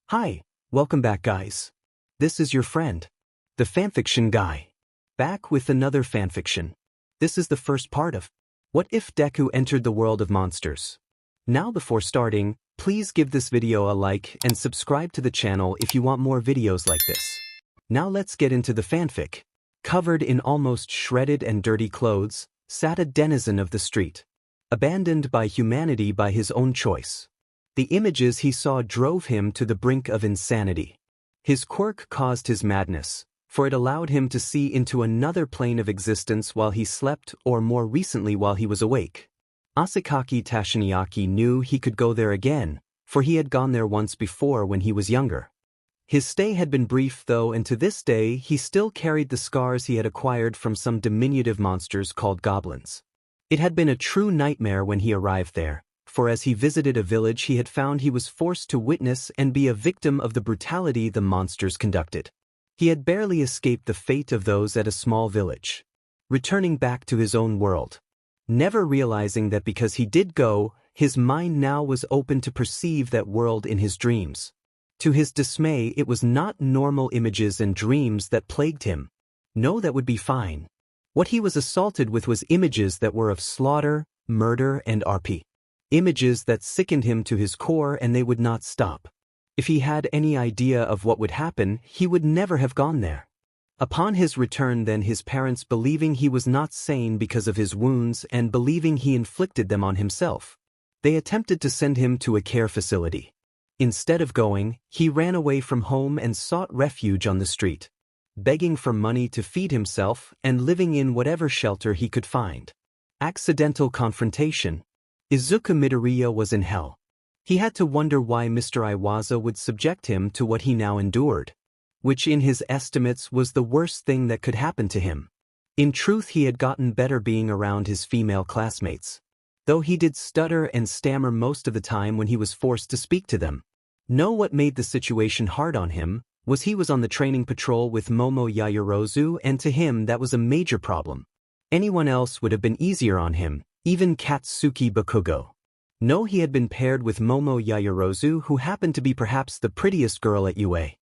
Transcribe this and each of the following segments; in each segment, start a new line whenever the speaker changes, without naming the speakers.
Hi, welcome back guys. This is your friend, the fanfiction guy. Back with another fanfiction. This is the first part of What If Deku Entered the World of Monsters. Now before starting, please give this video a like and subscribe to the channel if you want more videos like this. Now let's get into the fanfic. Covered in almost shredded and dirty clothes, sat a denizen of the street. Abandoned by humanity by his own choice. The images he saw drove him to the brink of insanity. His quirk caused his madness, for it allowed him to see into another plane of existence while he slept or more recently while he was awake. Asakaki Tashiniaki knew he could go there again, for he had gone there once before when he was younger. His stay had been brief though, and to this day he still carried the scars he had acquired from some diminutive monsters called goblins. It had been a true nightmare when he arrived there, for as he visited a village he had found he was forced to witness and be a victim of the brutality the monsters conducted. He had barely escaped the fate of those at a small village, returning back to his own world. Never realizing that because he did go, his mind now was open to perceive that world in his dreams. To his dismay, it was not normal images and dreams that plagued him. No, that would be fine. What he was assaulted with was images that were of slaughter, murder, and RP. Images that sickened him to his core, and they would not stop. If he had any idea of what would happen, he would never have gone there. Upon his return then, his parents, believing he was not sane because of his wounds and believing he inflicted them on himself, they attempted to send him to a care facility. Instead of going, he ran away from home and sought refuge on the street, begging for money to feed himself and living in whatever shelter he could find. Accidental confrontation. Izuku Midoriya was in hell. He had to wonder why Mr. Iwasa would subject him to what he now endured, which in his estimates was the worst thing that could happen to him. In truth, he had gotten better being around his female classmates, though he did stutter and stammer most of the time when he was forced to speak to them. What made the situation hard on him was he was on the training patrol with Momo Yaoyorozu, and to him that was a major problem. Anyone else would have been easier on him, even Katsuki Bakugo. He had been paired with Momo Yaoyorozu, who happened to be perhaps the prettiest girl at UA.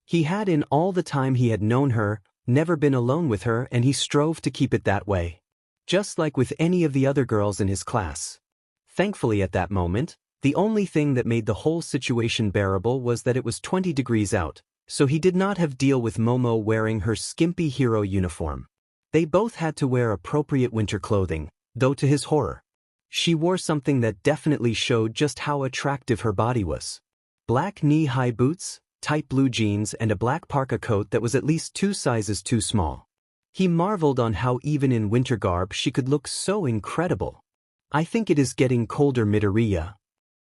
He had, in all the time he had known her, never been alone with her, and he strove to keep it that way. Just like with any of the other girls in his class. Thankfully at that moment, the only thing that made the whole situation bearable was that it was 20 degrees out, so he did not have deal with Momo wearing her skimpy hero uniform. They both had to wear appropriate winter clothing, though to his horror, she wore something that definitely showed just how attractive her body was. Black knee-high boots, tight blue jeans, and a black parka coat that was at least 2 sizes too small. He marveled on how even in winter garb she could look so incredible. "I think it is getting colder, Midoriya,"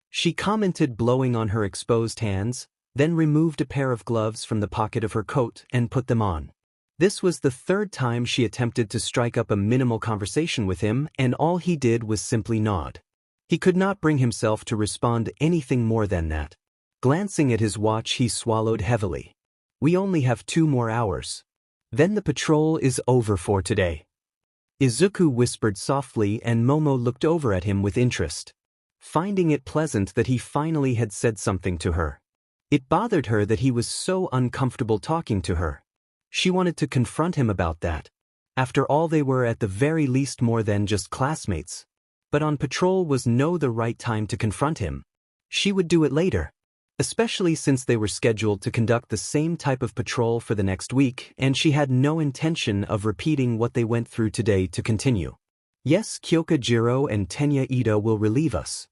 she commented, blowing on her exposed hands, then removed a pair of gloves from the pocket of her coat and put them on. This was the third time she attempted to strike up a minimal conversation with him, and all he did was simply nod. He could not bring himself to respond anything more than that. Glancing at his watch, he swallowed heavily. "We only have 2 more hours. Then the patrol is over for today," Izuku whispered softly, and Momo looked over at him with interest, finding it pleasant that he finally had said something to her. It bothered her that he was so uncomfortable talking to her. She wanted to confront him about that. After all, they were at the very least more than just classmates. But on patrol was the right time to confront him. She would do it later, especially since they were scheduled to conduct the same type of patrol for the next week, and she had no intention of repeating what they went through today to continue. "Yes, Kyoka Jiro and Tenya Ida will relieve us,"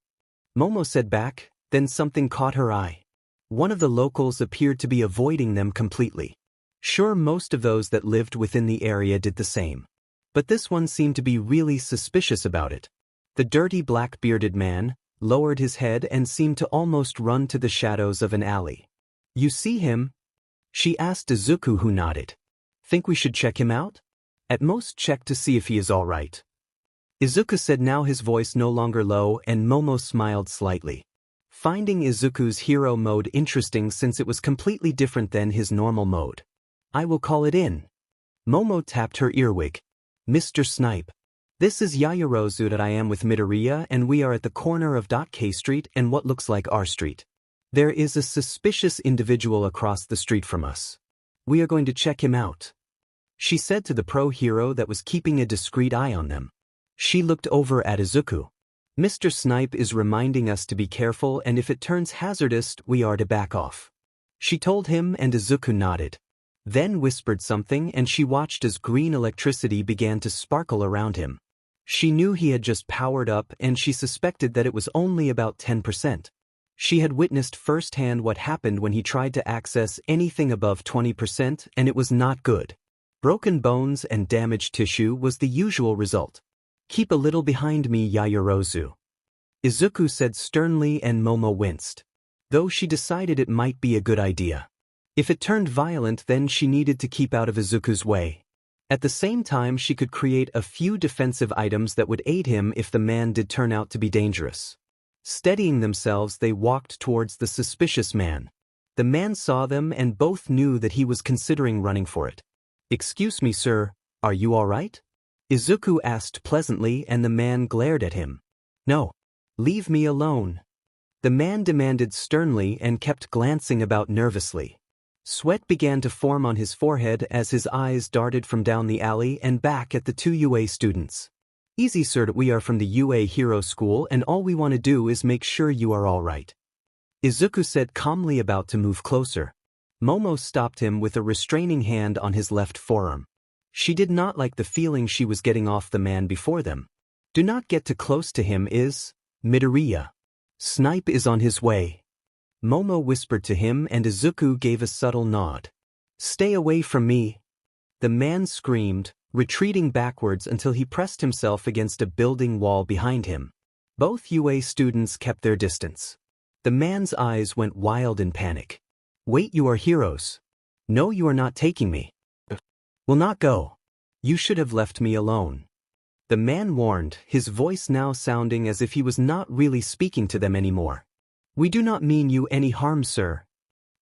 Momo said back, then something caught her eye. One of the locals appeared to be avoiding them completely. Sure, most of those that lived within the area did the same. But this one seemed to be really suspicious about it. The dirty black-bearded man lowered his head and seemed to almost run to the shadows of an alley. "You see him?" she asked Izuku, who nodded. "Think we should check him out? At most check to see if he is all right," Izuku said, now his voice no longer low, and Momo smiled slightly, finding Izuku's hero mode interesting since it was completely different than his normal mode. "I will call it in." Momo tapped her earwig. "Mr. Snipe. This is Yaoyorozu that I am with Midoriya, and we are at the corner of K Street and what looks like R Street." There is a suspicious individual across the street from us. We are going to check him out, she said to the pro-hero that was keeping a discreet eye on them. She looked over at Izuku. Mr. Snipe is reminding us to be careful, and if it turns hazardous, we are to back off. She told him, and Izuku nodded. Then whispered something, and she watched as green electricity began to sparkle around him. She knew he had just powered up, and she suspected that it was only about 10%. She had witnessed firsthand what happened when he tried to access anything above 20%, and it was not good. Broken bones and damaged tissue was the usual result. Keep a little behind me, Yaoyorozu, Izuku said sternly, and Momo winced. Though she decided it might be a good idea. If it turned violent, then she needed to keep out of Izuku's way. At the same time, she could create a few defensive items that would aid him if the man did turn out to be dangerous. Steadying themselves, they walked towards the suspicious man. The man saw them, and both knew that he was considering running for it. Excuse me, sir, are you all right? Izuku asked pleasantly, and the man glared at him. No. Leave me alone. The man demanded sternly and kept glancing about nervously. Sweat began to form on his forehead as his eyes darted from down the alley and back at the two UA students. Easy, sir, we are from the UA Hero School, and all we want to do is make sure you are all right, Izuku said calmly, about to move closer. Momo stopped him with a restraining hand on his left forearm. She did not like the feeling she was getting off the man before them. Do not get too close to him, Midoriya. Snipe is on his way, Momo whispered to him, and Izuku gave a subtle nod. Stay away from me, the man screamed, retreating backwards until he pressed himself against a building wall behind him. Both UA students kept their distance. The man's eyes went wild in panic. Wait, you are heroes. No, you are not taking me. Will not go. You should have left me alone, the man warned, his voice now sounding as if he was not really speaking to them anymore. We do not mean you any harm, sir,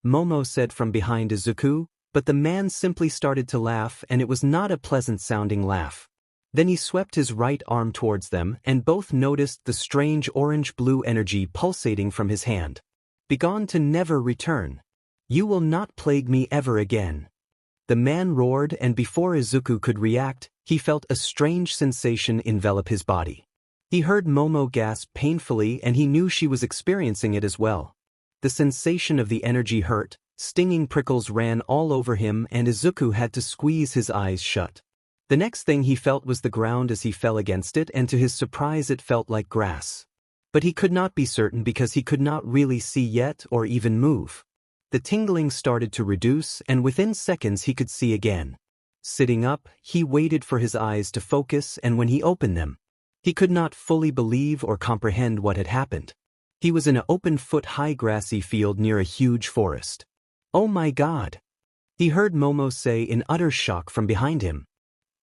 Momo said from behind Izuku, but the man simply started to laugh, and it was not a pleasant-sounding laugh. Then he swept his right arm towards them, and both noticed the strange orange-blue energy pulsating from his hand. Begone to never return. You will not plague me ever again, the man roared, and before Izuku could react, he felt a strange sensation envelop his body. He heard Momo gasp painfully, and he knew she was experiencing it as well. The sensation of the energy hurt, stinging prickles ran all over him, and Izuku had to squeeze his eyes shut. The next thing he felt was the ground as he fell against it, and to his surprise it felt like grass. But he could not be certain because he could not really see yet or even move. The tingling started to reduce, and within seconds he could see again. Sitting up, he waited for his eyes to focus, and when he opened them, he could not fully believe or comprehend what had happened. He was in an open-foot-high grassy field near a huge forest. Oh my God! He heard Momo say in utter shock from behind him.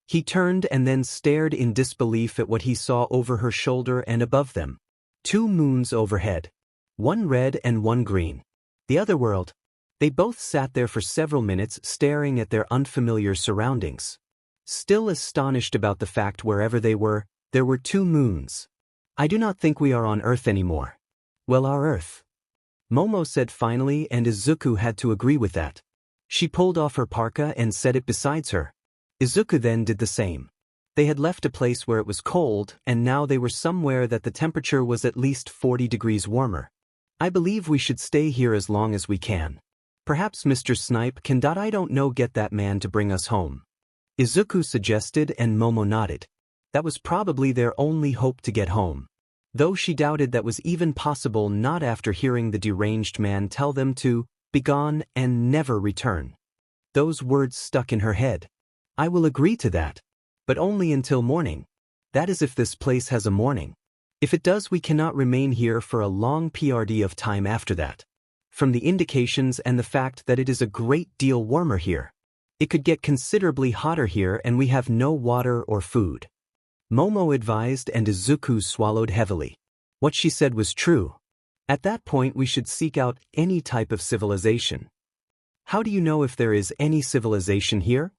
He turned and then stared in disbelief at what he saw over her shoulder and above them. 2 moons overhead. One red and one green. The other world. They both sat there for several minutes staring at their unfamiliar surroundings. Still astonished about the fact wherever they were, there were 2 moons. I do not think we are on Earth anymore. Well, our Earth, Momo said finally, and Izuku had to agree with that. She pulled off her parka and set it beside her. Izuku then did the same. They had left a place where it was cold, and now they were somewhere that the temperature was at least 40 degrees warmer. I believe we should stay here as long as we can. Perhaps Mr. Snipe can I don't know get that man to bring us home, Izuku suggested, and Momo nodded. That was probably their only hope to get home. Though she doubted that was even possible not after hearing the deranged man tell them to begone and never return. Those words stuck in her head. I will agree to that. But only until morning. That is if this place has a morning. If it does, we cannot remain here for a long PRD of time after that. From the indications and the fact that it is a great deal warmer here. It could get considerably hotter here, and we have no water or food, Momo advised, and Izuku swallowed heavily. What she said was true. At that point we should seek out any type of civilization. How do you know if there is any civilization here?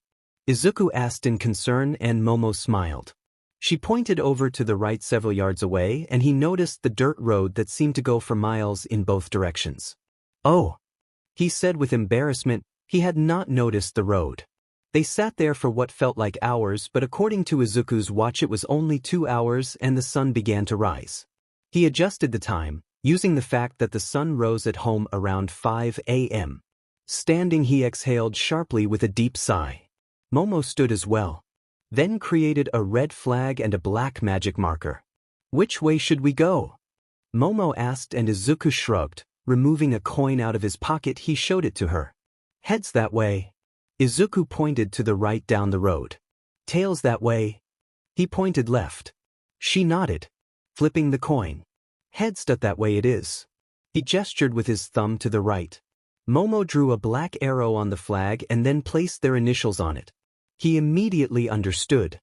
Izuku asked in concern, and Momo smiled. She pointed over to the right several yards away, and he noticed the dirt road that seemed to go for miles in both directions. Oh, he said with embarrassment. He had not noticed the road. They sat there for what felt like hours, but according to Izuku's watch it was only 2 hours and the sun began to rise. He adjusted the time, using the fact that the sun rose at home around 5 a.m. Standing, he exhaled sharply with a deep sigh. Momo stood as well. Then created a red flag and a black magic marker. Which way should we go? Momo asked, and Izuku shrugged. Removing a coin out of his pocket, he showed it to her. Heads that way. Izuku pointed to the right down the road. Tails that way. He pointed left. She nodded, flipping the coin. Heads that way it is. He gestured with his thumb to the right. Momo drew a black arrow on the flag and then placed their initials on it. He immediately understood.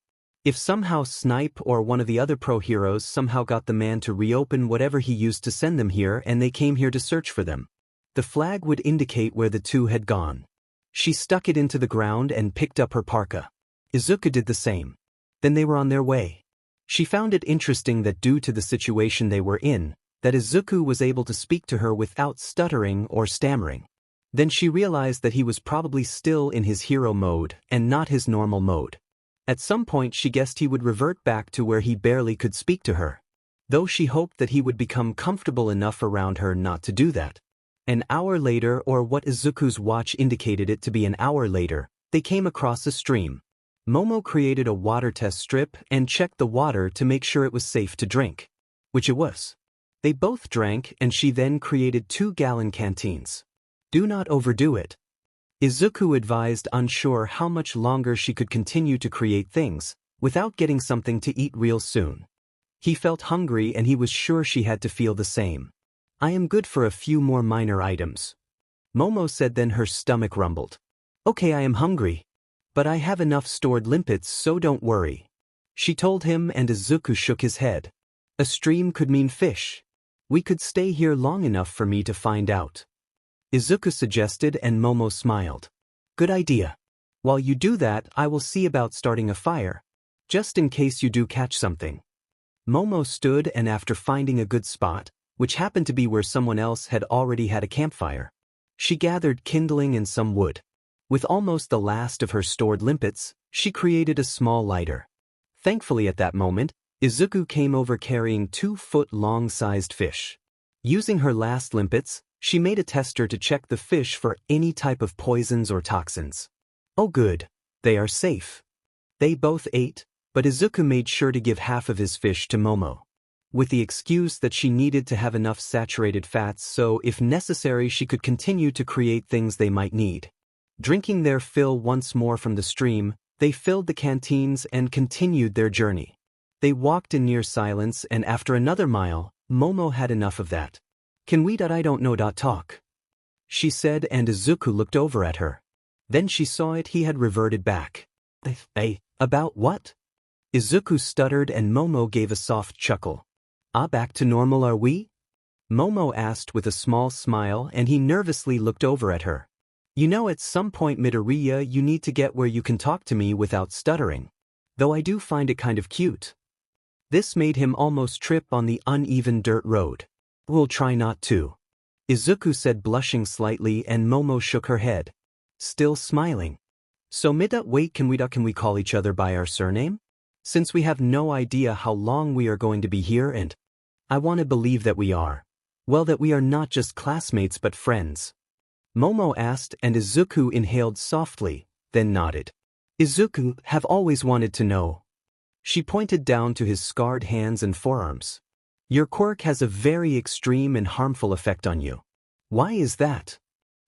If somehow Snipe or one of the other pro heroes somehow got the man to reopen whatever he used to send them here and they came here to search for them, the flag would indicate where the two had gone. She stuck it into the ground and picked up her parka. Izuku did the same. Then they were on their way. She found it interesting that due to the situation they were in, that Izuku was able to speak to her without stuttering or stammering. Then she realized that he was probably still in his hero mode and not his normal mode. At some point she guessed he would revert back to where he barely could speak to her, though she hoped that he would become comfortable enough around her not to do that. An hour later, or what Izuku's watch indicated it to be an hour later, they came across a stream. Momo created a water test strip and checked the water to make sure it was safe to drink, which it was. They both drank, and she then created 2-gallon canteens. Do not overdo it, Izuku advised, unsure how much longer she could continue to create things without getting something to eat real soon. He felt hungry and he was sure she had to feel the same. I am good for a few more minor items, Momo said, then her stomach rumbled. Okay, I am hungry, but I have enough stored limpets, so don't worry, she told him, and Izuku shook his head. A stream could mean fish. We could stay here long enough for me to find out, Izuku suggested, and Momo smiled. Good idea. While you do that, I will see about starting a fire, just in case you do catch something. Momo stood, and after finding a good spot, which happened to be where someone else had already had a campfire, she gathered kindling and some wood. With almost the last of her stored limpets, she created a small lighter. Thankfully at that moment, Izuku came over carrying 2-foot-long sized fish. Using her last limpets, she made a tester to check the fish for any type of poisons or toxins. Oh good, they are safe. They both ate, but Izuku made sure to give half of his fish to Momo, with the excuse that she needed to have enough saturated fats so if necessary she could continue to create things they might need. Drinking their fill once more from the stream, they filled the canteens and continued their journey. They walked in near silence, and after another mile, Momo had enough of that. Can we I don't know talk, she said, and Izuku looked over at her. Then she saw it, he had reverted back. About what? Izuku stuttered, and Momo gave a soft chuckle. Back to normal are we? Momo asked with a small smile, and he nervously looked over at her. You know, at some point Midoriya, you need to get where you can talk to me without stuttering. Though I do find it kind of cute. This made him almost trip on the uneven dirt road. We'll try not to, Izuku said, blushing slightly, and Momo shook her head, still smiling. So wait, can we call each other by our surname? Since we have no idea how long we are going to be here, and I want to believe that we are. Well, that we are not just classmates but friends, Momo asked, and Izuku inhaled softly, then nodded. Izuku, have always wanted to know. She pointed down to his scarred hands and forearms. Your quirk has a very extreme and harmful effect on you. Why is that?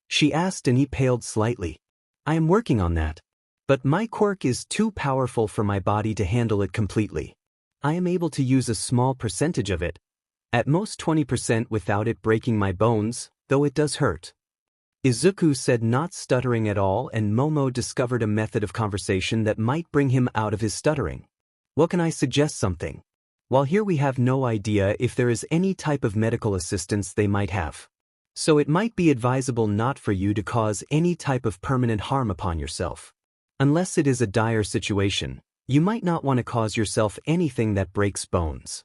She asked, and he paled slightly. I am working on that. But my quirk is too powerful for my body to handle it completely. I am able to use a small percentage of it, at most 20% without it breaking my bones, though it does hurt, Izuku said, not stuttering at all, and Momo discovered a method of conversation that might bring him out of his stuttering. Well, can I suggest something? While here we have no idea if there is any type of medical assistance they might have. So it might be advisable not for you to cause any type of permanent harm upon yourself. Unless it is a dire situation, you might not want to cause yourself anything that breaks bones,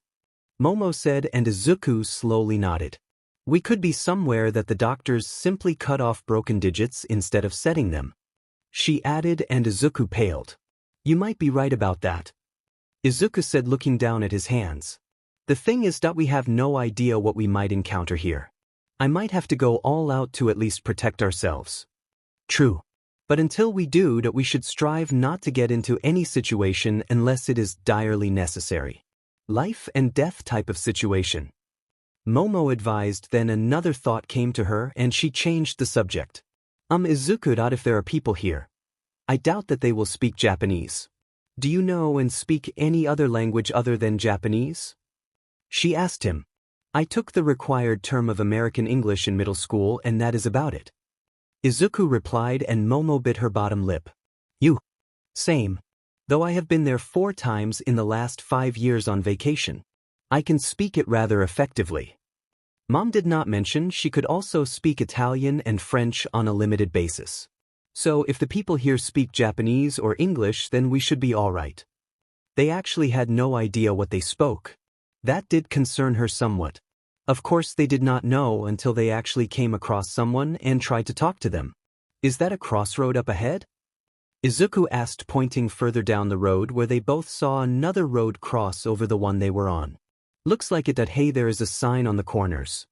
Momo said, and Izuku slowly nodded. We could be somewhere that the doctors simply cut off broken digits instead of setting them. She added, and Izuku paled. You might be right about that. Izuku said, looking down at his hands. The thing is that we have no idea what we might encounter here. I might have to go all out to at least protect ourselves. True. But until we do that, we should strive not to get into any situation unless it is direly necessary. Life and death type of situation. Momo advised. Then another thought came to her and she changed the subject. Izuku, if there are people here. I doubt that they will speak Japanese. Do you know and speak any other language other than Japanese? She asked him. I took the required term of American English in middle school and that is about it. Izuku replied, and Momo bit her bottom lip. You. Same. Though I have been there 4 times in the last 5 years on vacation. I can speak it rather effectively. Mom did not mention she could also speak Italian and French on a limited basis. So if the people here speak Japanese or English, then we should be all right. They actually had no idea what they spoke. That did concern her somewhat. Of course they did not know until they actually came across someone and tried to talk to them. Is that a crossroad up ahead? Izuku asked, pointing further down the road where they both saw another road cross over the one they were on. Looks like it that hey, there is a sign on the corners.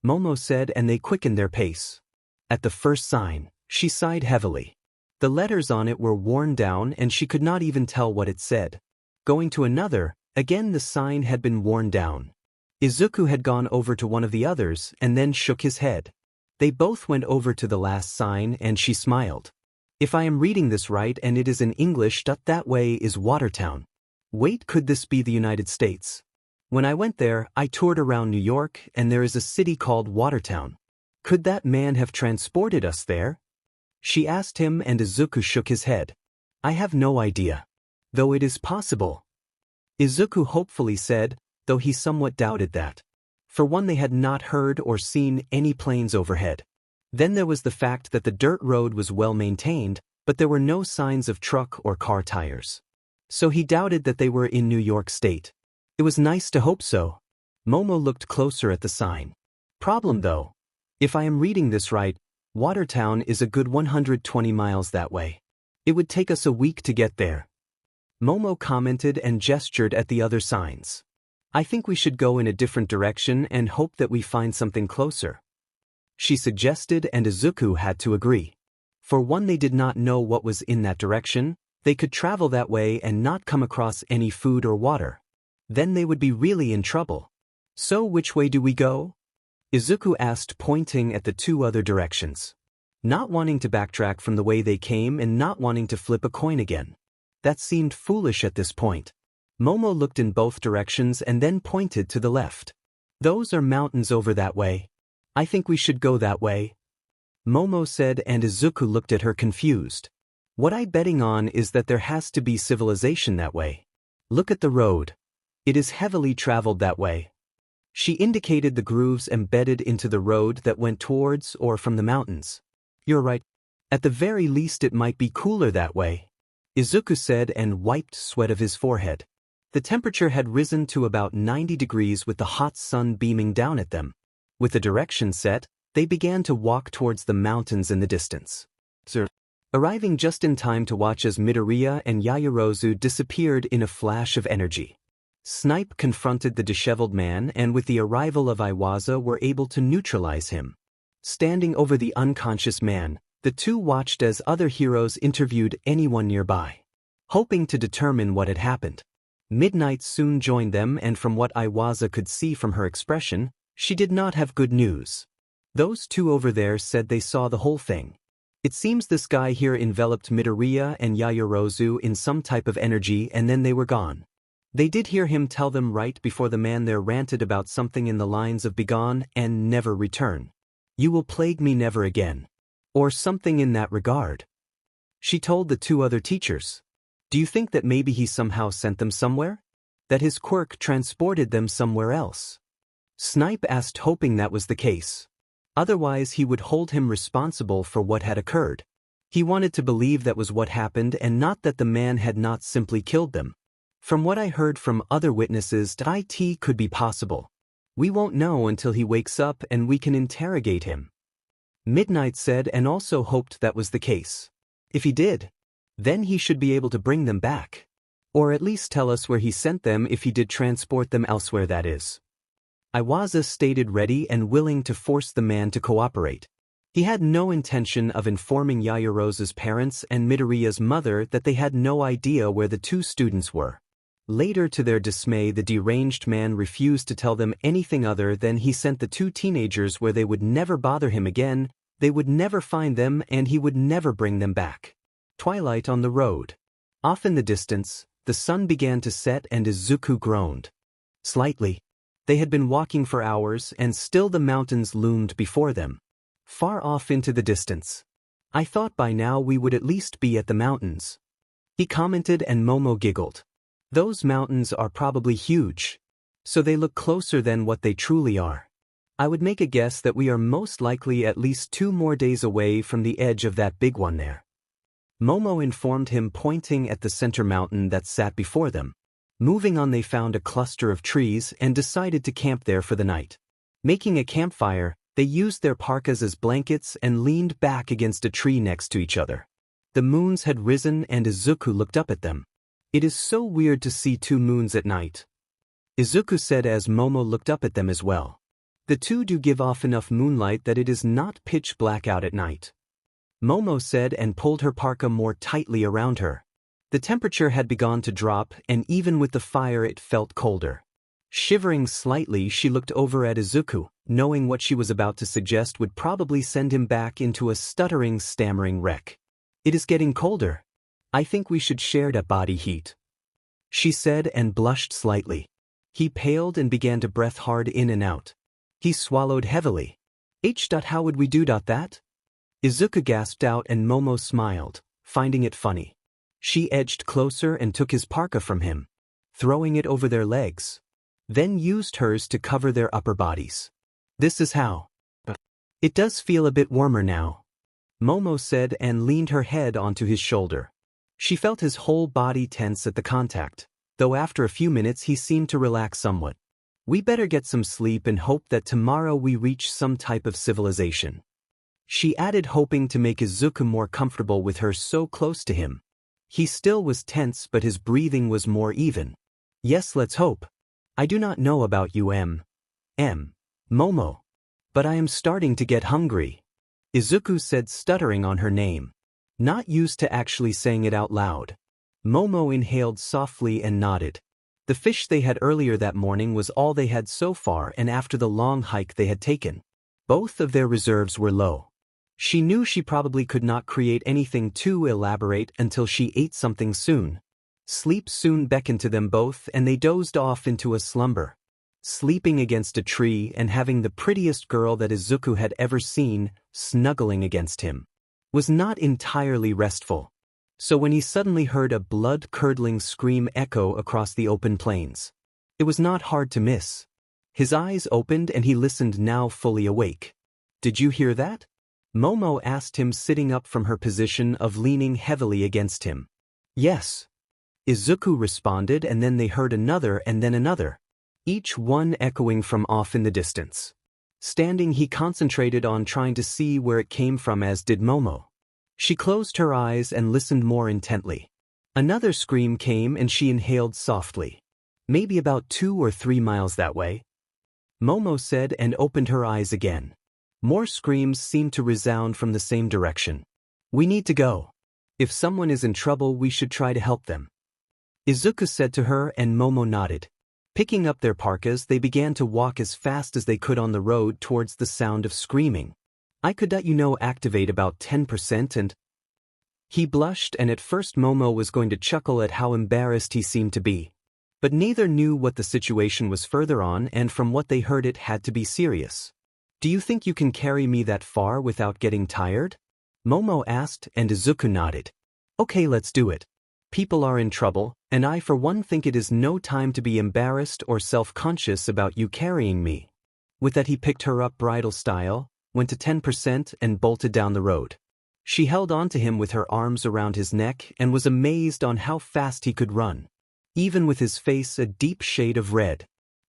Momo said, and they quickened their pace. At the first sign, she sighed heavily. The letters on it were worn down and she could not even tell what it said. Going to another, again the sign had been worn down. Izuku had gone over to one of the others and then shook his head. They both went over to the last sign and she smiled. If I am reading this right and it is in English, that way is Watertown. Wait, could this be the United States? When I went there, I toured around New York and there is a city called Watertown. Could that man have transported us there? She asked him, and Izuku shook his head. I have no idea. Though it is possible. Izuku hopefully said, though he somewhat doubted that. For one, they had not heard or seen any planes overhead. Then there was the fact that the dirt road was well maintained, but there were no signs of truck or car tires. So he doubted that they were in New York State. It was nice to hope so. Momo looked closer at the sign. Problem though. If I am reading this right, Watertown is a good 120 miles that way. It would take us a week to get there. Momo commented and gestured at the other signs. I think we should go in a different direction and hope that we find something closer. She suggested, and Izuku had to agree. For one, they did not know what was in that direction. They could travel that way and not come across any food or water. Then they would be really in trouble. So which way do we go? Izuku asked, pointing at the 2 other directions. Not wanting to backtrack from the way they came and not wanting to flip a coin again. That seemed foolish at this point. Momo looked in both directions and then pointed to the left. Those are mountains over that way. I think we should go that way. Momo said, and Izuku looked at her confused. What I'm betting on is that there has to be civilization that way. Look at the road. It is heavily traveled that way. She indicated the grooves embedded into the road that went towards or from the mountains. You're right. At the very least it might be cooler that way. Izuku said and wiped sweat of his forehead. The temperature had risen to about 90 degrees with the hot sun beaming down at them. With the direction set, they began to walk towards the mountains in the distance. Arriving just in time to watch as Midoriya and Yaoyorozu disappeared in a flash of energy. Snipe confronted the disheveled man and with the arrival of Iwaza were able to neutralize him. Standing over the unconscious man, the 2 watched as other heroes interviewed anyone nearby, hoping to determine what had happened. Midnight soon joined them, and from what Iwaza could see from her expression, she did not have good news. Those 2 over there said they saw the whole thing. It seems this guy here enveloped Midoriya and Yaoyorozu in some type of energy and then they were gone. They did hear him tell them right before the man there ranted about something in the lines of begone and never return. You will plague me never again. Or something in that regard. She told the 2 other teachers. Do you think that maybe he somehow sent them somewhere? That his quirk transported them somewhere else? Snipe asked, hoping that was the case. Otherwise he would hold him responsible for what had occurred. He wanted to believe that was what happened and not that the man had not simply killed them. From what I heard from other witnesses, it could be possible. We won't know until he wakes up and we can interrogate him. Midnight said and also hoped that was the case. If he did, then he should be able to bring them back. Or at least tell us where he sent them if he did transport them elsewhere, that is. Iwaza stated ready and willing to force the man to cooperate. He had no intention of informing Yayarosa's parents and Midoriya's mother that they had no idea where the two students were. Later, to their dismay, the deranged man refused to tell them anything other than he sent the two teenagers where they would never bother him again, they would never find them, and he would never bring them back. Twilight on the road. Off in the distance, the sun began to set and Izuku groaned. Slightly. They had been walking for hours and still the mountains loomed before them. Far off into the distance. I thought by now we would at least be at the mountains. He commented and Momo giggled. Those mountains are probably huge. So they look closer than what they truly are. I would make a guess that we are most likely at least 2 more days away from the edge of that big one there. Momo informed him, pointing at the center mountain that sat before them. Moving on, they found a cluster of trees and decided to camp there for the night. Making a campfire, they used their parkas as blankets and leaned back against a tree next to each other. The moons had risen and Izuku looked up at them. It is so weird to see 2 moons at night, Izuku said as Momo looked up at them as well. The two do give off enough moonlight that it is not pitch black out at night. Momo said and pulled her parka more tightly around her. The temperature had begun to drop and even with the fire it felt colder. Shivering slightly, she looked over at Izuku, knowing what she was about to suggest would probably send him back into a stuttering, stammering wreck. It is getting colder. I think we should share that body heat, she said and blushed slightly. He paled and began to breath hard in and out. He swallowed heavily. How would we do that? Izuku gasped out and Momo smiled, finding it funny. She edged closer and took his parka from him, throwing it over their legs. Then used hers to cover their upper bodies. This is how. It does feel a bit warmer now, Momo said and leaned her head onto his shoulder. She felt his whole body tense at the contact, though after a few minutes he seemed to relax somewhat. We better get some sleep and hope that tomorrow we reach some type of civilization, she added, hoping to make Izuku more comfortable with her so close to him. He still was tense but his breathing was more even. Yes, let's hope. I do not know about you, Momo, but I am starting to get hungry, Izuku said, stuttering on her name. Not used to actually saying it out loud. Momo inhaled softly and nodded. The fish they had earlier that morning was all they had so far, and after the long hike they had taken, both of their reserves were low. She knew she probably could not create anything too elaborate until she ate something soon. Sleep soon beckoned to them both and they dozed off into a slumber. Sleeping against a tree and having the prettiest girl that Izuku had ever seen snuggling against him was not entirely restful. So when he suddenly heard a blood-curdling scream echo across the open plains, it was not hard to miss. His eyes opened and he listened, now fully awake. Did you hear that? Momo asked him, sitting up from her position of leaning heavily against him. Yes, Izuku responded, and then they heard another and then another, each one echoing from off in the distance. Standing, he concentrated on trying to see where it came from, as did Momo. She closed her eyes and listened more intently. Another scream came and she inhaled softly. Maybe about 2 or 3 miles that way, Momo said, and opened her eyes again. More screams seemed to resound from the same direction. We need to go. If someone is in trouble, we should try to help them, Izuku said to her, and Momo nodded. Picking up their parkas, they began to walk as fast as they could on the road towards the sound of screaming. I could activate about 10% and... He blushed, and at first Momo was going to chuckle at how embarrassed he seemed to be. But neither knew what the situation was further on, and from what they heard it had to be serious. Do you think you can carry me that far without getting tired? Momo asked, and Izuku nodded. Okay, let's do it. People are in trouble, and I for one think it is no time to be embarrassed or self-conscious about you carrying me. With that he picked her up bridal style, went to 10% and bolted down the road. She held on to him with her arms around his neck and was amazed on how fast he could run, even with his face a deep shade of red.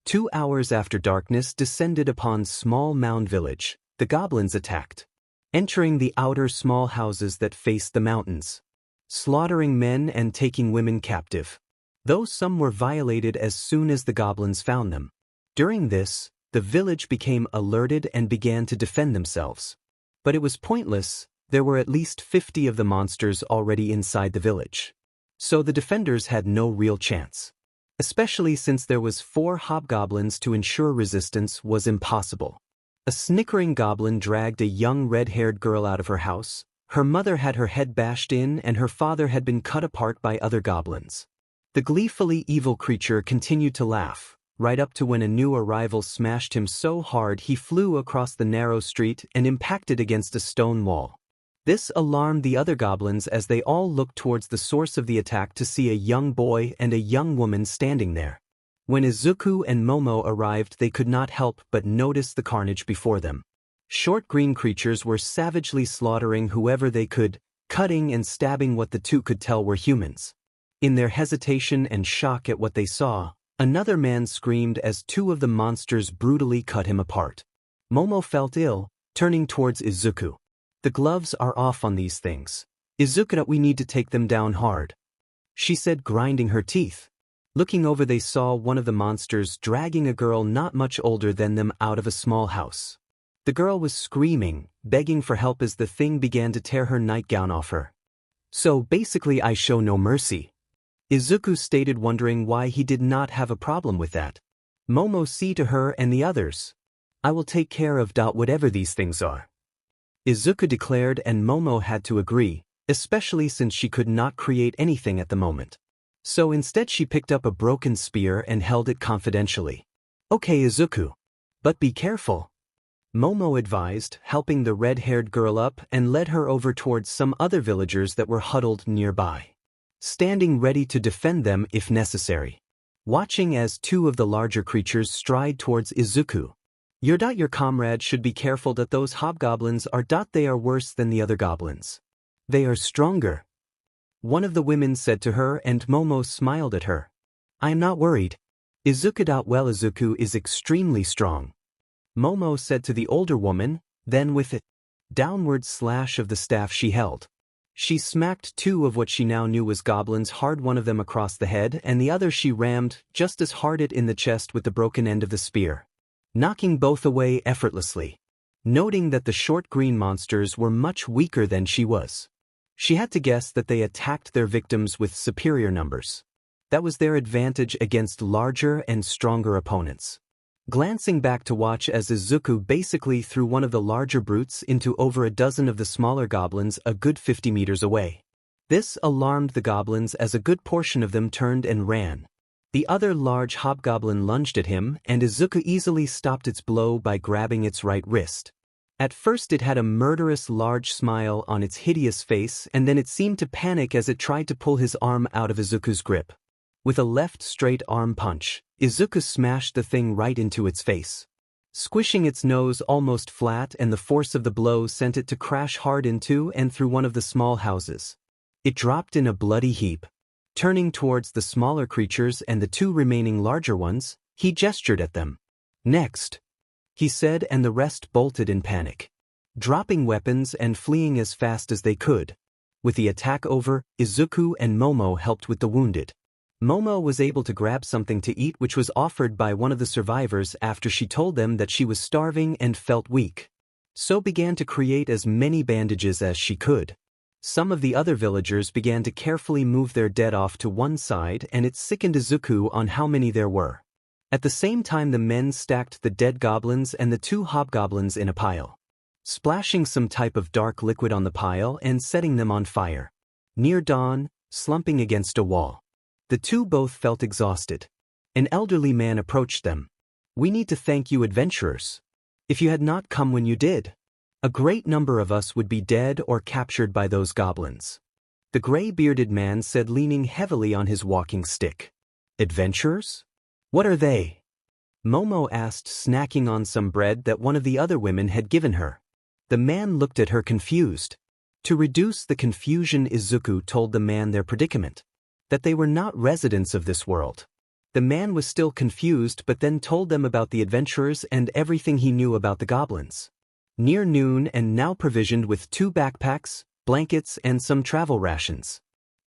2 hours after darkness descended upon small mound village, the goblins attacked, entering the outer small houses that faced the mountains, slaughtering men and taking women captive, though some were violated as soon as the goblins found them. During this, the village became alerted and began to defend themselves. But it was pointless. There were at least 50 of the monsters already inside the village. So the defenders had no real chance. Especially since there was 4 hobgoblins to ensure resistance was impossible. A snickering goblin dragged a young red-haired girl out of her house. Her mother had her head bashed in and her father had been cut apart by other goblins. The gleefully evil creature continued to laugh, right up to when a new arrival smashed him so hard he flew across the narrow street and impacted against a stone wall. This alarmed the other goblins as they all looked towards the source of the attack to see a young boy and a young woman standing there. When Izuku and Momo arrived, they could not help but notice the carnage before them. Short green creatures were savagely slaughtering whoever they could, cutting and stabbing what the two could tell were humans. In their hesitation and shock at what they saw, another man screamed as 2 of the monsters brutally cut him apart. Momo felt ill, turning towards Izuku. The gloves are off on these things. Izuku, we need to take them down hard, she said, grinding her teeth. Looking over, they saw one of the monsters dragging a girl not much older than them out of a small house. The girl was screaming, begging for help as the thing began to tear her nightgown off her. So basically I show no mercy, Izuku stated, wondering why he did not have a problem with that. Momo said to her and the others, I will take care of whatever these things are, Izuku declared, and Momo had to agree, especially since she could not create anything at the moment. So instead she picked up a broken spear and held it confidentially. Okay Izuku. But be careful, Momo advised, helping the red-haired girl up and led her over towards some other villagers that were huddled nearby, standing ready to defend them if necessary. Watching as 2 of the larger creatures stride towards Izuku. Your comrade should be careful that those hobgoblins are they are worse than the other goblins. They are stronger, one of the women said to her, and Momo smiled at her. I am not worried, Izuku. Well, Izuku is extremely strong, Momo said to the older woman. Then with a downward slash of the staff she held, she smacked 2 of what she now knew was goblins hard, one of them across the head and the other she rammed just as hard in the chest with the broken end of the spear, knocking both away effortlessly. Noting that the short green monsters were much weaker than she was, she had to guess that they attacked their victims with superior numbers. That was their advantage against larger and stronger opponents. Glancing back to watch as Izuku basically threw one of the larger brutes into over a dozen of the smaller goblins a good 50 meters away. This alarmed the goblins as a good portion of them turned and ran. The other large hobgoblin lunged at him, and Izuku easily stopped its blow by grabbing its right wrist. At first it had a murderous large smile on its hideous face, and then it seemed to panic as it tried to pull his arm out of Izuku's grip. With a left straight arm punch, Izuku smashed the thing right into its face, squishing its nose almost flat, and the force of the blow sent it to crash hard into and through one of the small houses. It dropped in a bloody heap. Turning towards the smaller creatures and the 2 remaining larger ones, he gestured at them. Next, he said, and the rest bolted in panic, dropping weapons and fleeing as fast as they could. With the attack over, Izuku and Momo helped with the wounded. Momo was able to grab something to eat, which was offered by one of the survivors after she told them that she was starving and felt weak. So began to create as many bandages as she could. Some of the other villagers began to carefully move their dead off to one side, and it sickened Izuku on how many there were. At the same time, the men stacked the dead goblins and the 2 hobgoblins in a pile, splashing some type of dark liquid on the pile and setting them on fire. Near dawn, slumping against a wall, the 2 both felt exhausted. An elderly man approached them. We need to thank you, adventurers. If you had not come when you did, a great number of us would be dead or captured by those goblins, the gray-bearded man said, leaning heavily on his walking stick. Adventurers? What are they? Momo asked, snacking on some bread that one of the other women had given her. The man looked at her confused. To reduce the confusion, Izuku told the man their predicament, that they were not residents of this world. The man was still confused but then told them about the adventurers and everything he knew about the goblins. Near noon and now provisioned with 2 backpacks, blankets and some travel rations.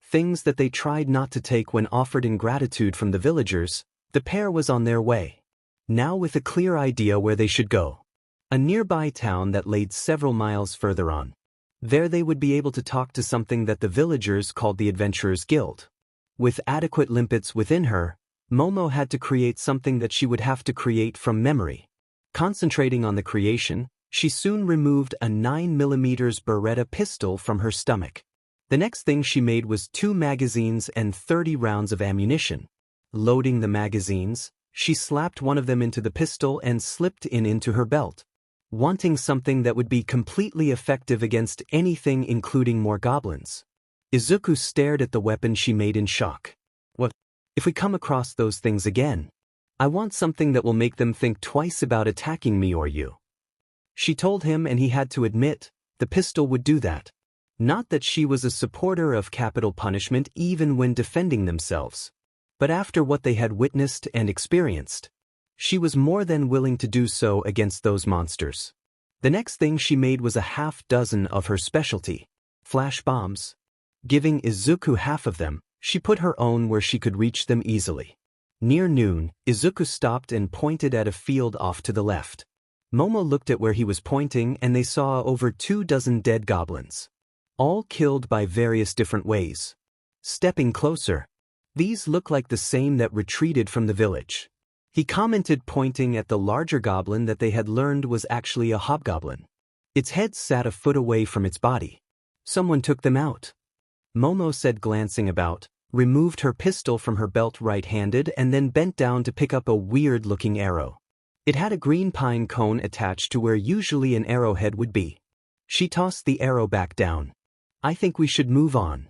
Things that they tried not to take when offered in gratitude from the villagers, the pair was on their way. Now with a clear idea where they should go. A nearby town that laid several miles further on. There they would be able to talk to something that the villagers called the Adventurers Guild. With adequate limpets within her, Momo had to create something that she would have to create from memory. Concentrating on the creation, she soon removed a 9mm Beretta pistol from her stomach. The next thing she made was 2 magazines and 30 rounds of ammunition. Loading the magazines, she slapped one of them into the pistol and slipped into her belt. Wanting something that would be completely effective against anything including more goblins. Izuku stared at the weapon she made in shock. What? If we come across those things again, I want something that will make them think twice about attacking me or you. She told him and he had to admit, the pistol would do that. Not that she was a supporter of capital punishment even when defending themselves. But after what they had witnessed and experienced, she was more than willing to do so against those monsters. The next thing she made was a half dozen of her specialty, flash bombs. Giving Izuku half of them, she put her own where she could reach them easily. Near noon, Izuku stopped and pointed at a field off to the left. Momo looked at where he was pointing and they saw over 24 dead goblins. All killed by various different ways. Stepping closer, these look like the same that retreated from the village. He commented pointing at the larger goblin that they had learned was actually a hobgoblin. Its head sat a foot away from its body. Someone took them out. Momo said glancing about, removed her pistol from her belt right-handed and then bent down to pick up a weird-looking arrow. It had a green pine cone attached to where usually an arrowhead would be. She tossed the arrow back down. I think we should move on.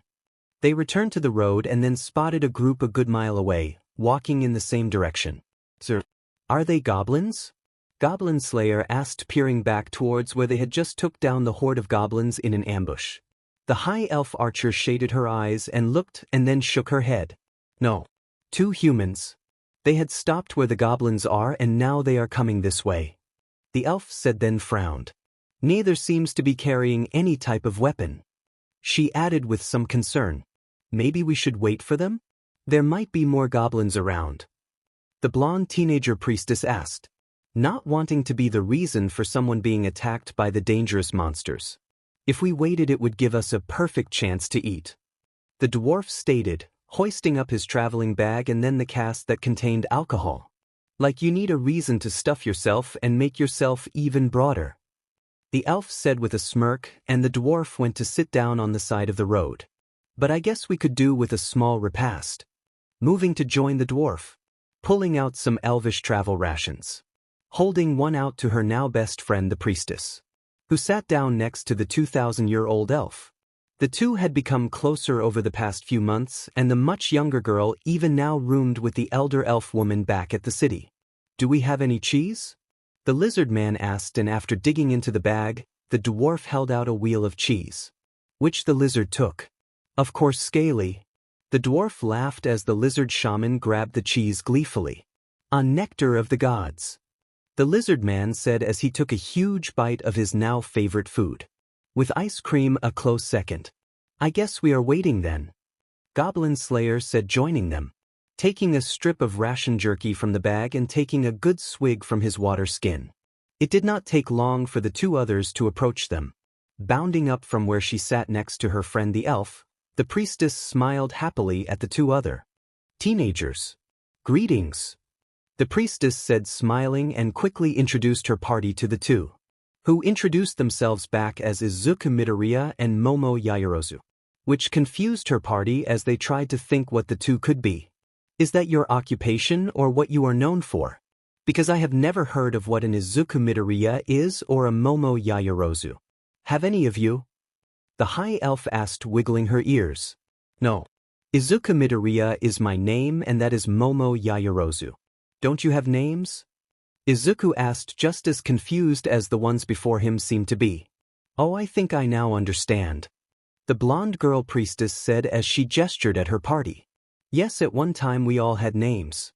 They returned to the road and then spotted a group a good mile away, walking in the same direction. Sir, are they goblins? Goblin Slayer asked, peering back towards where they had just took down the horde of goblins in an ambush. The high elf archer shaded her eyes and looked and then shook her head. No. 2 humans. They had stopped where the goblins are and now they are coming this way. The elf said then frowned. Neither seems to be carrying any type of weapon. She added with some concern. Maybe we should wait for them? There might be more goblins around. The blonde teenager priestess asked, not wanting to be the reason for someone being attacked by the dangerous monsters. If we waited it would give us a perfect chance to eat. The dwarf stated, hoisting up his traveling bag and then the cask that contained alcohol. Like you need a reason to stuff yourself and make yourself even broader. The elf said with a smirk and the dwarf went to sit down on the side of the road. But I guess we could do with a small repast. Moving to join the dwarf. Pulling out some elvish travel rations. Holding one out to her now best friend the priestess. Who sat down next to the 2,000-year-old elf. The two had become closer over the past few months and the much younger girl even now roomed with the elder elf woman back at the city. Do we have any cheese? The lizard man asked and after digging into the bag, the dwarf held out a wheel of cheese. Which the lizard took. Of course scaly. The dwarf laughed as the lizard shaman grabbed the cheese gleefully. A nectar of the gods. The lizard man said as he took a huge bite of his now favorite food. With ice cream a close second. I guess we are waiting then. Goblin Slayer said joining them. Taking a strip of ration jerky from the bag and taking a good swig from his water skin. It did not take long for the 2 others to approach them. Bounding up from where she sat next to her friend the elf, the priestess smiled happily at the 2 other teenagers. Greetings. The priestess said smiling and quickly introduced her party to the 2. Who introduced themselves back as Izuku Midoriya and Momo Yaoyorozu. Which confused her party as they tried to think what the 2 could be. Is that your occupation or what you are known for? Because I have never heard of what an Izuku Midoriya is or a Momo Yaoyorozu. Have any of you? The high elf asked, wiggling her ears. No. Izuku Midoriya is my name and that is Momo Yaoyorozu. Don't you have names? Izuku asked, just as confused as the ones before him seemed to be. Oh, I think I now understand. The blonde girl priestess said as she gestured at her party. Yes, at one time we all had names.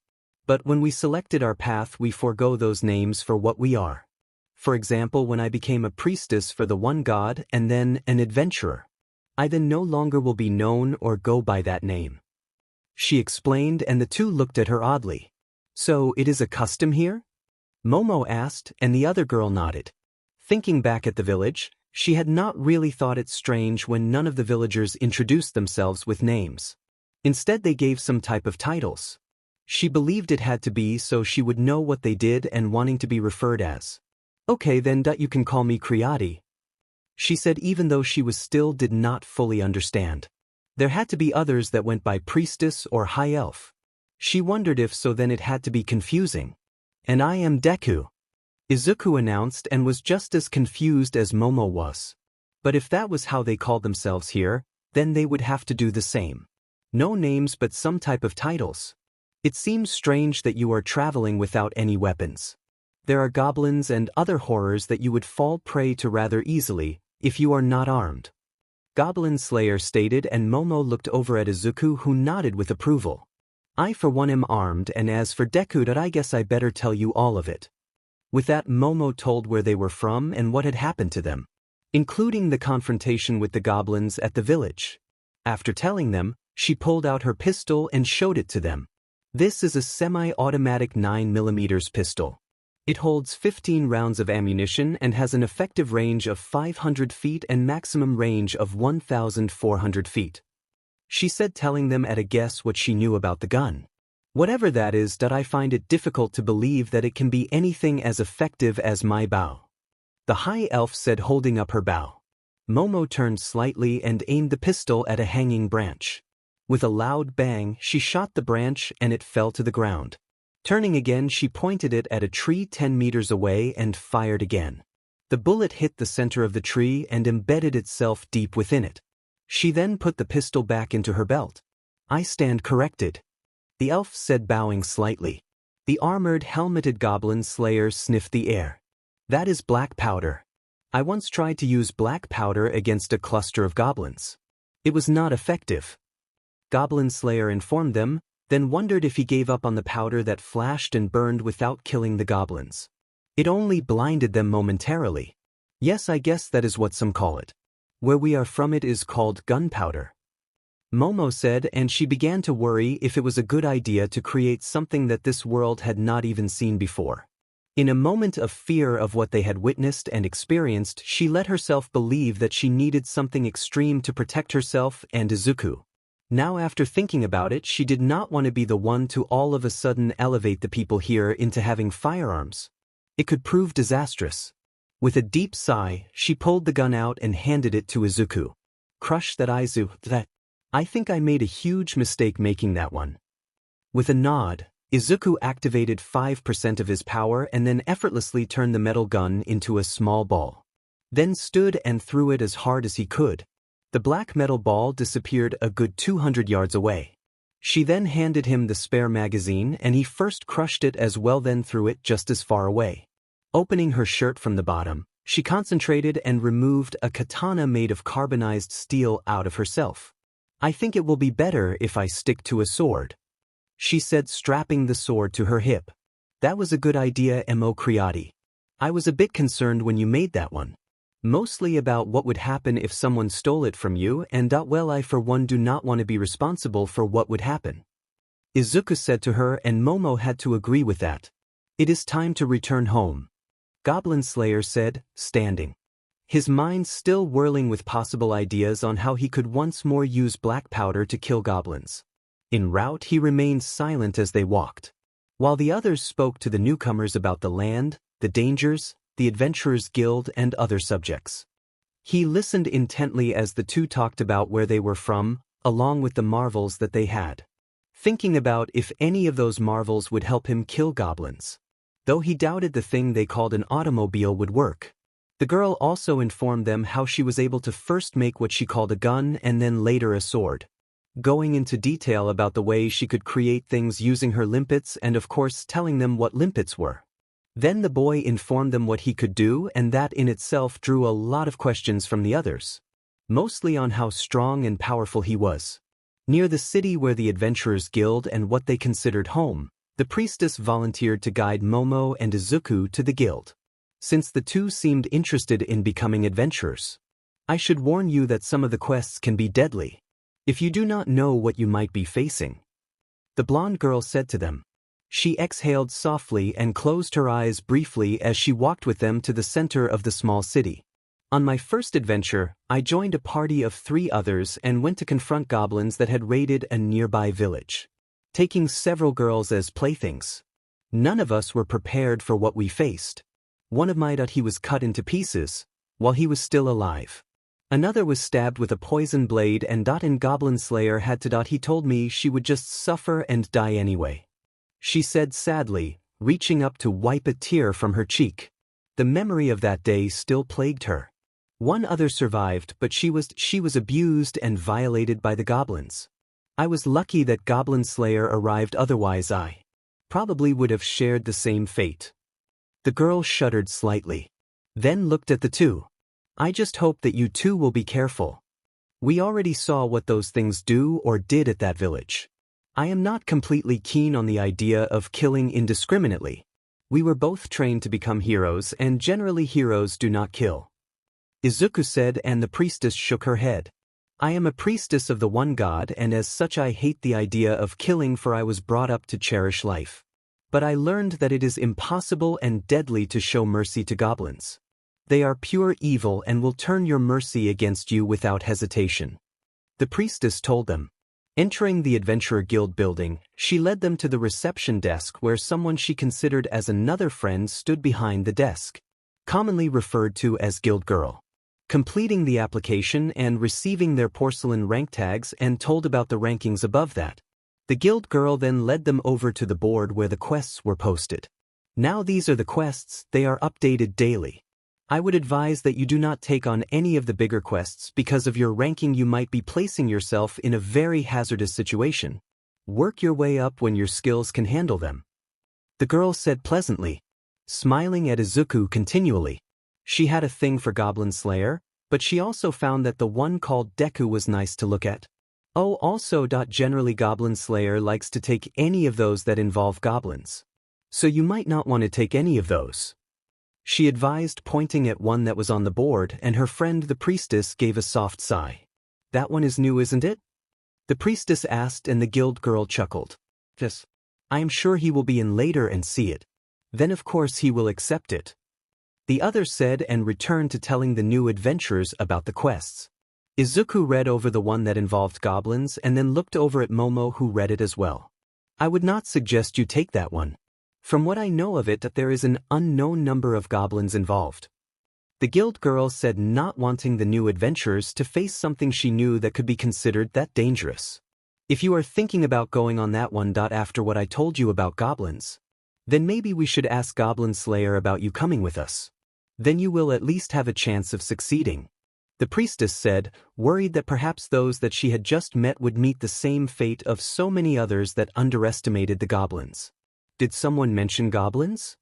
But when we selected our path, we forego those names for what we are. For example, when I became a priestess for the one god and then an adventurer, I then no longer will be known or go by that name. She explained, and the two looked at her oddly. So it is a custom here? Momo asked, and the other girl nodded. Thinking back at the village, she had not really thought it strange when none of the villagers introduced themselves with names. Instead, they gave some type of titles. She believed it had to be so she would know what they did and wanting to be referred as. Okay then, you can call me Kriati, she said, even though she still did not fully understand. There had to be others that went by priestess or high elf. She wondered if so, then it had to be confusing. And I am Deku, Izuku announced, and was just as confused as Momo was. But if that was how they called themselves here, then they would have to do the same. No names but some type of titles. It seems strange that you are traveling without any weapons. There are goblins and other horrors that you would fall prey to rather easily if you are not armed, Goblin Slayer stated, and Momo looked over at Izuku, who nodded with approval. I for one am armed, and as for Deku, I guess I better tell you all of it. With that, Momo told where they were from and what had happened to them, including the confrontation with the goblins at the village. After telling them, she pulled out her pistol and showed it to them. This is a semi-automatic 9mm pistol. It holds 15 rounds of ammunition and has an effective range of 500 feet and maximum range of 1,400 feet. She said, telling them at a guess what she knew about the gun. Whatever that is, I find it difficult to believe that it can be anything as effective as my bow, the high elf said, holding up her bow. Momo turned slightly and aimed the pistol at a hanging branch. With a loud bang, she shot the branch and it fell to the ground. Turning again, she pointed it at a tree 10 meters away and fired again. The bullet hit the center of the tree and embedded itself deep within it. She then put the pistol back into her belt. I stand corrected, the elf said, bowing slightly. The armored, helmeted Goblin Slayer sniffed the air. That is black powder. I once tried to use black powder against a cluster of goblins. It was not effective, Goblin Slayer informed them, then wondered if he gave up on the powder that flashed and burned without killing the goblins. It only blinded them momentarily. Yes, I guess that is what some call it. Where we are from, it is called gunpowder, Momo said, and she began to worry if it was a good idea to create something that this world had not even seen before. In a moment of fear of what they had witnessed and experienced, she let herself believe that she needed something extreme to protect herself and Izuku. Now, after thinking about it, she did not want to be the one to all of a sudden elevate the people here into having firearms. It could prove disastrous. With a deep sigh, she pulled the gun out and handed it to Izuku. Crush that, that. I think I made a huge mistake making that one. With a nod, Izuku activated 5% of his power and then effortlessly turned the metal gun into a small ball. Then stood and threw it as hard as he could. The black metal ball disappeared a good 200 yards away. She then handed him the spare magazine and he first crushed it as well, then threw it just as far away. Opening her shirt from the bottom, she concentrated and removed a katana made of carbonized steel out of herself. I think it will be better if I stick to a sword, she said, strapping the sword to her hip. That was a good idea, Mo Kriati. I was a bit concerned when you made that one. Mostly about what would happen if someone stole it from you, and well, I for one do not want to be responsible for what would happen, Izuku said to her, and Momo had to agree with that. It is time to return home, Goblin Slayer said, standing, his mind still whirling with possible ideas on how he could once more use black powder to kill goblins. En route, he remained silent as they walked, while the others spoke to the newcomers about the land, the dangers, the Adventurers Guild, and other subjects. He listened intently as the two talked about where they were from, along with the marvels that they had, thinking about if any of those marvels would help him kill goblins, though he doubted the thing they called an automobile would work. The girl also informed them how she was able to first make what she called a gun and then later a sword, going into detail about the way she could create things using her limpets and of course telling them what limpets were. Then the boy informed them what he could do, and that in itself drew a lot of questions from the others, mostly on how strong and powerful he was. Near the city where the Adventurers Guild and what they considered home, The priestess volunteered to guide Momo and Izuku to the guild, since the two seemed interested in becoming adventurers. I should warn you that some of the quests can be deadly, if you do not know what you might be facing, the blonde girl said to them. She exhaled softly and closed her eyes briefly as she walked with them to the center of the small city. On my first adventure, I joined a party of 3 others and went to confront goblins that had raided a nearby village, taking several girls as playthings. None of us were prepared for what we faced. One of my he was cut into pieces, while he was still alive. Another was stabbed with a poison blade and in Goblin Slayer had to he told me she would just suffer and die anyway, she said sadly, reaching up to wipe a tear from her cheek. The memory of that day still plagued her. One other survived, but she was abused and violated by the goblins. I was lucky that Goblin Slayer arrived, otherwise I probably would have shared the same fate. The girl shuddered slightly, then looked at the two. I just hope that you two will be careful. We already saw what those things do or did at that village. I am not completely keen on the idea of killing indiscriminately. We were both trained to become heroes, and generally heroes do not kill, Izuku said, and the priestess shook her head. I am a priestess of the one god, and as such I hate the idea of killing, for I was brought up to cherish life. But I learned that it is impossible and deadly to show mercy to goblins. They are pure evil and will turn your mercy against you without hesitation, the priestess told them. Entering the Adventurer Guild building, she led them to the reception desk where someone she considered as another friend stood behind the desk, commonly referred to as Guild Girl. Completing the application and receiving their porcelain rank tags and told about the rankings above that, the Guild Girl then led them over to the board where the quests were posted. Now these are the quests, they are updated daily. I would advise that you do not take on any of the bigger quests because of your ranking. You might be placing yourself in a very hazardous situation. Work your way up when your skills can handle them, the girl said pleasantly, smiling at Izuku continually. She had a thing for Goblin Slayer, but she also found that the one called Deku was nice to look at. Oh, also, generally Goblin Slayer likes to take any of those that involve goblins. So you might not want to take any of those, she advised, pointing at one that was on the board, and her friend the priestess gave a soft sigh. That one is new, isn't it? The priestess asked, and the guild girl chuckled. Yes. I am sure he will be in later and see it. Then of course he will accept it, the other said, and returned to telling the new adventurers about the quests. Izuku read over the one that involved goblins and then looked over at Momo, who read it as well. I would not suggest you take that one. From what I know of it, that there is an unknown number of goblins involved, the guild girl said, not wanting the new adventurers to face something she knew that could be considered that dangerous. If you are thinking about going on that one, after what I told you about goblins, then maybe we should ask Goblin Slayer about you coming with us. Then you will at least have a chance of succeeding, the priestess said, worried that perhaps those that she had just met would meet the same fate of so many others that underestimated the goblins. Did someone mention goblins?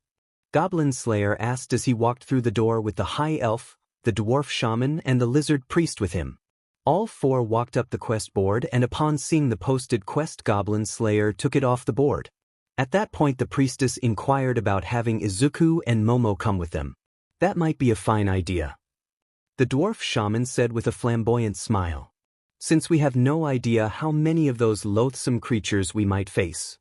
Goblin Slayer asked as he walked through the door with the high elf, the dwarf shaman, and the lizard priest with him. All 4 walked up the quest board, and upon seeing the posted quest, Goblin Slayer took it off the board. At that point the priestess inquired about having Izuku and Momo come with them. That might be a fine idea, the dwarf shaman said with a flamboyant smile, since we have no idea how many of those loathsome creatures we might face.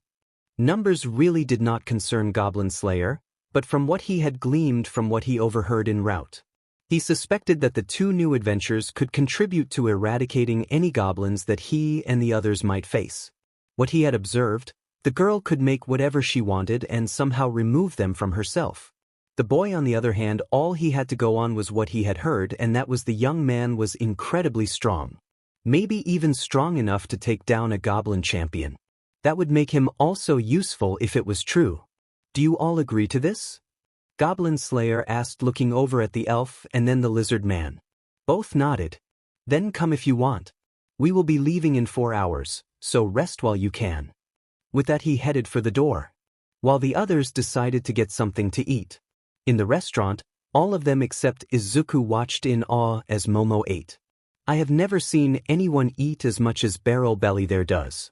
Numbers really did not concern Goblin Slayer, but from what he had gleaned from what he overheard en route, he suspected that the 2 new adventures could contribute to eradicating any goblins that he and the others might face. What he had observed, the girl could make whatever she wanted and somehow remove them from herself. The boy, on the other hand, all he had to go on was what he had heard, and that was the young man was incredibly strong. Maybe even strong enough to take down a goblin champion. That would make him also useful if it was true. Do you all agree to this? Goblin Slayer asked, looking over at the elf and then the lizard man. Both nodded. Then come if you want. We will be leaving in 4 hours, so rest while you can. With that he headed for the door, while the others decided to get something to eat. In the restaurant, all of them except Izuku watched in awe as Momo ate. I have never seen anyone eat as much as Barrel Belly there does.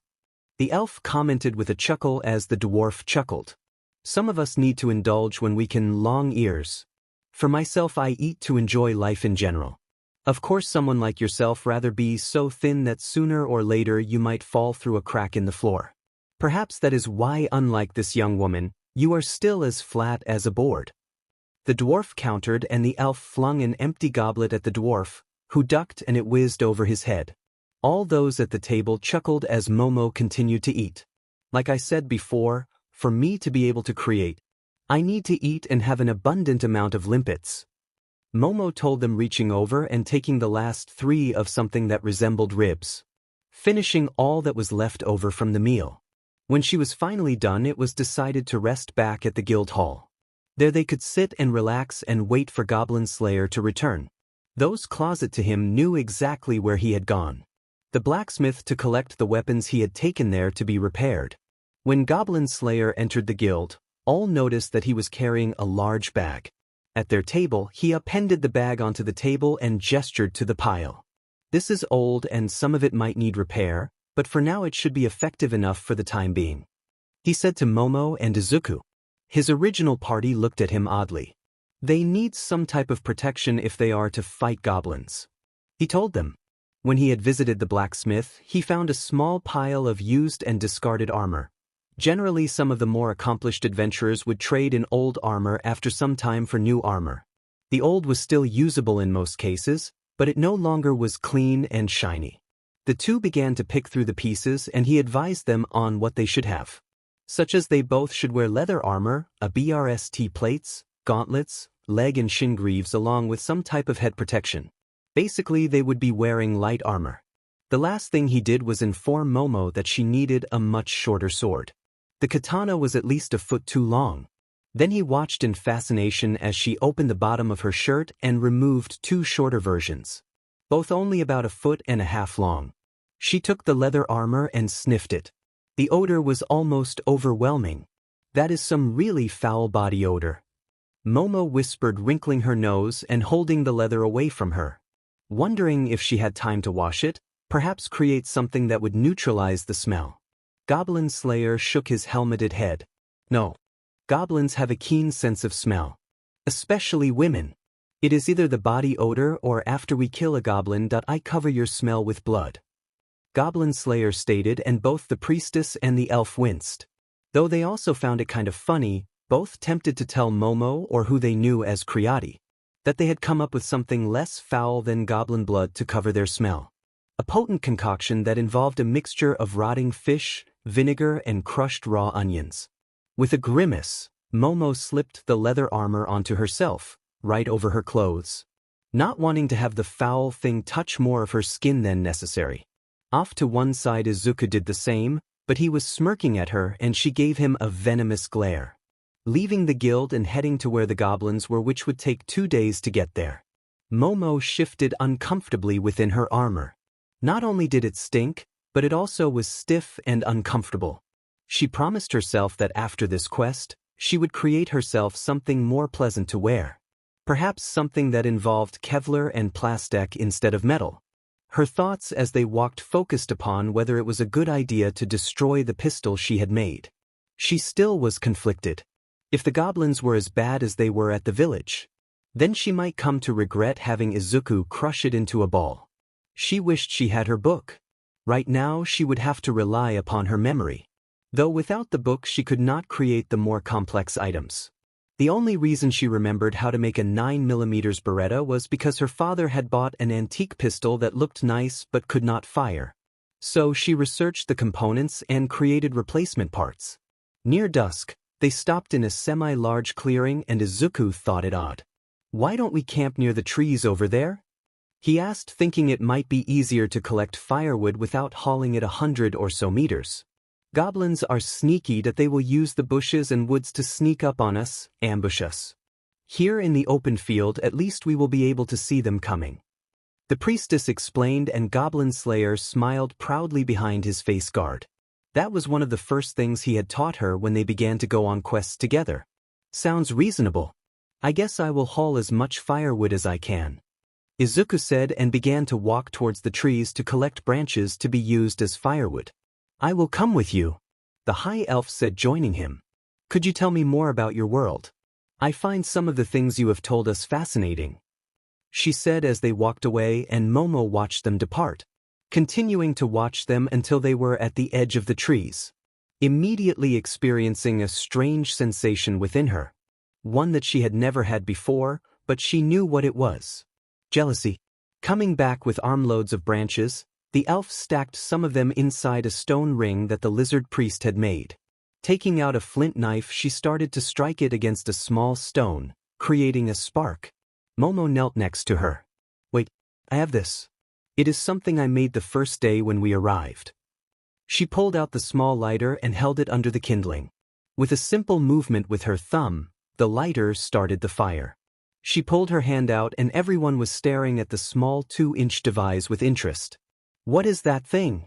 The elf commented with a chuckle as the dwarf chuckled. Some of us need to indulge when we can. Long ears. For myself, I eat to enjoy life in general. Of course, someone like yourself rather be so thin that sooner or later you might fall through a crack in the floor. Perhaps that is why, unlike this young woman, you are still as flat as a board. The dwarf countered, and the elf flung an empty goblet at the dwarf, who ducked and it whizzed over his head. All those at the table chuckled as Momo continued to eat. Like I said before, for me to be able to create, I need to eat and have an abundant amount of limpets. Momo told them, reaching over and taking the last 3 of something that resembled ribs, finishing all that was left over from the meal. When she was finally done, it was decided to rest back at the guild hall. There they could sit and relax and wait for Goblin Slayer to return. Those closet to him knew exactly where he had gone. The blacksmith to collect the weapons he had taken there to be repaired. When Goblin Slayer entered the guild, all noticed that he was carrying a large bag. At their table, he appended the bag onto the table and gestured to the pile. This is old and some of it might need repair, but for now it should be effective enough for the time being, he said to Momo and Izuku. His original party looked at him oddly. They need some type of protection if they are to fight goblins, he told them. When he had visited the blacksmith, he found a small pile of used and discarded armor. Generally, some of the more accomplished adventurers would trade in old armor after some time for new armor. The old was still usable in most cases, but it no longer was clean and shiny. The two began to pick through the pieces, and he advised them on what they should have, such as they both should wear leather armor, BRST plates, gauntlets, leg and shin greaves, along with some type of head protection. Basically, they would be wearing light armor. The last thing he did was inform Momo that she needed a much shorter sword. The katana was at least a foot too long. Then he watched in fascination as she opened the bottom of her shirt and removed 2 shorter versions, both only about 1.5 feet long. She took the leather armor and sniffed it. The odor was almost overwhelming. That is some really foul body odor, Momo whispered, wrinkling her nose and holding the leather away from her. Wondering if she had time to wash it, perhaps create something that would neutralize the smell. Goblin Slayer shook his helmeted head. No. Goblins have a keen sense of smell. Especially women. It is either the body odor or after we kill a goblin. I cover your smell with blood, Goblin Slayer stated, and both the priestess and the elf winced. Though they also found it kind of funny, both tempted to tell Momo, or who they knew as Kriati, that they had come up with something less foul than goblin blood to cover their smell. A potent concoction that involved a mixture of rotting fish, vinegar, and crushed raw onions. With a grimace, Momo slipped the leather armor onto herself, right over her clothes, not wanting to have the foul thing touch more of her skin than necessary. Off to one side, Izuku did the same, but he was smirking at her and she gave him a venomous glare. Leaving the guild and heading to where the goblins were, which would take 2 days to get there. Momo shifted uncomfortably within her armor. Not only did it stink, but it also was stiff and uncomfortable. She promised herself that after this quest, she would create herself something more pleasant to wear. Perhaps something that involved Kevlar and plastic instead of metal. Her thoughts as they walked focused upon whether it was a good idea to destroy the pistol she had made. She still was conflicted. If the goblins were as bad as they were at the village, then she might come to regret having Izuku crush it into a ball. She wished she had her book. Right now she would have to rely upon her memory. Though without the book she could not create the more complex items. The only reason she remembered how to make a 9mm Beretta was because her father had bought an antique pistol that looked nice but could not fire. So she researched the components and created replacement parts. Near dusk, they stopped in a semi-large clearing and Izuku thought it odd. "Why don't we camp near the trees over there?" he asked, thinking it might be easier to collect firewood without hauling it 100 or so meters. Goblins are sneaky that they will use the bushes and woods to sneak up on us, ambush us. Here in the open field at least we will be able to see them coming, the priestess explained, and Goblin Slayer smiled proudly behind his face guard. That was one of the first things he had taught her when they began to go on quests together. Sounds reasonable. I guess I will haul as much firewood as I can, Izuku said, and began to walk towards the trees to collect branches to be used as firewood. I will come with you, the high elf said, joining him. Could you tell me more about your world? I find some of the things you have told us fascinating, she said as they walked away, and Momo watched them depart, continuing to watch them until they were at the edge of the trees, immediately experiencing a strange sensation within her, one that she had never had before, but she knew what it was. Jealousy. Coming back with armloads of branches, the elf stacked some of them inside a stone ring that the lizard priest had made. Taking out a flint knife, she started to strike it against a small stone, creating a spark. Momo knelt next to her. Wait, I have this. It is something I made the first day when we arrived. She pulled out the small lighter and held it under the kindling. With a simple movement with her thumb, the lighter started the fire. She pulled her hand out and everyone was staring at the small 2-inch device with interest. What is that thing?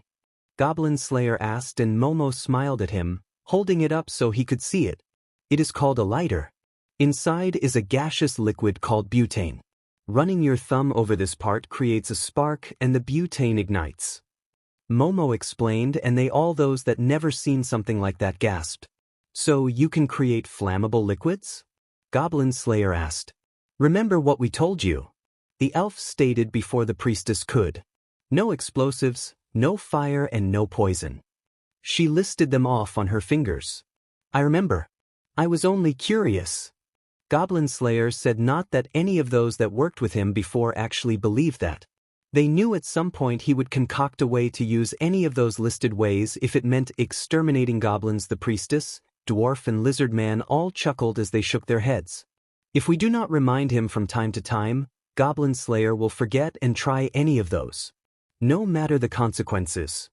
Goblin Slayer asked, and Momo smiled at him, holding it up so he could see it. It is called a lighter. Inside is a gaseous liquid called butane. Running your thumb over this part creates a spark and the butane ignites. Momo explained, and those that never seen something like that gasped. So you can create flammable liquids? Goblin Slayer asked. Remember what we told you? The elf stated before the priestess could. No explosives, no fire, and no poison. She listed them off on her fingers. I remember. I was only curious. Goblin Slayer said not that any of those that worked with him before actually believed that. They knew at some point he would concoct a way to use any of those listed ways if it meant exterminating goblins. The priestess, dwarf, and lizard man all chuckled as they shook their heads. If we do not remind him from time to time, Goblin Slayer will forget and try any of those, no matter the consequences.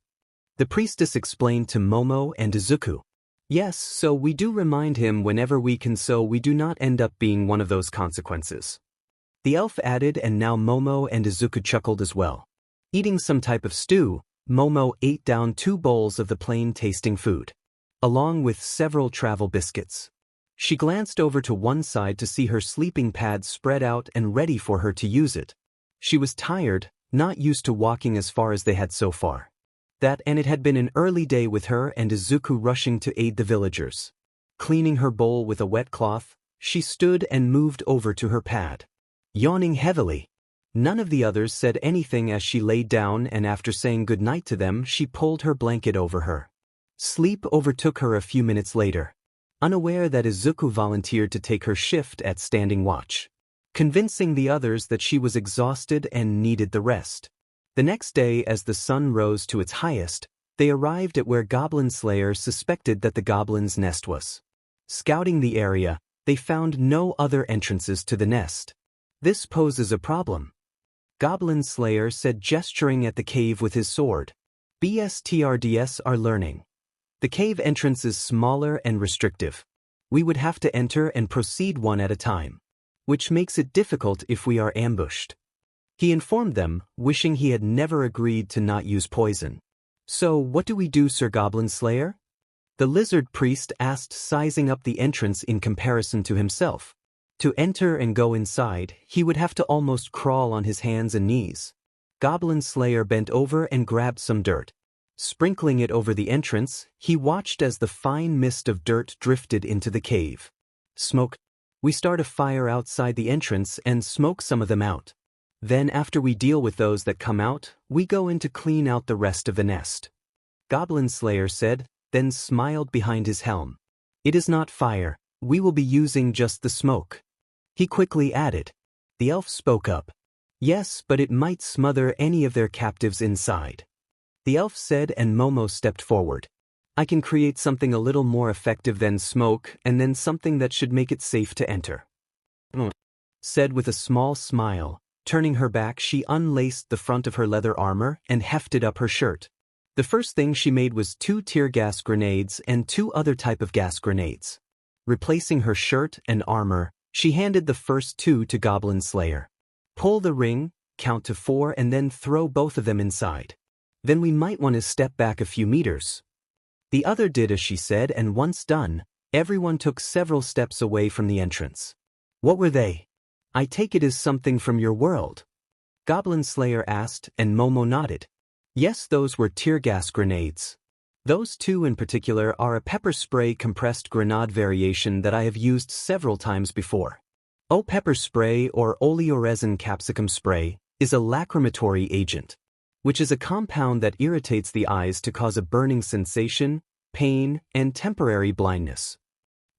The priestess explained to Momo and Izuku. Yes, so we do remind him whenever we can so we do not end up being one of those consequences. The elf added, and now Momo and Izuku chuckled as well. Eating some type of stew, Momo ate down 2 bowls of the plain-tasting food, along with several travel biscuits. She glanced over to one side to see her sleeping pad spread out and ready for her to use it. She was tired, not used to walking as far as they had so far. And it had been an early day with her and Izuku rushing to aid the villagers. Cleaning her bowl with a wet cloth, she stood and moved over to her pad, yawning heavily. None of the others said anything as she laid down, and after saying goodnight to them, she pulled her blanket over her. Sleep overtook her a few minutes later, unaware that Izuku volunteered to take her shift at standing watch, convincing the others that she was exhausted and needed the rest. The next day, as the sun rose to its highest, they arrived at where Goblin Slayer suspected that the goblin's nest was. Scouting the area, they found no other entrances to the nest. This poses a problem, Goblin Slayer said, gesturing at the cave with his sword. BSTRDS are learning. The cave entrance is smaller and restrictive. We would have to enter and proceed one at a time, which makes it difficult if we are ambushed. He informed them, wishing he had never agreed to not use poison. So what do we do, Sir Goblin Slayer? The lizard priest asked, sizing up the entrance in comparison to himself. To enter and go inside, he would have to almost crawl on his hands and knees. Goblin Slayer bent over and grabbed some dirt. Sprinkling it over the entrance, he watched as the fine mist of dirt drifted into the cave. Smoke. We start a fire outside the entrance and smoke some of them out. Then after we deal with those that come out, we go in to clean out the rest of the nest. Goblin Slayer said, then smiled behind his helm. It is not fire, we will be using just the smoke. He quickly added. The elf spoke up. Yes, but it might smother any of their captives inside. The elf said, and Momo stepped forward. I can create something a little more effective than smoke, and then something that should make it safe to enter. Said with a small smile. Turning her back, she unlaced the front of her leather armor and hefted up her shirt. The first thing she made was 2 tear gas grenades and 2 other type of gas grenades. Replacing her shirt and armor, she handed the first 2 to Goblin Slayer. Pull the ring, count to 4, and then throw both of them inside. Then we might want to step back a few meters. The other did as she said, and once done, everyone took several steps away from the entrance. What were they? I take it as something from your world? Goblin Slayer asked, and Momo nodded. Yes, those were tear gas grenades. Those two in particular are a pepper spray compressed grenade variation that I have used several times before. Pepper spray or oleoresin capsicum spray is a lacrimatory agent, which is a compound that irritates the eyes to cause a burning sensation, pain, and temporary blindness.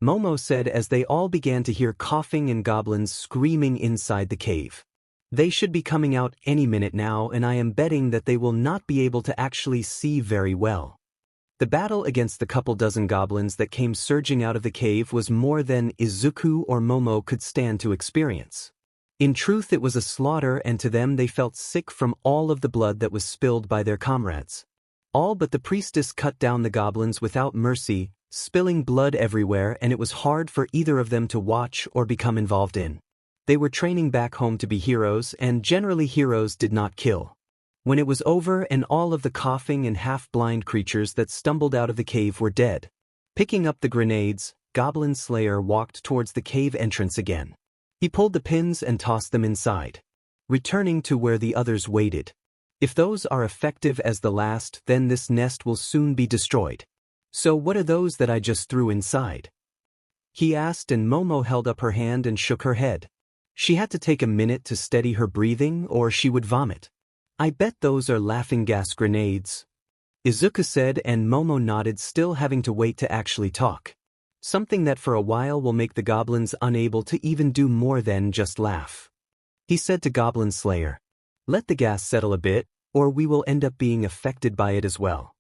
Momo said as they all began to hear coughing and goblins screaming inside the cave. They should be coming out any minute now, and I am betting that they will not be able to actually see very well. The battle against the couple dozen goblins that came surging out of the cave was more than Izuku or Momo could stand to experience. In truth, it was a slaughter, and to them they felt sick from all of the blood that was spilled by their comrades. All but the priestess cut down the goblins without mercy, spilling blood everywhere, and it was hard for either of them to watch or become involved in. They were training back home to be heroes, and generally heroes did not kill. When it was over and all of the coughing and half-blind creatures that stumbled out of the cave were dead, picking up the grenades, Goblin Slayer walked towards the cave entrance again. He pulled the pins and tossed them inside, returning to where the others waited. If those are effective as the last, then this nest will soon be destroyed. So what are those that I just threw inside? He asked, and Momo held up her hand and shook her head. She had to take a minute to steady her breathing or she would vomit. I bet those are laughing gas grenades, Izuku said, and Momo nodded, still having to wait to actually talk. Something that for a while will make the goblins unable to even do more than just laugh. He said to Goblin Slayer, "Let the gas settle a bit, or we will end up being affected by it as well."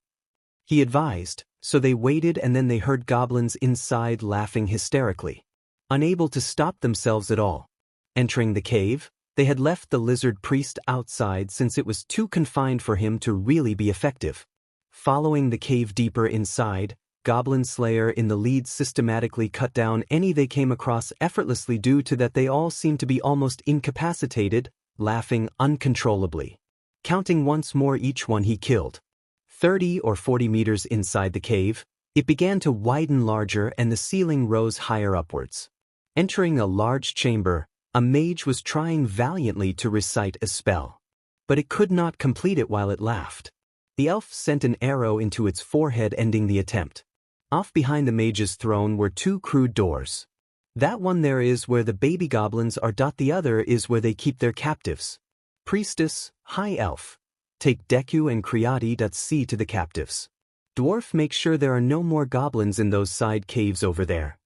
He advised, so they waited, and then they heard goblins inside laughing hysterically, unable to stop themselves at all. Entering the cave, they had left the lizard priest outside since it was too confined for him to really be effective. Following the cave deeper inside, Goblin Slayer in the lead systematically cut down any they came across effortlessly due to that they all seemed to be almost incapacitated, laughing uncontrollably. Counting once more each one he killed. 30 or 40 meters inside the cave, it began to widen larger and the ceiling rose higher upwards. Entering a large chamber, a mage was trying valiantly to recite a spell, but it could not complete it while it laughed. The elf sent an arrow into its forehead, ending the attempt. Off behind the mage's throne were two crude doors. That one there is where the baby goblins are. The other is where they keep their captives. Priestess, high elf. Take Deku and see to the captives. Dwarf, make sure there are no more goblins in those side caves over there.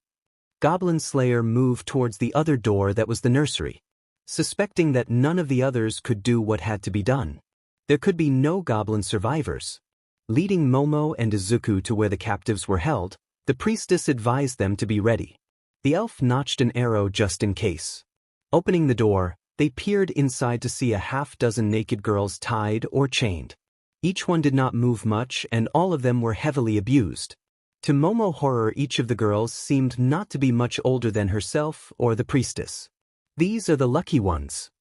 Goblin Slayer moved towards the other door that was the nursery, suspecting that none of the others could do what had to be done. There could be no goblin survivors. Leading Momo and Izuku to where the captives were held, the priestess advised them to be ready. The elf notched an arrow just in case. Opening the door, they peered inside to see a half-dozen naked girls tied or chained. Each one did not move much, and all of them were heavily abused. To Momo horror, each of the girls seemed not to be much older than herself or the priestess. "These are the lucky ones,"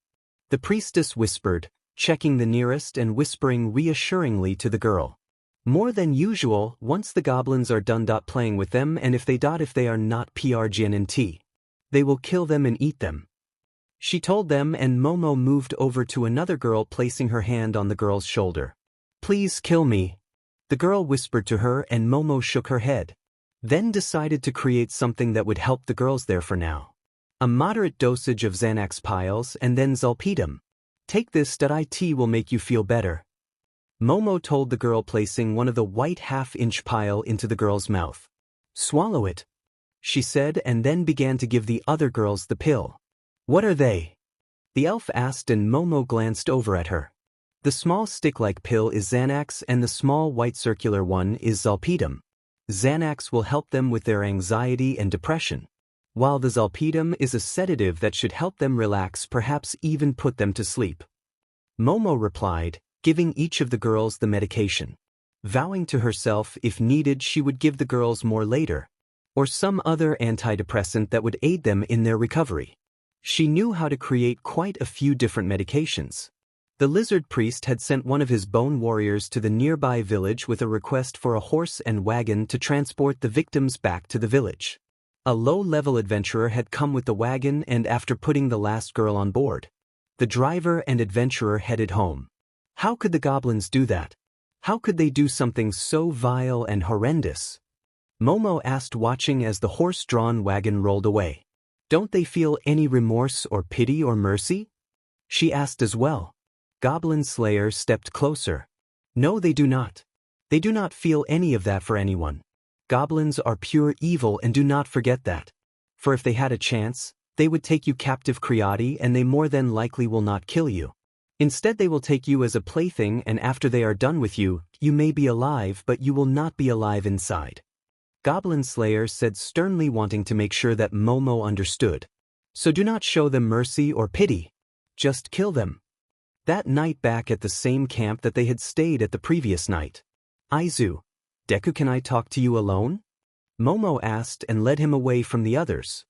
the priestess whispered, checking the nearest and whispering reassuringly to the girl. "More than usual once the goblins are done playing with them, and if they are not PRGNT, they will kill them and eat them," she told them, and Momo moved over to another girl, placing her hand on the girl's shoulder. "Please kill me," the girl whispered to her, and Momo shook her head, then decided to create something that would help the girls there for now. A moderate dosage of Xanax piles and then Zolpidem. "Take this. It will make you feel better," Momo told the girl, placing one of the white half-inch pile into the girl's mouth. "Swallow it," she said, and then began to give the other girls the pill. "What are they?" the elf asked, and Momo glanced over at her. The small stick-like pill is Xanax, and the small white circular one is Zolpidem. Xanax will help them with their anxiety and depression, while the Zolpidem is a sedative that should help them relax, perhaps even put them to sleep. Momo replied, giving each of the girls the medication, vowing to herself if needed she would give the girls more later, or some other antidepressant that would aid them in their recovery. She knew how to create quite a few different medications. The lizard priest had sent one of his bone warriors to the nearby village with a request for a horse and wagon to transport the victims back to the village. A low-level adventurer had come with the wagon, and after putting the last girl on board, the driver and adventurer headed home. How could the goblins do that? How could they do something so vile and horrendous? Momo asked, watching as the horse-drawn wagon rolled away. Don't they feel any remorse or pity or mercy? She asked as well. Goblin Slayer stepped closer. No, they do not. They do not feel any of that for anyone. Goblins are pure evil, and do not forget that. For if they had a chance, they would take you captive, Creati, and they more than likely will not kill you. Instead, they will take you as a plaything, and after they are done with you, you may be alive, but you will not be alive inside. Goblin Slayer said sternly, wanting to make sure that Momo understood. So do not show them mercy or pity. Just kill them. That night, back at the same camp that they had stayed at the previous night. Deku, can I talk to you alone? Momo asked and led him away from the others.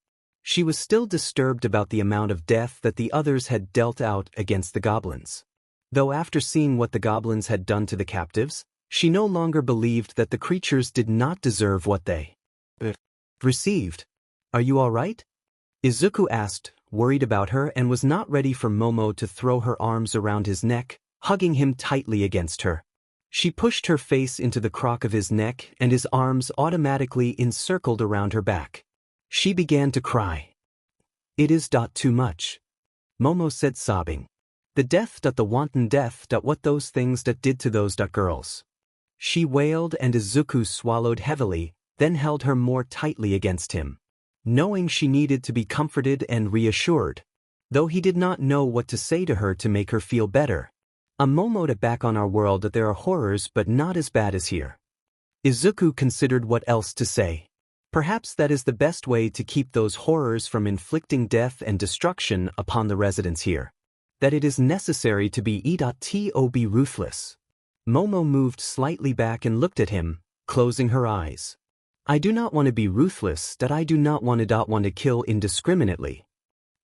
She was still disturbed about the amount of death that the others had dealt out against the goblins. Though after seeing what the goblins had done to the captives, she no longer believed that the creatures did not deserve what they received. Are you all right? Izuku asked, worried about her, and was not ready for Momo to throw her arms around his neck, hugging him tightly against her. She pushed her face into the crook of his neck, and his arms automatically encircled around her back. She began to cry. It is too much. Momo said, sobbing. The wanton death, what those things did to those girls. She wailed, and Izuku swallowed heavily, then held her more tightly against him, knowing she needed to be comforted and reassured, though he did not know what to say to her to make her feel better. Momo, back on our world, that there are horrors, but not as bad as here. Izuku considered what else to say. Perhaps that is the best way to keep those horrors from inflicting death and destruction upon the residents here. That it is necessary to be ruthless. Momo moved slightly back and looked at him, closing her eyes. I do not want to be ruthless, that I do not want to kill indiscriminately.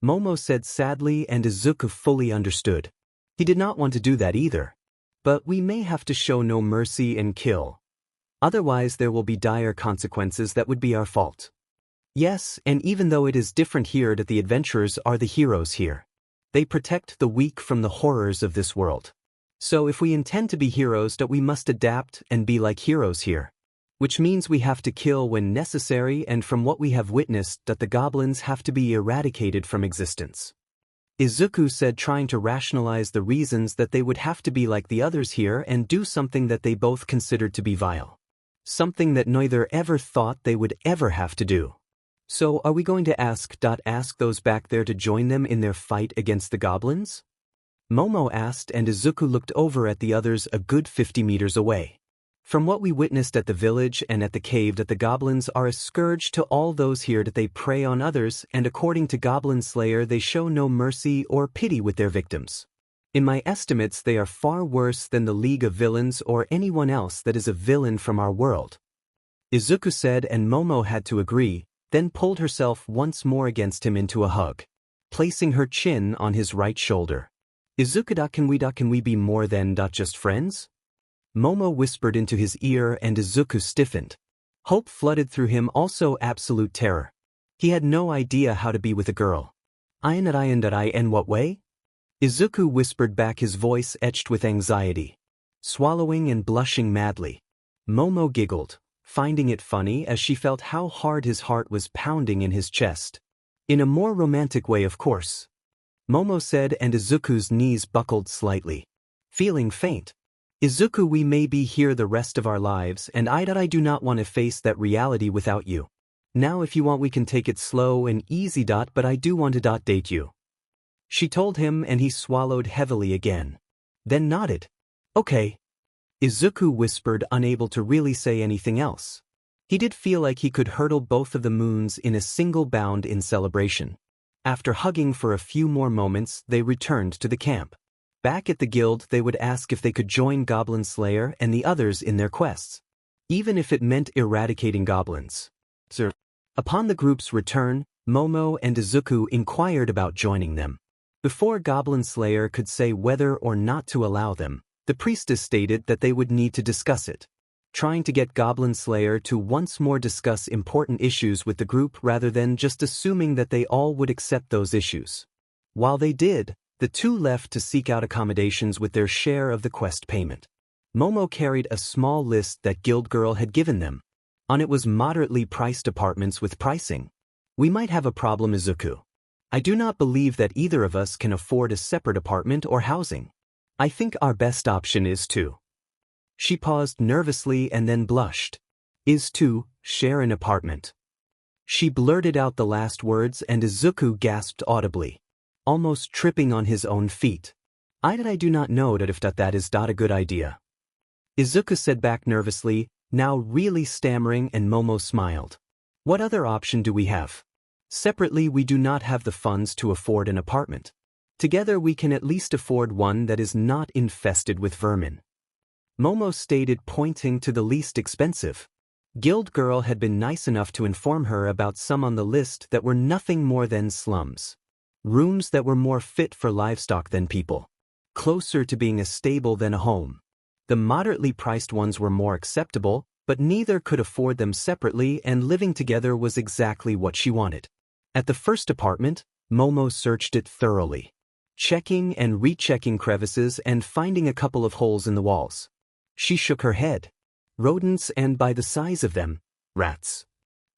Momo said sadly, and Izuku fully understood. He did not want to do that either. But we may have to show no mercy and kill. Otherwise there will be dire consequences that would be our fault. Yes, and even though it is different here, that the adventurers are the heroes here. They protect the weak from the horrors of this world. So if we intend to be heroes, that we must adapt and be like heroes here. Which means we have to kill when necessary, and from what we have witnessed, that the goblins have to be eradicated from existence. Izuku said, trying to rationalize the reasons that they would have to be like the others here and do something that they both considered to be vile. Something that neither ever thought they would ever have to do. So are we going to ask those back there to join them in their fight against the goblins? Momo asked, and Izuku looked over at the others a good 50 meters away. From what we witnessed at the village and at the cave, that the goblins are a scourge to all those here, that they prey on others, and according to Goblin Slayer they show no mercy or pity with their victims. In my estimates they are far worse than the League of Villains or anyone else that is a villain from our world. Izuku said, and Momo had to agree, then pulled herself once more against him into a hug, placing her chin on his right shoulder. Izuku, can we be more than just friends? Momo whispered into his ear, and Izuku stiffened. Hope flooded through him, also absolute terror. He had no idea how to be with a girl. In what way? Izuku whispered back, his voice etched with anxiety. Swallowing and blushing madly. Momo giggled, finding it funny as she felt how hard his heart was pounding in his chest. In a more romantic way, of course. Momo said, and Izuku's knees buckled slightly. Feeling faint. Izuku, we may be here the rest of our lives, and I do not want to face that reality without you. Now if you want we can take it slow and easy, but I do want to date you. She told him, and he swallowed heavily again. Then nodded. Okay. Izuku whispered, unable to really say anything else. He did feel like he could hurdle both of the moons in a single bound in celebration. After hugging for a few more moments, they returned to the camp. Back at the guild, they would ask if they could join Goblin Slayer and the others in their quests, even if it meant eradicating goblins. Sir. Upon the group's return, Momo and Izuku inquired about joining them. Before Goblin Slayer could say whether or not to allow them, the priestess stated that they would need to discuss it, trying to get Goblin Slayer to once more discuss important issues with the group rather than just assuming that they all would accept those issues. While they did, the two left to seek out accommodations with their share of the quest payment. Momo carried a small list that Guild Girl had given them. On it was moderately priced apartments with pricing. We might have a problem, Izuku. I do not believe that either of us can afford a separate apartment or housing. I think our best option is to. She paused nervously and then blushed. Is to share an apartment. She blurted out the last words and Izuku gasped audibly, almost tripping on his own feet. I do not know that if that is not a good idea. Izuku said back nervously, now really stammering, and Momo smiled. What other option do we have? Separately we do not have the funds to afford an apartment. Together we can at least afford one that is not infested with vermin. Momo stated, pointing to the least expensive. Guild Girl had been nice enough to inform her about some on the list that were nothing more than slums. Rooms that were more fit for livestock than people. Closer to being a stable than a home. The moderately priced ones were more acceptable, but neither could afford them separately, and living together was exactly what she wanted. At the first apartment, Momo searched it thoroughly, checking and rechecking crevices and finding a couple of holes in the walls. She shook her head. Rodents, and by the size of them, rats.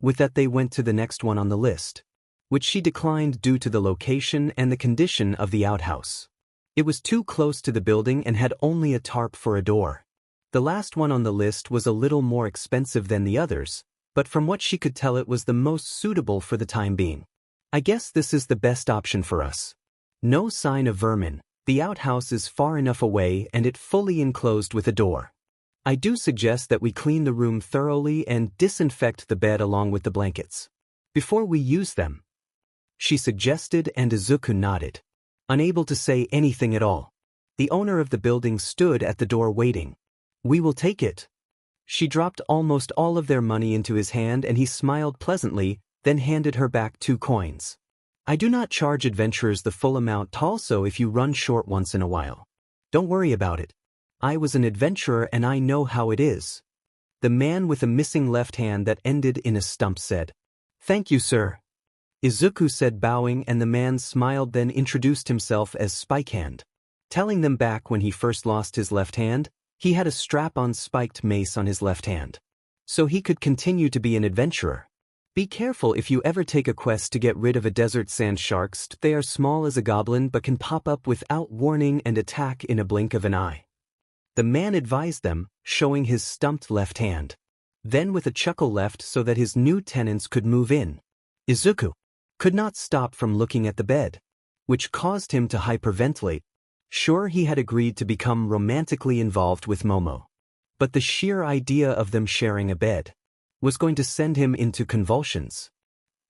With that they went to the next one on the list, which she declined due to the location and the condition of the outhouse. It was too close to the building and had only a tarp for a door. The last one on the list was a little more expensive than the others, but from what she could tell it was the most suitable for the time being. I guess this is the best option for us. No sign of vermin, the outhouse is far enough away and it fully enclosed with a door. I do suggest that we clean the room thoroughly and disinfect the bed along with the blankets before we use them, she suggested, and Izuku nodded, unable to say anything at all. The owner of the building stood at the door waiting. We will take it. She dropped almost all of their money into his hand and he smiled pleasantly, then handed her back 2 coins. I do not charge adventurers the full amount, also if you run short once in a while. Don't worry about it. I was an adventurer and I know how it is. The man with a missing left hand that ended in a stump said. Thank you, sir. Izuku said, bowing, and the man smiled, then introduced himself as Spikehand. Telling them back when he first lost his left hand, he had a strap-on spiked mace on his left hand. So he could continue to be an adventurer. Be careful if you ever take a quest to get rid of a desert sand sharks. They are small as a goblin but can pop up without warning and attack in a blink of an eye. The man advised them, showing his stumped left hand. Then with a chuckle left so that his new tenants could move in. Izuku could not stop from looking at the bed, which caused him to hyperventilate. Sure, he had agreed to become romantically involved with Momo, but the sheer idea of them sharing a bed was going to send him into convulsions.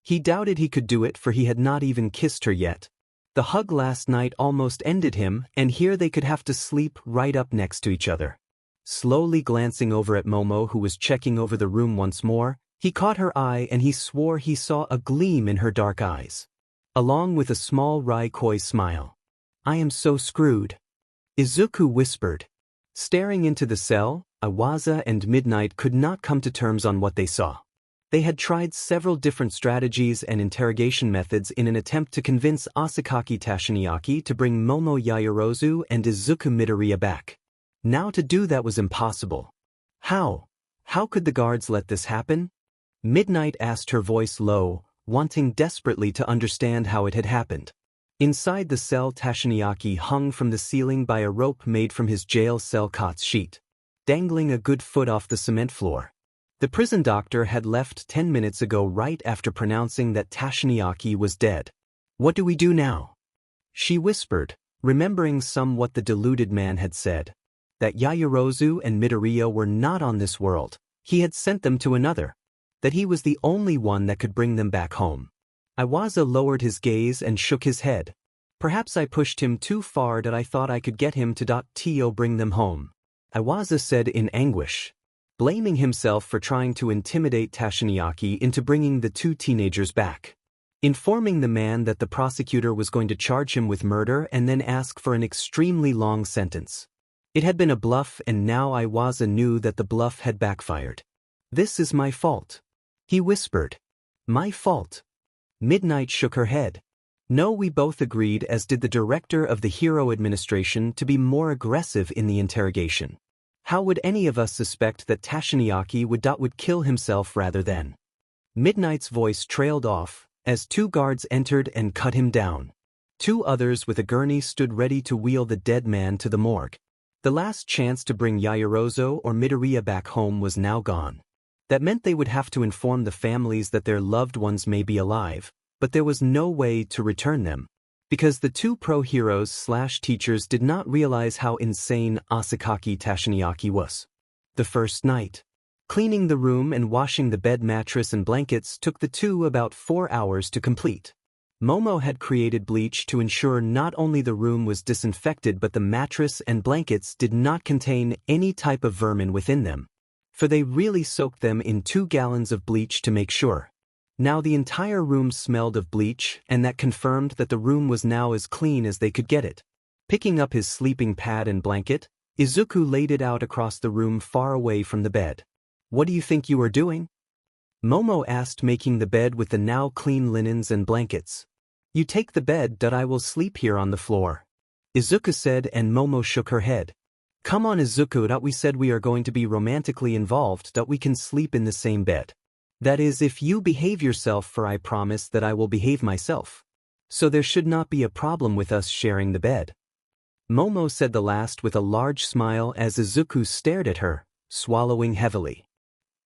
He doubted he could do it, for he had not even kissed her yet. The hug last night almost ended him, and here they could have to sleep right up next to each other. Slowly glancing over at Momo, who was checking over the room once more, he caught her eye and he swore he saw a gleam in her dark eyes, along with a small wry coy smile. I am so screwed, Izuku whispered. Staring into the cell, Iwaza and Midnight could not come to terms on what they saw. They had tried several different strategies and interrogation methods in an attempt to convince Asakaki Tashiniyaki to bring Momo Yaoyorozu and Izuku Midoriya back. Now to do that was impossible. How? How could the guards let this happen? Midnight asked, her voice low, wanting desperately to understand how it had happened. Inside the cell, Tashiniyaki hung from the ceiling by a rope made from his jail cell cot's sheet, dangling a good foot off the cement floor. The prison doctor had left 10 minutes ago, right after pronouncing that Tashiniyaki was dead. What do we do now? She whispered, remembering what the deluded man had said. That Yaoyorozu and Midoriya were not on this world. He had sent them to another. That he was the only one that could bring them back home. Iwaza lowered his gaze and shook his head. Perhaps I pushed him too far, that I thought I could get him to bring them home. Iwaza said in anguish, blaming himself for trying to intimidate Tashiniyaki into bringing the 2 teenagers back. Informing the man that the prosecutor was going to charge him with murder and then ask for an extremely long sentence. It had been a bluff, and now Iwaza knew that the bluff had backfired. This is my fault, he whispered. My fault? Midnight shook her head. No, we both agreed, as did the director of the Hero Administration, to be more aggressive in the interrogation. How would any of us suspect that Tashiniyaki would kill himself rather than? Midnight's voice trailed off, as 2 guards entered and cut him down. 2 others with a gurney stood ready to wheel the dead man to the morgue. The last chance to bring Yaoyorozu or Midoriya back home was now gone. That meant they would have to inform the families that their loved ones may be alive, but there was no way to return them. Because the 2 pro-heroes/teachers did not realize how insane Asakaki Tashiniyaki was. The first night. Cleaning the room and washing the bed mattress and blankets took the 2 about 4 hours to complete. Momo had created bleach to ensure not only the room was disinfected but the mattress and blankets did not contain any type of vermin within them. For they really soaked them in 2 gallons of bleach to make sure. Now the entire room smelled of bleach, and that confirmed that the room was now as clean as they could get it. Picking up his sleeping pad and blanket, Izuku laid it out across the room far away from the bed. "What do you think you are doing?" Momo asked, making the bed with the now clean linens and blankets. "You take the bed, that I will sleep here on the floor," Izuku said, and Momo shook her head. "Come on, Izuku, that we said we are going to be romantically involved, that we can sleep in the same bed. That is, if you behave yourself, for I promise that I will behave myself. So there should not be a problem with us sharing the bed." Momo said the last with a large smile as Izuku stared at her, swallowing heavily.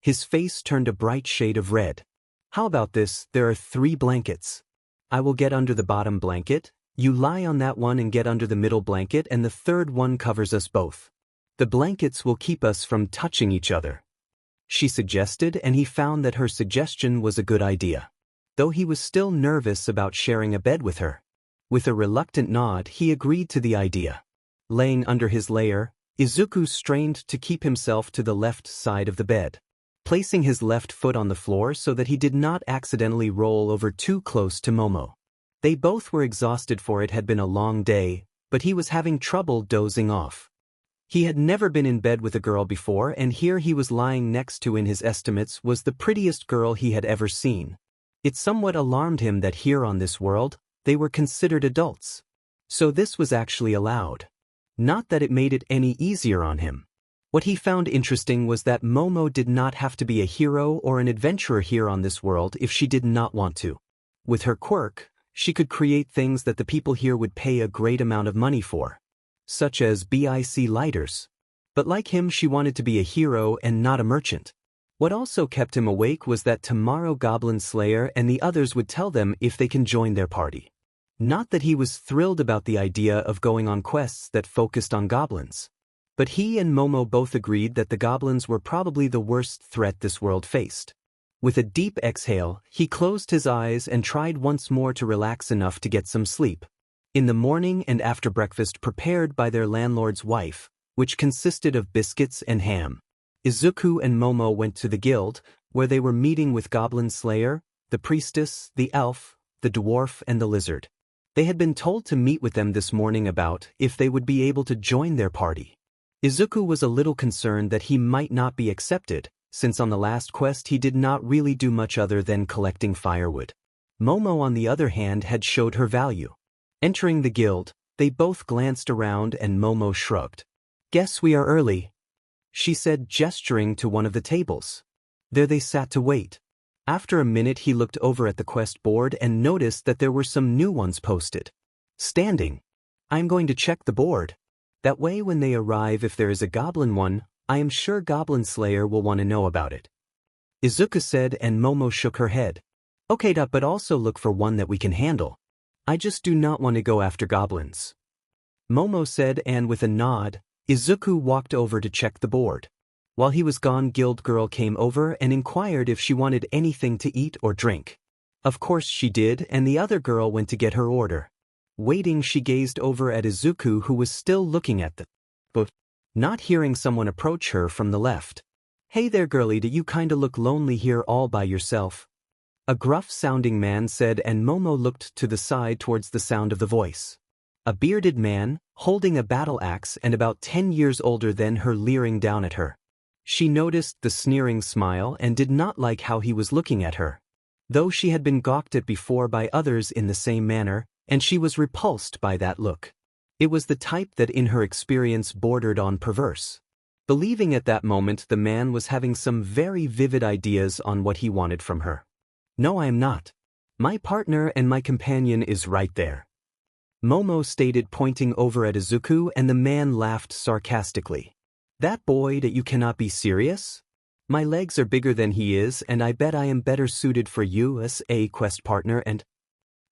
His face turned a bright shade of red. "How about this? There are 3 blankets. I will get under the bottom blanket, you lie on that one and get under the middle blanket, and the 3rd one covers us both. The blankets will keep us from touching each other," she suggested, and he found that her suggestion was a good idea. Though he was still nervous about sharing a bed with her. With a reluctant nod, he agreed to the idea. Laying under his layer, Izuku strained to keep himself to the left side of the bed, placing his left foot on the floor so that he did not accidentally roll over too close to Momo. They both were exhausted, for it had been a long day, but he was having trouble dozing off. He had never been in bed with a girl before, and here he was lying next to, in his estimates, was the prettiest girl he had ever seen. It somewhat alarmed him that here on this world, they were considered adults. So this was actually allowed. Not that it made it any easier on him. What he found interesting was that Momo did not have to be a hero or an adventurer here on this world if she did not want to. With her quirk, she could create things that the people here would pay a great amount of money for, such as BIC lighters. But like him, she wanted to be a hero and not a merchant. What also kept him awake was that tomorrow Goblin Slayer and the others would tell them if they can join their party. Not that he was thrilled about the idea of going on quests that focused on goblins. But he and Momo both agreed that the goblins were probably the worst threat this world faced. With a deep exhale, he closed his eyes and tried once more to relax enough to get some sleep. In the morning and after breakfast prepared by their landlord's wife, which consisted of biscuits and ham, Izuku and Momo went to the guild, where they were meeting with Goblin Slayer, the priestess, the elf, the dwarf, and the lizard. They had been told to meet with them this morning about if they would be able to join their party. Izuku was a little concerned that he might not be accepted, since on the last quest he did not really do much other than collecting firewood. Momo, on the other hand, had showed her value. Entering the guild, they both glanced around and Momo shrugged. "Guess we are early," she said, gesturing to one of the tables. There they sat to wait. After a minute he looked over at the quest board and noticed that there were some new ones posted. Standing. "I'm going to check the board. That way when they arrive, if there is a goblin one, I am sure Goblin Slayer will want to know about it," Izuku said, and Momo shook her head. "Okay, but also look for one that we can handle. I just do not want to go after goblins," Momo said, and with a nod, Izuku walked over to check the board. While he was gone, Guild Girl came over and inquired if she wanted anything to eat or drink. Of course she did, and the other girl went to get her order. Waiting, she gazed over at Izuku, who was still looking at them, but not hearing someone approach her from the left. "Hey there, girlie, do you kinda look lonely here all by yourself?" a gruff-sounding man said, and Momo looked to the side towards the sound of the voice. A bearded man, holding a battle axe and about 10 years older than her, leering down at her. She noticed the sneering smile and did not like how he was looking at her. Though she had been gawked at before by others in the same manner, and she was repulsed by that look. It was the type that in her experience bordered on perverse. believing at that moment the man was having some very vivid ideas on what he wanted from her. "No, I am not. My partner and my companion is right there," Momo stated, pointing over at Izuku, and the man laughed sarcastically. "That boy that you cannot be serious? My legs are bigger than he is, and I bet I am better suited for you as a quest partner and—"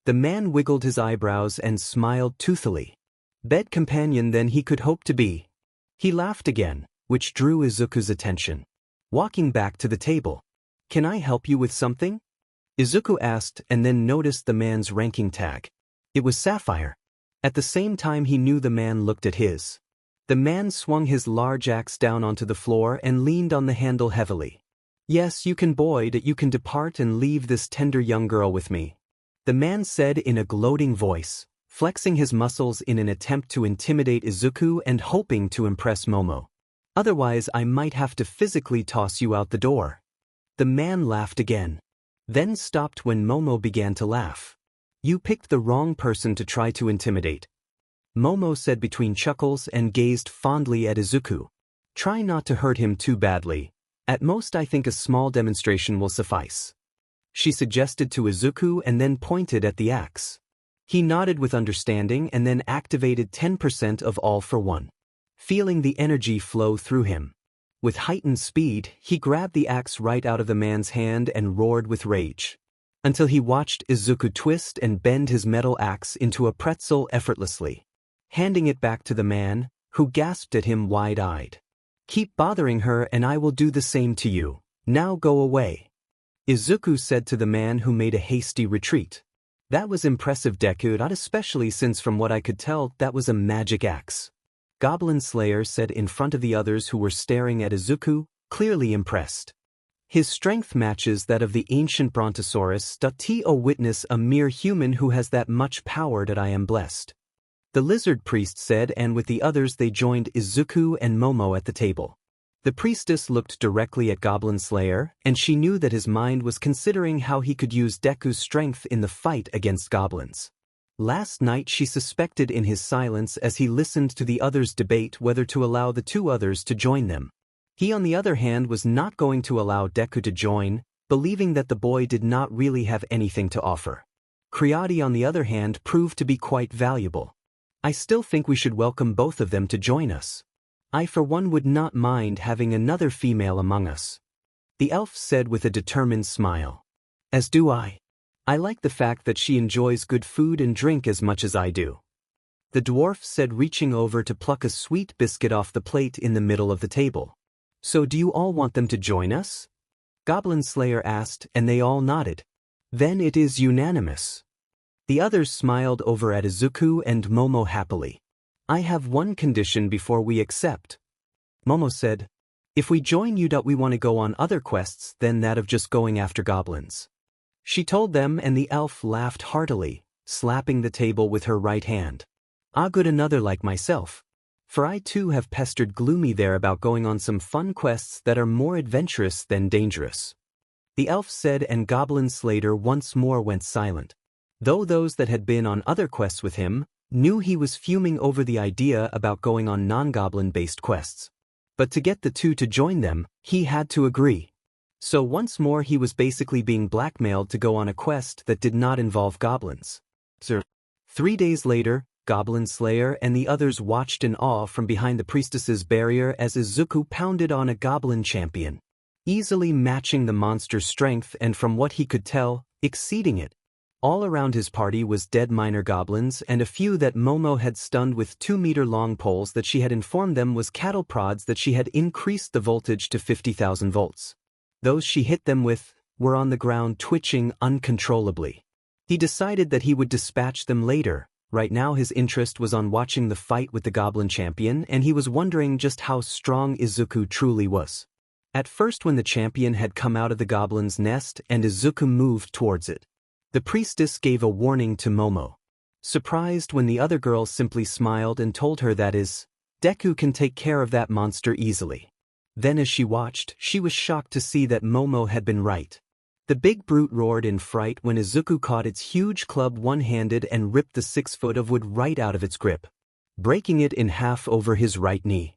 The man wiggled his eyebrows and smiled toothily. "Bed companion then he could hope to be." He laughed again, which drew Izuku's attention. Walking back to the table, "Can I help you with something?" Izuku asked, and then noticed the man's ranking tag. It was Sapphire. At the same time he knew the man looked at his. The man swung his large axe down onto the floor and leaned on the handle heavily. "Yes, you can, boy, that you can depart and leave this tender young girl with me," the man said in a gloating voice, flexing his muscles in an attempt to intimidate Izuku and hoping to impress Momo. "Otherwise I might have to physically toss you out the door." The man laughed again, then stopped when Momo began to laugh. "You picked the wrong person to try to intimidate," Momo said between chuckles and gazed fondly at Izuku. "Try not to hurt him too badly. At most I think a small demonstration will suffice," she suggested to Izuku and then pointed at the axe. He nodded with understanding and then activated 10% of All for One, feeling the energy flow through him. With heightened speed, he grabbed the axe right out of the man's hand and roared with rage, until he watched Izuku twist and bend his metal axe into a pretzel effortlessly, handing it back to the man, who gasped at him wide-eyed. "Keep bothering her and I will do the same to you. Now go away," Izuku said to the man, who made a hasty retreat. "That was impressive, Deku, not especially since from what I could tell that was a magic axe," Goblin Slayer said in front of the others who were staring at Izuku, clearly impressed. "His strength matches that of the ancient Brontosaurus. To witness a mere human who has that much power that I am blessed," the lizard priest said, and with the others they joined Izuku and Momo at the table. The priestess looked directly at Goblin Slayer, and she knew that his mind was considering how he could use Deku's strength in the fight against goblins. Last night she suspected in his silence as he listened to the others debate whether to allow the two others to join them. He on the other hand was not going to allow Deku to join, believing that the boy did not really have anything to offer. Creati on the other hand proved to be quite valuable. "I still think we should welcome both of them to join us. I for one would not mind having another female among us," the elf said with a determined smile. "As do I. I like the fact that she enjoys good food and drink as much as I do," the dwarf said, reaching over to pluck a sweet biscuit off the plate in the middle of the table. "So do you all want them to join us?" Goblin Slayer asked, and they all nodded. "Then it is unanimous." The others smiled over at Izuku and Momo happily. "I have one condition before we accept," Momo said. "If we join you, we want to go on other quests than that of just going after goblins," she told them, and the elf laughed heartily, slapping the table with her right hand. "Ah, good, another like myself. For I too have pestered Gloomy there about going on some fun quests that are more adventurous than dangerous," the elf said, and Goblin Slayer once more went silent, though those that had been on other quests with him knew he was fuming over the idea about going on non-goblin-based quests. But to get the two to join them, he had to agree. So once more he was basically being blackmailed to go on a quest that did not involve goblins. 3 days later, Goblin Slayer and the others watched in awe from behind the priestess's barrier as Izuku pounded on a goblin champion, easily matching the monster's strength and, from what he could tell, exceeding it. All around his party was dead minor goblins, and a few that Momo had stunned with 2-meter-long poles that she had informed them was cattle prods that she had increased the voltage to 50,000 volts. Those she hit them with were on the ground twitching uncontrollably. He decided that he would dispatch them later. Right now his interest was on watching the fight with the goblin champion, and he was wondering just how strong Izuku truly was. At first, when the champion had come out of the goblin's nest and Izuku moved towards it, the priestess gave a warning to Momo. Surprised when the other girl simply smiled and told her that Deku can take care of that monster easily. Then as she watched, she was shocked to see that Momo had been right. The big brute roared in fright when Izuku caught its huge club one-handed and ripped the 6 foot of wood right out of its grip, breaking it in half over his right knee.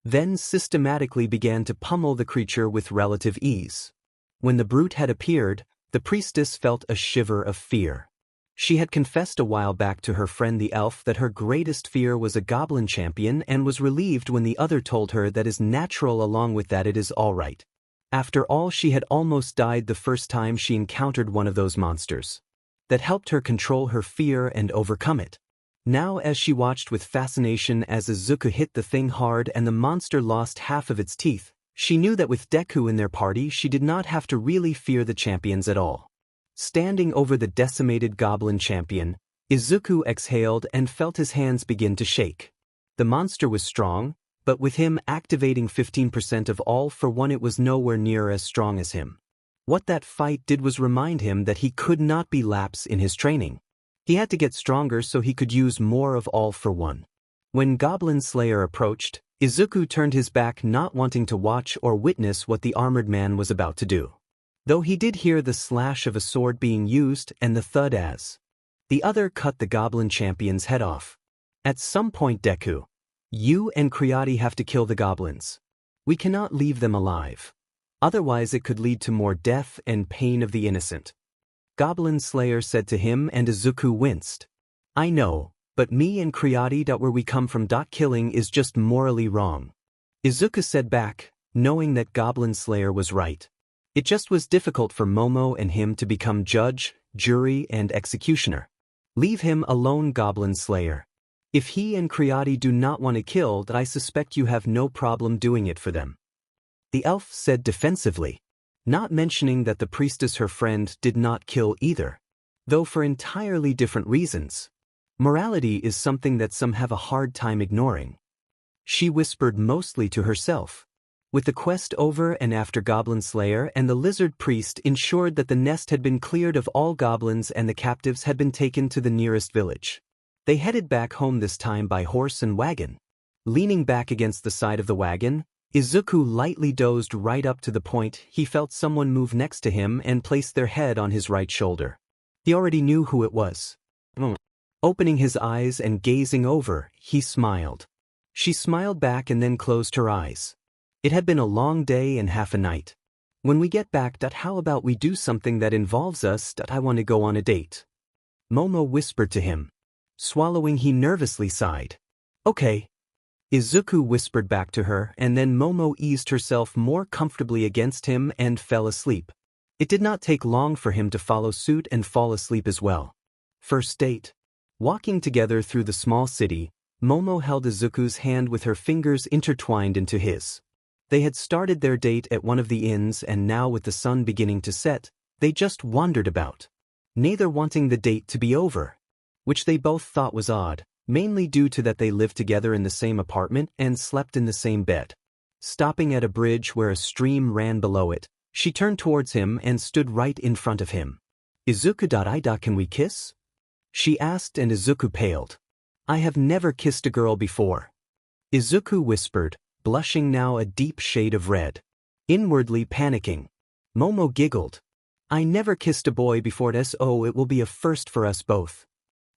then systematically began to pummel the creature with relative ease. When the brute had appeared, the priestess felt a shiver of fear. She had confessed a while back to her friend the elf that her greatest fear was a goblin champion and was relieved when the other told her that is natural, along with that it is all right. After all, she had almost died the first time she encountered one of those monsters. That helped her control her fear and overcome it. Now, as she watched with fascination as Izuku hit the thing hard and the monster lost half of its teeth, she knew that with Deku in their party she did not have to really fear the champions at all. Standing over the decimated goblin champion, Izuku exhaled and felt his hands begin to shake. The monster was strong, but with him activating 15% of all for one, it was nowhere near as strong as him. What that fight did was remind him that he could not be lapse in his training. He had to get stronger so he could use more of all for one. When Goblin Slayer approached, Izuku turned his back, not wanting to watch or witness what the armored man was about to do. Though he did hear the slash of a sword being used and the thud as the other cut the goblin champion's head off. At some point, Deku, you and Creati have to kill the goblins. We cannot leave them alive. Otherwise it could lead to more death and pain of the innocent. Goblin Slayer said to him, and Izuku winced. I know, but me and Creati, where we come from, killing is just morally wrong. Izuku said back, knowing that Goblin Slayer was right. It just was difficult for Momo and him to become judge, jury, and executioner. Leave him alone, Goblin Slayer. If he and Creati do not want to kill, I suspect you have no problem doing it for them. The elf said defensively, not mentioning that the priestess, her friend, did not kill either, though for entirely different reasons. Morality is something that some have a hard time ignoring. She whispered mostly to herself. With the quest over and after, Goblin Slayer and the lizard priest ensured that the nest had been cleared of all goblins and the captives had been taken to the nearest village. They headed back home, this time by horse and wagon. Leaning back against the side of the wagon, Izuku lightly dozed right up to the point he felt someone move next to him and place their head on his right shoulder. He already knew who it was. Opening his eyes and gazing over, he smiled. She smiled back and then closed her eyes. It had been a long day and half a night. When we get back, how about we do something that involves us? I want to go on a date. Momo whispered to him. Swallowing, he nervously sighed. Okay. Izuku whispered back to her, and then Momo eased herself more comfortably against him and fell asleep. It did not take long for him to follow suit and fall asleep as well. First date. Walking together through the small city, Momo held Izuku's hand with her fingers intertwined into his. They had started their date at one of the inns, and now with the sun beginning to set, they just wandered about, neither wanting the date to be over, which they both thought was odd, mainly due to that they lived together in the same apartment and slept in the same bed. Stopping at a bridge where a stream ran below it, she turned towards him and stood right in front of him. Izuku, can we kiss? She asked, and Izuku paled. I have never kissed a girl before. Izuku whispered, blushing now a deep shade of red. Inwardly panicking. Momo giggled. I never kissed a boy before this. Oh, it will be a first for us both.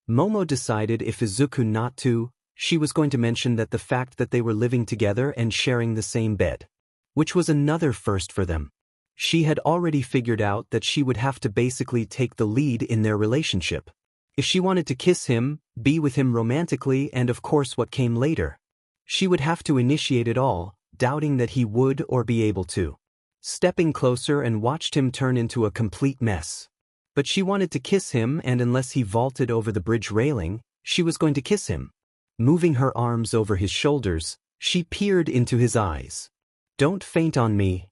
Momo decided if Izuku not to, she was going to mention that the fact that they were living together and sharing the same bed, which was another first for them. She had already figured out that she would have to basically take the lead in their relationship. If she wanted to kiss him, be with him romantically, and of course what came later. She would have to initiate it all, doubting that he would or be able to. Stepping closer and watched him turn into a complete mess. But she wanted to kiss him, and unless he vaulted over the bridge railing, she was going to kiss him. Moving her arms over his shoulders, she peered into his eyes. Don't faint on me,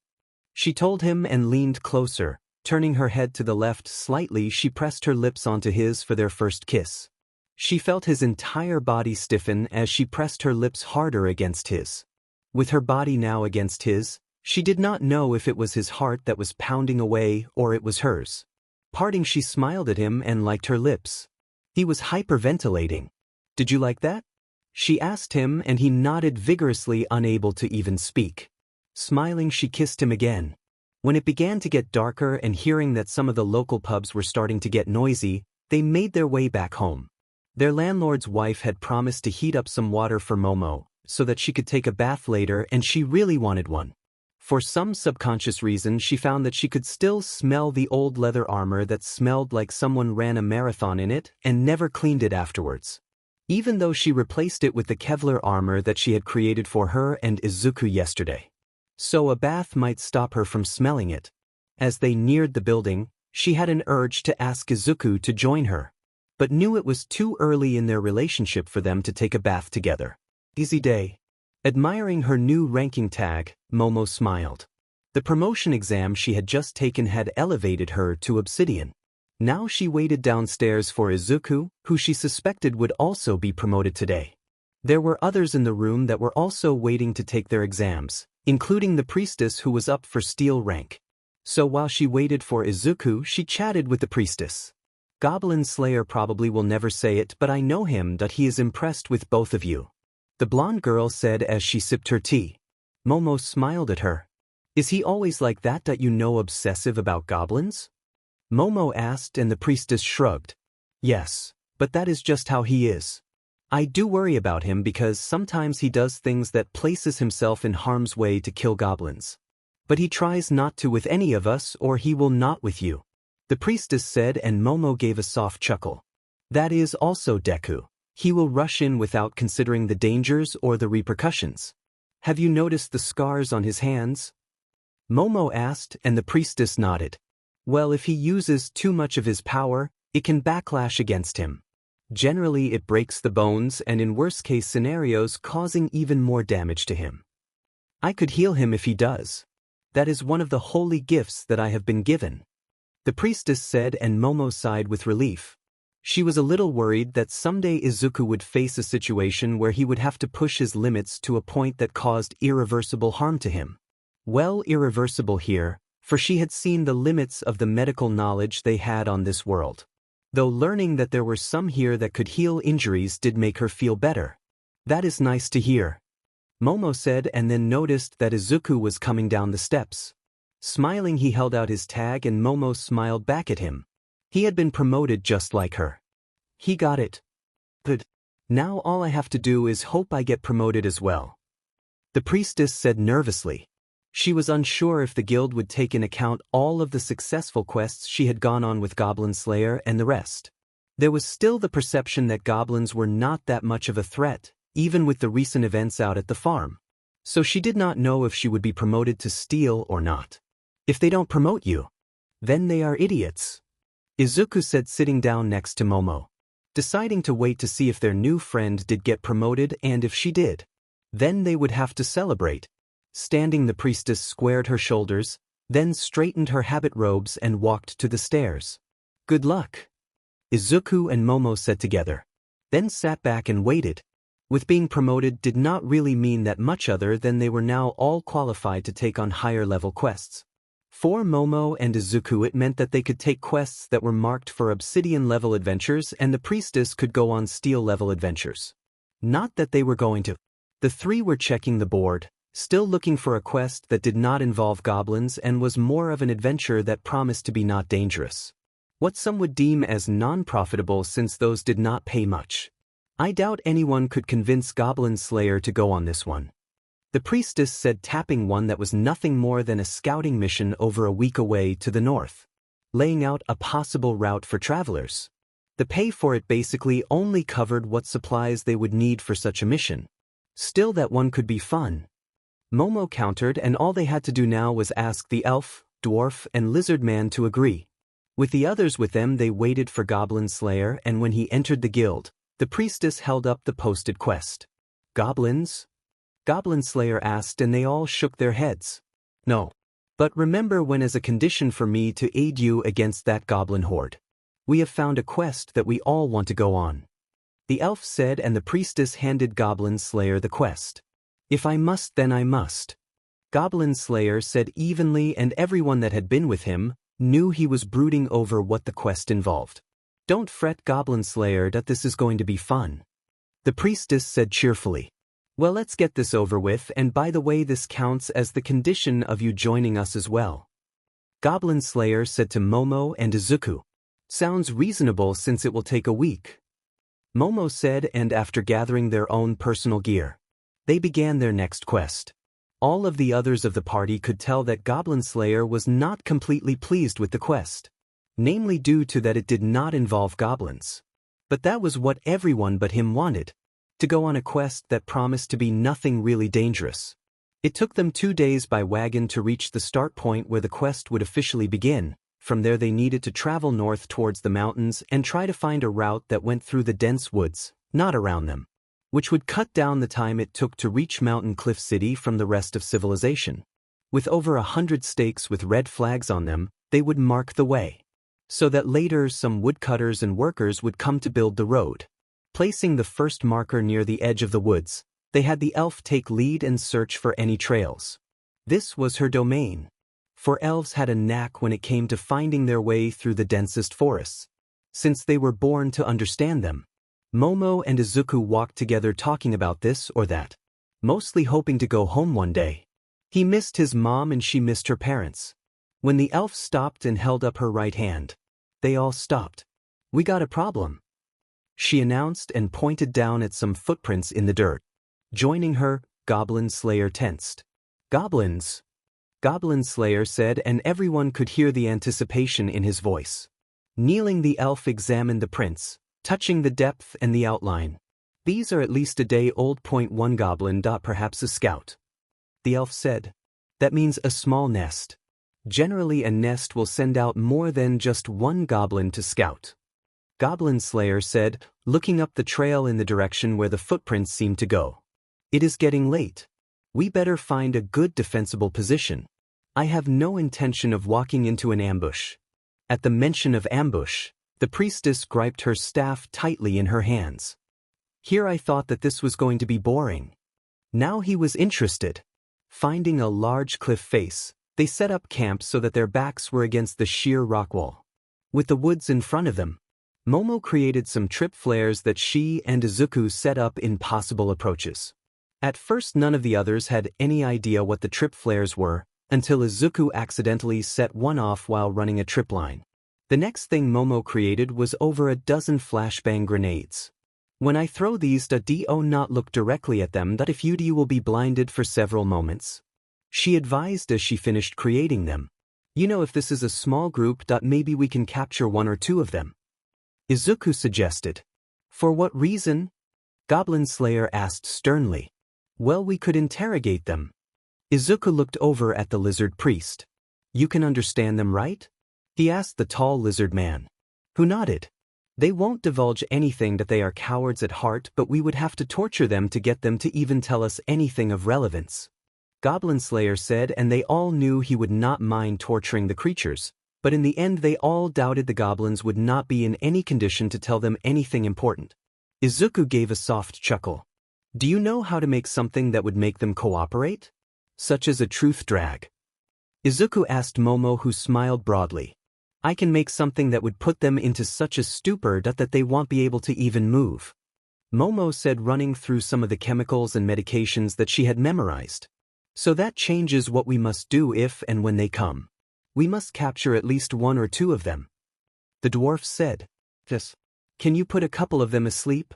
she told him, and leaned closer. Turning her head to the left slightly, she pressed her lips onto his for their first kiss. She felt his entire body stiffen as she pressed her lips harder against his. With her body now against his, she did not know if it was his heart that was pounding away or it was hers. Parting, she smiled at him and liked her lips. He was hyperventilating. Did you like that? She asked him, and he nodded vigorously, unable to even speak. Smiling, she kissed him again. When it began to get darker and hearing that some of the local pubs were starting to get noisy, they made their way back home. Their landlord's wife had promised to heat up some water for Momo, so that she could take a bath later, and she really wanted one. For some subconscious reason, she found that she could still smell the old leather armor that smelled like someone ran a marathon in it and never cleaned it afterwards. Even though she replaced it with the Kevlar armor that she had created for her and Izuku yesterday. So a bath might stop her from smelling it. As they neared the building, she had an urge to ask Izuku to join her, but knew it was too early in their relationship for them to take a bath together. Easy day. Admiring her new ranking tag, Momo smiled. The promotion exam she had just taken had elevated her to Obsidian. Now she waited downstairs for Izuku, who she suspected would also be promoted today. There were others in the room that were also waiting to take their exams, including the priestess who was up for steel rank. So while she waited for Izuku, she chatted with the priestess. Goblin Slayer probably will never say it, but I know him that he is impressed with both of you. The blonde girl said as she sipped her tea. Momo smiled at her. Is he always like that you know, obsessive about goblins? Momo asked, and the priestess shrugged. Yes, but that is just how he is. I do worry about him because sometimes he does things that places himself in harm's way to kill goblins. But he tries not to with any of us, or he will not with you. The priestess said, and Momo gave a soft chuckle. That is also Deku. He will rush in without considering the dangers or the repercussions. Have you noticed the scars on his hands? Momo asked, and the priestess nodded. Well, if he uses too much of his power, it can backlash against him. Generally, it breaks the bones and in worst-case scenarios causing even more damage to him. I could heal him if he does. That is one of the holy gifts that I have been given. The priestess said, and Momo sighed with relief. She was a little worried that someday Izuku would face a situation where he would have to push his limits to a point that caused irreversible harm to him. Well, irreversible here, for she had seen the limits of the medical knowledge they had on this world. Though learning that there were some here that could heal injuries did make her feel better. That is nice to hear, Momo said, and then noticed that Izuku was coming down the steps. Smiling, he held out his tag, and Momo smiled back at him. He had been promoted just like her. He got it. Good. Now all I have to do is hope I get promoted as well. The priestess said nervously. She was unsure if the guild would take in account all of the successful quests she had gone on with Goblin Slayer and the rest. There was still the perception that goblins were not that much of a threat, even with the recent events out at the farm. So she did not know if she would be promoted to steel or not. If they don't promote you, then they are idiots, Izuku said, sitting down next to Momo. Deciding to wait to see if their new friend did get promoted, and if she did, then they would have to celebrate. Standing, the priestess squared her shoulders, then straightened her habit robes and walked to the stairs. Good luck, Izuku and Momo said together. Then sat back and waited. With being promoted did not really mean that much other than they were now all qualified to take on higher-level quests. For Momo and Izuku, it meant that they could take quests that were marked for Obsidian-level adventures, and the priestess could go on Steel-level adventures. Not that they were going to. The three were checking the board, still looking for a quest that did not involve goblins and was more of an adventure that promised to be not dangerous. What some would deem as non-profitable, since those did not pay much. I doubt anyone could convince Goblin Slayer to go on this one, the priestess said, tapping one that was nothing more than a scouting mission over a week away to the north, laying out a possible route for travelers. The pay for it basically only covered what supplies they would need for such a mission. Still, that one could be fun, Momo countered, and all they had to do now was ask the elf, dwarf, and lizard man to agree. With the others with them, they waited for Goblin Slayer, and when he entered the guild, the priestess held up the posted quest. Goblins? Goblin Slayer asked, and they all shook their heads. No. But remember when, as a condition for me to aid you against that goblin horde, we have found a quest that we all want to go on, the elf said, and the priestess handed Goblin Slayer the quest. If I must, then I must, Goblin Slayer said evenly, and everyone that had been with him knew he was brooding over what the quest involved. Don't fret, Goblin Slayer, that this is going to be fun, the priestess said cheerfully. Well, let's get this over with, and by the way, this counts as the condition of you joining us as well, Goblin Slayer said to Momo and Izuku. Sounds reasonable since it will take a week, Momo said, and after gathering their own personal gear, They began their next quest. All of the others of the party could tell that Goblin Slayer was not completely pleased with the quest, namely due to that it did not involve goblins. But that was what everyone but him wanted, to go on a quest that promised to be nothing really dangerous. It took them 2 days by wagon to reach the start point where the quest would officially begin. From there they needed to travel north towards the mountains and try to find a route that went through the dense woods, not around them, which would cut down the time it took to reach Mountain Cliff City from the rest of civilization. With over 100 stakes with red flags on them, they would mark the way, so that later some woodcutters and workers would come to build the road. Placing the first marker near the edge of the woods, they had the elf take lead and search for any trails. This was her domain, for elves had a knack when it came to finding their way through the densest forests, since they were born to understand them. Momo and Izuku walked together talking about this or that, mostly hoping to go home one day. He missed his mom and she missed her parents. When the elf stopped and held up her right hand, they all stopped. "We got a problem," she announced and pointed down at some footprints in the dirt. Joining her, Goblin Slayer tensed. "Goblins," Goblin Slayer said, and everyone could hear the anticipation in his voice. Kneeling, the elf examined the prints, touching the depth and the outline. "These are at least a day old. One goblin. Perhaps a scout," the elf said. "That means a small nest. Generally a nest will send out more than just one goblin to scout," Goblin Slayer said, looking up the trail in the direction where the footprints seemed to go. "It is getting late. We better find a good defensible position. I have no intention of walking into an ambush." At the mention of ambush, the priestess gripped her staff tightly in her hands. Here I thought that this was going to be boring. Now he was interested. Finding a large cliff face, they set up camp so that their backs were against the sheer rock wall. With the woods in front of them, Momo created some trip flares that she and Izuku set up in possible approaches. At first none of the others had any idea what the trip flares were, until Izuku accidentally set one off while running a trip line. The next thing Momo created was over a dozen flashbang grenades. "When I throw these, do not look directly at them. If you do, you will be blinded for several moments," she advised as she finished creating them. If this is a small group, maybe we can capture 1 or 2 of them," Izuku suggested. "For what reason?" Goblin Slayer asked sternly. "Well, we could interrogate them." Izuku looked over at the lizard priest. "You can understand them, right?" he asked the tall lizard man, who nodded. "They won't divulge anything. They are cowards at heart, but we would have to torture them to get them to even tell us anything of relevance," Goblin Slayer said, and they all knew he would not mind torturing the creatures, but in the end they all doubted the goblins would not be in any condition to tell them anything important. Izuku gave a soft chuckle. "Do you know how to make something that would make them cooperate? Such as a truth drag?" Izuku asked Momo, who smiled broadly. "I can make something that would put them into such a stupor that they won't be able to even move," Momo said, running through some of the chemicals and medications that she had memorized. "So that changes what we must do if and when they come. We must capture at least 1 or 2 of them," the dwarf said. "Yes. Can you put a couple of them asleep?"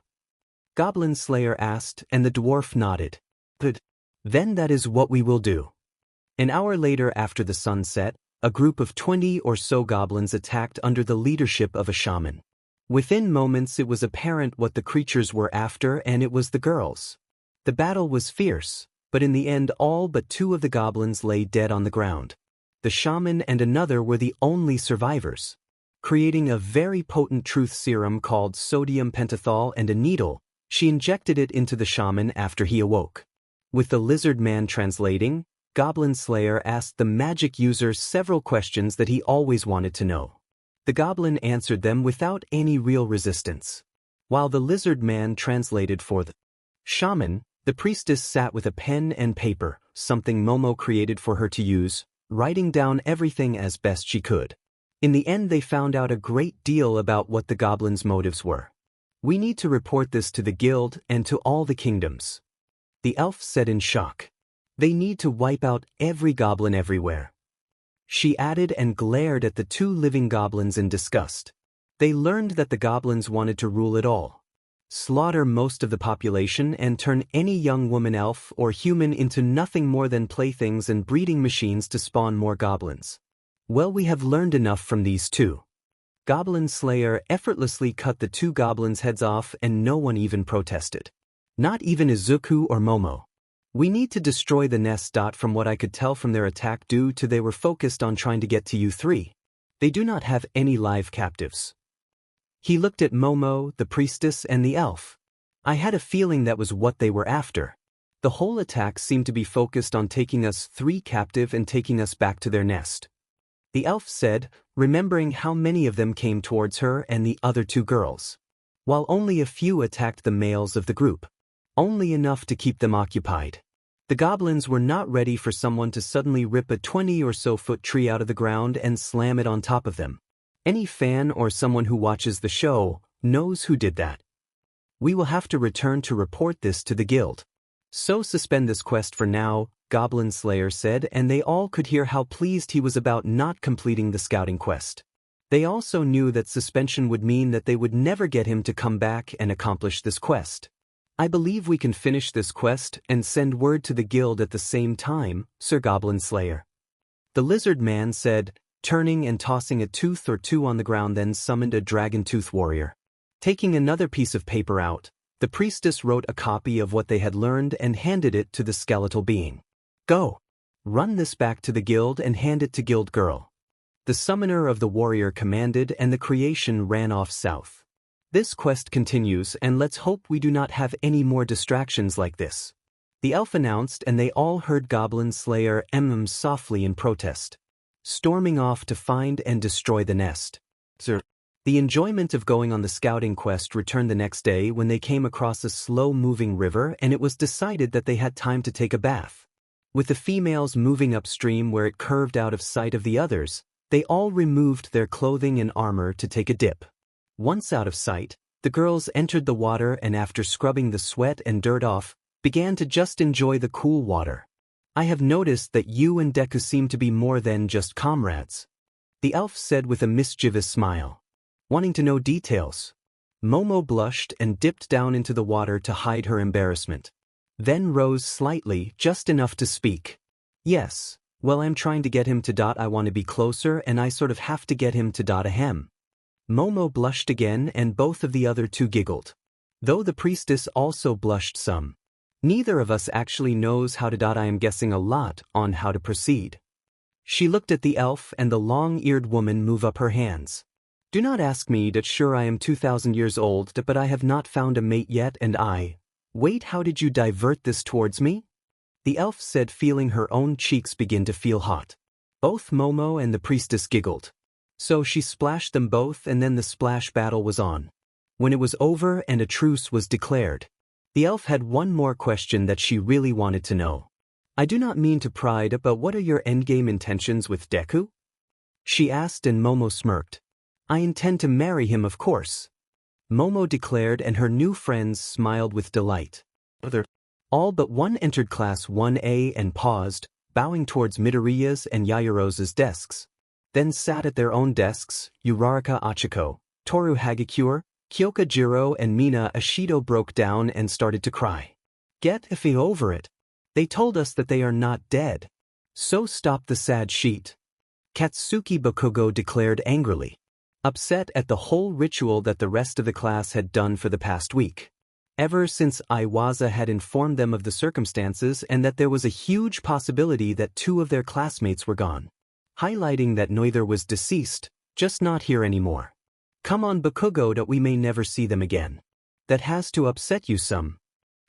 Goblin Slayer asked, and the dwarf nodded. "Good. Then that is what we will do." An hour later, after the sun set, a group of 20 or so goblins attacked under the leadership of a shaman. Within moments it was apparent what the creatures were after, and it was the girls. The battle was fierce, but in the end all but 2 of the goblins lay dead on the ground. The shaman and another were the only survivors. Creating a very potent truth serum called sodium pentothal and a needle, she injected it into the shaman after he awoke. With the lizard man translating, Goblin Slayer asked the magic user several questions that he always wanted to know. The goblin answered them without any real resistance. While the lizard man translated for the shaman, the priestess sat with a pen and paper, something Momo created for her to use, writing down everything as best she could. In the end they found out a great deal about what the goblins' motives were. "We need to report this to the guild and to all the kingdoms," the elf said in shock. "They need to wipe out every goblin everywhere," she added, and glared at the 2 living goblins in disgust. They learned that the goblins wanted to rule it all. slaughter most of the population and turn any young woman elf or human into nothing more than playthings and breeding machines to spawn more goblins. Well, we have learned enough from these two. Goblin Slayer effortlessly cut the two goblins' heads off and no one even protested. Not even Izuku or Momo. We need to destroy the nest. From what I could tell from their attack due to they were focused on trying to get to you three. They do not have any live captives. He looked at Momo, the priestess, and the elf. I had a feeling that was what they were after. The whole attack seemed to be focused on taking us three captive and taking us back to their nest. The elf said, remembering how many of them came towards her and the other two girls. While only a few attacked the males of the group. Only enough to keep them occupied. The goblins were not ready for someone to suddenly rip a 20 or so foot tree out of the ground and slam it on top of them. Any fan or someone who watches the show knows who did that. We will have to return to report this to the guild. So suspend this quest for now, Goblin Slayer said, and they all could hear how pleased he was about not completing the scouting quest. They also knew that suspension would mean that they would never get him to come back and accomplish this quest. I believe we can finish this quest and send word to the guild at the same time, Sir Goblin Slayer. The lizard man said, turning and tossing a tooth or two on the ground, then summoned a dragon tooth warrior. Taking another piece of paper out, the priestess wrote a copy of what they had learned and handed it to the skeletal being. Go. Run this back to the guild and hand it to Guild Girl. The summoner of the warrior commanded and the creation ran off south. This quest continues and let's hope we do not have any more distractions like this. The elf announced and they all heard Goblin Slayer softly in protest. Storming off to find and destroy the nest. Sir. The enjoyment of going on the scouting quest returned the next day when they came across a slow-moving river and it was decided that they had time to take a bath. With the females moving upstream where it curved out of sight of the others, they all removed their clothing and armor to take a dip. Once out of sight, the girls entered the water and after scrubbing the sweat and dirt off, began to just enjoy the cool water. I have noticed that you and Deku seem to be more than just comrades. The elf said with a mischievous smile. Wanting to know details. Momo blushed and dipped down into the water to hide her embarrassment. Then rose slightly, just enough to speak. Yes, well, I'm trying to get him to. I want to be closer and I sort of have to get him to. Ahem. Momo blushed again and both of the other two giggled. Though the priestess also blushed some. Neither of us actually knows how to. I am guessing a lot on how to proceed. She looked at the elf and the long-eared woman move up her hands. Do not ask me that. Sure, I am 2,000 years old, but I have not found a mate yet and I... Wait, how did you divert this towards me? The elf said, feeling her own cheeks begin to feel hot. Both Momo and the priestess giggled. So she splashed them both and then the splash battle was on. When it was over and a truce was declared, the elf had one more question that she really wanted to know. I do not mean to pry, but what are your endgame intentions with Deku? She asked and Momo smirked. I intend to marry him, of course. Momo declared and her new friends smiled with delight. All but one entered Class 1A and paused, bowing towards Midoriya's and Yaoyorozu's desks. Then sat at their own desks, Uraraka Achiko, Toru Hagakure, Kyoka Jiro and Mina Ashido broke down and started to cry. Get iffy over it. They told us that they are not dead. So stop the sad sheet. Katsuki Bakugo declared angrily. Upset at the whole ritual that the rest of the class had done for the past week. Ever since Iwaza had informed them of the circumstances and that there was a huge possibility that two of their classmates were gone. Highlighting that neither was deceased, just not here anymore. Come on Bakugo, that we may never see them again. That has to upset you some.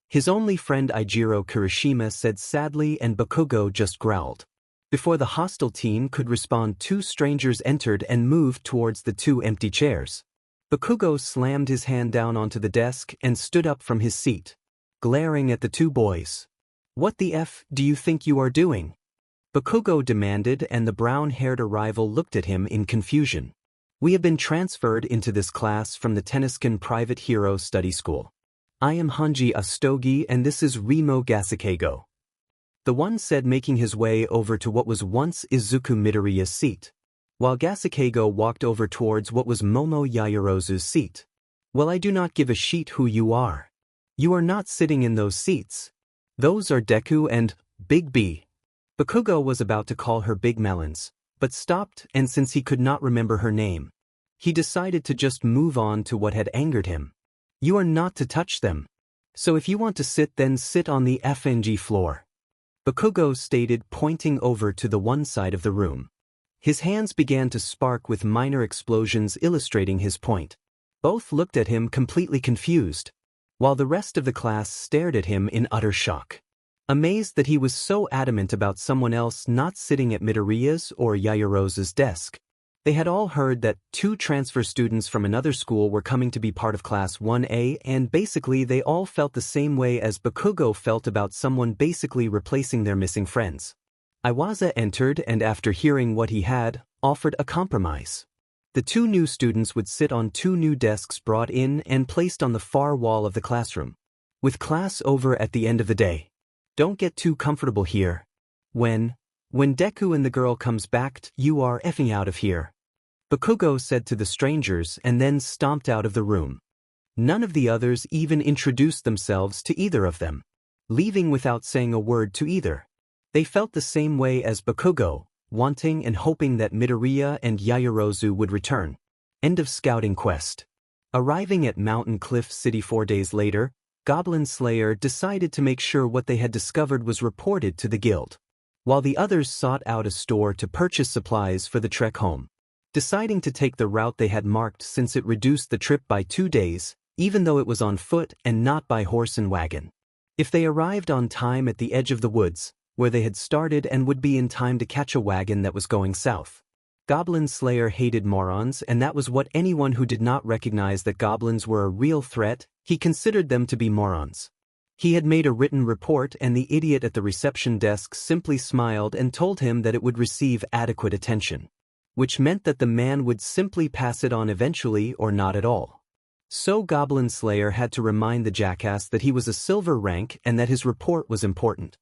His only friend Ijiro Kirishima said sadly and Bakugo just growled. Before the hostile team could respond, two strangers entered and moved towards the two empty chairs. Bakugo slammed his hand down onto the desk and stood up from his seat, glaring at the two boys. What the F do you think you are doing? Bakugo demanded and the brown-haired arrival looked at him in confusion. We have been transferred into this class from the Tenniscan Private Hero Study School. I am Hanji Astogi and this is Remo Gasakego. The one said, making his way over to what was once Izuku Midoriya's seat, while Gasakego walked over towards what was Momo Yaoyorozu's seat. Well, I do not give a sheet who you are. You are not sitting in those seats. Those are Deku and Big B. Bakugo was about to call her Big Melons, but stopped, and since he could not remember her name, he decided to just move on to what had angered him. You are not to touch them. So if you want to sit, then sit on the FNG floor. Bakugo stated, pointing over to the one side of the room. His hands began to spark with minor explosions illustrating his point. Both looked at him completely confused, while the rest of the class stared at him in utter shock. Amazed that he was so adamant about someone else not sitting at Midoriya's or Yaoyorozu's desk. They had all heard that 2 transfer students from another school were coming to be part of Class 1A, and basically they all felt the same way as Bakugo felt about someone basically replacing their missing friends. Iwaza entered and after hearing what he had, offered a compromise. The 2 new students would sit on 2 new desks brought in and placed on the far wall of the classroom. With class over at the end of the day. Don't get too comfortable here. When Deku and the girl comes back, you are effing out of here. Bakugo said to the strangers and then stomped out of the room. None of the others even introduced themselves to either of them, leaving without saying a word to either. They felt the same way as Bakugo, wanting and hoping that Midoriya and Yaoyorozu would return. End of scouting quest. Arriving at Mountain Cliff City 4 days later, Goblin Slayer decided to make sure what they had discovered was reported to the guild, while the others sought out a store to purchase supplies for the trek home. Deciding to take the route they had marked since it reduced the trip by 2 days, even though it was on foot and not by horse and wagon. If they arrived on time at the edge of the woods, where they had started and would be in time to catch a wagon that was going south. Goblin Slayer hated morons, and that was what anyone who did not recognize that goblins were a real threat, he considered them to be morons. He had made a written report and the idiot at the reception desk simply smiled and told him that it would receive adequate attention, which meant that the man would simply pass it on eventually or not at all. So Goblin Slayer had to remind the jackass that he was a silver rank and that his report was important.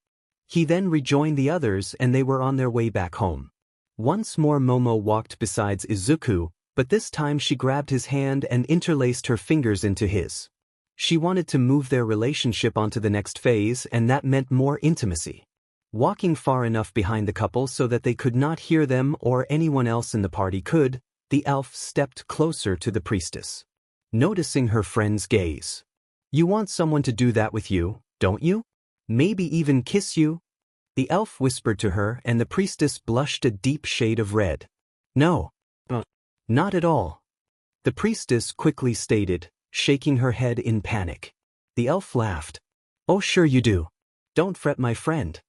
He then rejoined the others and they were on their way back home. Once more Momo walked beside Izuku, but this time she grabbed his hand and interlaced her fingers into his. She wanted to move their relationship onto the next phase, and that meant more intimacy. Walking far enough behind the couple so that they could not hear them or anyone else in the party could, the elf stepped closer to the priestess. Noticing her friend's gaze. You want someone to do that with you, don't you? Maybe even kiss you? The elf whispered to her and the priestess blushed a deep shade of red. No. Not at all. The priestess quickly stated, shaking her head in panic. The elf laughed. Oh, sure you do. Don't fret, my friend.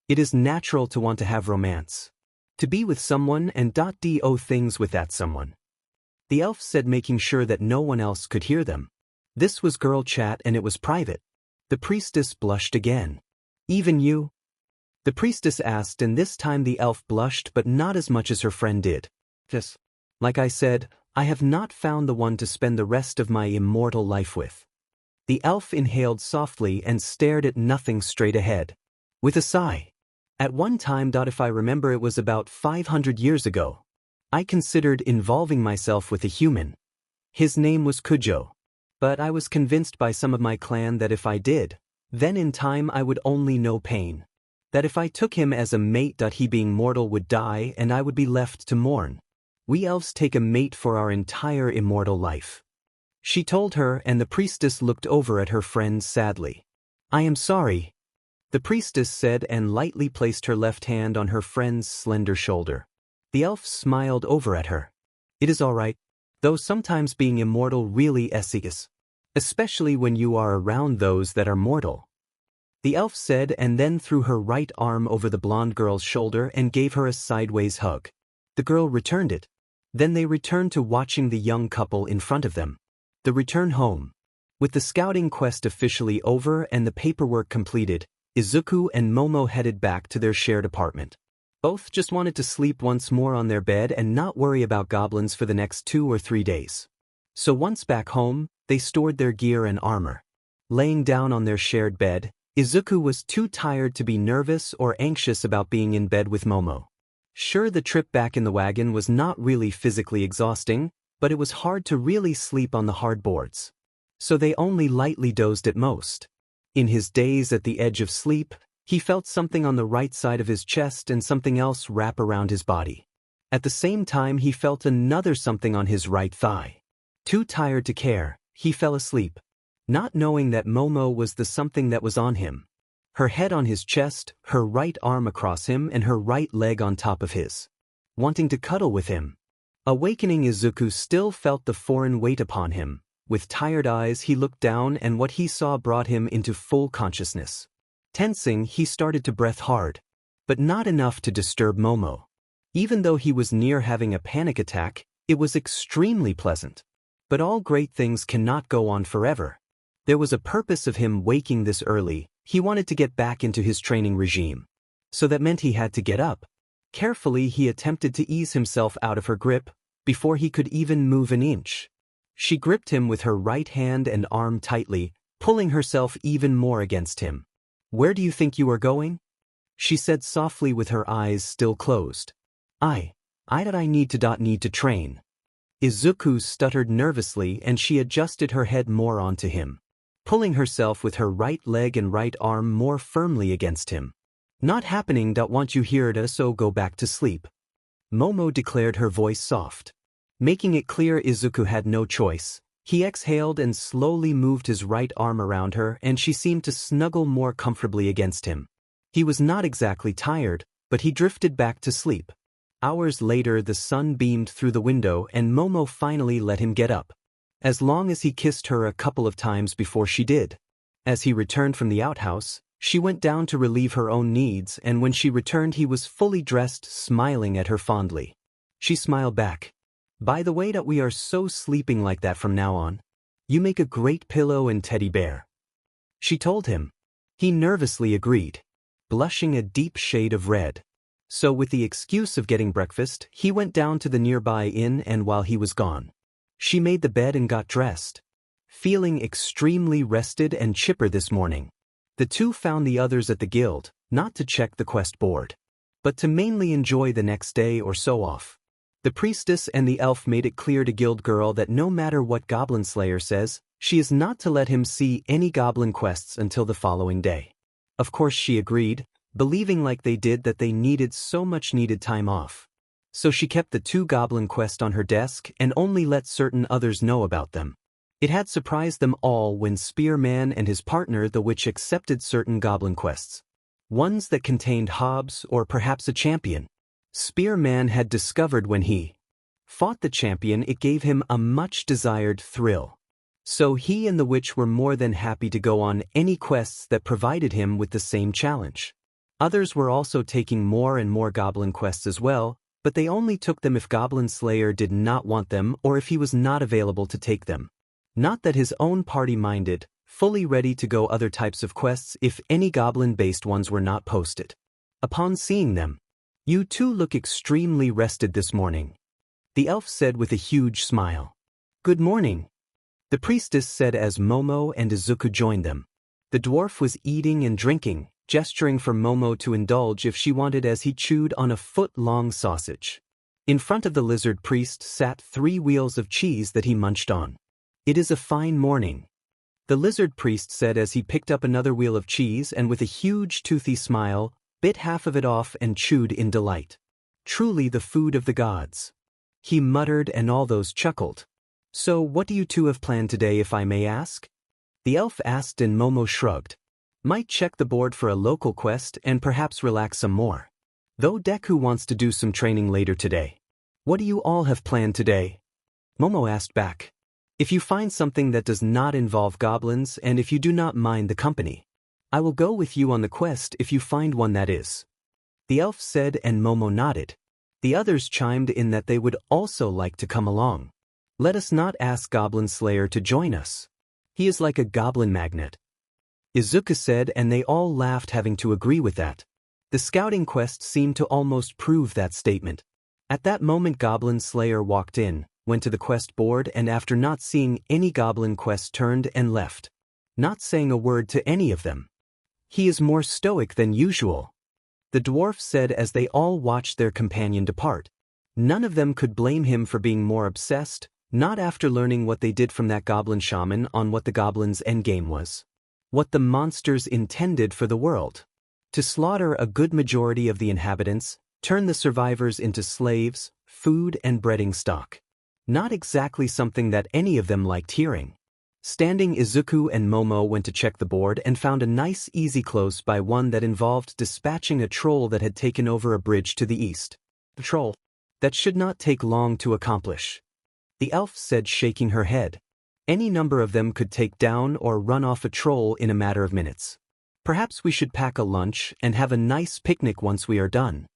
It is natural to want to have romance. To be with someone and do things with that someone. The elf said, making sure that no one else could hear them. This was girl chat and it was private. The priestess blushed again. Even you? The priestess asked, and this time the elf blushed, but not as much as her friend did. Just like I said, I have not found the one to spend the rest of my immortal life with. The elf inhaled softly and stared at nothing straight ahead. With a sigh. At one time, if I remember, it was about 500 years ago, I considered involving myself with a human. His name was Kujo. But I was convinced by some of my clan that if I did, then in time I would only know pain. That if I took him as a mate, he being mortal would die and I would be left to mourn. We elves take a mate for our entire immortal life. She told her, and the priestess looked over at her friend sadly. I am sorry, the priestess said, and lightly placed her left hand on her friend's slender shoulder. The elf smiled over at her. It is all right, though sometimes being immortal really sucks, especially when you are around those that are mortal. The elf said, and then threw her right arm over the blonde girl's shoulder and gave her a sideways hug. The girl returned it. Then they returned to watching the young couple in front of them. The return home. With the scouting quest officially over and the paperwork completed, Izuku and Momo headed back to their shared apartment. Both just wanted to sleep once more on their bed and not worry about goblins for the next 2 or 3 days. So once back home, they stored their gear and armor. Laying down on their shared bed, Izuku was too tired to be nervous or anxious about being in bed with Momo. Sure, the trip back in the wagon was not really physically exhausting, but it was hard to really sleep on the hard boards. so they only lightly dozed at most. In his daze at the edge of sleep, he felt something on the right side of his chest and something else wrap around his body. At the same time he felt another something on his right thigh. Too tired to care, he fell asleep, not knowing that Momo was the something that was on him. Her head on his chest, her right arm across him and her right leg on top of his. Wanting to cuddle with him. Awakening, Izuku still felt the foreign weight upon him. With tired eyes he looked down and what he saw brought him into full consciousness. Tensing, he started to breath hard. But not enough to disturb Momo. Even though he was near having a panic attack, it was extremely pleasant. But all great things cannot go on forever. There was a purpose of him waking this early. He wanted to get back into his training regime. So that meant he had to get up. Carefully he attempted to ease himself out of her grip, before he could even move an inch. She gripped him with her right hand and arm tightly, pulling herself even more against him. "Where do you think you are going?" she said softly with her eyes still closed. I need to train." Izuku stuttered nervously and she adjusted her head more onto him, pulling herself with her right leg and right arm more firmly against him. "Not happening. Want you here to so go back to sleep," Momo declared, her voice soft. Making it clear Izuku had no choice, he exhaled and slowly moved his right arm around her and she seemed to snuggle more comfortably against him. He was not exactly tired, but he drifted back to sleep. Hours later the sun beamed through the window and Momo finally let him get up. As long as he kissed her a couple of times before she did. As he returned from the outhouse, she went down to relieve her own needs and when she returned he was fully dressed, smiling at her fondly. She smiled back. "By the way, that we are so sleeping like that from now on. You make a great pillow and teddy bear," she told him. He nervously agreed, blushing a deep shade of red. So with the excuse of getting breakfast, he went down to the nearby inn and while he was gone, she made the bed and got dressed. Feeling extremely rested and chipper this morning, the two found the others at the guild, not to check the quest board, but to mainly enjoy the next day or so off. The priestess and the elf made it clear to Guild Girl that no matter what Goblin Slayer says, she is not to let him see any goblin quests until the following day. Of course she agreed, believing like they did that they needed so much needed time off. So she kept the 2 goblin quests on her desk and only let certain others know about them. It had surprised them all when Spearman and his partner the witch accepted certain goblin quests. Ones that contained hobs or perhaps a champion. Spearman had discovered when he fought the champion it gave him a much-desired thrill. So he and the witch were more than happy to go on any quests that provided him with the same challenge. Others were also taking more and more goblin quests as well, but they only took them if Goblin Slayer did not want them or if he was not available to take them. Not that his own party minded, fully ready to go other types of quests if any goblin-based ones were not posted. Upon seeing them, "You two look extremely rested this morning," the elf said with a huge smile. "Good morning," the priestess said as Momo and Izuku joined them. The dwarf was eating and drinking, gesturing for Momo to indulge if she wanted as he chewed on a foot-long sausage. In front of the lizard priest sat 3 wheels of cheese that he munched on. "It is a fine morning," the lizard priest said as he picked up another wheel of cheese and with a huge toothy smile, bit half of it off and chewed in delight. "Truly the food of the gods," he muttered and all those chuckled. "So what do you two have planned today if I may ask?" the elf asked and Momo shrugged. "Might check the board for a local quest and perhaps relax some more. Though Deku wants to do some training later today." "What do you all have planned today?" Momo asked back. "If you find something that does not involve goblins and if you do not mind the company, I will go with you on the quest if you find one that is," the elf said and Momo nodded. The others chimed in that they would also like to come along. "Let us not ask Goblin Slayer to join us. He is like a goblin magnet," Izuku said and they all laughed having to agree with that. The scouting quest seemed to almost prove that statement. At that moment Goblin Slayer walked in, went to the quest board and after not seeing any goblin quests turned and left, not saying a word to any of them. "He is more stoic than usual," the dwarf said as they all watched their companion depart. None of them could blame him for being more obsessed, Not after learning what they did from that goblin shaman on what the goblins' endgame was. What the monsters intended for the world. To slaughter a good majority of the inhabitants, turn the survivors into slaves, food and breeding stock. Not exactly something that any of them liked hearing. Standing, Izuku and Momo went to check the board and found a nice easy close by one that involved dispatching a troll that had taken over a bridge to the east. The troll. That should not take long to accomplish. The elf said, shaking her head. Any number of them could take down or run off a troll in a matter of minutes. Perhaps we should pack a lunch and have a nice picnic once we are done.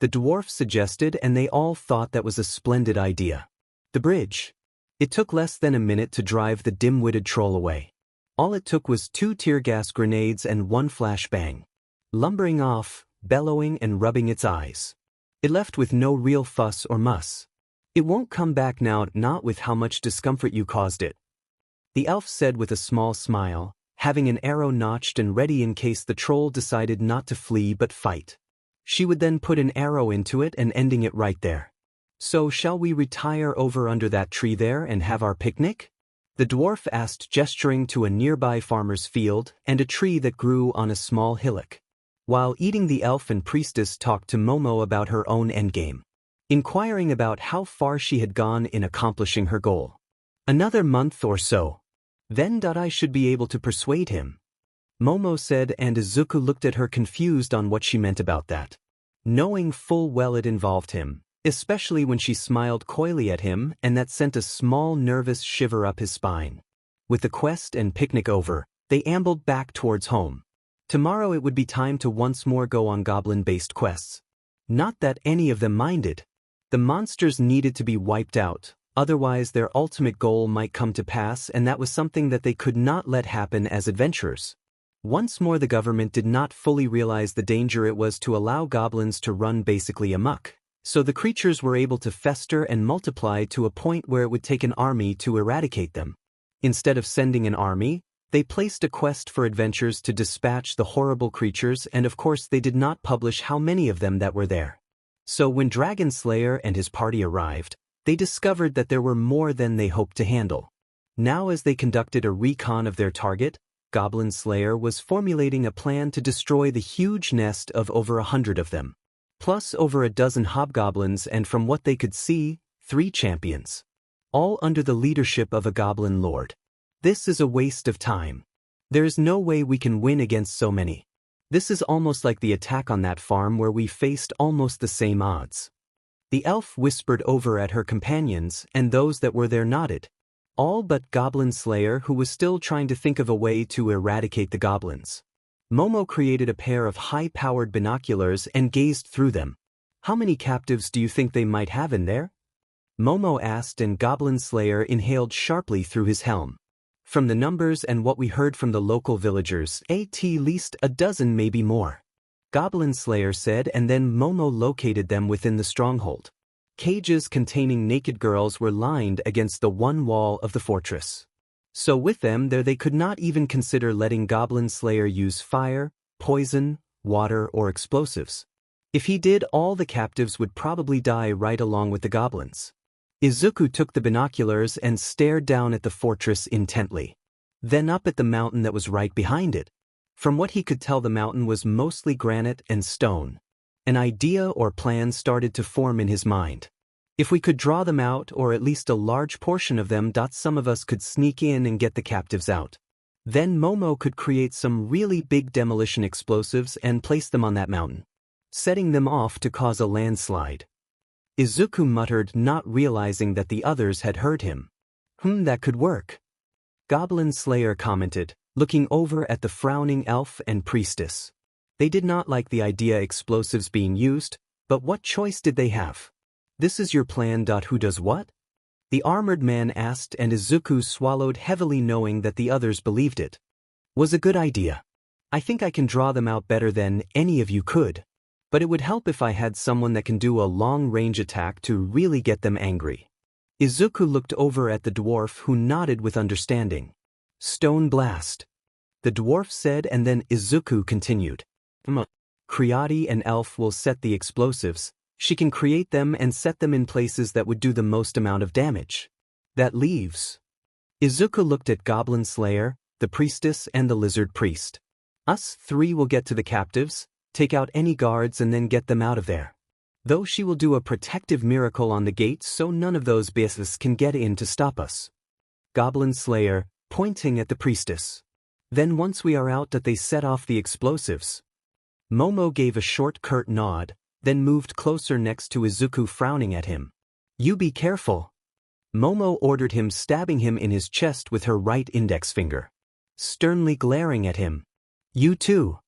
The dwarf suggested, and they all thought that was a splendid idea. The bridge. It took less than a minute to drive the dim-witted troll away. All it took was 2 tear gas grenades and 1 flashbang. Lumbering off, bellowing and rubbing its eyes. It left with no real fuss or muss. It won't come back now, not with how much discomfort you caused it. The elf said with a small smile, having an arrow notched and ready in case the troll decided not to flee but fight. She would then put an arrow into it and ending it right there. So shall we retire over under that tree there and have our picnic? The dwarf asked, gesturing to a nearby farmer's field and a tree that grew on a small hillock. While eating, the elf and priestess talked to Momo about her own endgame, inquiring about how far she had gone in accomplishing her goal. Another month or so. Then I should be able to persuade him. Momo said, and Izuku looked at her confused on what she meant about that. Knowing full well it involved him, especially when she smiled coyly at him, and that sent a small nervous shiver up his spine. With the quest and picnic over, they ambled back towards home. Tomorrow it would be time to once more go on goblin-based quests. Not that any of them minded. The monsters needed to be wiped out, otherwise their ultimate goal might come to pass, and that was something that they could not let happen as adventurers. Once more, the government did not fully realize the danger it was to allow goblins to run basically amok, so the creatures were able to fester and multiply to a point where it would take an army to eradicate them. Instead of sending an army, they placed a quest for adventurers to dispatch the horrible creatures, and of course they did not publish how many of them that were there. So when Goblin Slayer and his party arrived, they discovered that there were more than they hoped to handle. Now, as they conducted a recon of their target, Goblin Slayer was formulating a plan to destroy the huge nest of over 100 of them, plus over a dozen hobgoblins, and from what they could see, 3 champions. All under the leadership of a goblin lord. This is a waste of time. There is no way we can win against so many. This is almost like the attack on that farm where we faced almost the same odds. The elf whispered over at her companions, and those that were there nodded. All but Goblin Slayer, who was still trying to think of a way to eradicate the goblins. Momo created a pair of high-powered binoculars and gazed through them. How many captives do you think they might have in there? Momo asked, and Goblin Slayer inhaled sharply through his helm. From the numbers and what we heard from the local villagers, at least a dozen, maybe more. Goblin Slayer said, and then Momo located them within the stronghold. Cages containing naked girls were lined against the one wall of the fortress. So with them there, they could not even consider letting Goblin Slayer use fire, poison, water, or explosives. If he did, all the captives would probably die right along with the goblins. Izuku took the binoculars and stared down at the fortress intently. Then up at the mountain that was right behind it. From what he could tell, the mountain was mostly granite and stone. An idea or plan started to form in his mind. If we could draw them out, or at least a large portion of them, some of us could sneak in and get the captives out. Then Momo could create some really big demolition explosives and place them on that mountain, setting them off to cause a landslide. Izuku muttered, not realizing that the others had heard him. That could work. Goblin Slayer commented, looking over at the frowning elf and priestess. They did not like the idea explosives being used, but what choice did they have? This is your plan. Who does what? The armored man asked, and Izuku swallowed heavily, knowing that the others believed it was a good idea. I think I can draw them out better than any of you could. But it would help if I had someone that can do a long-range attack to really get them angry. Izuku looked over at the dwarf, who nodded with understanding. Stone blast. The dwarf said, and then Izuku continued. Creati, an elf, will set the explosives. She can create them and set them in places that would do the most amount of damage. That leaves. Izuku looked at Goblin Slayer, the priestess and the lizard priest. Us three will get to the captives, take out any guards and then get them out of there. Though she will do a protective miracle on the gates so none of those beasts can get in to stop us. Goblin Slayer, pointing at the priestess. Then once we are out that they set off the explosives. Momo gave a short curt nod, then moved closer next to Izuku frowning at him. You be careful. Momo ordered him, stabbing him in his chest with her right index finger. Sternly glaring at him. You too.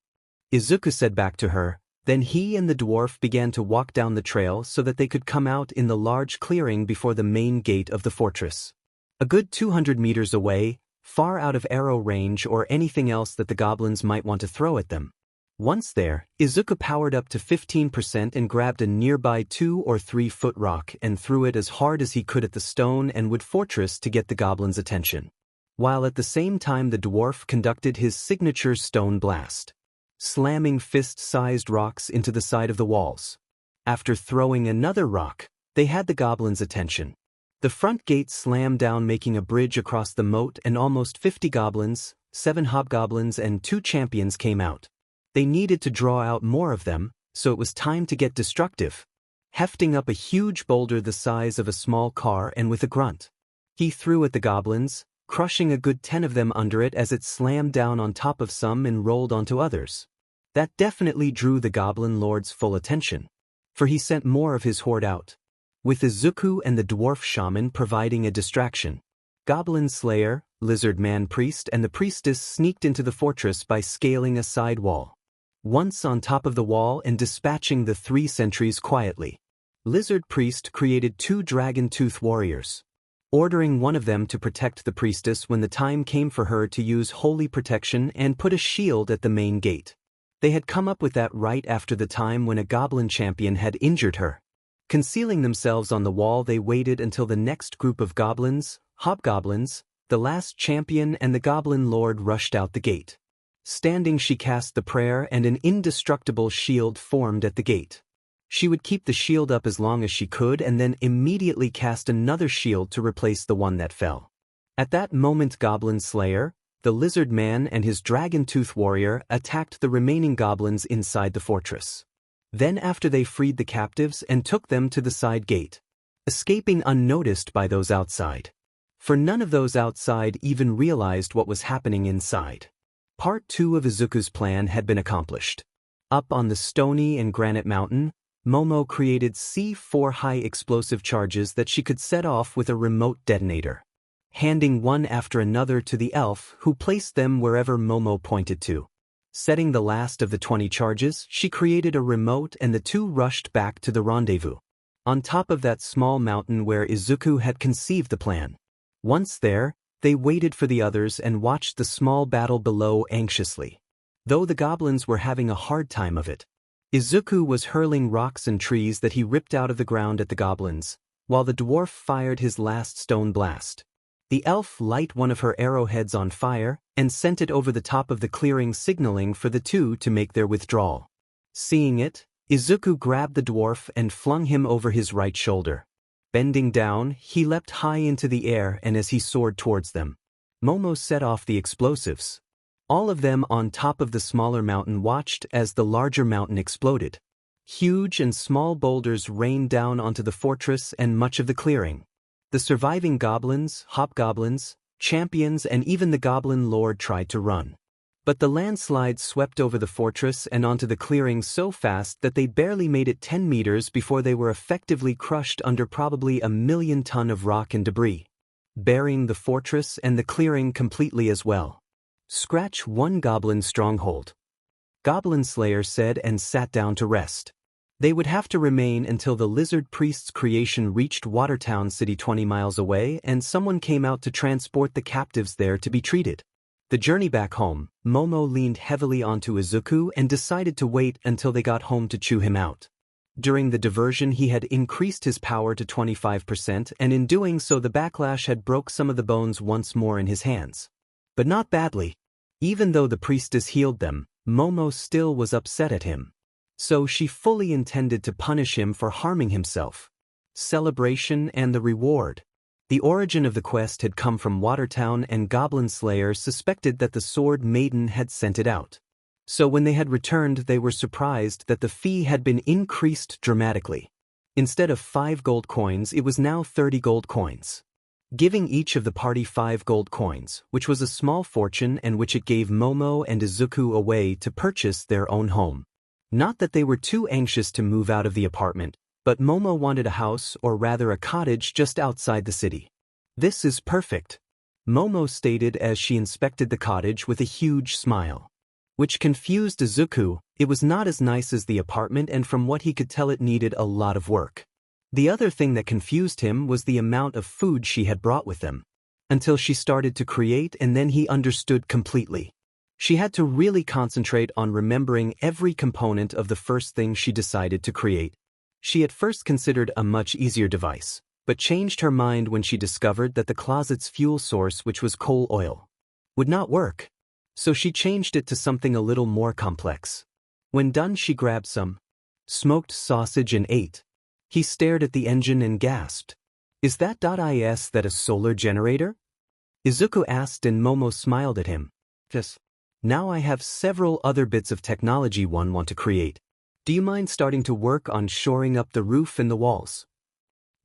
Izuku said back to her, then he and the dwarf began to walk down the trail so that they could come out in the large clearing before the main gate of the fortress. A good 200 meters away, far out of arrow range or anything else that the goblins might want to throw at them. Once there, Izuku powered up to 15% and grabbed a nearby 2 or 3 foot rock and threw it as hard as he could at the stone and wood fortress to get the goblins' attention. While at the same time the dwarf conducted his signature stone blast, slamming fist-sized rocks into the side of the walls. After throwing another rock, they had the goblins' attention. The front gate slammed down, making a bridge across the moat, and almost 50 goblins, 7 hobgoblins and 2 champions came out. They needed to draw out more of them, so it was time to get destructive. Hefting up a huge boulder the size of a small car and with a grunt, he threw at the goblins, crushing a good 10 of them under it as it slammed down on top of some and rolled onto others. That definitely drew the Goblin Lord's full attention, for he sent more of his horde out, with Izuku and the dwarf shaman providing a distraction. Goblin Slayer, Lizard Man Priest and the priestess sneaked into the fortress by scaling a side wall. Once on top of the wall and dispatching the 3 sentries quietly, Lizard Priest created 2 dragon tooth warriors, ordering one of them to protect the priestess when the time came for her to use holy protection and put a shield at the main gate. They had come up with that right after the time when a goblin champion had injured her. Concealing themselves on the wall, they waited until the next group of goblins, hobgoblins, the last champion and the goblin lord rushed out the gate. Standing, she cast the prayer and an indestructible shield formed at the gate. She would keep the shield up as long as she could and then immediately cast another shield to replace the one that fell. At that moment, Goblin Slayer, the lizard man and his dragon tooth warrior attacked the remaining goblins inside the fortress. Then after they freed the captives and took them to the side gate, escaping unnoticed by those outside. For none of those outside even realized what was happening inside. Part 2 of Izuku's plan had been accomplished. Up on the stony and granite mountain, Momo created C4 high explosive charges that she could set off with a remote detonator, handing one after another to the elf who placed them wherever Momo pointed to. Setting the last of the 20 charges, she created a remote and the 2 rushed back to the rendezvous, on top of that small mountain where Izuku had conceived the plan. Once there, they waited for the others and watched the small battle below anxiously. Though the goblins were having a hard time of it, Izuku was hurling rocks and trees that he ripped out of the ground at the goblins, while the dwarf fired his last stone blast. The elf lit one of her arrowheads on fire and sent it over the top of the clearing, signaling for the 2 to make their withdrawal. Seeing it, Izuku grabbed the dwarf and flung him over his right shoulder. Bending down, he leapt high into the air, and as he soared towards them, Momo set off the explosives. All of them on top of the smaller mountain watched as the larger mountain exploded. Huge and small boulders rained down onto the fortress and much of the clearing. The surviving goblins, hobgoblins, champions and even the goblin lord tried to run. But the landslide swept over the fortress and onto the clearing so fast that they barely made it 10 meters before they were effectively crushed under probably 1,000,000 tons of rock and debris, burying the fortress and the clearing completely as well. Scratch one goblin stronghold, Goblin Slayer said and sat down to rest. They would have to remain until the lizard priest's creation reached Watertown City 20 miles away and someone came out to transport the captives there to be treated. The journey back home, Momo leaned heavily onto Izuku and decided to wait until they got home to chew him out. During the diversion he had increased his power to 25% and in doing so the backlash had broke some of the bones once more in his hands. But not badly. Even though the priestess healed them, Momo still was upset at him. So she fully intended to punish him for harming himself. Celebration and the reward. The origin of the quest had come from Watertown, and Goblin Slayer suspected that the Sword Maiden had sent it out. So when they had returned, they were surprised that the fee had been increased dramatically. Instead of 5 gold coins, it was now 30 gold coins. Giving each of the party 5 gold coins, which was a small fortune and which it gave Momo and Izuku away to purchase their own home. Not that they were too anxious to move out of the apartment, but Momo wanted a house, or rather a cottage, just outside the city. "This is perfect," Momo stated as she inspected the cottage with a huge smile. Which confused Izuku. It was not as nice as the apartment, and from what he could tell it needed a lot of work. The other thing that confused him was the amount of food she had brought with them. Until she started to create, and then he understood completely. She had to really concentrate on remembering every component of the first thing she decided to create. She at first considered a much easier device, but changed her mind when she discovered that the closet's fuel source, which was coal oil, would not work. So she changed it to something a little more complex. When done, she grabbed some smoked sausage and ate. He stared at the engine and gasped. "Is that a solar generator?" Izuku asked, and Momo smiled at him. "Yes. Now I have several other bits of technology one want to create. Do you mind starting to work on shoring up the roof and the walls?"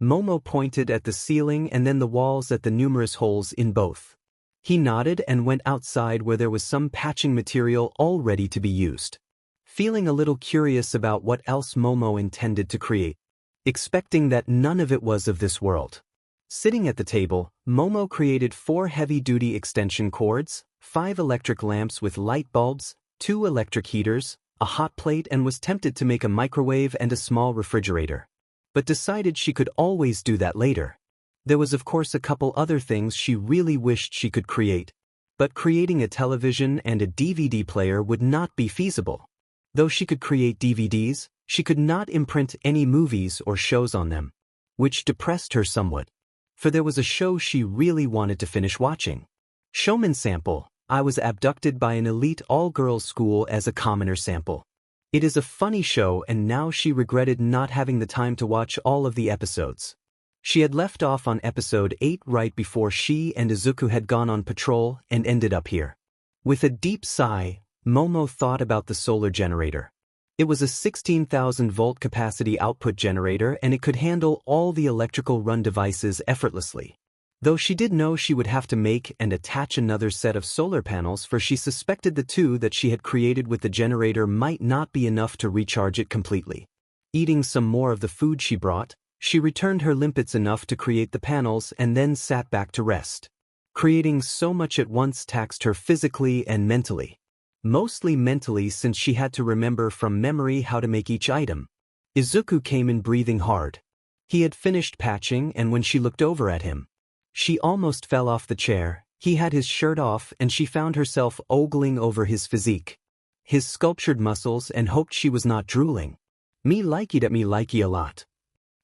Momo pointed at the ceiling and then the walls at the numerous holes in both. He nodded and went outside where there was some patching material all ready to be used. Feeling a little curious about what else Momo intended to create, expecting that none of it was of this world. Sitting at the table, Momo created 4 heavy-duty extension cords, 5 electric lamps with light bulbs, 2 electric heaters, a hot plate, and was tempted to make a microwave and a small refrigerator. But decided she could always do that later. There was of course a couple other things she really wished she could create, but creating a television and a DVD player would not be feasible. Though she could create DVDs, she could not imprint any movies or shows on them, which depressed her somewhat. For there was a show she really wanted to finish watching. Showman sample. I was abducted by an elite all-girls school as a commoner sample. It is a funny show, and now she regretted not having the time to watch all of the episodes. She had left off on episode 8 right before she and Izuku had gone on patrol and ended up here. With a deep sigh, Momo thought about the solar generator. It was a 16,000-volt capacity output generator, and it could handle all the electrical run devices effortlessly. Though she did know she would have to make and attach another set of solar panels, for she suspected the 2 that she had created with the generator might not be enough to recharge it completely. Eating some more of the food she brought, she returned her limpets enough to create the panels and then sat back to rest. Creating so much at once taxed her physically and mentally. Mostly mentally, since she had to remember from memory how to make each item. Izuku came in breathing hard. He had finished patching, and when she looked over at him, she almost fell off the chair. He had his shirt off, and she found herself ogling over his physique, his sculptured muscles, and hoped she was not drooling. "Me likey a lot,"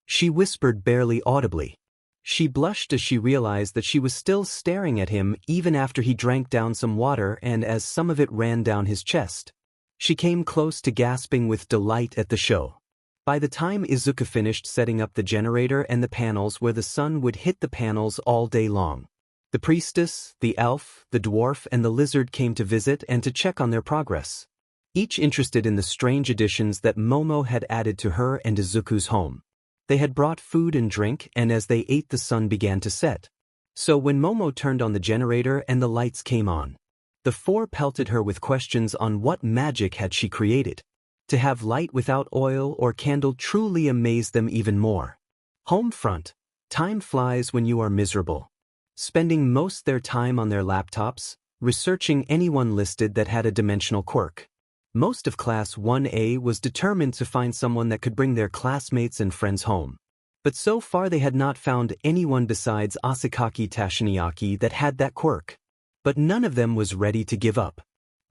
she whispered barely audibly. She blushed as she realized that she was still staring at him even after he drank down some water and as some of it ran down his chest. She came close to gasping with delight at the show. By the time Izuku finished setting up the generator and the panels where the sun would hit the panels all day long, the priestess, the elf, the dwarf, and the lizard came to visit and to check on their progress, each interested in the strange additions that Momo had added to her and Izuku's home. They had brought food and drink, and as they ate the sun began to set. So when Momo turned on the generator and the lights came on, the 4 pelted her with questions on what magic had she created. To have light without oil or candle truly amazed them even more. Home front. Time flies when you are miserable. Spending most their time on their laptops, researching anyone listed that had a dimensional quirk. Most of Class 1A was determined to find someone that could bring their classmates and friends home. But so far they had not found anyone besides Asakaki Tashiniyaki that had that quirk. But none of them was ready to give up.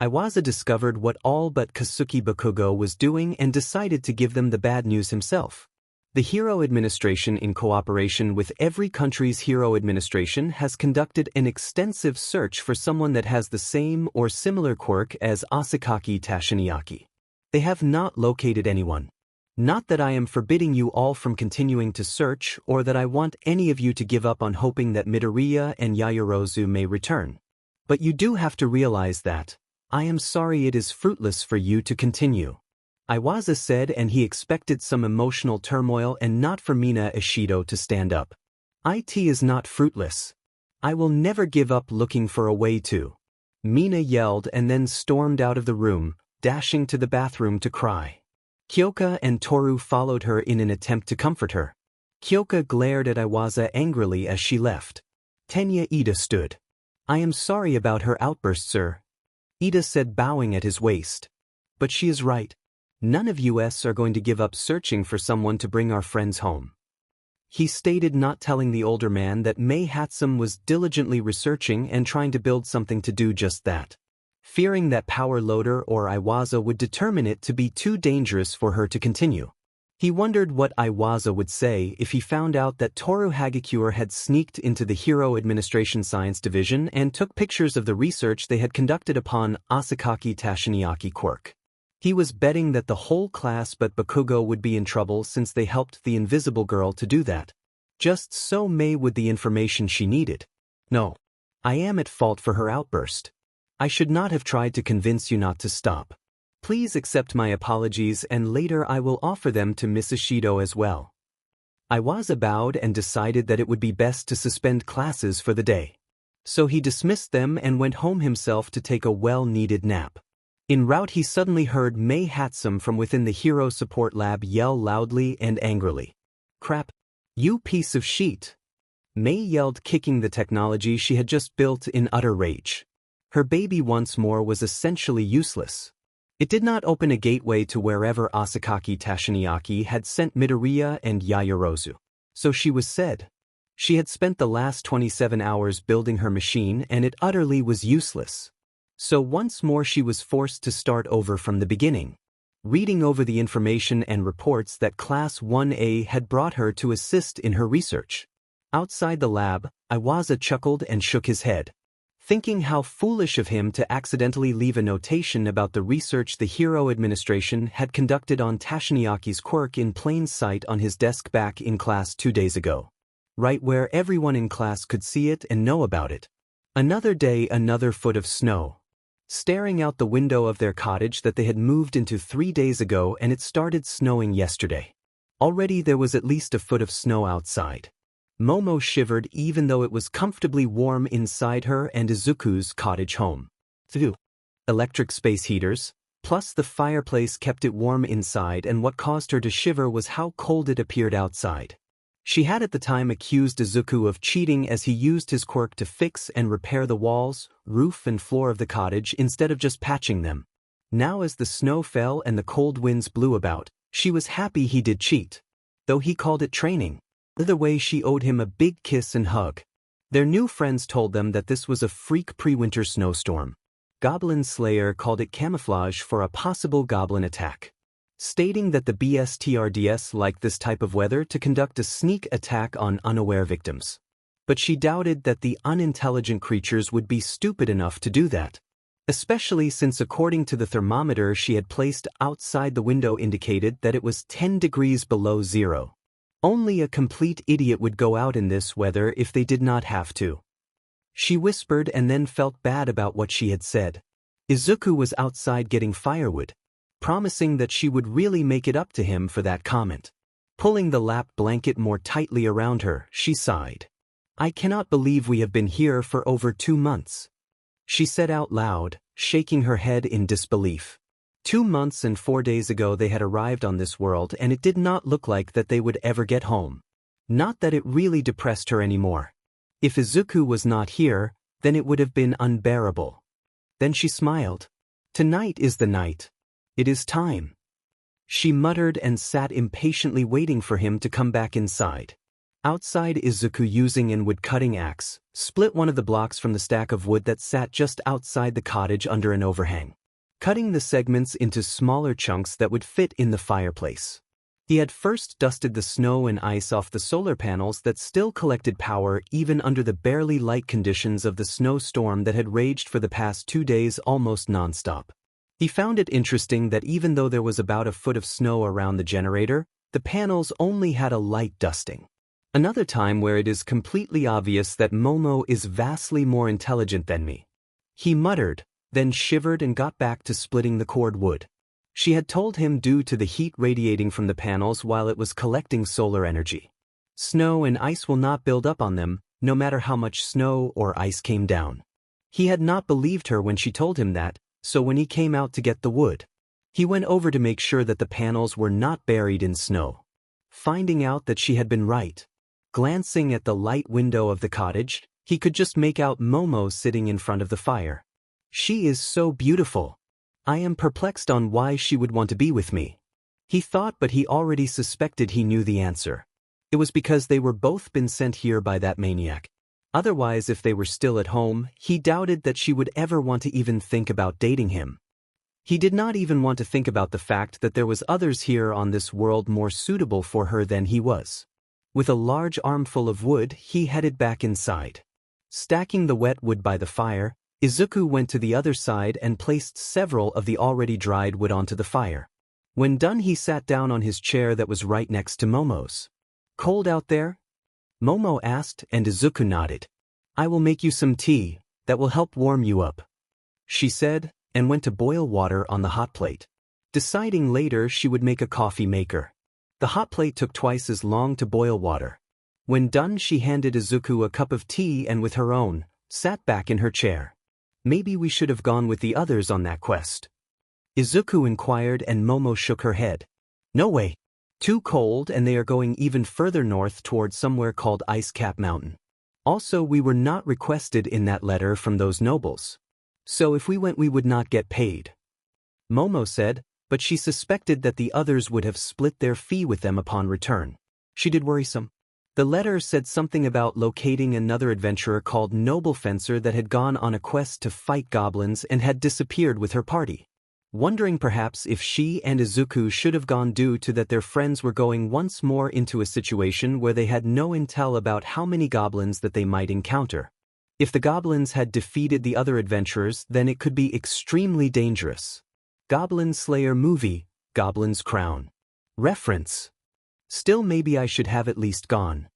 Iwaza discovered what all but Kasuki Bakugo was doing and decided to give them the bad news himself. The Hero Administration, in cooperation with every country's Hero Administration, has conducted an extensive search for someone that has the same or similar quirk as Asakaki Tashiniyaki. They have not located anyone. Not that I am forbidding you all from continuing to search or that I want any of you to give up on hoping that Midoriya and Yaoyorozu may return. But you do have to realize that, I am sorry it is fruitless for you to continue. Iwasa said, and he expected some emotional turmoil and not for Mina Ishido to stand up. It is not fruitless. I will never give up looking for a way to. Mina yelled and then stormed out of the room, dashing to the bathroom to cry. Kyoka and Toru followed her in an attempt to comfort her. Kyoka glared at Iwasa angrily as she left. Tenya Ida stood. I am sorry about her outburst, sir. Ida said, bowing at his waist. But she is right. None of us are going to give up searching for someone to bring our friends home. He stated, not telling the older man that Mei Hatsum was diligently researching and trying to build something to do just that. Fearing that Power Loader or Iwasa would determine it to be too dangerous for her to continue. He wondered what Iwasa would say if he found out that Toru Hagakure had sneaked into the Hero Administration Science Division and took pictures of the research they had conducted upon Asakaki Tashinayaki Quirk. He was betting that the whole class but Bakugo would be in trouble since they helped the Invisible Girl to do that. Just so Mei would the information she needed. No. I am at fault for her outburst. I should not have tried to convince you not to stop. Please accept my apologies and later I will offer them to Miss Ishido as well. Iwasa bowed and decided that it would be best to suspend classes for the day. So he dismissed them and went home himself to take a well-needed nap. En route he suddenly heard Mei Hatsum from within the Hero Support Lab yell loudly and angrily. Crap! You piece of shit! Mei yelled, kicking the technology she had just built in utter rage. Her baby once more was essentially useless. It did not open a gateway to wherever Asakaki Tashinayaki had sent Midoriya and Yaoyorozu. So she was said. She had spent the last 27 hours building her machine and it utterly was useless. So once more she was forced to start over from the beginning. Reading over the information and reports that Class 1A had brought her to assist in her research. Outside the lab, Iwasa chuckled and shook his head. Thinking how foolish of him to accidentally leave a notation about the research the Hero Administration had conducted on Tashinayaki's Quirk in plain sight on his desk back in class 2 days ago. Right where everyone in class could see it and know about it. Another day, another foot of snow. Staring out the window of their cottage that they had moved into 3 days ago, and it started snowing yesterday. Already there was at least a foot of snow outside. Momo shivered even though it was comfortably warm inside her and Izuku's cottage home. 2. Electric space heaters, plus the fireplace kept it warm inside, and what caused her to shiver was how cold it appeared outside. She had at the time accused Izuku of cheating as he used his quirk to fix and repair the walls, roof and floor of the cottage instead of just patching them. Now as the snow fell and the cold winds blew about, she was happy he did cheat. Though he called it training. Either way, she owed him a big kiss and hug. Their new friends told them that this was a freak pre-winter snowstorm. Goblin Slayer called it camouflage for a possible goblin attack, stating that the BSTRDS liked this type of weather to conduct a sneak attack on unaware victims. But she doubted that the unintelligent creatures would be stupid enough to do that, especially since according to the thermometer she had placed outside the window indicated that it was 10 degrees below zero. Only a complete idiot would go out in this weather if they did not have to. She whispered and then felt bad about what she had said. Izuku was outside getting firewood, promising that she would really make it up to him for that comment. Pulling the lap blanket more tightly around her, she sighed. I cannot believe we have been here for over 2 months. She said out loud, shaking her head in disbelief. 2 months and 4 days ago they had arrived on this world and it did not look like that they would ever get home. Not that it really depressed her anymore. If Izuku was not here, then it would have been unbearable. Then she smiled. Tonight is the night. It is time. She muttered and sat impatiently waiting for him to come back inside. Outside, Izuku, using an wood-cutting axe, split one of the blocks from the stack of wood that sat just outside the cottage under an overhang, cutting the segments into smaller chunks that would fit in the fireplace. He had first dusted the snow and ice off the solar panels that still collected power even under the barely light conditions of the snowstorm that had raged for the past 2 days almost non-stop. He found it interesting that even though there was about a foot of snow around the generator, the panels only had a light dusting. Another time where it is completely obvious that Momo is vastly more intelligent than me. He muttered, then shivered and got back to splitting the cord wood. She had told him due to the heat radiating from the panels while it was collecting solar energy. Snow and ice will not build up on them, no matter how much snow or ice came down. He had not believed her when she told him that, so when he came out to get the wood, he went over to make sure that the panels were not buried in snow. Finding out that she had been right. Glancing at the light window of the cottage, he could just make out Momo sitting in front of the fire. She is so beautiful. I am perplexed on why she would want to be with me. He thought, but he already suspected he knew the answer. It was because they were both been sent here by that maniac. Otherwise, if they were still at home, he doubted that she would ever want to even think about dating him. He did not even want to think about the fact that there was others here on this world more suitable for her than he was. With a large armful of wood, he headed back inside. Stacking the wet wood by the fire, Izuku went to the other side and placed several of the already dried wood onto the fire. When done, he sat down on his chair that was right next to Momo's. "Cold out there?" Momo asked, and Izuku nodded. "I will make you some tea, that will help warm you up," she said, and went to boil water on the hot plate. Deciding later she would make a coffee maker. The hot plate took twice as long to boil water. When done, she handed Izuku a cup of tea and with her own, sat back in her chair. "Maybe we should have gone with the others on that quest?" Izuku inquired, and Momo shook her head. "No way. Too cold, and they are going even further north towards somewhere called Ice Cap Mountain. Also, we were not requested in that letter from those nobles. So if we went, we would not get paid," Momo said, but she suspected that the others would have split their fee with them upon return. She did worrisome. The letter said something about locating another adventurer called Noble Fencer that had gone on a quest to fight goblins and had disappeared with her party. Wondering perhaps if she and Izuku should have gone due to that their friends were going once more into a situation where they had no intel about how many goblins that they might encounter. If the goblins had defeated the other adventurers, then it could be extremely dangerous. Goblin Slayer movie, Goblin's Crown. Reference. Still, maybe I should have at least gone,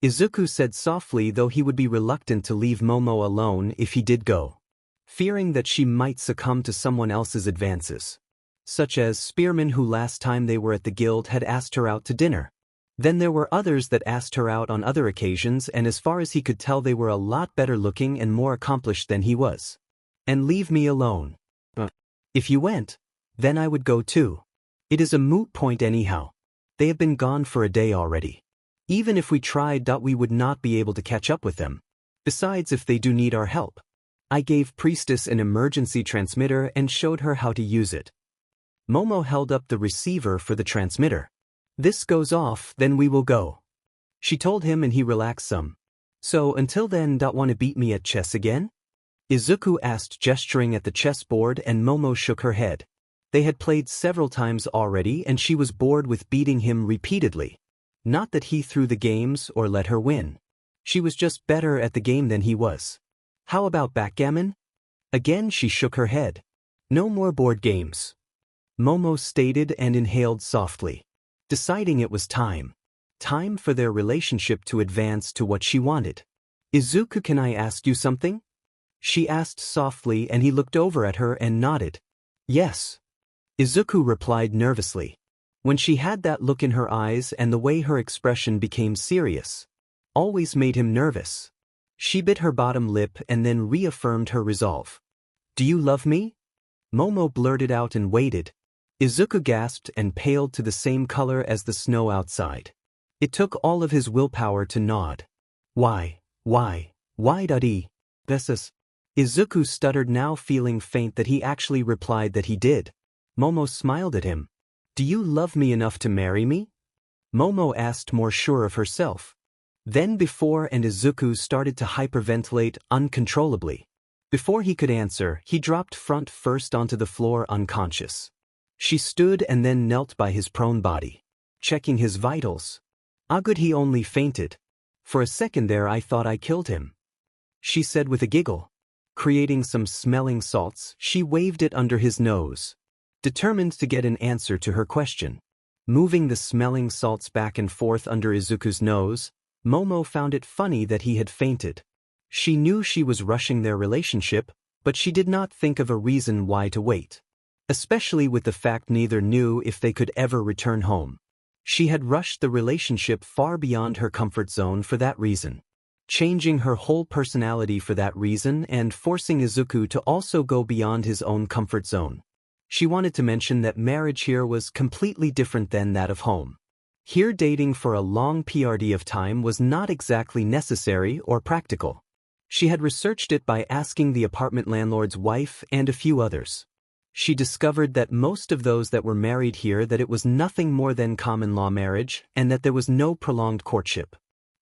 Izuku said softly, though he would be reluctant to leave Momo alone if he did go, fearing that she might succumb to someone else's advances, such as spearmen who last time they were at the guild had asked her out to dinner. Then there were others that asked her out on other occasions, and as far as he could tell they were a lot better looking and more accomplished than he was. And leave me alone. If you went, then I would go too. It is a moot point anyhow. They have been gone for a day already. Even if we tried, we would not be able to catch up with them. Besides, if they do need our help. I gave Priestess an emergency transmitter and showed her how to use it. Momo held up the receiver for the transmitter. "This goes off, then we will go," she told him, and he relaxed some. "So until then, want to beat me at chess again?" Izuku asked, gesturing at the chessboard, and Momo shook her head. They had played several times already, and she was bored with beating him repeatedly. Not that he threw the games or let her win. She was just better at the game than he was. "How about backgammon?" Again she shook her head. "No more board games," Momo stated and inhaled softly, deciding it was time. Time for their relationship to advance to what she wanted. "Izuku, can I ask you something?" she asked softly, and he looked over at her and nodded. "Yes," Izuku replied nervously. When she had that look in her eyes and the way her expression became serious, always made him nervous. She bit her bottom lip and then reaffirmed her resolve. "Do you love me?" Momo blurted out and waited. Izuku gasped and paled to the same color as the snow outside. It took all of his willpower to nod. Why, Daddy? This. Izuku stuttered, now feeling faint that he actually replied that he did. Momo smiled at him. "Do you love me enough to marry me?" Momo asked, more sure of herself. Then before and Izuku started to hyperventilate uncontrollably. Before he could answer, he dropped front first onto the floor unconscious. She stood and then knelt by his prone body, checking his vitals. "Ah, good, he only fainted. For a second there I thought I killed him," she said with a giggle. Creating some smelling salts, she waved it under his nose, determined to get an answer to her question. Moving the smelling salts back and forth under Izuku's nose, Momo found it funny that he had fainted. She knew she was rushing their relationship, but she did not think of a reason why to wait. Especially with the fact neither knew if they could ever return home. She had rushed the relationship far beyond her comfort zone for that reason. Changing her whole personality for that reason and forcing Izuku to also go beyond his own comfort zone. She wanted to mention that marriage here was completely different than that of home. Here dating for a long period of time was not exactly necessary or practical. She had researched it by asking the apartment landlord's wife and a few others. She discovered that most of those that were married here that it was nothing more than common law marriage and that there was no prolonged courtship.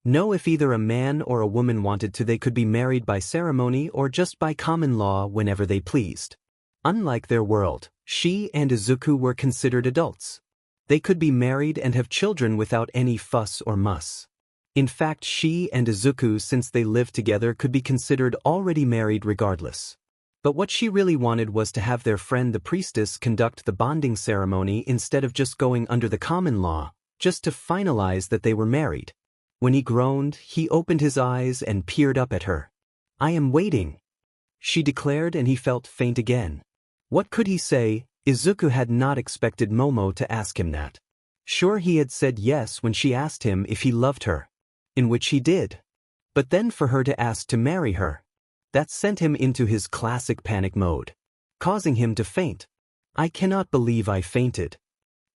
No, if either a man or a woman wanted to, they could be married by ceremony or just by common law whenever they pleased. Unlike their world, she and Izuku were considered adults. They could be married and have children without any fuss or muss. In fact, she and Izuku, since they lived together, could be considered already married regardless. But what she really wanted was to have their friend the priestess conduct the bonding ceremony instead of just going under the common law, just to finalize that they were married. When he groaned, he opened his eyes and peered up at her. "I am waiting," she declared, and he felt faint again. What could he say? Izuku had not expected Momo to ask him that. Sure, he had said yes when she asked him if he loved her, in which he did. But then for her to ask to marry her, that sent him into his classic panic mode, causing him to faint. "I cannot believe I fainted,"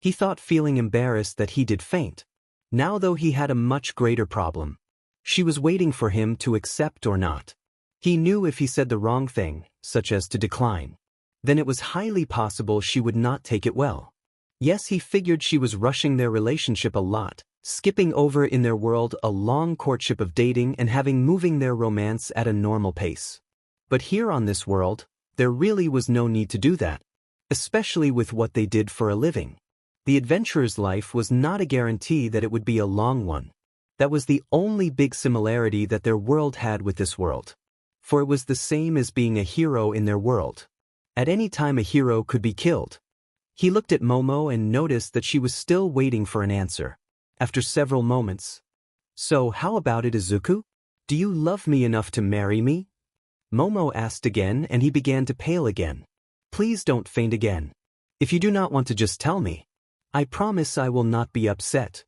he thought, feeling embarrassed that he did faint. Now though he had a much greater problem. She was waiting for him to accept or not. He knew if he said the wrong thing, such as to decline, then it was highly possible she would not take it well. Yes, he figured she was rushing their relationship a lot, skipping over in their world a long courtship of dating and having moving their romance at a normal pace. But here on this world, there really was no need to do that, especially with what they did for a living. The adventurer's life was not a guarantee that it would be a long one. That was the only big similarity that their world had with this world. For it was the same as being a hero in their world. At any time a hero could be killed. He looked at Momo and noticed that she was still waiting for an answer. After several moments. "So how about it, Izuku? Do you love me enough to marry me?" Momo asked again, and he began to pale again. "Please don't faint again. If you do not want to, just tell me. I promise I will not be upset."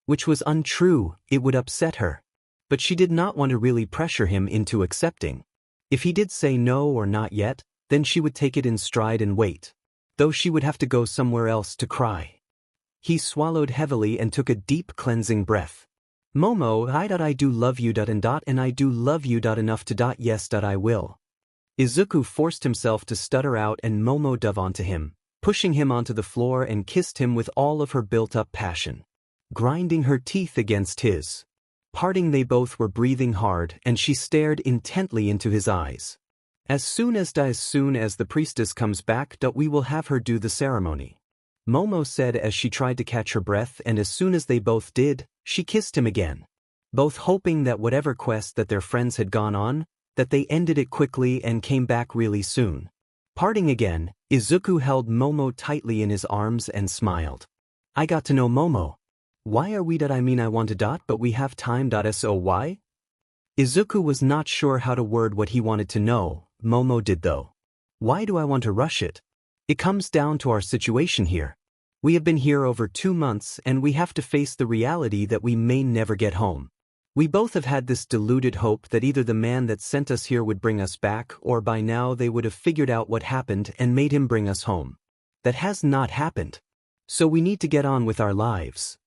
Which was untrue, it would upset her. But she did not want to really pressure him into accepting. If he did say no or not yet, then she would take it in stride and wait. Though she would have to go somewhere else to cry. He swallowed heavily and took a deep cleansing breath. "Momo, I do love you and I do love you enough to yes I will." Izuku forced himself to stutter out and Momo dove onto him, pushing him onto the floor and kissed him with all of her built-up passion. Grinding her teeth against his. Parting, they both were breathing hard and she stared intently into his eyes. As soon as the priestess comes back, we will have her do the ceremony," Momo said as she tried to catch her breath, and as soon as they both did, she kissed him again. Both hoping that whatever quest that their friends had gone on, that they ended it quickly and came back really soon. Parting again, Izuku held Momo tightly in his arms and smiled. "I got to know Momo. Why are we I want to but we have time so why?" Izuku was not sure how to word what he wanted to know. Momo did though. "Why do I want to rush it? It comes down to our situation here. We have been here over 2 months and we have to face the reality that we may never get home. We both have had this deluded hope that either the man that sent us here would bring us back or by now they would have figured out what happened and made him bring us home. That has not happened. So we need to get on with our lives."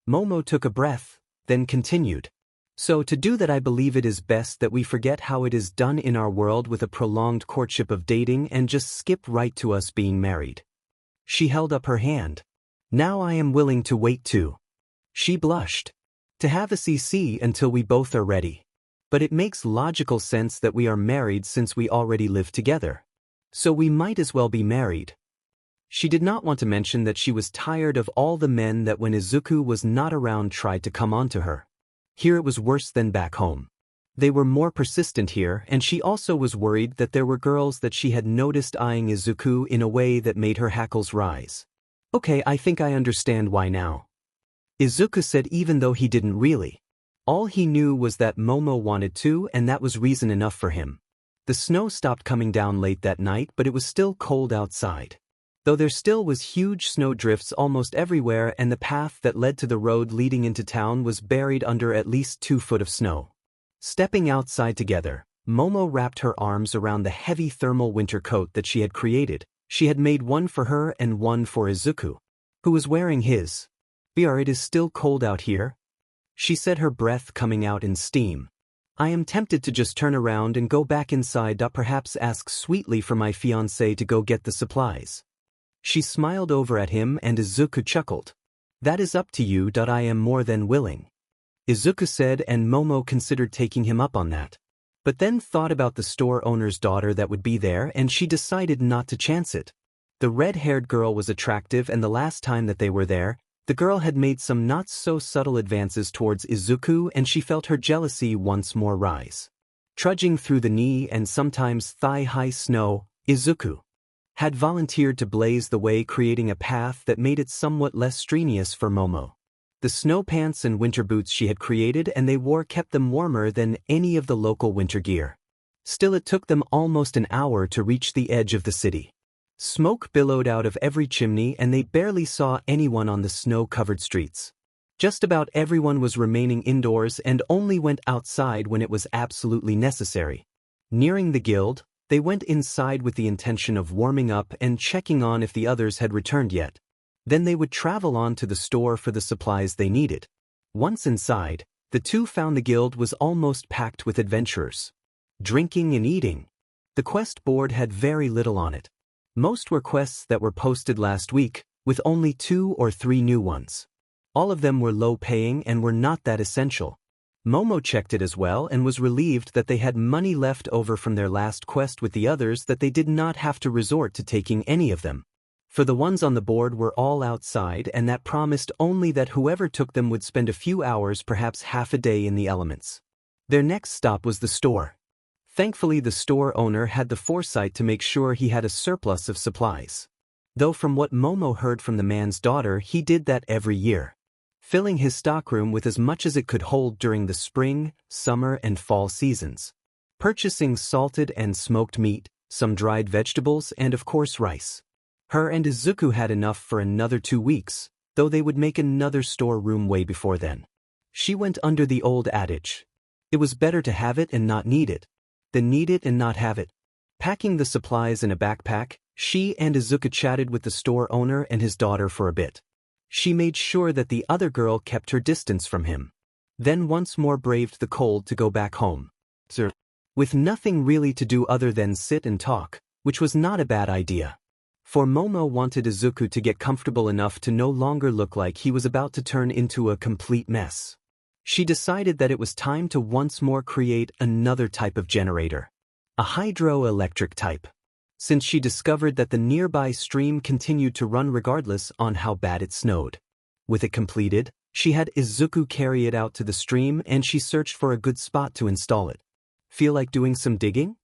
Momo took a breath, then continued. "So to do that I believe it is best that we forget how it is done in our world with a prolonged courtship of dating and just skip right to us being married." She held up her hand. "Now I am willing to wait too." She blushed. "To have a CC until we both are ready. But it makes logical sense that we are married since we already live together. So we might as well be married." She did not want to mention that she was tired of all the men that when Izuku was not around tried to come on to her. Here it was worse than back home. They were more persistent here, and she also was worried that there were girls that she had noticed eyeing Izuku in a way that made her hackles rise. Okay, I think I understand why now, Izuku said, even though he didn't really. All he knew was that Momo wanted to, and that was reason enough for him. The snow stopped coming down late that night, but it was still cold outside. Though there still was huge snow drifts almost everywhere, and the path that led to the road leading into town was buried under at least 2 feet of snow. Stepping outside together, Momo wrapped her arms around the heavy thermal winter coat that she had created. She had made one for her and one for Izuku, who was wearing his. "Br, it is still cold out here," she said, her breath coming out in steam. "I am tempted to just turn around and go back inside. Perhaps ask sweetly for my fiancé to go get the supplies." She smiled over at him, and Izuku chuckled. "That is up to you. I am more than willing," Izuku said, and Momo considered taking him up on that. But then thought about the store owner's daughter that would be there, and she decided not to chance it. The red-haired girl was attractive, and the last time that they were there, the girl had made some not-so-subtle advances towards Izuku, and she felt her jealousy once more rise. Trudging through the knee and sometimes thigh-high snow, Izuku had volunteered to blaze the way, creating a path that made it somewhat less strenuous for Momo. The snow pants and winter boots she had created and they wore kept them warmer than any of the local winter gear. Still, it took them almost an hour to reach the edge of the city. Smoke billowed out of every chimney, and they barely saw anyone on the snow-covered streets. Just about everyone was remaining indoors and only went outside when it was absolutely necessary. Nearing the guild, they went inside with the intention of warming up and checking on if the others had returned yet. Then they would travel on to the store for the supplies they needed. Once inside, the two found the guild was almost packed with adventurers. Drinking and eating. The quest board had very little on it. Most were quests that were posted last week, with only 2 or 3 new ones. All of them were low-paying and were not that essential. Momo checked it as well and was relieved that they had money left over from their last quest with the others, that they did not have to resort to taking any of them. For the ones on the board were all outside, and that promised only that whoever took them would spend a few hours, perhaps half a day, in the elements. Their next stop was the store. Thankfully, the store owner had the foresight to make sure he had a surplus of supplies. Though from what Momo heard from the man's daughter, he did that every year, filling his stockroom with as much as it could hold during the spring, summer, and fall seasons. Purchasing salted and smoked meat, some dried vegetables, and of course rice. Her and Izuku had enough for another 2 weeks, though they would make another storeroom way before then. She went under the old adage, it was better to have it and not need it, than need it and not have it. Packing the supplies in a backpack, she and Izuku chatted with the store owner and his daughter for a bit. She made sure that the other girl kept her distance from him. Then once more braved the cold to go back home. With nothing really to do other than sit and talk, which was not a bad idea. For Momo wanted Izuku to get comfortable enough to no longer look like he was about to turn into a complete mess. She decided that it was time to once more create another type of generator. A hydroelectric type. Since she discovered that the nearby stream continued to run regardless on how bad it snowed. With it completed, she had Izuku carry it out to the stream, and she searched for a good spot to install it. "Feel like doing some digging?"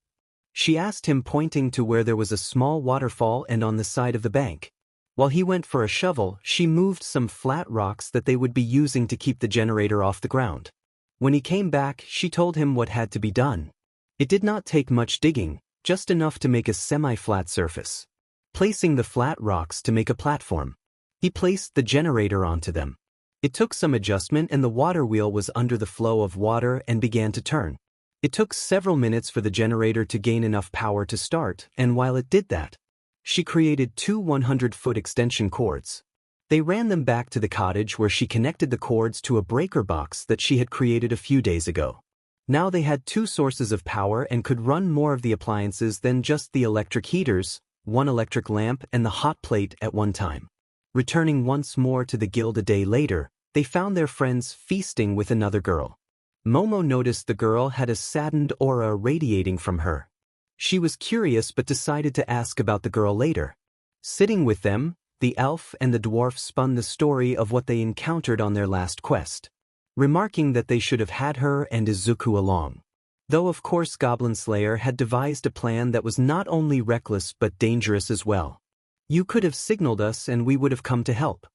she asked him, pointing to where there was a small waterfall and on the side of the bank. While he went for a shovel, she moved some flat rocks that they would be using to keep the generator off the ground. When he came back, she told him what had to be done. It did not take much digging, just enough to make a semi-flat surface. Placing the flat rocks to make a platform, he placed the generator onto them. It took some adjustment, and the water wheel was under the flow of water and began to turn. It took several minutes for the generator to gain enough power to start, and while it did that, she created 2 100-foot extension cords. They ran them back to the cottage, where she connected the cords to a breaker box that she had created a few days ago. Now they had 2 sources of power and could run more of the appliances than just the electric heaters, 1 electric lamp, and the hot plate at one time. Returning once more to the guild a day later, they found their friends feasting with another girl. Momo noticed the girl had a saddened aura radiating from her. She was curious but decided to ask about the girl later. Sitting with them, the elf and the dwarf spun the story of what they encountered on their last quest, remarking that they should have had her and Izuku along. Though of course Goblin Slayer had devised a plan that was not only reckless but dangerous as well. You could have signaled us and we would have come to help.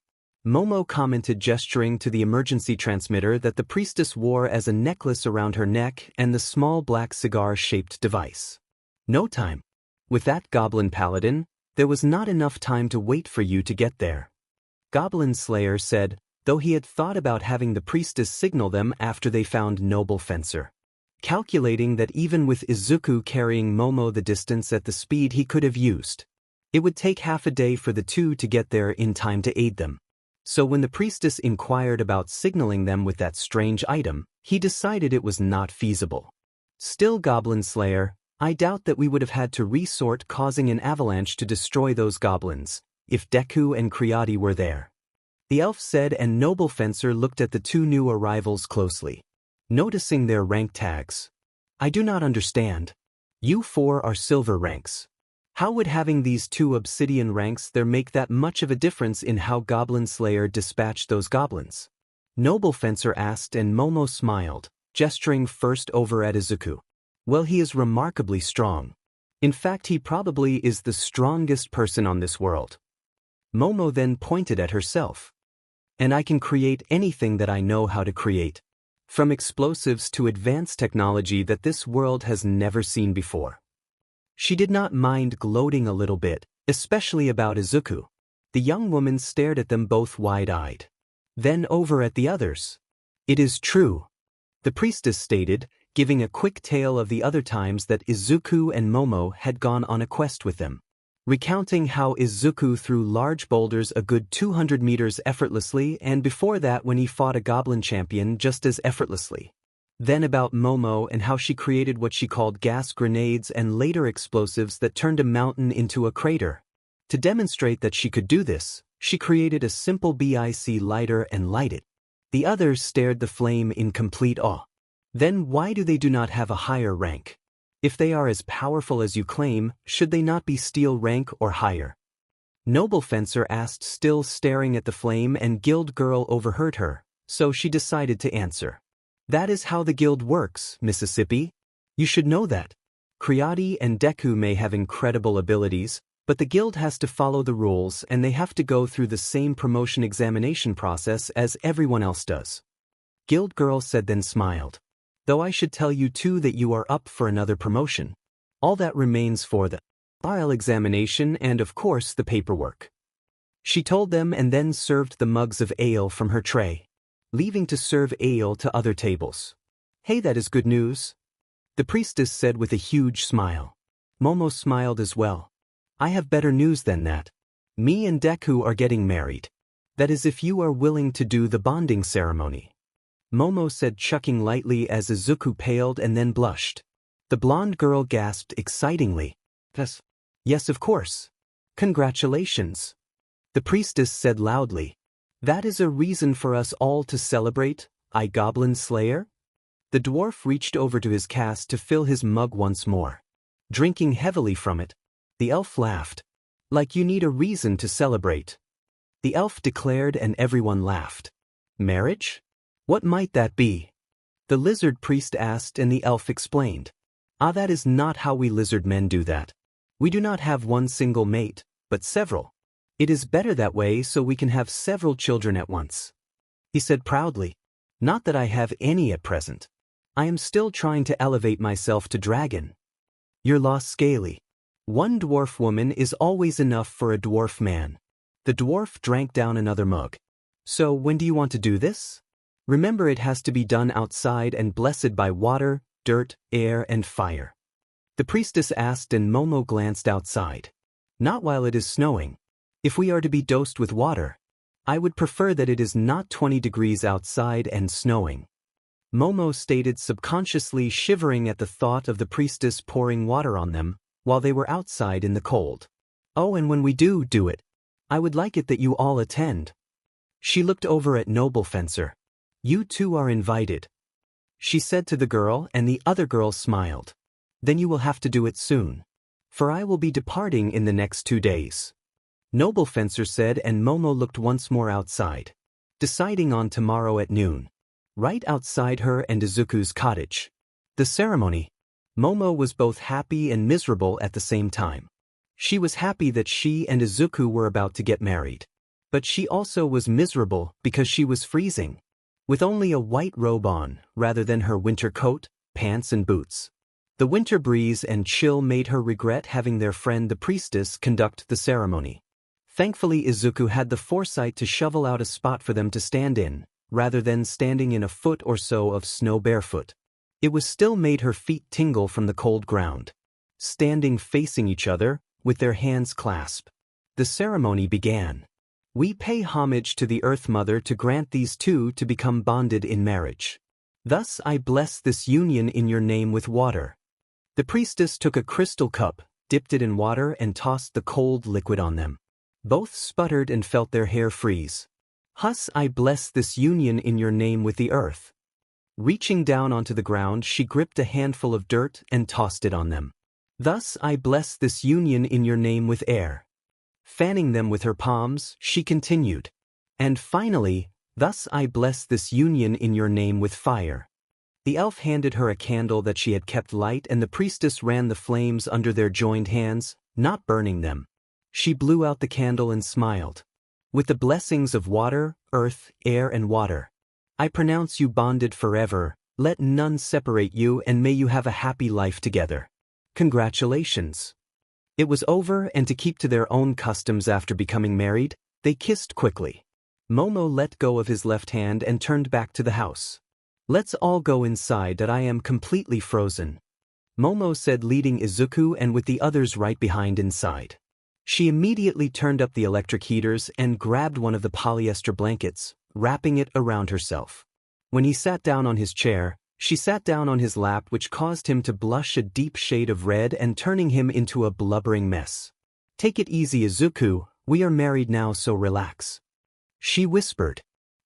Momo commented, gesturing to the emergency transmitter that the priestess wore as a necklace around her neck and the small black cigar-shaped device. No time. With that, Goblin Paladin, there was not enough time to wait for you to get there. Goblin Slayer said, though he had thought about having the priestess signal them after they found Noble Fencer. Calculating that even with Izuku carrying Momo the distance at the speed he could have used, it would take half a day for the two to get there in time to aid them. So when the priestess inquired about signaling them with that strange item, he decided it was not feasible. Still, Goblin Slayer, I doubt that we would have had to resort, causing an avalanche to destroy those goblins, if Deku and Creati were there. The elf said, and Noble Fencer looked at the two new arrivals closely, noticing their rank tags. I do not understand. You four are silver ranks. How would having these two obsidian ranks there make that much of a difference in how Goblin Slayer dispatched those goblins? Noble Fencer asked, and Momo smiled, gesturing first over at Izuku. Well, he is remarkably strong. In fact, he probably is the strongest person on this world. Momo then pointed at herself. And I can create anything that I know how to create. From explosives to advanced technology that this world has never seen before. She did not mind gloating a little bit, especially about Izuku. The young woman stared at them both wide-eyed. Then over at the others. It is true, the priestess stated, giving a quick tale of the other times that Izuku and Momo had gone on a quest with them. Recounting how Izuku threw large boulders a good 200 meters effortlessly, and before that when he fought a goblin champion just as effortlessly. Then about Momo and how she created what she called gas grenades and later explosives that turned a mountain into a crater. To demonstrate that she could do this, she created a simple BIC lighter and lit it. The others stared the flame in complete awe. Then why do they do not have a higher rank? If they are as powerful as you claim, should they not be steel rank or higher? Noble Fencer asked, still staring at the flame, and Guild Girl overheard her, so she decided to answer. That is how the guild works, Mississippi. You should know that. Creati and Deku may have incredible abilities, but the guild has to follow the rules and they have to go through the same promotion examination process as everyone else does. Guild Girl said, then smiled. Though I should tell you too that you are up for another promotion. All that remains for the file examination and of course the paperwork. She told them and then served the mugs of ale from her tray, leaving to serve ale to other tables. Hey, that is good news, the priestess said with a huge smile. Momo smiled as well. I have better news than that. Me and Deku are getting married. That is, if you are willing to do the bonding ceremony. Momo said, chuckling lightly as Izuku paled and then blushed. The blonde girl gasped excitingly. Yes, of course. Congratulations. The priestess said loudly. That is a reason for us all to celebrate, Goblin Slayer? The dwarf reached over to his cask to fill his mug once more. Drinking heavily from it, the elf laughed. Like you need a reason to celebrate. The elf declared, and everyone laughed. Marriage? What might that be? The lizard priest asked, and the elf explained. That is not how we lizard men do that. We do not have one single mate, but several. It is better that way so we can have several children at once. He said proudly. Not that I have any at present. I am still trying to elevate myself to dragon. You're lost, Scaly. One dwarf woman is always enough for a dwarf man. The dwarf drank down another mug. So when do you want to do this? Remember, it has to be done outside and blessed by water, dirt, air, and fire. The priestess asked, and Momo glanced outside. Not while it is snowing. If we are to be dosed with water, I would prefer that it is not 20 degrees outside and snowing. Momo stated, subconsciously shivering at the thought of the priestess pouring water on them while they were outside in the cold. Oh, and when we do it, I would like it that you all attend. She looked over at Noble Fencer. You two are invited, she said to the girl, and the other girl smiled. Then you will have to do it soon. For I will be departing in the next 2 days. Noble Fencer said, and Momo looked once more outside, deciding on tomorrow at noon. Right outside her and Izuku's cottage. The ceremony. Momo was both happy and miserable at the same time. She was happy that she and Izuku were about to get married. But she also was miserable because she was freezing, with only a white robe on, rather than her winter coat, pants and boots. The winter breeze and chill made her regret having their friend the priestess conduct the ceremony. Thankfully Izuku had the foresight to shovel out a spot for them to stand in, rather than standing in a foot or so of snow barefoot. It was still made her feet tingle from the cold ground. Standing facing each other, with their hands clasped. The ceremony began. We pay homage to the Earth Mother to grant these two to become bonded in marriage. Thus I bless this union in your name with water. The priestess took a crystal cup, dipped it in water and tossed the cold liquid on them. Both sputtered and felt their hair freeze. Hus, I bless this union in your name with the earth. Reaching down onto the ground, she gripped a handful of dirt and tossed it on them. Thus I bless this union in your name with air. Fanning them with her palms, she continued. And finally, thus I bless this union in your name with fire. The elf handed her a candle that she had kept light, and the priestess ran the flames under their joined hands, not burning them. She blew out the candle and smiled. With the blessings of water, earth, air and water, I pronounce you bonded forever, let none separate you, and may you have a happy life together. Congratulations. It was over, and to keep to their own customs after becoming married, they kissed quickly. Momo let go of his left hand and turned back to the house. Let's all go inside, that I am completely frozen, Momo said, leading Izuku and with the others right behind inside. She immediately turned up the electric heaters and grabbed one of the polyester blankets, wrapping it around herself. When he sat down on his chair, she sat down on his lap, which caused him to blush a deep shade of red and turning him into a blubbering mess. Take it easy, Izuku, we are married now, so relax, she whispered.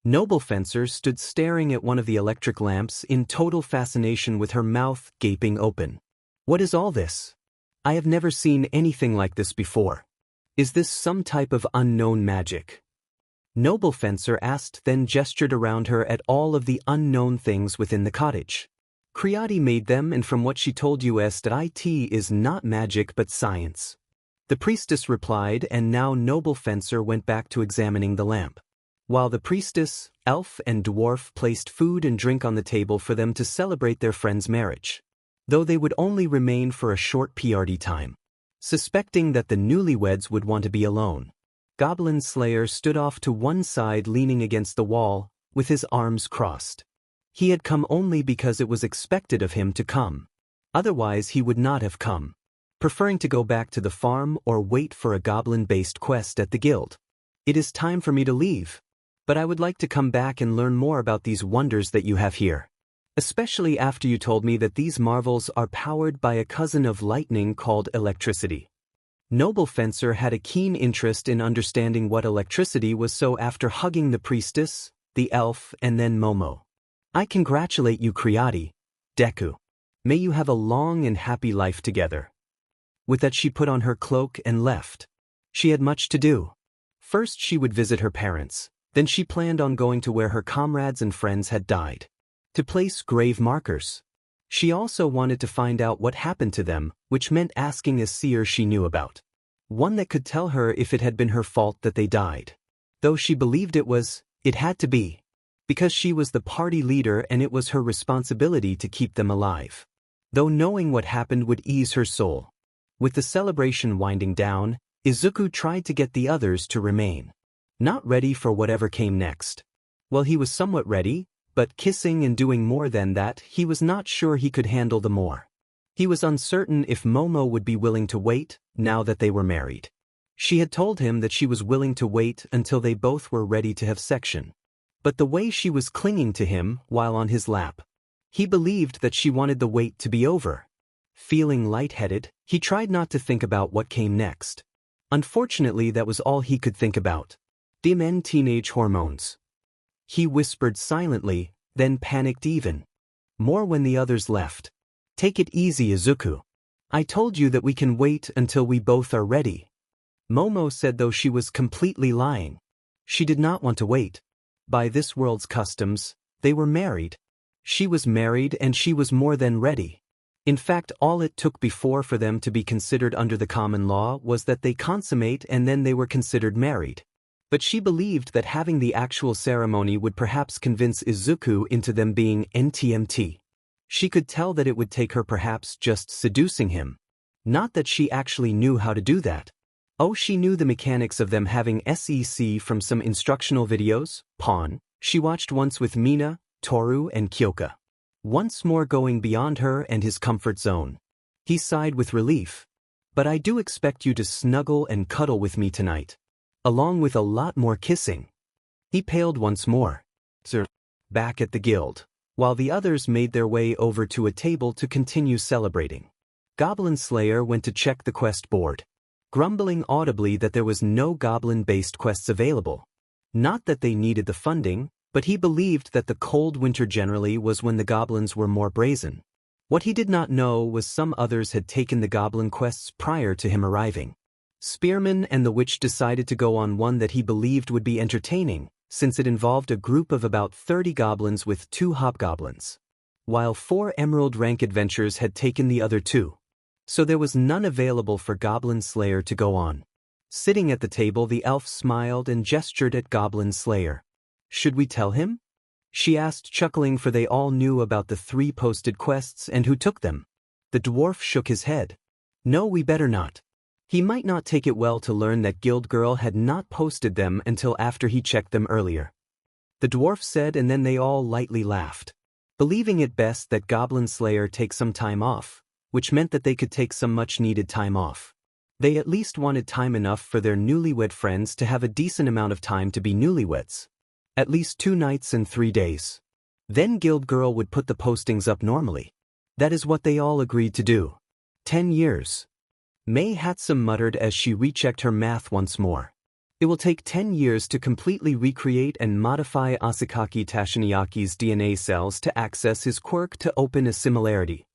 Noble Fencer stood staring at one of the electric lamps in total fascination with her mouth gaping open. What is all this? I have never seen anything like this before. Is this some type of unknown magic? Noble Fencer asked, then gestured around her at all of the unknown things within the cottage. Creati made them, and from what she told us that it is not magic but science. The priestess replied, and now Noble Fencer went back to examining the lamp. While the priestess, elf and dwarf placed food and drink on the table for them to celebrate their friend's marriage. Though they would only remain for a short party time. Suspecting that the newlyweds would want to be alone, Goblin Slayer stood off to one side leaning against the wall, with his arms crossed. He had come only because it was expected of him to come. Otherwise he would not have come, preferring to go back to the farm or wait for a goblin-based quest at the guild. It is time for me to leave, but I would like to come back and learn more about these wonders that you have here. Especially after you told me that these marvels are powered by a cousin of lightning called electricity. Noble Fencer had a keen interest in understanding what electricity was, so after hugging the priestess, the elf and then Momo. I congratulate you, Creati, Deku. May you have a long and happy life together. With that she put on her cloak and left. She had much to do. First she would visit her parents, then she planned on going to where her comrades and friends had died. To place grave markers. She also wanted to find out what happened to them, which meant asking a seer she knew about. One that could tell her if it had been her fault that they died. Though she believed it had to be. Because she was the party leader and it was her responsibility to keep them alive. Though knowing what happened would ease her soul. With the celebration winding down, Izuku tried to get the others to remain. Not ready for whatever came next. Well, he was somewhat ready, but kissing and doing more than that, he was not sure he could handle the more. He was uncertain if Momo would be willing to wait, now that they were married. She had told him that she was willing to wait until they both were ready to have section. But the way she was clinging to him while on his lap, he believed that she wanted the wait to be over. Feeling lightheaded, he tried not to think about what came next. Unfortunately, that was all he could think about. Dim teenage hormones. He whispered silently, then panicked even more when the others left. Take it easy, Izuku. I told you that we can wait until we both are ready. Momo said, though she was completely lying. She did not want to wait. By this world's customs, they were married. She was married and she was more than ready. In fact, all it took before for them to be considered under the common law was that they consummate and then they were considered married. But she believed that having the actual ceremony would perhaps convince Izuku into them being NTMT. She could tell that it would take her perhaps just seducing him. Not that she actually knew how to do that. Oh, she knew the mechanics of them having SEC from some instructional videos, Pawn, she watched once with Mina, Toru and Kyoka. Once more going beyond her and his comfort zone. He sighed with relief. But I do expect you to snuggle and cuddle with me tonight. Along with a lot more kissing. He paled once more. Sir. Back at the guild. While the others made their way over to a table to continue celebrating. Goblin Slayer went to check the quest board. Grumbling audibly that there was no goblin-based quests available. Not that they needed the funding, but he believed that the cold winter generally was when the goblins were more brazen. What he did not know was some others had taken the goblin quests prior to him arriving. Spearman and the witch decided to go on one that he believed would be entertaining, since it involved a group of about 30 goblins with 2 hobgoblins. While 4 emerald rank adventures had taken the other 2. So there was none available for Goblin Slayer to go on. Sitting at the table, the elf smiled and gestured at Goblin Slayer. Should we tell him? She asked, chuckling, for they all knew about the 3 posted quests and who took them. The dwarf shook his head. No, we better not. He might not take it well to learn that Guild Girl had not posted them until after he checked them earlier. The dwarf said, and then they all lightly laughed. Believing it best that Goblin Slayer take some time off, which meant that they could take some much-needed time off. They at least wanted time enough for their newlywed friends to have a decent amount of time to be newlyweds. At least 2 nights and 3 days. Then Guild Girl would put the postings up normally. That is what they all agreed to do. 10 years. May Hatsum muttered as she rechecked her math once more. It will take 10 years to completely recreate and modify Asakaki Tashinyaki's DNA cells to access his quirk to open a similarity.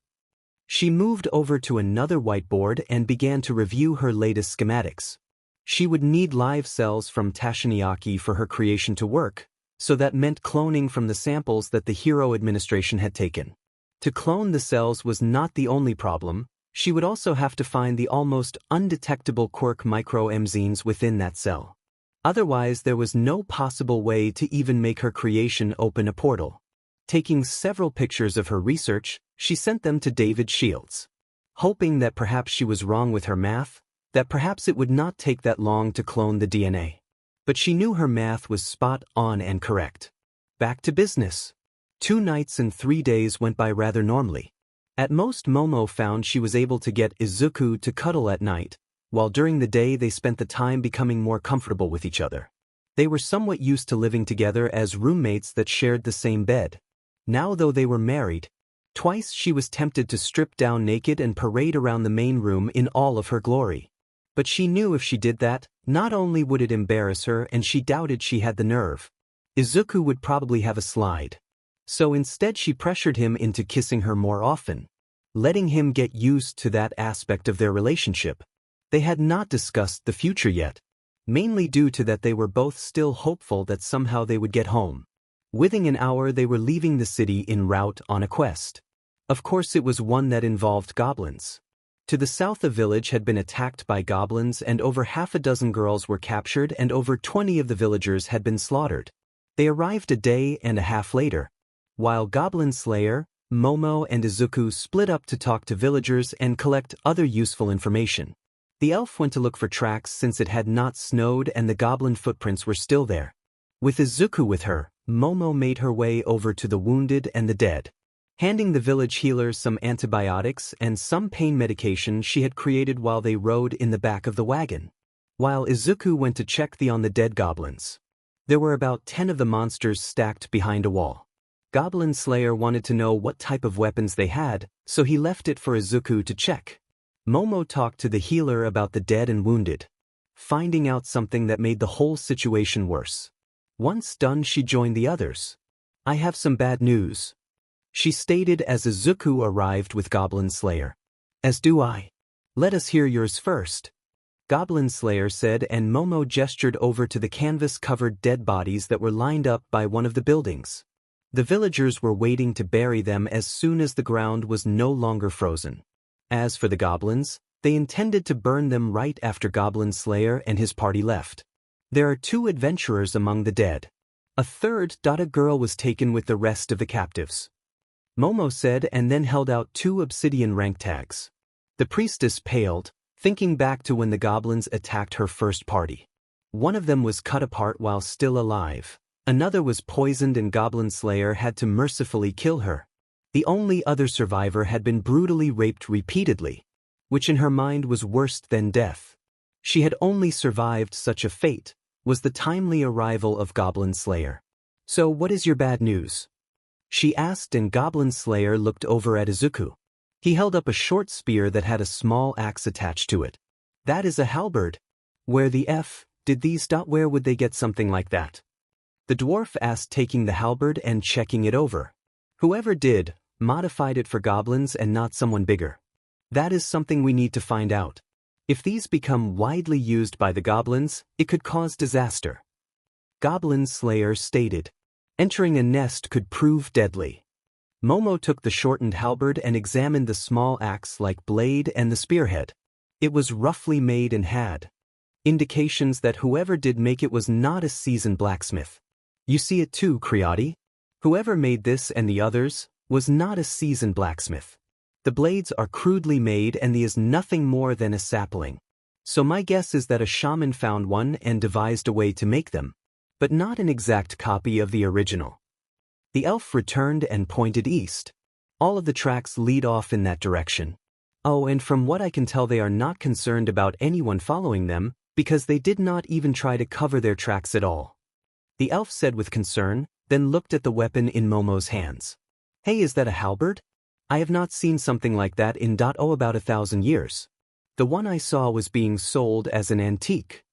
She moved over to another whiteboard and began to review her latest schematics. She would need live cells from Tashinyaki for her creation to work, so that meant cloning from the samples that the Hero Administration had taken. To clone the cells was not the only problem. She would also have to find the almost undetectable quirk micro-emzenes within that cell. Otherwise, there was no possible way to even make her creation open a portal. Taking several pictures of her research, she sent them to David Shields. Hoping that perhaps she was wrong with her math, that perhaps it would not take that long to clone the DNA. But she knew her math was spot on and correct. Back to business. 2 nights and 3 days went by rather normally. At most, Momo found she was able to get Izuku to cuddle at night, while during the day they spent the time becoming more comfortable with each other. They were somewhat used to living together as roommates that shared the same bed. Now, though they were married, twice she was tempted to strip down naked and parade around the main room in all of her glory. But she knew if she did that, not only would it embarrass her, and she doubted she had the nerve. Izuku would probably have a slide. So instead she pressured him into kissing her more often, letting him get used to that aspect of their relationship. They had not discussed the future yet, mainly due to that they were both still hopeful that somehow they would get home. Within an hour they were leaving the city en route on a quest. Of course it was one that involved goblins. To the south the village had been attacked by goblins and over half a dozen girls were captured and over 20 of the villagers had been slaughtered. They arrived a day and a half later. While Goblin Slayer, Momo and Izuku split up to talk to villagers and collect other useful information. The elf went to look for tracks since it had not snowed and the goblin footprints were still there. With Izuku with her, Momo made her way over to the wounded and the dead. Handing the village healer some antibiotics and some pain medication she had created while they rode in the back of the wagon. While Izuku went to check on the dead goblins. There were about 10 of the monsters stacked behind a wall. Goblin Slayer wanted to know what type of weapons they had, so he left it for Izuku to check. Momo talked to the healer about the dead and wounded, finding out something that made the whole situation worse. Once done, she joined the others. I have some bad news, she stated as Izuku arrived with Goblin Slayer. As do I. Let us hear yours first, Goblin Slayer said, and Momo gestured over to the canvas-covered dead bodies that were lined up by one of the buildings. The villagers were waiting to bury them as soon as the ground was no longer frozen. As for the goblins, they intended to burn them right after Goblin Slayer and his party left. There are 2 adventurers among the dead. A third girl was taken with the rest of the captives. Momo said, and then held out 2 obsidian rank tags. The priestess paled, thinking back to when the goblins attacked her first party. One of them was cut apart while still alive. Another was poisoned and Goblin Slayer had to mercifully kill her. The only other survivor had been brutally raped repeatedly, which in her mind was worse than death. She had only survived such a fate, was the timely arrival of Goblin Slayer. "So what is your bad news?" she asked, and Goblin Slayer looked over at Izuku. He held up a short spear that had a small axe attached to it. "That is a halberd. Where the F did these where would they get something like that?" The dwarf asked, taking the halberd and checking it over. "Whoever did, modified it for goblins and not someone bigger. That is something we need to find out. If these become widely used by the goblins, it could cause disaster." Goblin Slayer stated. "Entering a nest could prove deadly." Momo took the shortened halberd and examined the small axe-like blade and the spearhead. It was roughly made and had indications that whoever did make it was not a seasoned blacksmith. "You see it too, Creati? Whoever made this and the others was not a seasoned blacksmith. The blades are crudely made and the is nothing more than a sapling. So my guess is that a shaman found one and devised a way to make them, but not an exact copy of the original." The elf returned and pointed east. "All of the tracks lead off in that direction. Oh, and from what I can tell, they are not concerned about anyone following them, because they did not even try to cover their tracks at all." The elf said with concern, then looked at the weapon in Momo's hands. "Hey, is that a halberd? I have not seen something like that in about 1,000 years. The one I saw was being sold as an antique,"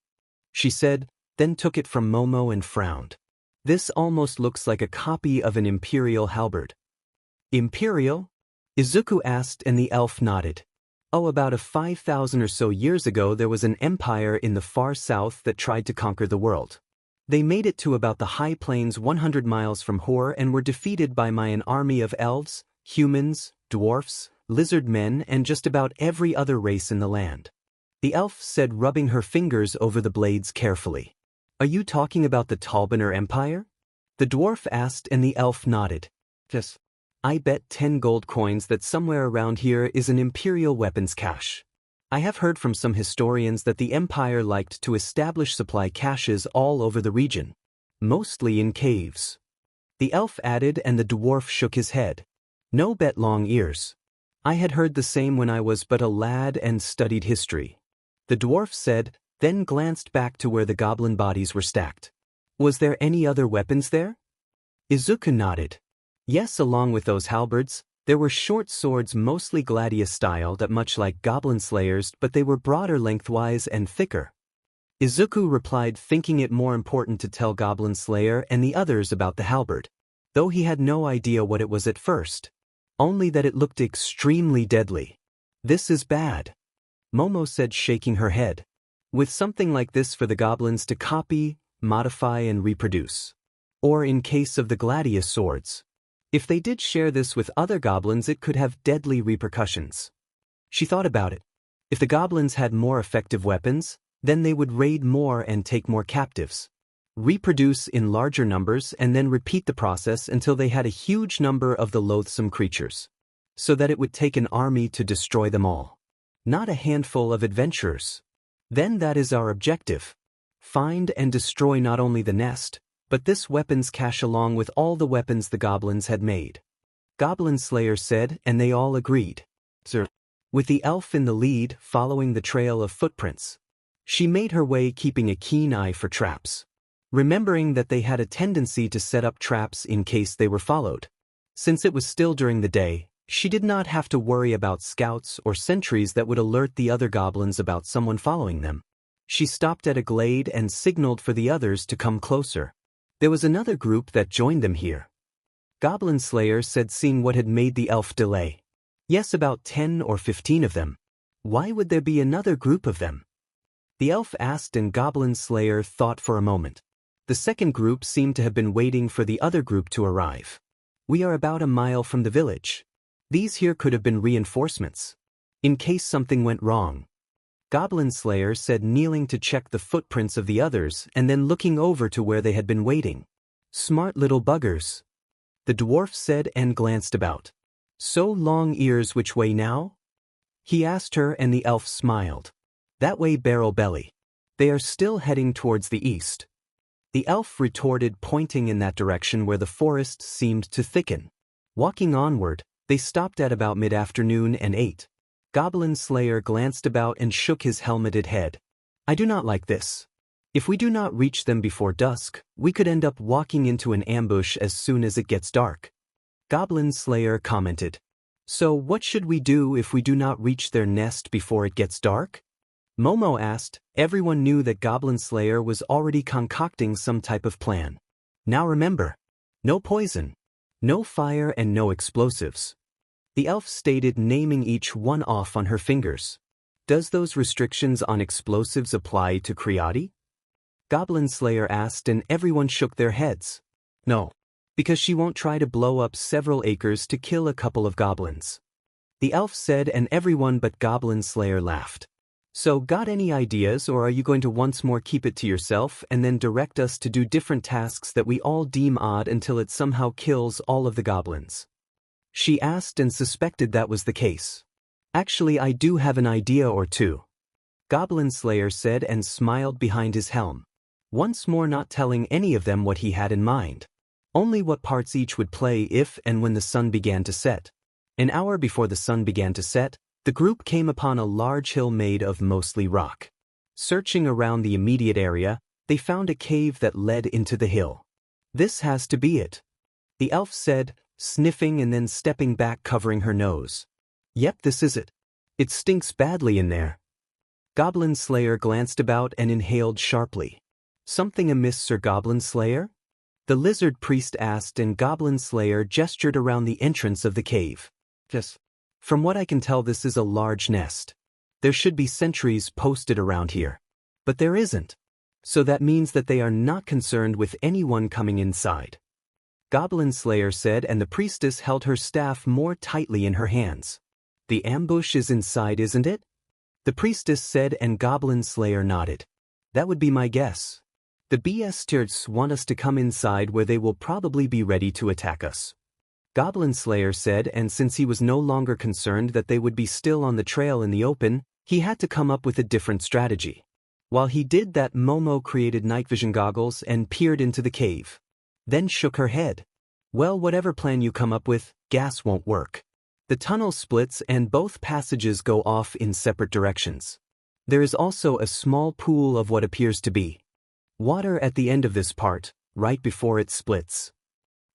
she said, then took it from Momo and frowned. "This almost looks like a copy of an imperial halberd." "Imperial?" Izuku asked, and the elf nodded. "Oh, about 5,000 or so years ago there was an empire in the far south that tried to conquer the world. They made it to about the high plains 100 miles from Hor and were defeated by an army of elves, humans, dwarfs, lizard men, and just about every other race in the land." The elf said, rubbing her fingers over the blades carefully. "Are you talking about the Talbaner Empire?" The dwarf asked, and the elf nodded. "Yes. I bet 10 gold coins that somewhere around here is an imperial weapons cache. I have heard from some historians that the empire liked to establish supply caches all over the region, mostly in caves." The elf added, and the dwarf shook his head. "No bet, long ears. I had heard the same when I was but a lad and studied history." The dwarf said, then glanced back to where the goblin bodies were stacked. "Was there any other weapons there?" Izuku nodded. "Yes, along with those halberds, there were short swords, mostly gladius-styled, much like Goblin Slayers, but they were broader lengthwise and thicker." Izuku replied, thinking it more important to tell Goblin Slayer and the others about the halberd, though he had no idea what it was at first. Only that it looked extremely deadly. "This is bad," Momo said, shaking her head. "With something like this for the goblins to copy, modify, and reproduce. Or in case of the gladius swords. If they did share this with other goblins, it could have deadly repercussions." She thought about it. If the goblins had more effective weapons, then they would raid more and take more captives, reproduce in larger numbers, and then repeat the process until they had a huge number of the loathsome creatures, so that it would take an army to destroy them all, not a handful of adventurers. Then that is our objective. Find and destroy not only the nest, but this weapons cache along with all the weapons the goblins had made. Goblin Slayer said, and they all agreed. "Sir," with the elf in the lead, following the trail of footprints. She made her way, keeping a keen eye for traps, remembering that they had a tendency to set up traps in case they were followed. Since it was still during the day, she did not have to worry about scouts or sentries that would alert the other goblins about someone following them. She stopped at a glade and signaled for the others to come closer. There was another group that joined them here. Goblin Slayer said, seeing what had made the elf delay. "Yes, about 10 or 15 of them. Why would there be another group of them?" The elf asked, and Goblin Slayer thought for a moment. The second group seemed to have been waiting for the other group to arrive. We are about a mile from the village. These here could have been reinforcements. In case something went wrong. Goblin Slayer said, kneeling to check the footprints of the others and then looking over to where they had been waiting. Smart little buggers. The dwarf said and glanced about. So long ears, which way now? He asked her, and the elf smiled. That way, barrel belly. They are still heading towards the east. The elf retorted, pointing in that direction where the forest seemed to thicken. Walking onward, they stopped at about mid-afternoon and ate. Goblin Slayer glanced about and shook his helmeted head. I do not like this. If we do not reach them before dusk, we could end up walking into an ambush as soon as it gets dark. Goblin Slayer commented. So what should we do if we do not reach their nest before it gets dark? Momo asked. Everyone knew that Goblin Slayer was already concocting some type of plan. Now remember, no poison, no fire and no explosives. The elf stated, naming each one off on her fingers. Does those restrictions on explosives apply to Creati? Goblin Slayer asked, and everyone shook their heads. No, because she won't try to blow up several acres to kill a couple of goblins. The elf said, and everyone but Goblin Slayer laughed. So got any ideas, or are you going to once more keep it to yourself and then direct us to do different tasks that we all deem odd until it somehow kills all of the goblins? She asked and suspected that was the case. Actually, I do have an idea or two. Goblin Slayer said and smiled behind his helm. Once more not telling any of them what he had in mind. Only what parts each would play if and when the sun began to set. An hour before the sun began to set, the group came upon a large hill made of mostly rock. Searching around the immediate area, they found a cave that led into the hill. This has to be it, the elf said, sniffing and then stepping back, covering her nose. Yep, this is it. It stinks badly in there. Goblin Slayer glanced about and inhaled sharply. Something amiss, Sir Goblin Slayer? The lizard priest asked, and Goblin Slayer gestured around the entrance of the cave. Yes. From what I can tell, this is a large nest. There should be sentries posted around here. But there isn't. So that means that they are not concerned with anyone coming inside. Goblin Slayer said, and the priestess held her staff more tightly in her hands. The ambush is inside, isn't it? The priestess said, and Goblin Slayer nodded. That would be my guess. The BSTers want us to come inside where they will probably be ready to attack us. Goblin Slayer said, and since he was no longer concerned that they would be still on the trail in the open, he had to come up with a different strategy. While he did that, Momo created night vision goggles and peered into the cave. Then shook her head. Well, whatever plan you come up with, gas won't work. The tunnel splits and both passages go off in separate directions. There is also a small pool of what appears to be water at the end of this part, right before it splits.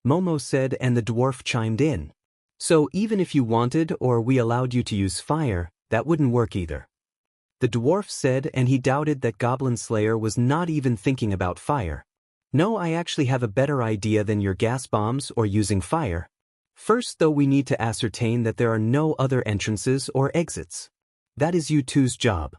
Momo said, and the dwarf chimed in. So even if you wanted or we allowed you to use fire, that wouldn't work either. The dwarf said, and he doubted that Goblin Slayer was not even thinking about fire. No, I actually have a better idea than your gas bombs or using fire. First, though, we need to ascertain that there are no other entrances or exits. That is you two's job.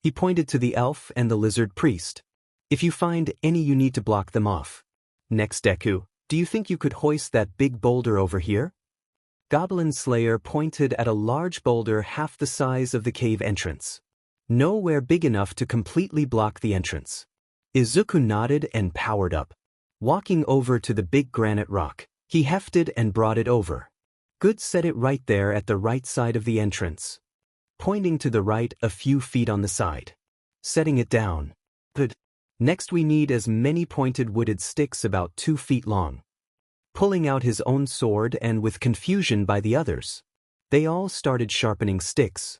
He pointed to the elf and the lizard priest. If you find any, you need to block them off. Next, Deku, do you think you could hoist that big boulder over here? Goblin Slayer pointed at a large boulder half the size of the cave entrance. Nowhere big enough to completely block the entrance. Izuku nodded and powered up. Walking over to the big granite rock, he hefted and brought it over. Good, set it right there at the right side of the entrance. Pointing to the right a few feet on the side. Setting it down. Good. Next we need as many pointed wooded sticks about 2 feet long. Pulling out his own sword and with confusion by the others, they all started sharpening sticks.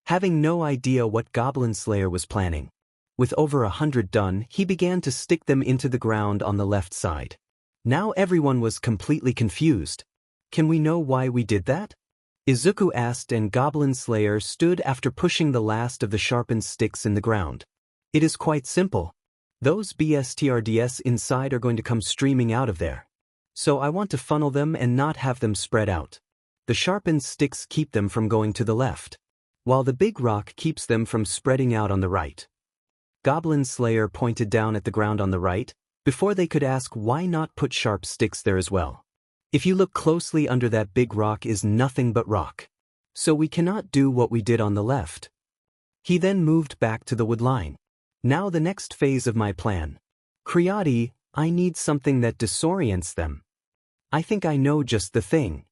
Having no idea what Goblin Slayer was planning. With over 100 done, he began to stick them into the ground on the left side. Now everyone was completely confused. Can we know why we did that? Izuku asked, and Goblin Slayer stood after pushing the last of the sharpened sticks in the ground. It is quite simple. Those BSTRDS inside are going to come streaming out of there. So I want to funnel them and not have them spread out. The sharpened sticks keep them from going to the left, while the big rock keeps them from spreading out on the right. Goblin Slayer pointed down at the ground on the right, before they could ask why not put sharp sticks there as well. If you look closely under that big rock is nothing but rock. So we cannot do what we did on the left. He then moved back to the wood line. Now the next phase of my plan. Creati, I need something that disorients them. I think I know just the thing.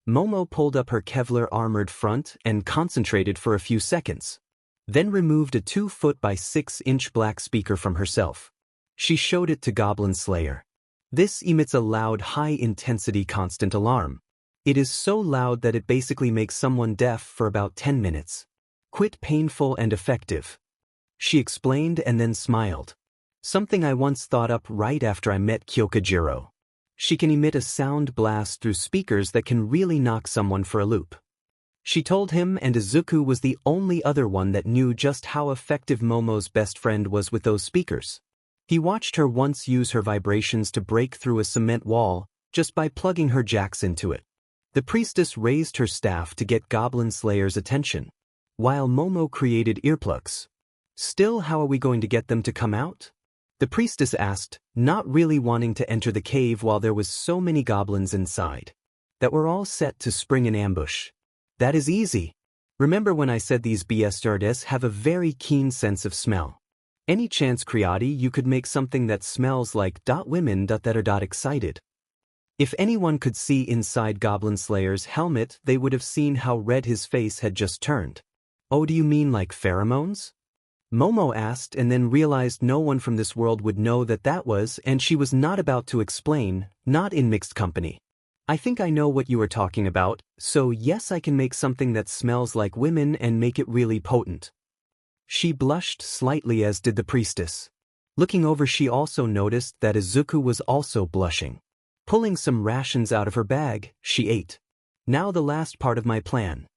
Momo pulled up her Kevlar armored front and concentrated for a few seconds. Then removed a 2-foot by 6-inch black speaker from herself. She showed it to Goblin Slayer. This emits a loud high-intensity constant alarm. It is so loud that it basically makes someone deaf for about 10 minutes. Quite painful and effective. She explained and then smiled. Something I once thought up right after I met Kyokujiro. She can emit a sound blast through speakers that can really knock someone for a loop. She told him, and Izuku was the only other one that knew just how effective Momo's best friend was with those speakers. He watched her once use her vibrations to break through a cement wall just by plugging her jacks into it. The priestess raised her staff to get Goblin Slayer's attention, while Momo created earplugs. Still, how are we going to get them to come out? The priestess asked, not really wanting to enter the cave while there was so many goblins inside that were all set to spring an ambush. That is easy. Remember when I said these bastardes have a very keen sense of smell? Any chance, Creati, you could make something that smells like women that are excited? If anyone could see inside Goblin Slayer's helmet, they would have seen how red his face had just turned. Oh, do you mean like pheromones? Momo asked and then realized no one from this world would know that was, and she was not about to explain, not in mixed company. I think I know what you are talking about, so yes, I can make something that smells like women and make it really potent. She blushed slightly, as did the priestess. Looking over, she also noticed that Izuku was also blushing. Pulling some rations out of her bag, she ate. Now the last part of my plan.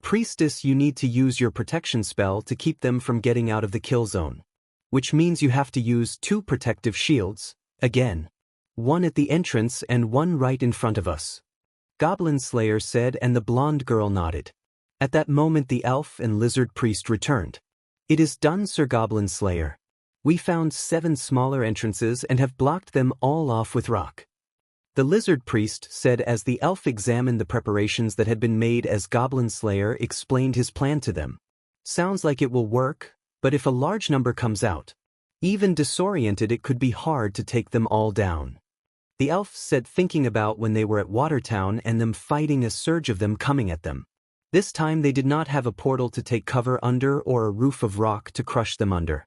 Priestess, you need to use your protection spell to keep them from getting out of the kill zone. Which means you have to use 2 protective shields, again. 1 at the entrance and 1 right in front of us. Goblin Slayer said, and the blonde girl nodded. At that moment the elf and lizard priest returned. It is done, Sir Goblin Slayer. We found 7 smaller entrances and have blocked them all off with rock. The lizard priest said as the elf examined the preparations that had been made as Goblin Slayer explained his plan to them. Sounds like it will work, but if a large number comes out, even disoriented, it could be hard to take them all down. The elf said, thinking about when they were at Watertown and them fighting a surge of them coming at them. This time they did not have a portal to take cover under or a roof of rock to crush them under.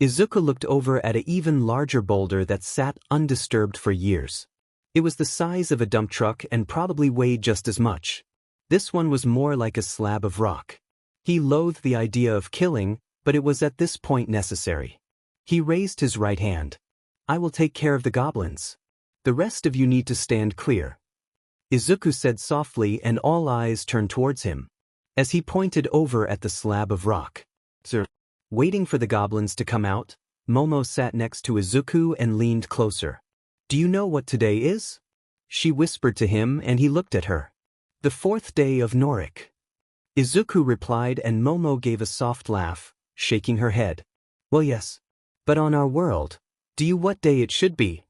Izuku looked over at an even larger boulder that sat undisturbed for years. It was the size of a dump truck and probably weighed just as much. This one was more like a slab of rock. He loathed the idea of killing, but it was at this point necessary. He raised his right hand. I will take care of the goblins. The rest of you need to stand clear. Izuku said softly, and all eyes turned towards him. As he pointed over at the slab of rock. Sir. Waiting for the goblins to come out, Momo sat next to Izuku and leaned closer. Do you know what today is? She whispered to him, and he looked at her. The 4th day of Norik. Izuku replied, and Momo gave a soft laugh, shaking her head. Well, yes. But on our world, do you what day it should be?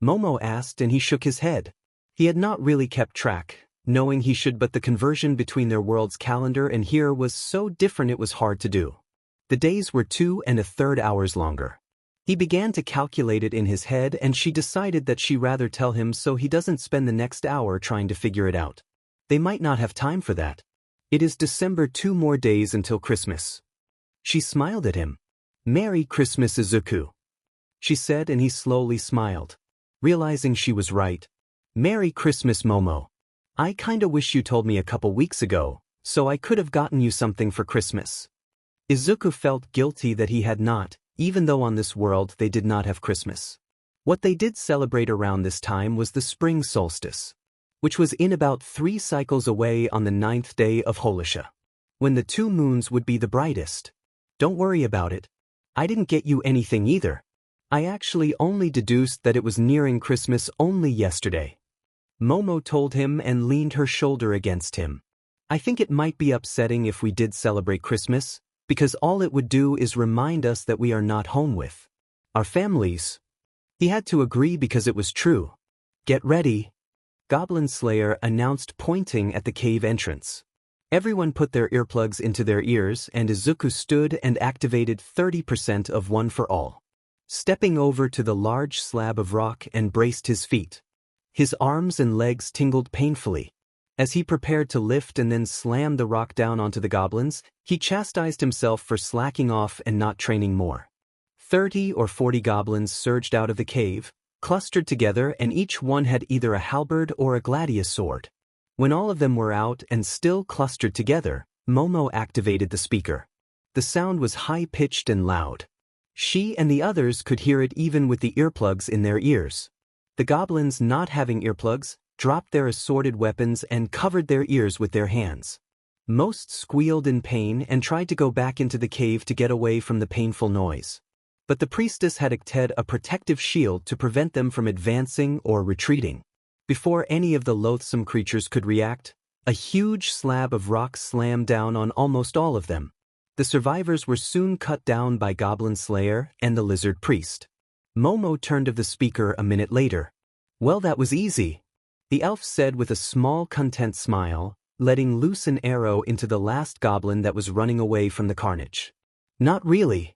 Momo asked, and he shook his head. He had not really kept track, knowing he should, but the conversion between their world's calendar and here was so different it was hard to do. The days were 2 1/3 hours longer. He began to calculate it in his head, and she decided that she'd rather tell him so he doesn't spend the next hour trying to figure it out. They might not have time for that. It is December, 2 more days until Christmas. She smiled at him. Merry Christmas, Izuku, she said, and he slowly smiled. Realizing she was right. Merry Christmas, Momo. I kinda wish you told me a couple weeks ago, so I could have gotten you something for Christmas. Izuku felt guilty that he had not, even though on this world they did not have Christmas. What they did celebrate around this time was the spring solstice, which was in about 3 cycles away on the 9th day of Holisha, when the 2 moons would be the brightest. Don't worry about it. I didn't get you anything either. I actually only deduced that it was nearing Christmas only yesterday. Momo told him and leaned her shoulder against him. I think it might be upsetting if we did celebrate Christmas, because all it would do is remind us that we are not home with our families. He had to agree because it was true. Get ready. Goblin Slayer announced, pointing at the cave entrance. Everyone put their earplugs into their ears, and Izuku stood and activated 30% of One for All. Stepping over to the large slab of rock and braced his feet. His arms and legs tingled painfully. As he prepared to lift and then slam the rock down onto the goblins, he chastised himself for slacking off and not training more. 30 or 40 goblins surged out of the cave, clustered together, and each one had either a halberd or a gladius sword. When all of them were out and still clustered together, Momo activated the speaker. The sound was high-pitched and loud. She and the others could hear it even with the earplugs in their ears. The goblins, not having earplugs, dropped their assorted weapons and covered their ears with their hands. Most squealed in pain and tried to go back into the cave to get away from the painful noise. But the priestess had acted a protective shield to prevent them from advancing or retreating. Before any of the loathsome creatures could react, a huge slab of rock slammed down on almost all of them. The survivors were soon cut down by Goblin Slayer and the lizard priest. Momo turned to the speaker a minute later. "Well, that was easy," the elf said with a small, content smile, letting loose an arrow into the last goblin that was running away from the carnage. "Not really,"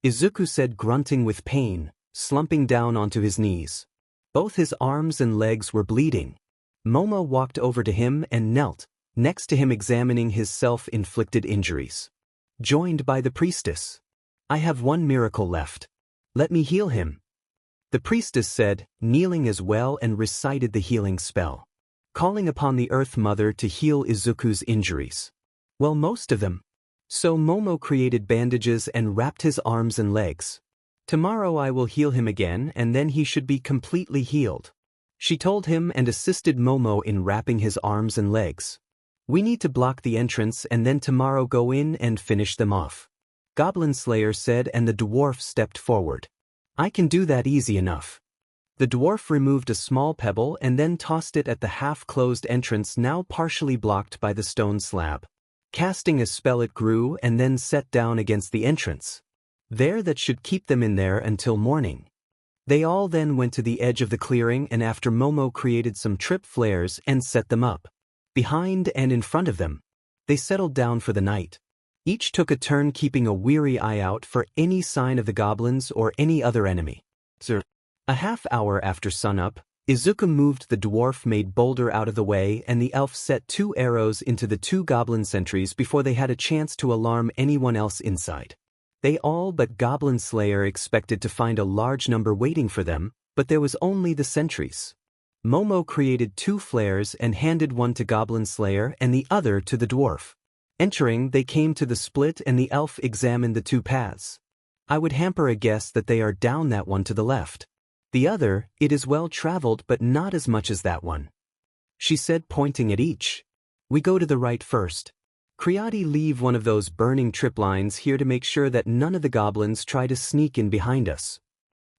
Izuku said, grunting with pain, slumping down onto his knees. Both his arms and legs were bleeding. Momo walked over to him and knelt next to him, examining his self-inflicted injuries. Joined by the priestess. "I have one miracle left. Let me heal him," the priestess said, kneeling as well, and recited the healing spell, calling upon the Earth Mother to heal Izuku's injuries. Well, most of them. So Momo created bandages and wrapped his arms and legs. "Tomorrow I will heal him again, and then he should be completely healed," she told him, and assisted Momo in wrapping his arms and legs. "We need to block the entrance and then tomorrow go in and finish them off," Goblin Slayer said, and the dwarf stepped forward. "I can do that easy enough." The dwarf removed a small pebble and then tossed it at the half-closed entrance, now partially blocked by the stone slab. Casting a spell, it grew and then set down against the entrance. There, that should keep them in there until morning. They all then went to the edge of the clearing, and after Momo created some trip flares and set them up behind and in front of them, they settled down for the night. Each took a turn keeping a weary eye out for any sign of the goblins or any other enemy. A half hour after sunup, Izuku moved the dwarf-made boulder out of the way, and the elf set 2 arrows into the 2 goblin sentries before they had a chance to alarm anyone else inside. They all but Goblin Slayer expected to find a large number waiting for them, but there was only the sentries. Momo created 2 flares and handed one to Goblin Slayer and the other to the dwarf. Entering, they came to the split, and the elf examined the 2 paths. "I would hamper a guess that they are down that one to the left. The other, it is well traveled, but not as much as that one," she said, pointing at each. "We go to the right first. Creati, leave one of those burning trip lines here to make sure that none of the goblins try to sneak in behind us,"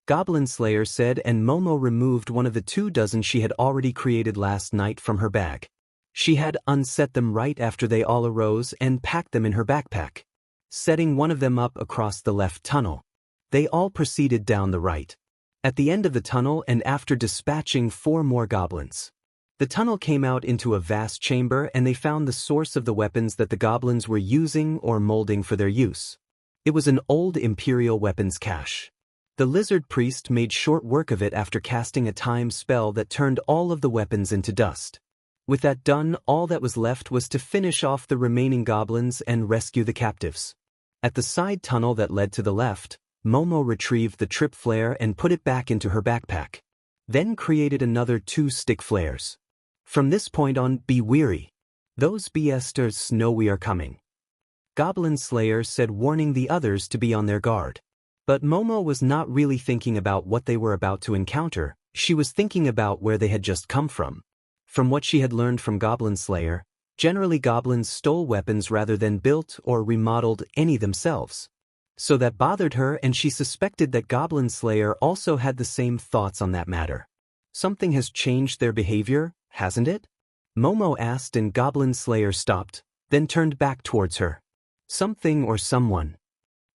Goblin Slayer said, and Momo removed one of the 24 she had already created last night from her bag. She had unset them right after they all arose and packed them in her backpack. Setting one of them up across the left tunnel, they all proceeded down the right. At the end of the tunnel, and after dispatching 4 more goblins, the tunnel came out into a vast chamber, and they found the source of the weapons that the goblins were using or molding for their use. It was an old Imperial weapons cache. The lizard priest made short work of it after casting a time spell that turned all of the weapons into dust. With that done, all that was left was to finish off the remaining goblins and rescue the captives. At the side tunnel that led to the left, Momo retrieved the trip flare and put it back into her backpack. Then created another 2 stick flares. "From this point on, be wary. Those beasters know we are coming," Goblin Slayer said, warning the others to be on their guard. But Momo was not really thinking about what they were about to encounter. She was thinking about where they had just come from. From what she had learned from Goblin Slayer, generally goblins stole weapons rather than built or remodeled any themselves. So that bothered her, and she suspected that Goblin Slayer also had the same thoughts on that matter. "Something has changed their behavior, hasn't it?" Momo asked, and Goblin Slayer stopped, then turned back towards her. "Something or someone,"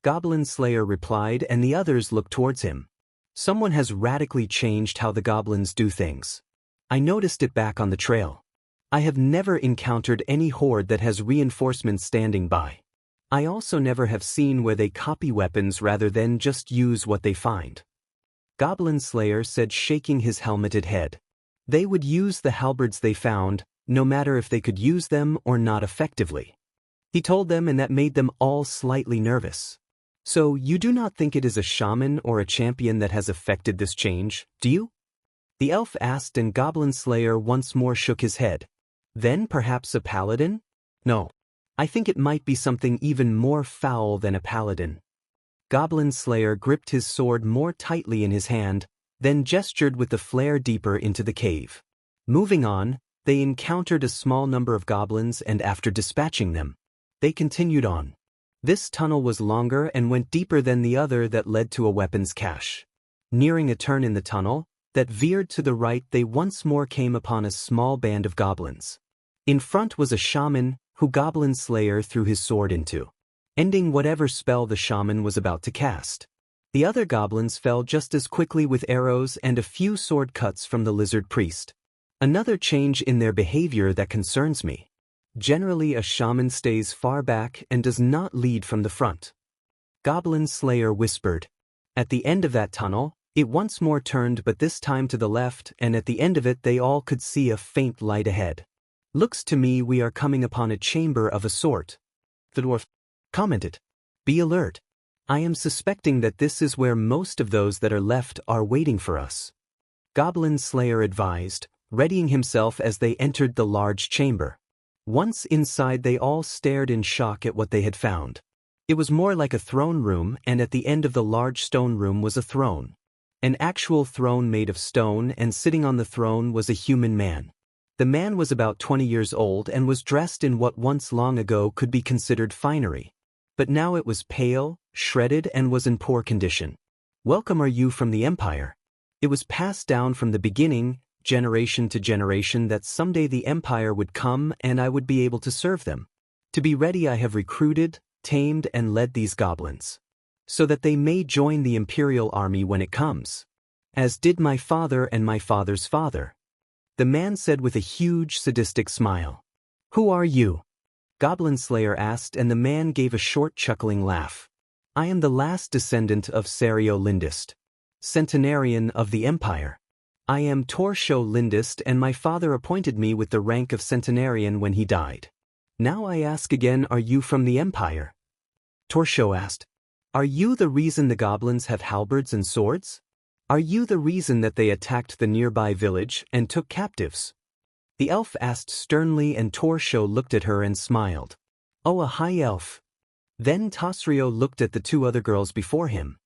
Goblin Slayer replied, and the others looked towards him. "Someone has radically changed how the goblins do things. I noticed it back on the trail. I have never encountered any horde that has reinforcements standing by. I also never have seen where they copy weapons rather than just use what they find. Goblin Slayer said, shaking his helmeted head. They would use the halberds they found, no matter if they could use them or not effectively. He told them, and that made them all slightly nervous. So you do not think it is a shaman or a champion that has effected this change, do you? The elf asked, and Goblin Slayer once more shook his head. Then perhaps a paladin? No. I think it might be something even more foul than a paladin. Goblin Slayer gripped his sword more tightly in his hand, then gestured with the flare deeper into the cave. Moving on, they encountered a small number of goblins, and after dispatching them, they continued on. This tunnel was longer and went deeper than the other that led to a weapons cache. Nearing a turn in the tunnel that veered to the right, they once more came upon a small band of goblins. In front was a shaman, who Goblin Slayer threw his sword into, ending whatever spell the shaman was about to cast. The other goblins fell just as quickly with arrows and a few sword cuts from the lizard priest. Another change in their behavior that concerns me. Generally, a shaman stays far back and does not lead from the front. Goblin Slayer whispered. At the end of that tunnel, it once more turned, but this time to the left, and at the end of it they all could see a faint light ahead. Looks to me we are coming upon a chamber of a sort. The dwarf commented. Be alert. I am suspecting that this is where most of those that are left are waiting for us. Goblin Slayer advised, readying himself as they entered the large chamber. Once inside, they all stared in shock at what they had found. It was more like a throne room, and at the end of the large stone room was a throne. An actual throne made of stone, and sitting on the throne was a human man. The man was about 20 years old and was dressed in what once long ago could be considered finery. But now it was pale, shredded, and was in poor condition. Welcome, are you from the Empire? It was passed down from the beginning, generation to generation, that someday the Empire would come and I would be able to serve them. To be ready, I have recruited, tamed, and led these goblins, so that they may join the Imperial Army when it comes. As did my father and my father's father. The man said with a huge sadistic smile. Who are you? Goblin Slayer asked, and the man gave a short chuckling laugh. I am the last descendant of Sario Lindist, centenarian of the Empire. I am Torsho Lindist, and my father appointed me with the rank of centenarian when he died. Now I ask again, are you from the Empire? Torsho asked. Are you the reason the goblins have halberds and swords? Are you the reason that they attacked the nearby village and took captives? The elf asked sternly, and Torsho looked at her and smiled. Oh, a high elf. Then Tasrio looked at the two other girls before him.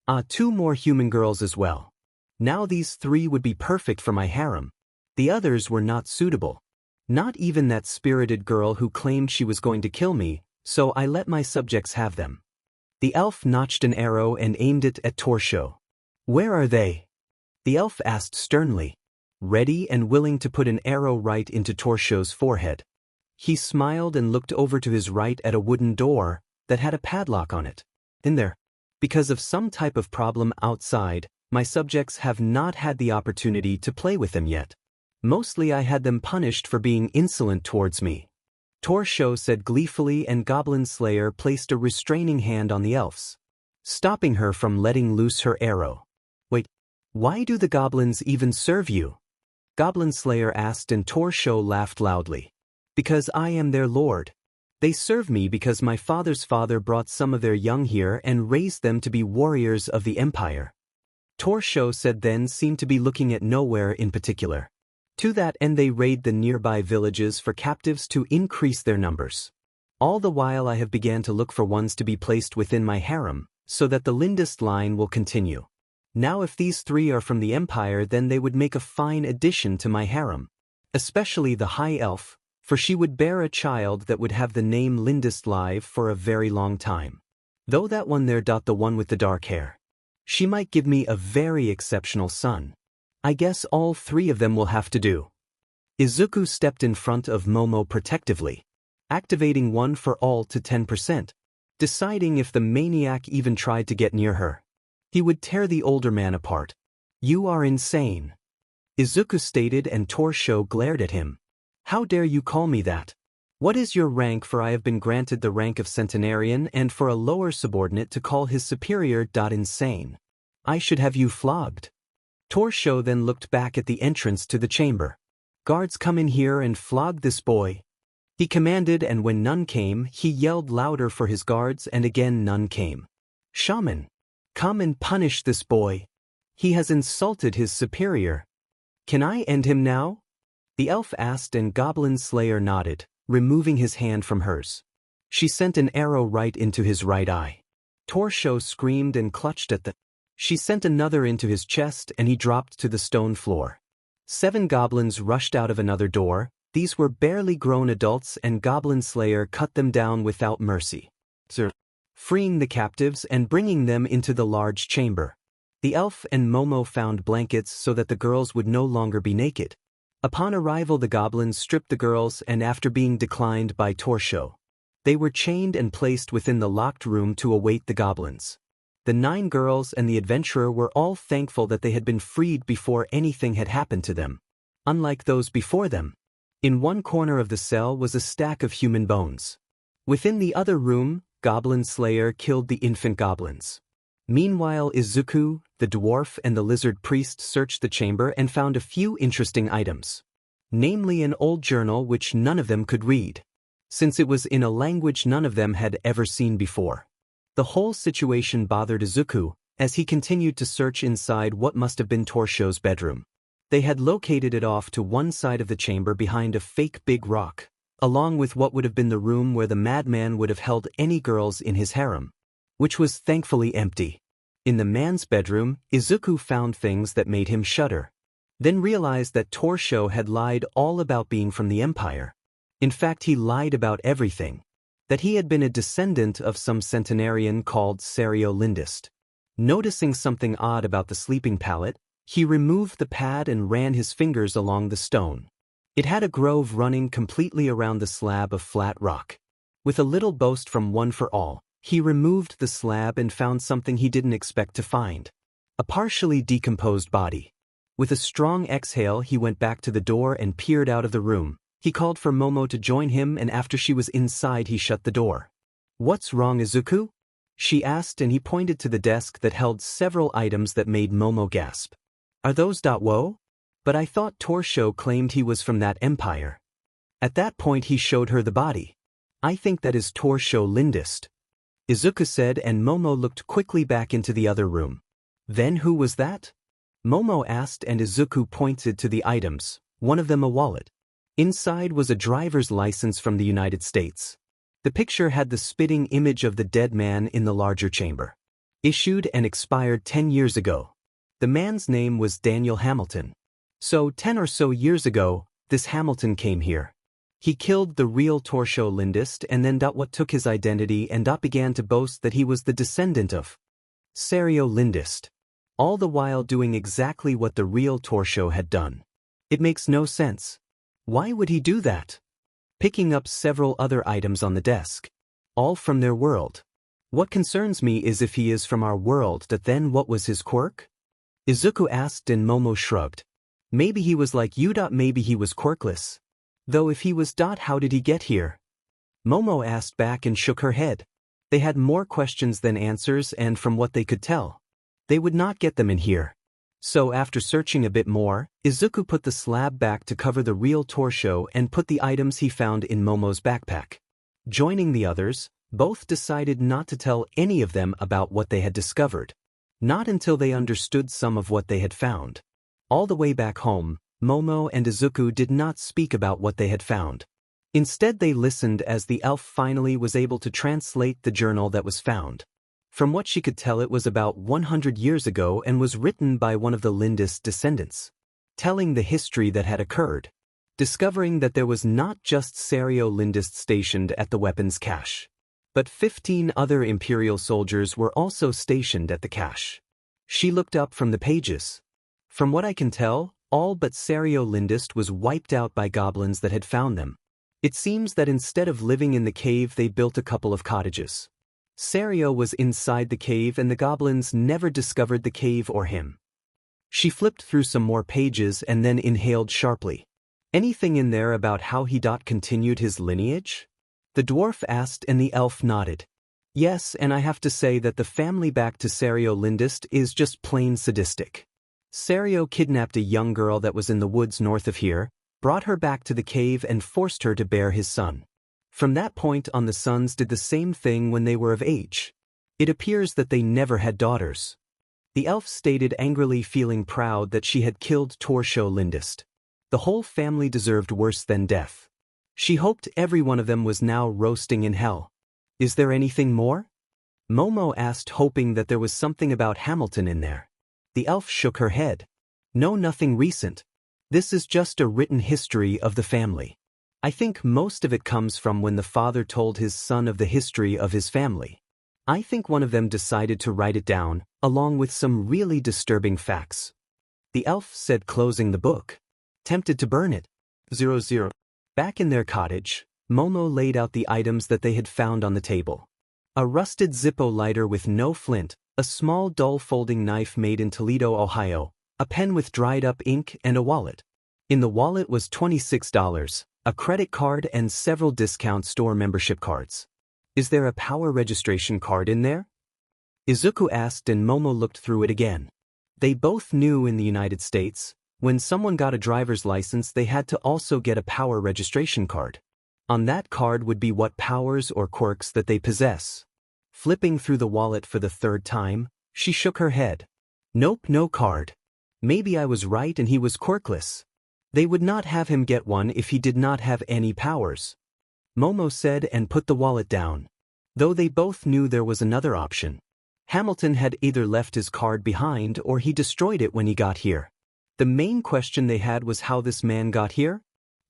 Ah, two more human girls as well. Now these three would be perfect for my harem. The others were not suitable. Not even that spirited girl who claimed she was going to kill me, so I let my subjects have them. The elf notched an arrow and aimed it at Torsho. Where are they? The elf asked sternly, ready and willing to put an arrow right into Torsho's forehead. He smiled and looked over to his right at a wooden door that had a padlock on it. In there, because of some type of problem outside, my subjects have not had the opportunity to play with them yet. Mostly I had them punished for being insolent towards me. Torsho said gleefully, and Goblin Slayer placed a restraining hand on the elves, stopping her from letting loose her arrow. Wait, why do the goblins even serve you? Goblin Slayer asked, and Torsho laughed loudly. Because I am their lord. They serve me because my father's father brought some of their young here and raised them to be warriors of the Empire. Torsho said, then seemed to be looking at nowhere in particular. To that end they raid the nearby villages for captives to increase their numbers. All the while I have began to look for ones to be placed within my harem, so that the Lindist line will continue. Now if these three are from the Empire, then they would make a fine addition to my harem. Especially the High Elf, for she would bear a child that would have the name Lindist live for a very long time. Though that one there, the one with the dark hair. She might give me a very exceptional son. I guess all three of them will have to do. Izuku stepped in front of Momo protectively, activating one for all to 10%, deciding if the maniac even tried to get near her, he would tear the older man apart. You are insane. Izuku stated, and Torso glared at him. How dare you call me that? What is your rank? For I have been granted the rank of centenarian, and for a lower subordinate to call his superior insane. I should have you flogged. Torso then looked back at the entrance to the chamber. Guards, come in here and flog this boy. He commanded, and when none came, he yelled louder for his guards, and again none came. Shaman, come and punish this boy. He has insulted his superior. Can I end him now? The elf asked, and Goblin Slayer nodded, removing his hand from hers. She sent an arrow right into his right eye. Torso screamed and clutched at the. She sent another into his chest, and he dropped to the stone floor. 7 goblins rushed out of another door. These were barely grown adults, and Goblin Slayer cut them down without mercy, freeing the captives and bringing them into the large chamber. The elf and Momo found blankets so that the girls would no longer be naked. Upon arrival, the goblins stripped the girls, and after being declined by Torso, they were chained and placed within the locked room to await the goblins. The 9 girls and the adventurer were all thankful that they had been freed before anything had happened to them. Unlike those before them, in one corner of the cell was a stack of human bones. Within the other room, Goblin Slayer killed the infant goblins. Meanwhile, Izuku, the dwarf, and the lizard priest searched the chamber and found a few interesting items. Namely, an old journal which none of them could read, since it was in a language none of them had ever seen before. The whole situation bothered Izuku, as he continued to search inside what must have been Torso's bedroom. They had located it off to one side of the chamber behind a fake big rock, along with what would have been the room where the madman would have held any girls in his harem, which was thankfully empty. In the man's bedroom, Izuku found things that made him shudder, then realized that Torso had lied all about being from the Empire. In fact, he lied about everything. That he had been a descendant of some centenarian called Seriolindist. Noticing something odd about the sleeping pallet, he removed the pad and ran his fingers along the stone. It had a grove running completely around the slab of flat rock. With a little boast from One for All, he removed the slab and found something he didn't expect to find. A partially decomposed body. With a strong exhale, he went back to the door and peered out of the room. He called for Momo to join him, and after she was inside, he shut the door. What's wrong, Izuku? She asked, and he pointed to the desk that held several items that made Momo gasp. Are those .wo? But I thought Torso claimed he was from that empire. At that point, he showed her the body. I think that is Torso Lindist, Izuku said, and Momo looked quickly back into the other room. Then who was that? Momo asked, and Izuku pointed to the items, one of them a wallet. Inside was a driver's license from the United States. The picture had the spitting image of the dead man in the larger chamber. Issued and expired 10 years ago. The man's name was Daniel Hamilton. So 10 or so years ago, this Hamilton came here. He killed the real Torso Lindist, and then what took his identity and began to boast that he was the descendant of Seriolindist. All the while doing exactly what the real Torso had done. It makes no sense. Why would he do that? Picking up several other items on the desk. All from their world. What concerns me is if he is from our world, then what was his quirk? Izuku asked, and Momo shrugged. Maybe he was like you. Maybe he was quirkless. Though if he was, how did he get here? Momo asked back and shook her head. They had more questions than answers, and from what they could tell, they would not get them in here. So after searching a bit more, Izuku put the slab back to cover the real Torso and put the items he found in Momo's backpack. Joining the others, both decided not to tell any of them about what they had discovered. Not until they understood some of what they had found. All the way back home, Momo and Izuku did not speak about what they had found. Instead, they listened as the elf finally was able to translate the journal that was found. From what she could tell, it was about 100 years ago and was written by one of the Lindist descendants, telling the history that had occurred, discovering that there was not just Seriolindist stationed at the weapons cache, but 15 other Imperial soldiers were also stationed at the cache. She looked up from the pages. From what I can tell, all but Seriolindist was wiped out by goblins that had found them. It seems that instead of living in the cave, they built a couple of cottages. Serio was inside the cave, and the goblins never discovered the cave or him. She flipped through some more pages and then inhaled sharply. Anything in there about how he continued his lineage? The dwarf asked and the elf nodded. Yes, and I have to say that the family back to Serio Lindist is just plain sadistic. Serio kidnapped a young girl that was in the woods north of here, brought her back to the cave and forced her to bear his son. From that point on the sons did the same thing when they were of age. It appears that they never had daughters. The elf stated angrily, feeling proud that she had killed Torsho Lindist. The whole family deserved worse than death. She hoped every one of them was now roasting in hell. Is there anything more? Momo asked, hoping that there was something about Hamilton in there. The elf shook her head. No, nothing recent. This is just a written history of the family. I think most of it comes from when the father told his son of the history of his family. I think one of them decided to write it down, along with some really disturbing facts. The elf said, closing the book. Tempted to burn it. 00. Back in their cottage, Momo laid out the items that they had found on the table. A rusted Zippo lighter with no flint, a small dull folding knife made in Toledo, Ohio, a pen with dried-up ink, and a wallet. In the wallet was $26, a credit card and several discount store membership cards. Is there a power registration card in there? Izuku asked and Momo looked through it again. They both knew in the United States, when someone got a driver's license they had to also get a power registration card. On that card would be what powers or quirks that they possess. Flipping through the wallet for the third time, she shook her head. Nope, no card. Maybe I was right and he was quirkless. They would not have him get one if he did not have any powers. Momo said and put the wallet down. Though they both knew there was another option. Hamilton had either left his card behind or he destroyed it when he got here. The main question they had was how this man got here?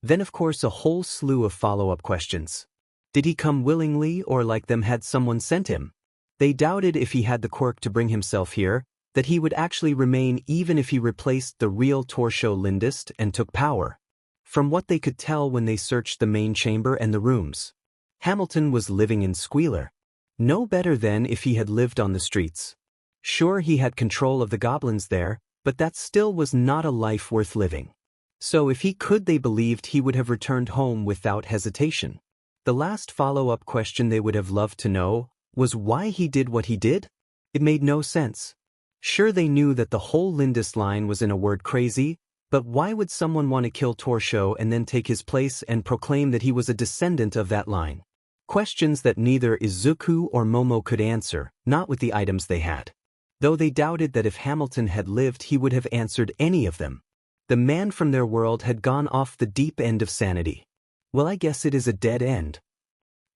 Then of course a whole slew of follow-up questions. Did he come willingly or like them had someone sent him? They doubted if he had the quirk to bring himself here, that he would actually remain even if he replaced the real Torsho Lindist and took power. From what they could tell when they searched the main chamber and the rooms, Hamilton was living in squalor. No better than if he had lived on the streets. Sure, he had control of the goblins there, but that still was not a life worth living. So if he could, they believed he would have returned home without hesitation. The last follow-up question they would have loved to know was why he did what he did? It made no sense. Sure, they knew that the whole Lindis line was, in a word, crazy, but why would someone want to kill Torsho and then take his place and proclaim that he was a descendant of that line? Questions that neither Izuku or Momo could answer, not with the items they had. Though they doubted that if Hamilton had lived he would have answered any of them. The man from their world had gone off the deep end of sanity. Well, I guess it is a dead end.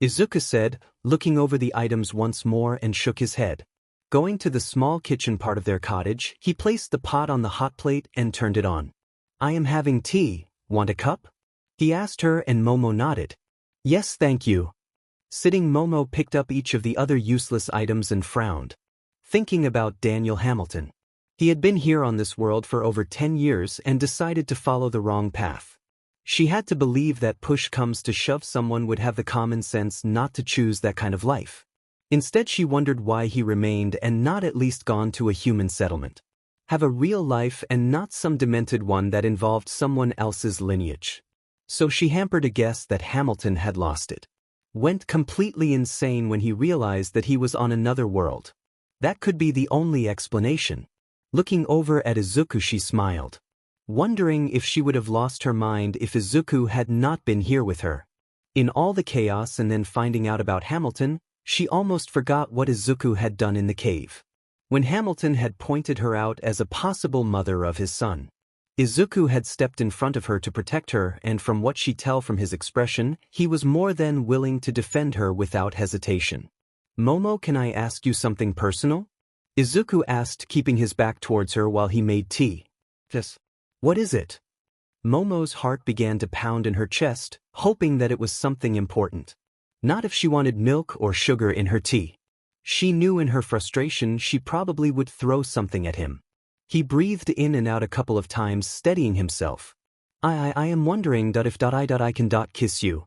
Izuku said, looking over the items once more, and shook his head. Going to the small kitchen part of their cottage, he placed the pot on the hot plate and turned it on. I am having tea, want a cup? He asked her and Momo nodded. Yes, thank you. Sitting, Momo picked up each of the other useless items and frowned. Thinking about Daniel Hamilton. He had been here on this world for over 10 years and decided to follow the wrong path. She had to believe that push comes to shove someone would have the common sense not to choose that kind of life. Instead, she wondered why he remained and not at least gone to a human settlement. Have a real life and not some demented one that involved someone else's lineage. So she hampered a guess that Hamilton had lost it. Went completely insane when he realized that he was on another world. That could be the only explanation. Looking over at Izuku, she smiled, wondering if she would have lost her mind if Izuku had not been here with her. In all the chaos and then finding out about Hamilton, she almost forgot what Izuku had done in the cave. When Hamilton had pointed her out as a possible mother of his son, Izuku had stepped in front of her to protect her, and from what she tell from his expression, he was more than willing to defend her without hesitation. Momo, can I ask you something personal? Izuku asked, keeping his back towards her while he made tea. Yes. What is it? Momo's heart began to pound in her chest, hoping that it was something important. Not if she wanted milk or sugar in her tea. She knew in her frustration she probably would throw something at him. He breathed in and out a couple of times, steadying himself. I am wondering if I can kiss you.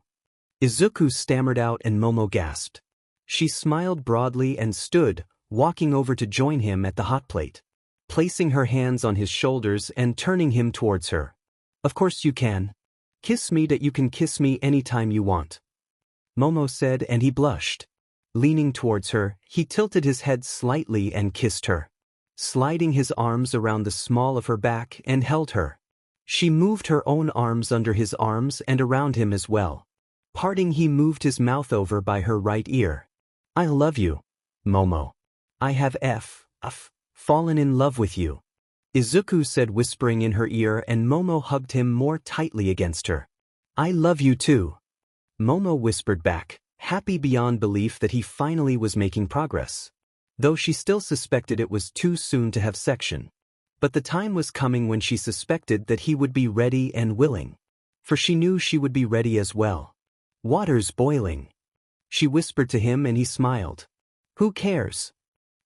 Izuku stammered out and Momo gasped. She smiled broadly and stood, walking over to join him at the hot plate. placing her hands on his shoulders and turning him towards her. Of course you can. Kiss me that you can kiss me anytime you want. Momo said, and he blushed. Leaning towards her, he tilted his head slightly and kissed her, sliding his arms around the small of her back and held her. She moved her own arms under his arms and around him as well. Parting, he moved his mouth over by her right ear. I love you, Momo. I have fallen in love with you, Izuku said, whispering in her ear, and Momo hugged him more tightly against her. I love you too, Momo whispered back, happy beyond belief that he finally was making progress. Though she still suspected it was too soon to have section. But the time was coming when she suspected that he would be ready and willing. For she knew she would be ready as well. Water's boiling, she whispered to him, and he smiled. Who cares?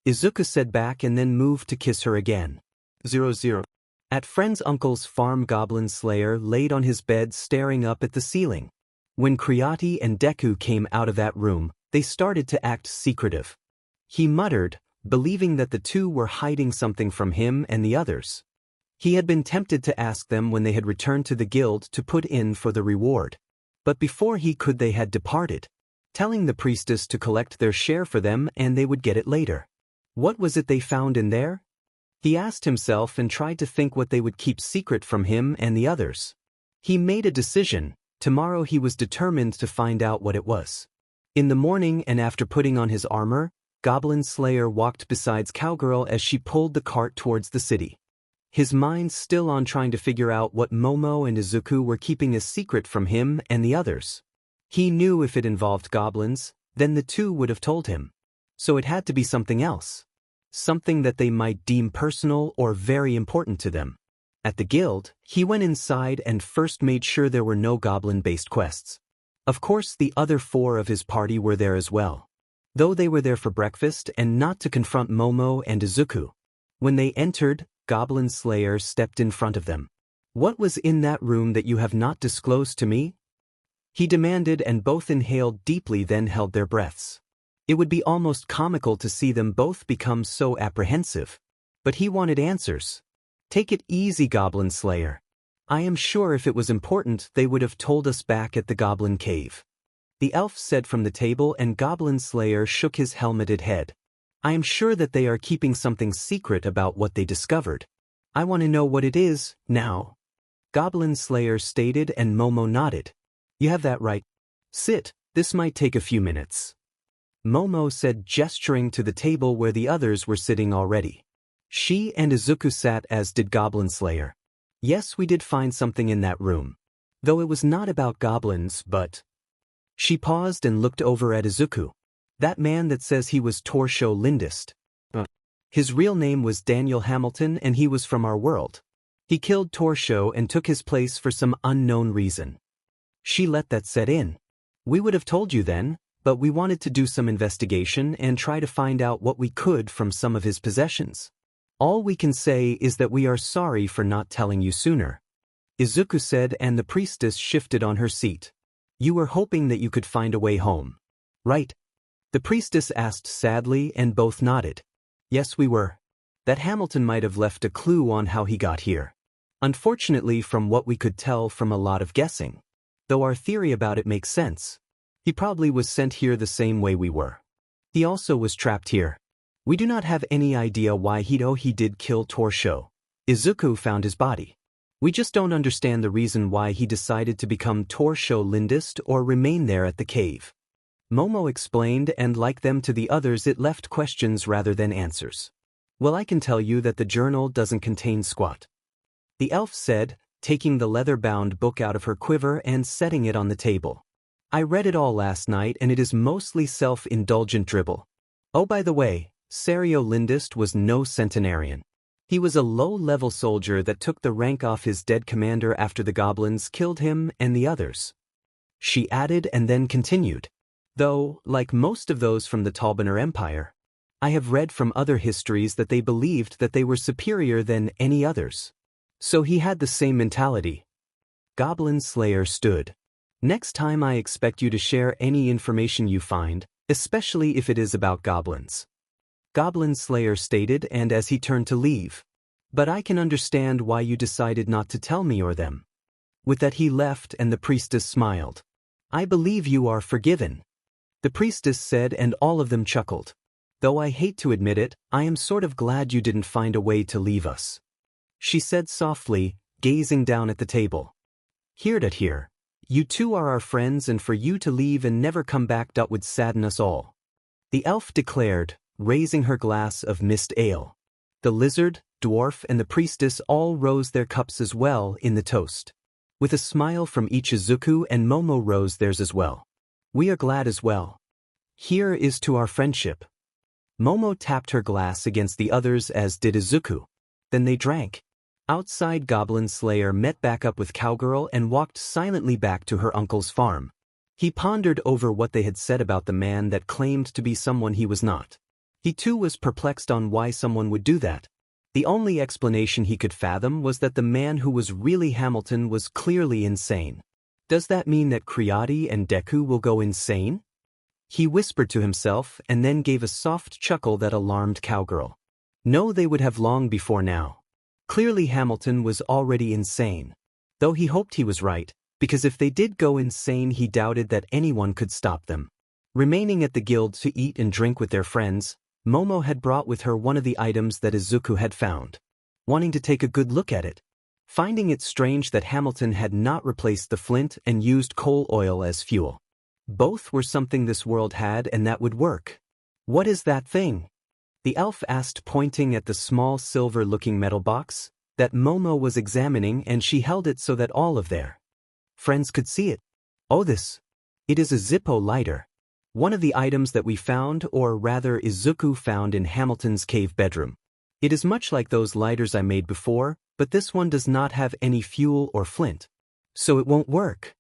Izuku said back and then moved to kiss her again. 00. At friend's uncle's farm, Goblin Slayer laid on his bed staring up at the ceiling. When Creati and Deku came out of that room, they started to act secretive. He muttered, believing that the two were hiding something from him and the others. He had been tempted to ask them when they had returned to the guild to put in for the reward. But before he could, they had departed, telling the priestess to collect their share for them and they would get it later. What was it they found in there? He asked himself and tried to think what they would keep secret from him and the others. He made a decision. Tomorrow he was determined to find out what it was. In the morning, and after putting on his armor, Goblin Slayer walked beside Cowgirl as she pulled the cart towards the city. His mind still on trying to figure out what Momo and Izuku were keeping a secret from him and the others. He knew if it involved goblins, then the two would have told him. So it had to be something else. Something that they might deem personal or very important to them. At the guild, he went inside and first made sure there were no goblin-based quests. Of course, the other 4 of his party were there as well, though they were there for breakfast and not to confront Momo and Izuku. When they entered, Goblin Slayer stepped in front of them. What was in that room that you have not disclosed to me? He demanded, and both inhaled deeply, then held their breaths. It would be almost comical to see them both become so apprehensive. But he wanted answers. Take it easy, Goblin Slayer. I am sure if it was important, they would have told us back at the Goblin Cave. The elf said from the table, and Goblin Slayer shook his helmeted head. I am sure that they are keeping something secret about what they discovered. I want to know what it is, now. Goblin Slayer stated, and Momo nodded. You have that right. Sit, this might take a few minutes. Momo said, gesturing to the table where the others were sitting already. She and Izuku sat, as did Goblin Slayer. Yes, we did find something in that room. Though it was not about goblins, but... She paused and looked over at Izuku. That man that says he was Torsho Lindist. His real name was Daniel Hamilton, and he was from our world. He killed Torsho and took his place for some unknown reason. She let that set in. We would have told you then, but we wanted to do some investigation and try to find out what we could from some of his possessions. All we can say is that we are sorry for not telling you sooner. Izuku said, and the priestess shifted on her seat. You were hoping that you could find a way home, right? The priestess asked sadly, and both nodded. Yes, we were. That Hamilton might have left a clue on how he got here. Unfortunately, from what we could tell from a lot of guessing. Though our theory about it makes sense. He probably was sent here the same way we were. He also was trapped here. We do not have any idea why he did kill Torsho. Izuku found his body. We just don't understand the reason why he decided to become Torsho Lindist or remain there at the cave. Momo explained, and like them to the others, it left questions rather than answers. Well, I can tell you that the journal doesn't contain squat. The elf said, taking the leather-bound book out of her quiver and setting it on the table. I read it all last night, and it is mostly self-indulgent dribble. Oh, by the way, Serio Lindist was no centenarian. He was a low-level soldier that took the rank off his dead commander after the goblins killed him and the others. She added and then continued. Though, like most of those from the Talbaner Empire, I have read from other histories that they believed that they were superior than any others. So he had the same mentality. Goblin Slayer stood. Next time I expect you to share any information you find, especially if it is about goblins. Goblin Slayer stated, and as he turned to leave, But I can understand why you decided not to tell me or them. With that he left and the priestess smiled. I believe you are forgiven, the priestess said, and all of them chuckled. Though I hate to admit it, I am sort of glad you didn't find a way to leave us, she said softly, gazing down at the table. Here. You two are our friends, and for you to leave and never come back would sadden us all, the elf declared, raising her glass of mist ale. The lizard, dwarf, and the priestess all rose their cups as well in the toast. With a smile from each, Izuku and Momo rose theirs as well. We are glad as well. Here is to our friendship. Momo tapped her glass against the others, as did Izuku. Then they drank. Outside, Goblin Slayer met back up with Cowgirl and walked silently back to her uncle's farm. He pondered over what they had said about the man that claimed to be someone he was not. He too was perplexed on why someone would do that. The only explanation he could fathom was that the man who was really Hamilton was clearly insane. Does that mean that Creati and Deku will go insane? He whispered to himself and then gave a soft chuckle that alarmed Cowgirl. No, they would have long before now. Clearly Hamilton was already insane. Though he hoped he was right, because if they did go insane he doubted that anyone could stop them. Remaining at the guild to eat and drink with their friends, Momo had brought with her one of the items that Izuku had found. Wanting to take a good look at it. Finding it strange that Hamilton had not replaced the flint and used coal oil as fuel. Both were something this world had and that would work. What is that thing? The elf asked, pointing at the small silver-looking metal box that Momo was examining, and she held it so that all of their friends could see it. Oh, it is a Zippo lighter. One of the items that we found, or rather Izuku found, in Hamilton's cave bedroom. It is much like those lighters I made before, but this one does not have any fuel or flint. So it won't work.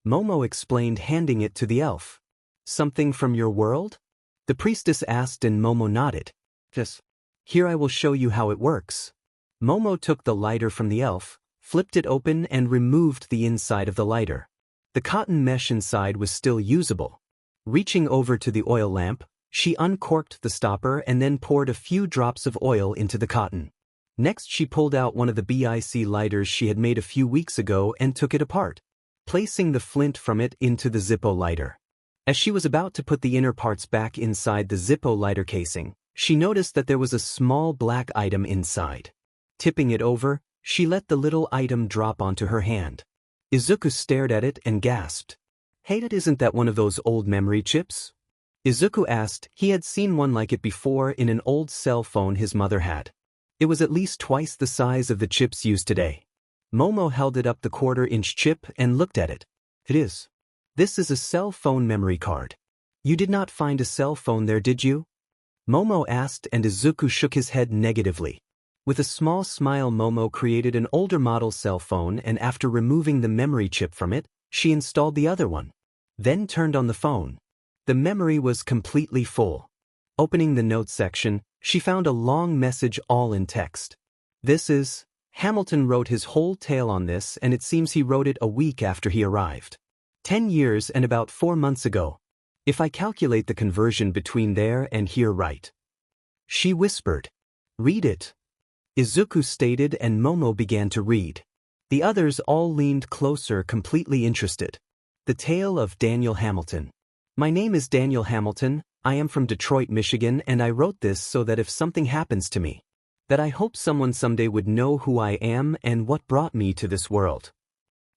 Momo explained, handing it to the elf. Something from your world? The priestess asked, and Momo nodded. Yes. Here, I will show you how it works. Momo took the lighter from the elf, flipped it open, and removed the inside of the lighter. The cotton mesh inside was still usable. Reaching over to the oil lamp, she uncorked the stopper and then poured a few drops of oil into the cotton. Next, she pulled out one of the BIC lighters she had made a few weeks ago and took it apart, placing the flint from it into the Zippo lighter. As she was about to put the inner parts back inside the Zippo lighter casing, she noticed that there was a small black item inside. Tipping it over, she let the little item drop onto her hand. Izuku stared at it and gasped. Hey, isn't that one of those old memory chips? Izuku asked. He had seen one like it before in an old cell phone his mother had. It was at least twice the size of the chips used today. Momo held it up, the quarter-inch chip, and looked at it. It is. This is a cell phone memory card. You did not find a cell phone there, did you? Momo asked, and Izuku shook his head negatively. With a small smile, Momo created an older model cell phone, and after removing the memory chip from it, she installed the other one. Then turned on the phone. The memory was completely full. Opening the notes section, she found a long message all in text. This is... Hamilton wrote his whole tale on this, and it seems he wrote it a week after he arrived. 10 years and about 4 months ago. If I calculate the conversion between there and here right. She whispered. Read it. Izuku stated, and Momo began to read. The others all leaned closer, completely interested. The tale of Daniel Hamilton. My name is Daniel Hamilton, I am from Detroit, Michigan, and I wrote this so that if something happens to me, that I hope someone someday would know who I am and what brought me to this world.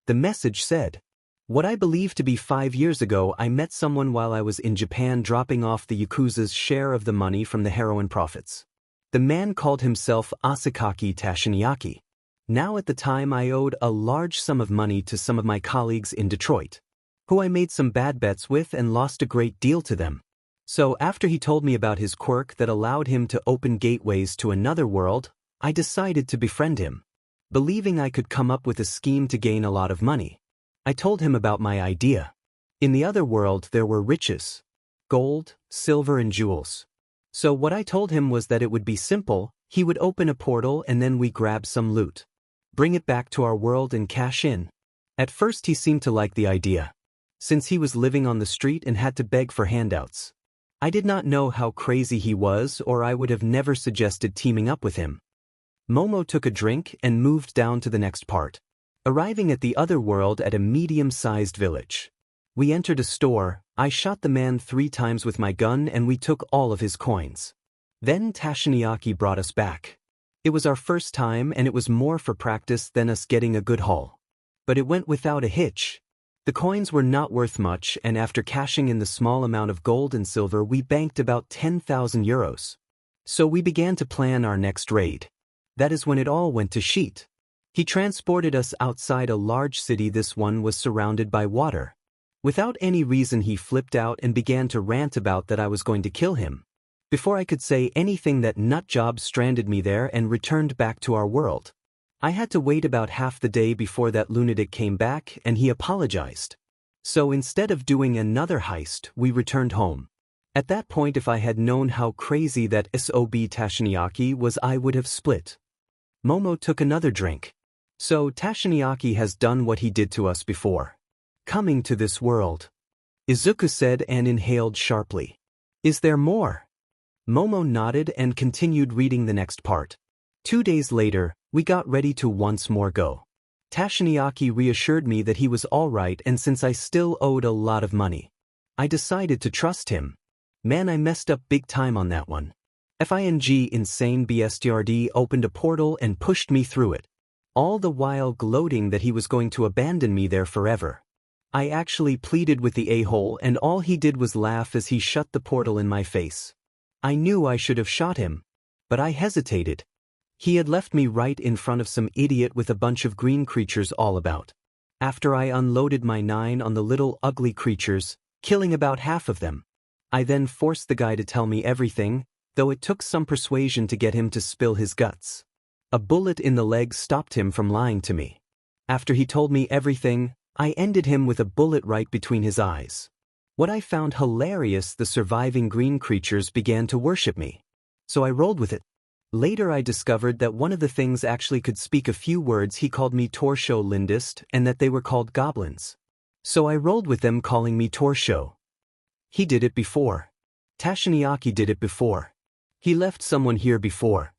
The message said, what I believe to be 5 years ago, I met someone while I was in Japan dropping off the Yakuza's share of the money from the heroin profits. The man called himself Asakaki Tashiniyaki. Now at the time I owed a large sum of money to some of my colleagues in Detroit, who I made some bad bets with and lost a great deal to them. So after he told me about his quirk that allowed him to open gateways to another world, I decided to befriend him. Believing I could come up with a scheme to gain a lot of money, I told him about my idea. In the other world there were riches. Gold, silver, and jewels. So what I told him was that it would be simple, he would open a portal and then we grab some loot, bring it back to our world and cash in. At first he seemed to like the idea, since he was living on the street and had to beg for handouts. I did not know how crazy he was, or I would have never suggested teaming up with him. Momo took a drink and moved down to the next part. Arriving at the other world at a medium-sized village. We entered a store, I shot the man 3 times with my gun and we took all of his coins. Then Tashiniyaki brought us back. It was our first time and it was more for practice than us getting a good haul. But it went without a hitch. The coins were not worth much and after cashing in the small amount of gold and silver we banked about 10,000 euros. So we began to plan our next raid. That is when it all went to shit. He transported us outside a large city. This one was surrounded by water. Without any reason he flipped out and began to rant about that I was going to kill him. Before I could say anything that nutjob stranded me there and returned back to our world. I had to wait about half the day before that lunatic came back and he apologized. So instead of doing another heist, we returned home. At that point if I had known how crazy that SOB Tashiniyaki was I would have split. Momo took another drink. So Tashiniyaki has done what he did to us before. Coming to this world. Izuku said and inhaled sharply. Is there more? Momo nodded and continued reading the next part. 2 days later, we got ready to once more go. Tashiniyaki reassured me that he was alright and since I still owed a lot of money. I decided to trust him. Man, I messed up big time on that one. FING insane BSTRD opened a portal and pushed me through it. All the while gloating that he was going to abandon me there forever. I actually pleaded with the a-hole and all he did was laugh as he shut the portal in my face. I knew I should have shot him. But I hesitated. He had left me right in front of some idiot with a bunch of green creatures all about. After I unloaded my 9 on the little ugly creatures, killing about half of them. I then forced the guy to tell me everything, though it took some persuasion to get him to spill his guts. A bullet in the leg stopped him from lying to me. After he told me everything, I ended him with a bullet right between his eyes. What I found hilarious, the surviving green creatures began to worship me. So I rolled with it. Later I discovered that one of the things actually could speak a few words. He called me Torsho Lindist and that they were called Goblins. So I rolled with them calling me Torsho. He did it before. Tashiniyaki did it before. He left someone here before.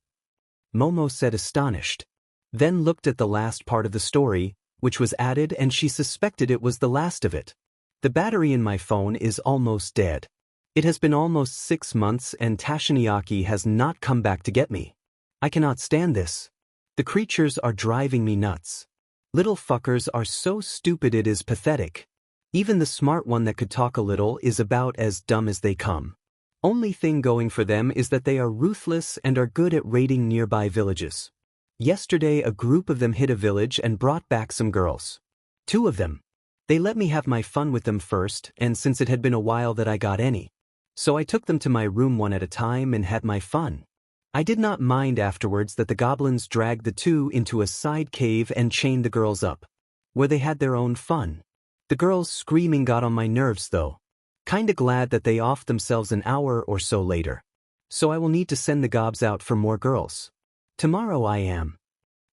Momo said astonished. Then looked at the last part of the story, which was added and she suspected it was the last of it. The battery in my phone is almost dead. It has been almost 6 months and Tashiniyaki has not come back to get me. I cannot stand this. The creatures are driving me nuts. Little fuckers are so stupid it is pathetic. Even the smart one that could talk a little is about as dumb as they come. Only thing going for them is that they are ruthless and are good at raiding nearby villages. Yesterday a group of them hit a village and brought back some girls. 2 of them. They let me have my fun with them first, and since it had been a while that I got any. So I took them to my room one at a time and had my fun. I did not mind afterwards that the goblins dragged the 2 into a side cave and chained the girls up. Where they had their own fun. The girls screaming got on my nerves though. Kinda glad that they offed themselves an hour or so later. So I will need to send the gobs out for more girls. Tomorrow I am.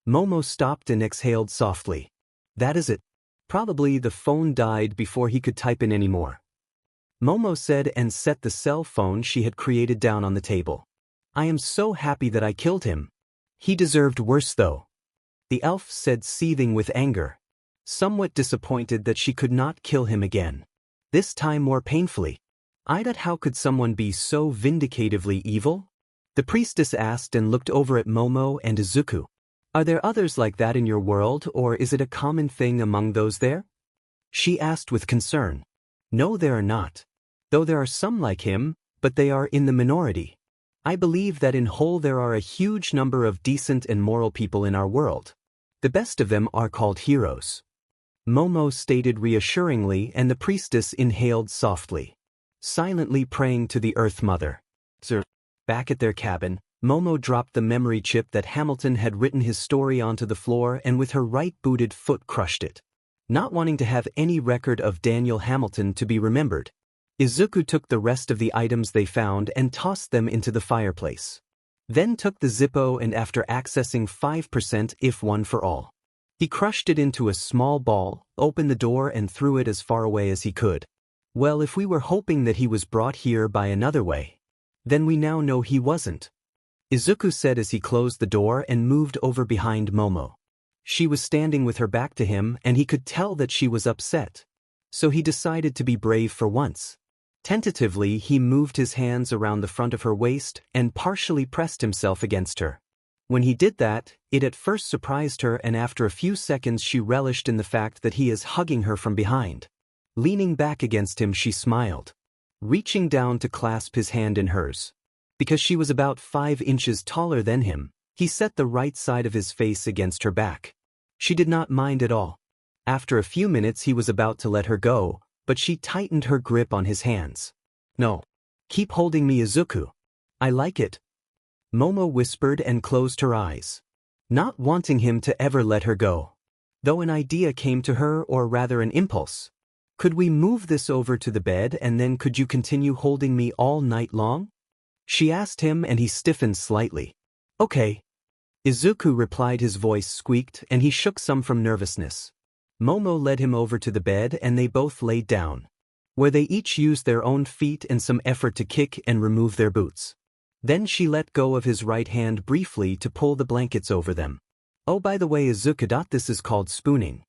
Momo stopped and exhaled softly. That is it. Probably the phone died before he could type in anymore. Momo said and set the cell phone she had created down on the table. I am so happy that I killed him. He deserved worse though. The elf said, seething with anger. Somewhat disappointed that she could not kill him again. This time more painfully. Ida, how could someone be so vindicatively evil? The priestess asked and looked over at Momo and Izuku. Are there others like that in your world, or is it a common thing among those there? She asked with concern. No, there are not. Though there are some like him, but they are in the minority. I believe that in whole there are a huge number of decent and moral people in our world. The best of them are called heroes. Momo stated reassuringly, and the priestess inhaled softly, silently praying to the Earth Mother. Sir. Back at their cabin, Momo dropped the memory chip that Hamilton had written his story onto the floor and with her right-booted foot crushed it. Not wanting to have any record of Daniel Hamilton to be remembered, Izuku took the rest of the items they found and tossed them into the fireplace. Then took the Zippo and after accessing 5% if one for all. He crushed it into a small ball, opened the door and threw it as far away as he could. Well, if we were hoping that he was brought here by another way, then we now know he wasn't. Izuku said as he closed the door and moved over behind Momo. She was standing with her back to him and he could tell that she was upset. So he decided to be brave for once. Tentatively, he moved his hands around the front of her waist and partially pressed himself against her. When he did that, it at first surprised her, and after a few seconds she relished in the fact that he is hugging her from behind. Leaning back against him, she smiled, reaching down to clasp his hand in hers. Because she was about 5 inches taller than him, he set the right side of his face against her back. She did not mind at all. After a few minutes he was about to let her go, but she tightened her grip on his hands. "No. Keep holding me, Izuku. I like it," Momo whispered and closed her eyes, not wanting him to ever let her go. Though an idea came to her, or rather an impulse. "Could we move this over to the bed and then could you continue holding me all night long?" she asked him, and he stiffened slightly. "Okay." Izuku replied. His voice squeaked and he shook some from nervousness. Momo led him over to the bed and they both laid down, where they each used their own feet and some effort to kick and remove their boots. Then she let go of his right hand briefly to pull the blankets over them. "Oh, by the way, Izuku, this is called spooning,"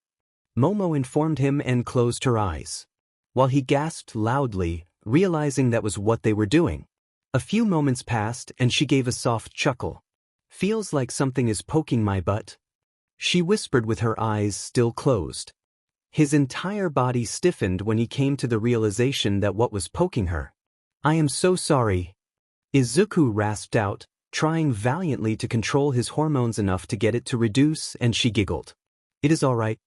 Momo informed him and closed her eyes, while he gasped loudly, realizing that was what they were doing. A few moments passed and she gave a soft chuckle. "Feels like something is poking my butt," she whispered with her eyes still closed. His entire body stiffened when he came to the realization that what was poking her. "I am so sorry," Izuku rasped out, trying valiantly to control his hormones enough to get it to reduce, and she giggled. "It is all right.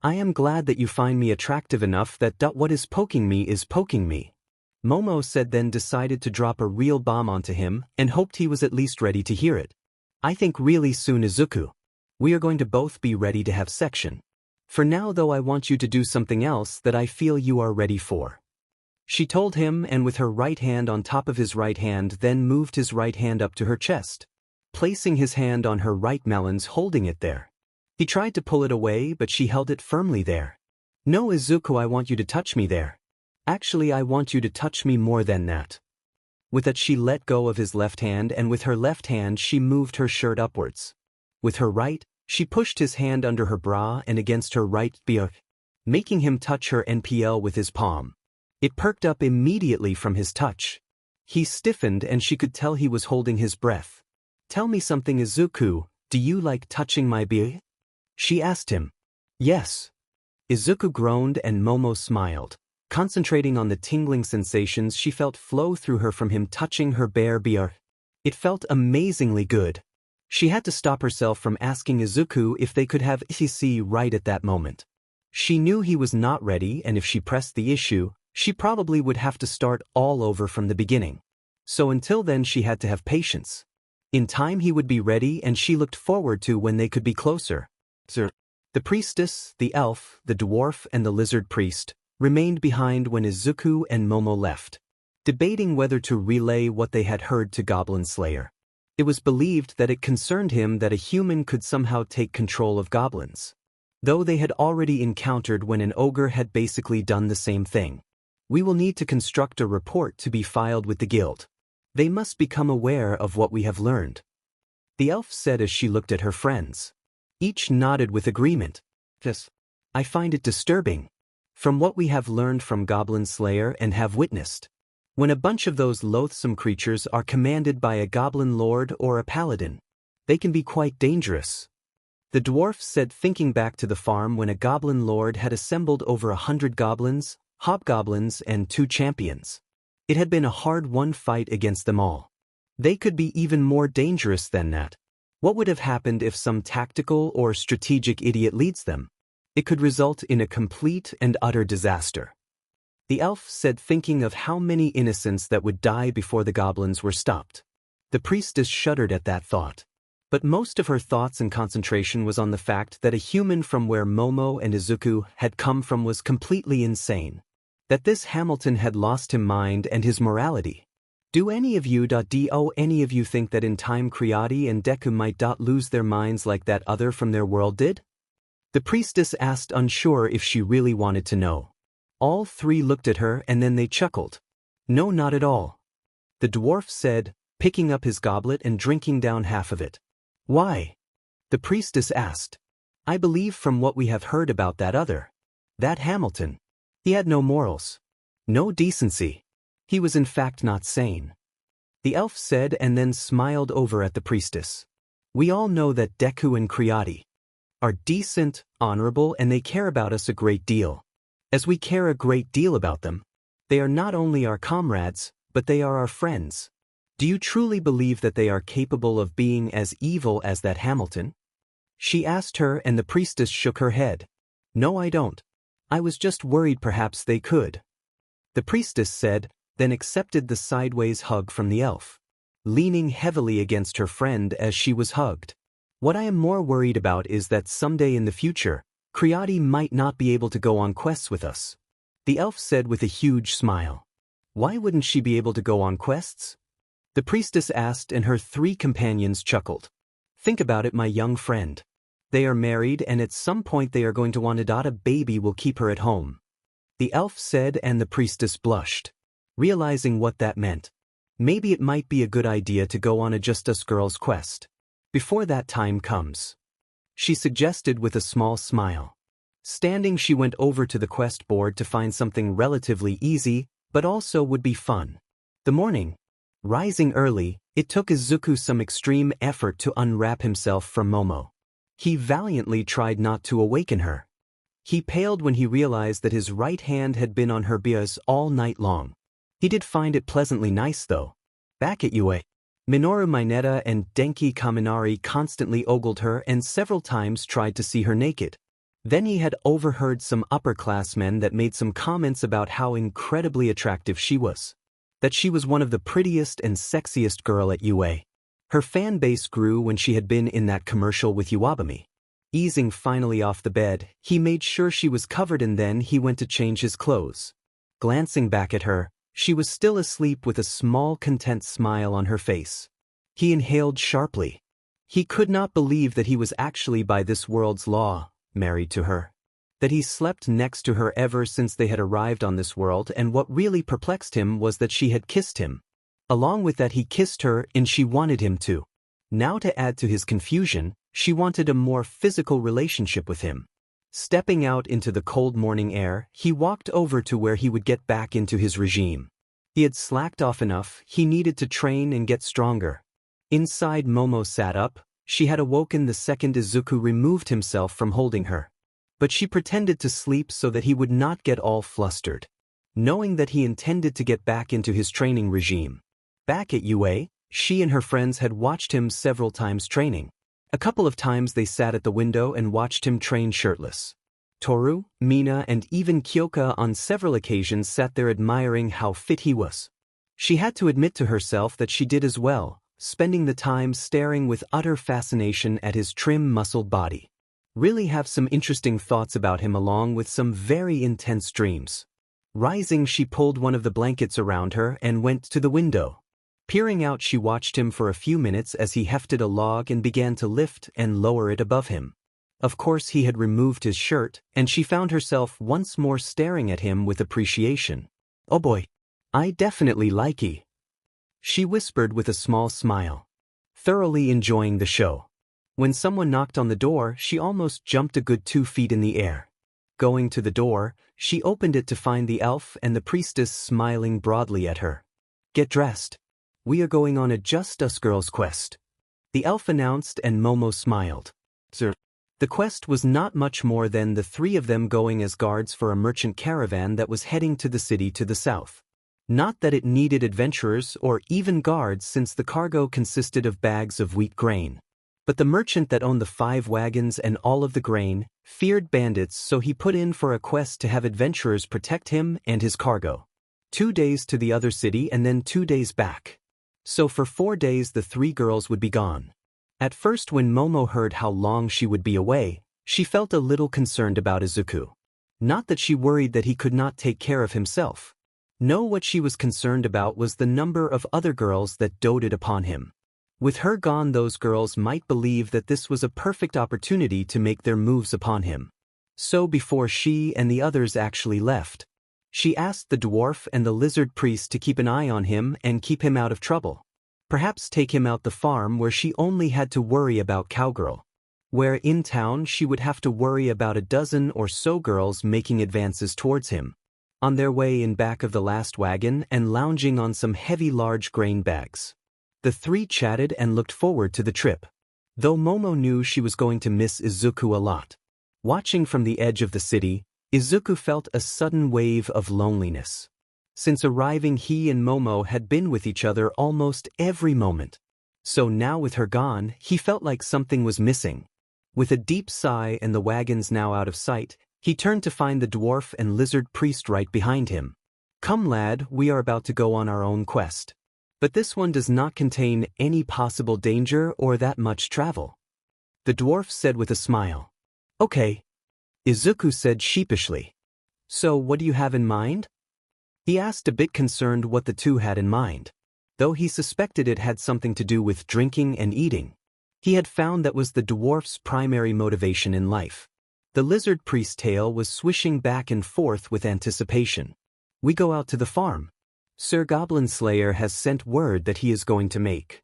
I am glad that you find me attractive enough that what is poking me is poking me," Momo said, then decided to drop a real bomb onto him and hoped he was at least ready to hear it. "I think really soon, Izuku. We are going to both be ready to have section. For now though, I want you to do something else that I feel you are ready for," she told him, and with her right hand on top of his right hand then moved his right hand up to her chest, placing his hand on her right melons, holding it there. He tried to pull it away but she held it firmly there. "No, Izuku, I want you to touch me there. Actually, I want you to touch me more than that." With that she let go of his left hand and with her left hand she moved her shirt upwards. With her right, she pushed his hand under her bra and against her right beard, making him touch her NPL with his palm. It perked up immediately from his touch. He stiffened and she could tell he was holding his breath. "Tell me something, Izuku, do you like touching my beard?" she asked him. "Yes." Izuku groaned and Momo smiled, concentrating on the tingling sensations she felt flow through her from him touching her bare beard. It felt amazingly good. She had to stop herself from asking Izuku if they could have ECC right at that moment. She knew he was not ready, and if she pressed the issue, she probably would have to start all over from the beginning. So until then she had to have patience. In time he would be ready, and she looked forward to when they could be closer. The priestess, the elf, the dwarf, and the lizard priest remained behind when Izuku and Momo left, debating whether to relay what they had heard to Goblin Slayer. It was believed that it concerned him that a human could somehow take control of goblins, though they had already encountered when an ogre had basically done the same thing. "We will need to construct a report to be filed with the guild. They must become aware of what we have learned," the elf said as she looked at her friends. Each nodded with agreement. "Yes. I find it disturbing. From what we have learned from Goblin Slayer and have witnessed, when a bunch of those loathsome creatures are commanded by a goblin lord or a paladin, they can be quite dangerous," the dwarf said, thinking back to the farm when a goblin lord had assembled over 100 goblins, hobgoblins, and 2 champions. It had been a hard-won fight against them all. They could be even more dangerous than that. What would have happened if some tactical or strategic idiot leads them? It could result in a complete and utter disaster, the elf said, thinking of how many innocents that would die before the goblins were stopped. The priestess shuddered at that thought. But most of her thoughts and concentration was on the fact that a human from where Momo and Izuku had come from was completely insane. That this Hamilton had lost his mind and his morality. "Do any of you think that in time Creati and Deku might lose their minds like that other from their world did?" the priestess asked, unsure if she really wanted to know. All 3 looked at her and then they chuckled. "No, not at all," the dwarf said, picking up his goblet and drinking down half of it. Why? The priestess asked. I believe from what we have heard about that Hamilton. He had no morals. No decency. He was in fact not sane. The elf said and then smiled over at the priestess. We all know that Deku and Creati are decent, honorable, and they care about us a great deal. As we care a great deal about them, they are not only our comrades, but they are our friends. Do you truly believe that they are capable of being as evil as that Hamilton? She asked her, and the priestess shook her head. No, I don't. I was just worried perhaps they could. The priestess said, then accepted the sideways hug from the elf, leaning heavily against her friend as she was hugged. What I am more worried about is that someday in the future, Creati might not be able to go on quests with us. The elf said with a huge smile. Why wouldn't she be able to go on quests? The priestess asked, and her 3 companions chuckled. Think about it, my young friend. They are married, and at some point they are going to want to adopt a baby will keep her at home. The elf said, and the priestess blushed, realizing what that meant. Maybe it might be a good idea to go on a Just Us Girls quest. Before that time comes. She suggested with a small smile. Standing, she went over to the quest board to find something relatively easy, but also would be fun. The morning. Rising early, it took Izuku some extreme effort to unwrap himself from Momo. He valiantly tried not to awaken her. He paled when he realized that his right hand had been on her bias all night long. He did find it pleasantly nice though. Back at UA, Minoru Mineta and Denki Kaminari constantly ogled her and several times tried to see her naked. Then he had overheard some upperclassmen that made some comments about how incredibly attractive she was. That she was one of the prettiest and sexiest girl at UA. Her fan base grew when she had been in that commercial with Iwabumi. Easing finally off the bed, he made sure she was covered and then he went to change his clothes. Glancing back at her, she was still asleep with a small content smile on her face. He inhaled sharply. He could not believe that he was actually by this world's law, married to her. That he slept next to her ever since they had arrived on this world, and what really perplexed him was that she had kissed him. Along with that, he kissed her and she wanted him to. Now to add to his confusion, she wanted a more physical relationship with him. Stepping out into the cold morning air, he walked over to where he would get back into his regime. He had slacked off enough, he needed to train and get stronger. Inside, Momo sat up. She had awoken the second Izuku removed himself from holding her. But she pretended to sleep so that he would not get all flustered. Knowing that he intended to get back into his training regime. Back at UA, she and her friends had watched him several times training. A couple of times they sat at the window and watched him train shirtless. Toru, Mina, and even Kyoka on several occasions sat there admiring how fit he was. She had to admit to herself that she did as well, spending the time staring with utter fascination at his trim, muscled body. Really have some interesting thoughts about him along with some very intense dreams. Rising, she pulled one of the blankets around her and went to the window. Peering out, she watched him for a few minutes as he hefted a log and began to lift and lower it above him. Of course, he had removed his shirt, and she found herself once more staring at him with appreciation. Oh boy, I definitely like you, she whispered with a small smile, thoroughly enjoying the show. When someone knocked on the door, she almost jumped a good 2 feet in the air. Going to the door, she opened it to find the elf and the priestess smiling broadly at her. Get dressed. We are going on a Just Us Girls quest, the elf announced, and Momo smiled. Sir. The quest was not much more than the 3 of them going as guards for a merchant caravan that was heading to the city to the south. Not that it needed adventurers or even guards since the cargo consisted of bags of wheat grain. But the merchant that owned the 5 wagons and all of the grain feared bandits, so he put in for a quest to have adventurers protect him and his cargo. 2 days to the other city and then 2 days back. So for 4 days the 3 girls would be gone. At first, when Momo heard how long she would be away, she felt a little concerned about Izuku. Not that she worried that he could not take care of himself. No, what she was concerned about was the number of other girls that doted upon him. With her gone, those girls might believe that this was a perfect opportunity to make their moves upon him. So before she and the others actually left, she asked the dwarf and the lizard priest to keep an eye on him and keep him out of trouble. Perhaps take him out the farm where she only had to worry about cowgirl. Where in town she would have to worry about a dozen or so girls making advances towards him. On their way in back of the last wagon and lounging on some heavy large grain bags. The three chatted and looked forward to the trip. Though Momo knew she was going to miss Izuku a lot. Watching from the edge of the city, Izuku felt a sudden wave of loneliness. Since arriving, he and Momo had been with each other almost every moment. So now with her gone, he felt like something was missing. With a deep sigh and the wagons now out of sight, he turned to find the dwarf and lizard priest right behind him. "Come lad, we are about to go on our own quest. But this one does not contain any possible danger or that much travel," the dwarf said with a smile. "Okay," Izuku said sheepishly. "So what do you have in mind?" He asked, a bit concerned what the two had in mind. Though he suspected it had something to do with drinking and eating. He had found that was the dwarf's primary motivation in life. The lizard priest's tail was swishing back and forth with anticipation. "We go out to the farm. Sir Goblin Slayer has sent word that he is going to make."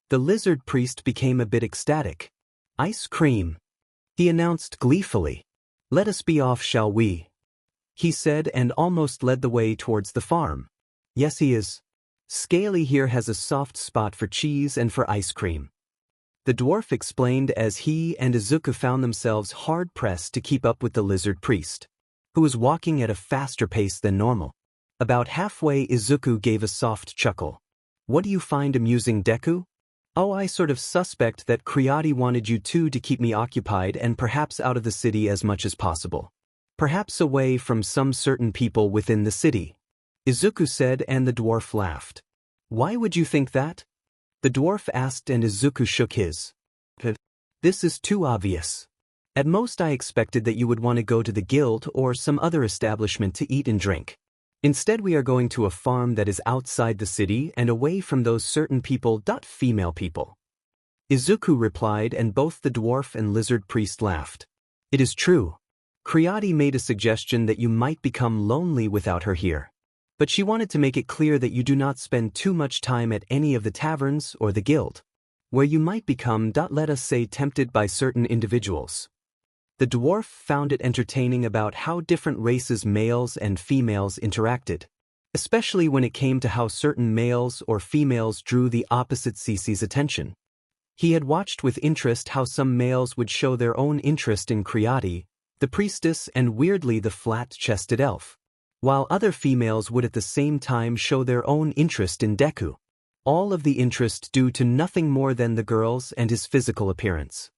The lizard priest became a bit ecstatic. "Ice cream," he announced gleefully. "Let us be off, shall we?" he said, and almost led the way towards the farm. "Yes, he is. Scaly here has a soft spot for cheese and for ice cream," the dwarf explained as he and Izuku found themselves hard-pressed to keep up with the lizard priest, who was walking at a faster pace than normal. About halfway, Izuku gave a soft chuckle. "What do you find amusing, Deku?" "Oh, I sort of suspect that Creati wanted you two to keep me occupied and perhaps out of the city as much as possible. Perhaps away from some certain people within the city," Izuku said, and the dwarf laughed. "Why would you think that?" the dwarf asked, and Izuku shook his head. "This is too obvious. At most I expected that you would want to go to the guild or some other establishment to eat and drink. Instead we are going to a farm that is outside the city and away from those certain people. Female people," Izuku replied, and both the dwarf and lizard priest laughed. "It is true. Creati made a suggestion that you might become lonely without her here. But she wanted to make it clear that you do not spend too much time at any of the taverns or the guild, where you might become, let us say, tempted by certain individuals." The dwarf found it entertaining about how different races, males and females, interacted, especially when it came to how certain males or females drew the opposite sex's attention. He had watched with interest how some males would show their own interest in Creati, the priestess, and weirdly the flat-chested elf, while other females would at the same time show their own interest in Deku. All of the interest due to nothing more than the girls and his physical appearance.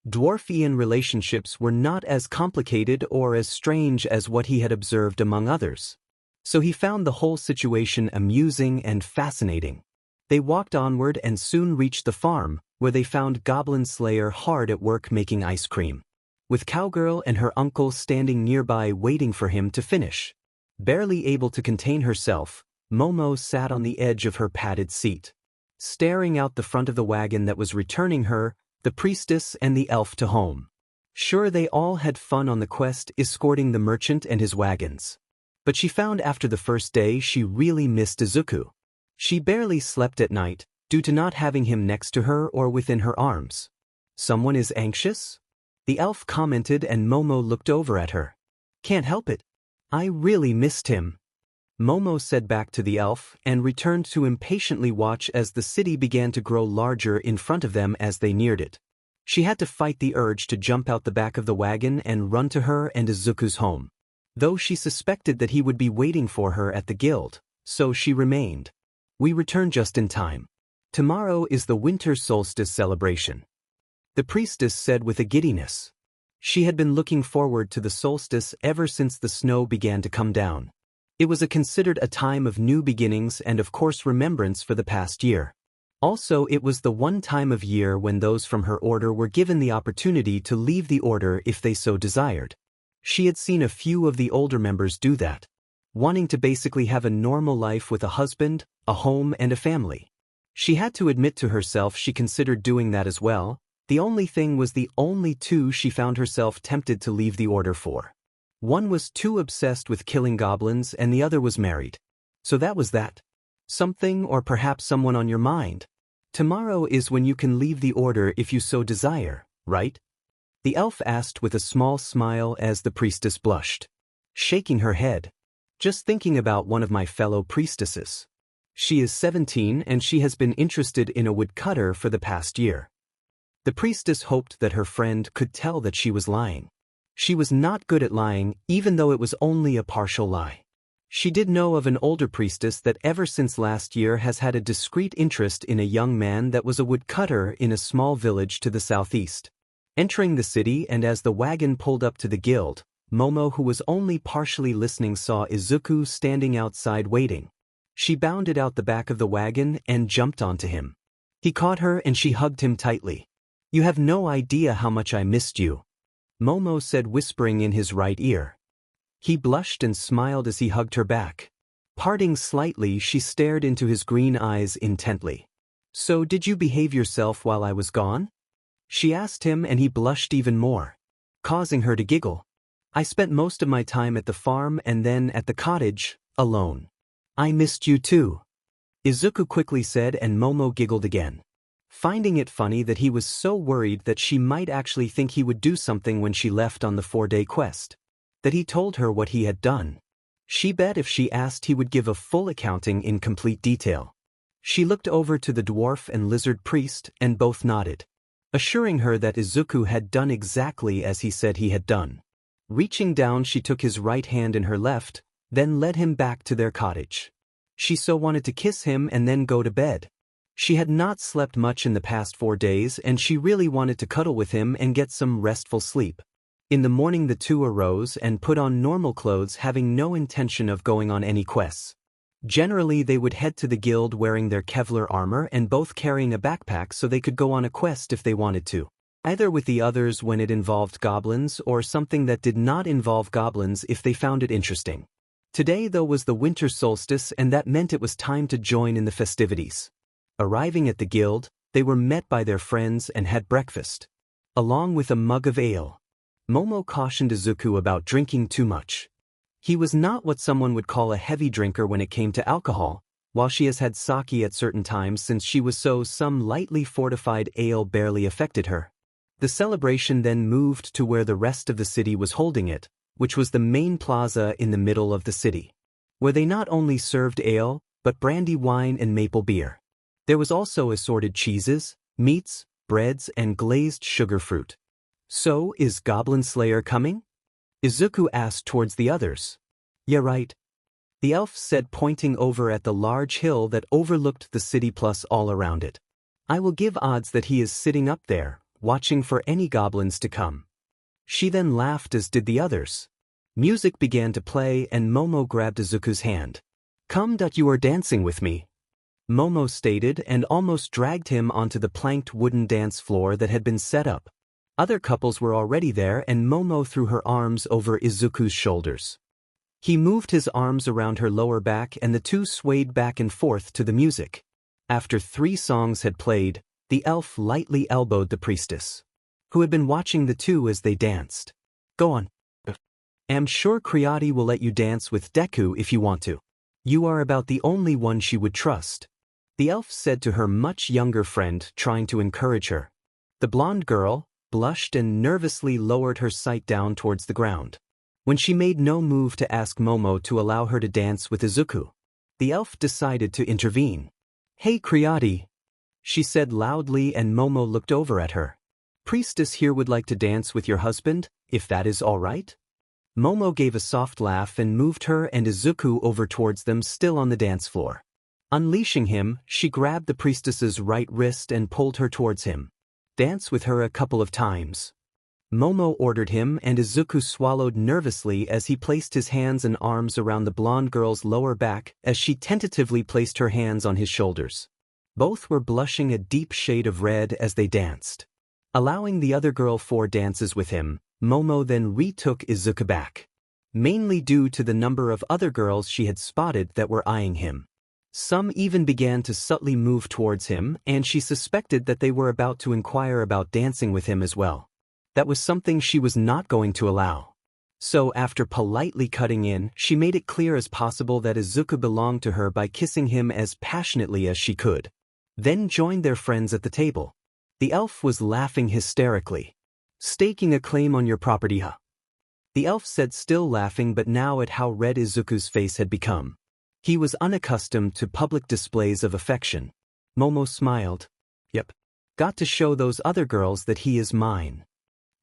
Dwarfian relationships were not as complicated or as strange as what he had observed among others. So he found the whole situation amusing and fascinating. They walked onward and soon reached the farm, where they found Goblin Slayer hard at work making ice cream, with Cowgirl and her uncle standing nearby waiting for him to finish. Barely able to contain herself, Momo sat on the edge of her padded seat, staring out the front of the wagon that was returning her, the priestess and the elf to home. Sure, they all had fun on the quest escorting the merchant and his wagons. But she found after the first day she really missed Izuku. She barely slept at night, due to not having him next to her or within her arms. "Someone is anxious?" the elf commented, and Momo looked over at her. "Can't help it. I really missed him," Momo said back to the elf, and returned to impatiently watch as the city began to grow larger in front of them as they neared it. She had to fight the urge to jump out the back of the wagon and run to her and Izuku's home, though she suspected that he would be waiting for her at the guild, so she remained. "We return just in time. Tomorrow is the winter solstice celebration," the priestess said with a giddiness. She had been looking forward to the solstice ever since the snow began to come down. It was considered a time of new beginnings and of course remembrance for the past year. Also, it was the one time of year when those from her order were given the opportunity to leave the order if they so desired. She had seen a few of the older members do that, wanting to basically have a normal life with a husband, a home and a family. She had to admit to herself she considered doing that as well. The only thing was the only two she found herself tempted to leave the order for. One was too obsessed with killing goblins and the other was married. So that was that. Something or perhaps someone on your mind? Tomorrow is when you can leave the order if you so desire, right? The elf asked with a small smile as the priestess blushed. Shaking her head. Just thinking about one of my fellow priestesses. She is 17 and she has been interested in a woodcutter for the past year. The priestess hoped that her friend could tell that she was lying. She was not good at lying, even though it was only a partial lie. She did know of an older priestess that ever since last year has had a discreet interest in a young man that was a woodcutter in a small village to the southeast. Entering the city and as the wagon pulled up to the guild, Momo, who was only partially listening, saw Izuku standing outside waiting. She bounded out the back of the wagon and jumped onto him. He caught her and she hugged him tightly. "You have no idea how much I missed you," Momo said, whispering in his right ear. He blushed and smiled as he hugged her back. Parting slightly, she stared into his green eyes intently. "So did you behave yourself while I was gone?" she asked him, and he blushed even more, causing her to giggle. "I spent most of my time at the farm and then at the cottage, alone." "I missed you too," Izuku quickly said, and Momo giggled again, finding it funny that he was so worried that she might actually think he would do something when she left on the 4-day quest. That he told her what he had done. She bet if she asked he would give a full accounting in complete detail. She looked over to the dwarf and lizard priest and both nodded, assuring her that Izuku had done exactly as he said he had done. Reaching down, she took his right hand in her left, then led him back to their cottage. She so wanted to kiss him and then go to bed. She had not slept much in the past 4 days and she really wanted to cuddle with him and get some restful sleep. In the morning the two arose and put on normal clothes, having no intention of going on any quests. Generally they would head to the guild wearing their Kevlar armor and both carrying a backpack so they could go on a quest if they wanted to. Either with the others when it involved goblins or something that did not involve goblins if they found it interesting. Today though was the winter solstice and that meant it was time to join in the festivities. Arriving at the guild, they were met by their friends and had breakfast, along with a mug of ale. Momo cautioned Izuku about drinking too much. He was not what someone would call a heavy drinker when it came to alcohol, while she has had sake at certain times since she was so some lightly fortified ale barely affected her. The celebration then moved to where the rest of the city was holding it, which was the main plaza in the middle of the city, where they not only served ale, but brandy wine and maple beer. There was also assorted cheeses, meats, breads, and glazed sugar fruit. "So, is Goblin Slayer coming?" Izuku asked towards the others. "Yeah, right," the elf said, pointing over at the large hill that overlooked the city plus all around it. "I will give odds that he is sitting up there, watching for any goblins to come." She then laughed, as did the others. Music began to play and Momo grabbed Izuku's hand. "Come, you are dancing with me," Momo stated, and almost dragged him onto the planked wooden dance floor that had been set up. Other couples were already there and Momo threw her arms over Izuku's shoulders. He moved his arms around her lower back and the two swayed back and forth to the music. After 3 songs had played, the elf lightly elbowed the priestess, who had been watching the two as they danced. "Go on. I'm sure Creati will let you dance with Deku if you want to. You are about the only one she would trust," the elf said to her much younger friend, trying to encourage her. The blonde girl blushed and nervously lowered her sight down towards the ground. When she made no move to ask Momo to allow her to dance with Izuku, the elf decided to intervene. "Hey Creati," she said loudly, and Momo looked over at her. "Priestess here would like to dance with your husband, if that is all right." Momo gave a soft laugh and moved her and Izuku over towards them, still on the dance floor. Unleashing him, she grabbed the priestess's right wrist and pulled her towards him. "Dance with her a couple of times," Momo ordered him, and Izuku swallowed nervously as he placed his hands and arms around the blonde girl's lower back as she tentatively placed her hands on his shoulders. Both were blushing a deep shade of red as they danced. Allowing the other girl 4 dances with him, Momo then retook Izuku back, mainly due to the number of other girls she had spotted that were eyeing him. Some even began to subtly move towards him, and she suspected that they were about to inquire about dancing with him as well. That was something she was not going to allow. So after politely cutting in, she made it clear as possible that Izuku belonged to her by kissing him as passionately as she could. then joined their friends at the table. The elf was laughing hysterically. Staking a claim on your property, huh? The elf said, still laughing but now at how red Izuku's face had become. He was unaccustomed to public displays of affection. Momo smiled. Yep. Got to show those other girls that he is mine.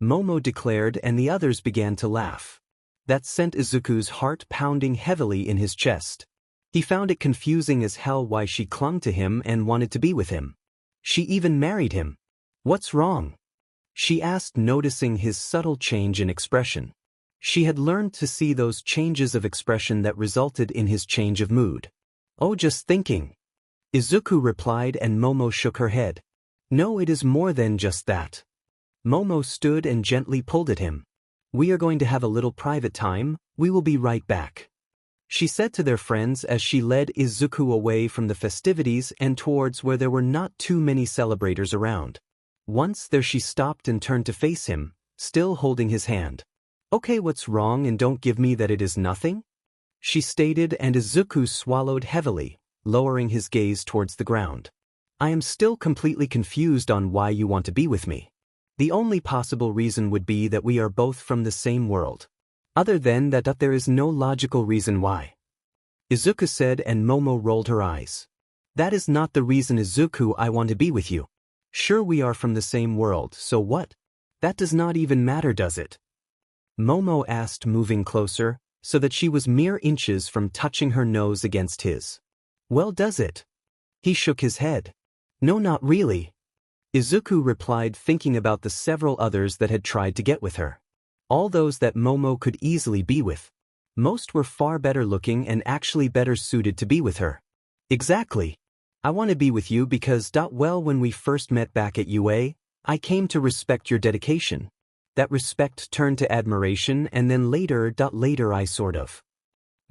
Momo declared, and the others began to laugh. That sent Izuku's heart pounding heavily in his chest. He found it confusing as hell why she clung to him and wanted to be with him. She even married him. What's wrong? She asked, noticing his subtle change in expression. She had learned to see those changes of expression that resulted in his change of mood. Oh, just thinking. Izuku replied, and Momo shook her head. No, it is more than just that. Momo stood and gently pulled at him. We are going to have a little private time, we will be right back. She said to their friends as she led Izuku away from the festivities and towards where there were not too many celebrators around. Once there she stopped and turned to face him, still holding his hand. Okay, what's wrong, and don't give me that it is nothing? She stated, and Izuku swallowed heavily, lowering his gaze towards the ground. I am still completely confused on why you want to be with me. The only possible reason would be that we are both from the same world. Other than that, there is no logical reason why. Izuku said, and Momo rolled her eyes. That is not the reason, Izuku. I want to be with you. Sure, we are from the same world, so what? That does not even matter, does it? Momo asked, moving closer, so that she was mere inches from touching her nose against his. Well, does it? He shook his head. No, not really. Izuku replied, thinking about the several others that had tried to get with her. All those that Momo could easily be with. Most were far better looking and actually better suited to be with her. Exactly. I want to be with you because, well, when we first met back at UA, I came to respect your dedication. That respect turned to admiration, and then later I sort of.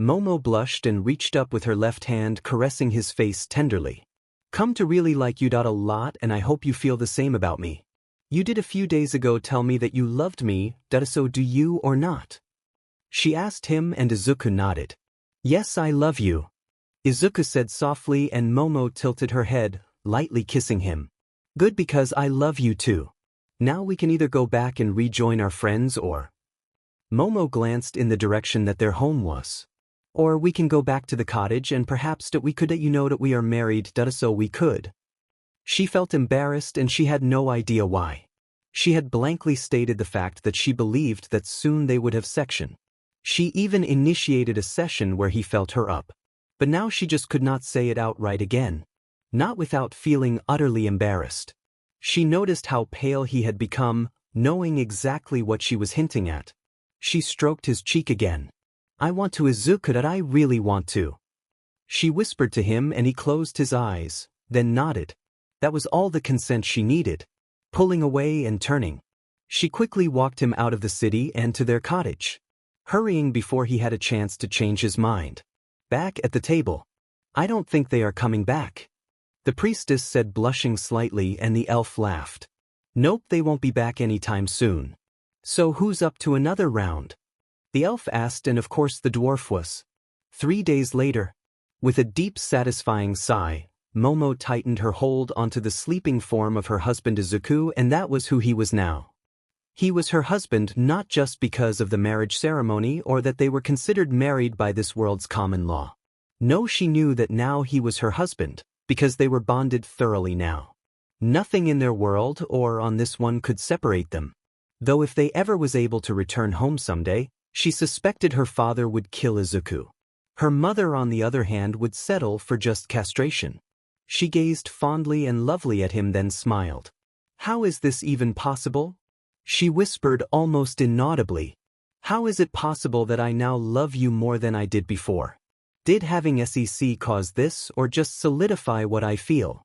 Momo blushed and reached up with her left hand, caressing his face tenderly. Come to really like you a lot, and I hope you feel the same about me. You did a few days ago tell me that you loved me, so do you or not? She asked him, and Izuku nodded. Yes, I love you. Izuku said softly, and Momo tilted her head, lightly kissing him. Good, because I love you too. Now we can either go back and rejoin our friends or... Momo glanced in the direction that their home was. Or we can go back to the cottage and perhaps we could that we are married so we could. She felt embarrassed and she had no idea why. She had blankly stated the fact that she believed that soon they would have section. She even initiated a session where he felt her up. But now she just could not say it outright again. Not without feeling utterly embarrassed. She noticed how pale he had become, knowing exactly what she was hinting at. She stroked his cheek again. I want to, Izuku, that I really want to. She whispered to him, and he closed his eyes, then nodded. That was all the consent she needed. Pulling away and turning. She quickly walked him out of the city and to their cottage. Hurrying before he had a chance to change his mind. Back at the table. I don't think they are coming back. The priestess said, blushing slightly, and the elf laughed. Nope, they won't be back anytime soon. So who's up to another round? The elf asked, and of course the dwarf was. 3 days later. With a deep satisfying sigh, Momo tightened her hold onto the sleeping form of her husband Izuku, and that was who he was now. He was her husband not just because of the marriage ceremony or that they were considered married by this world's common law. No, she knew that now he was her husband, because they were bonded thoroughly now. Nothing in their world or on this one could separate them. Though if they ever was able to return home someday, she suspected her father would kill Izuku. Her mother, on the other hand, would settle for just castration. She gazed fondly and lovely at him, then smiled. How is this even possible? She whispered almost inaudibly. How is it possible that I now love you more than I did before? Did having SEC cause this or just solidify what I feel?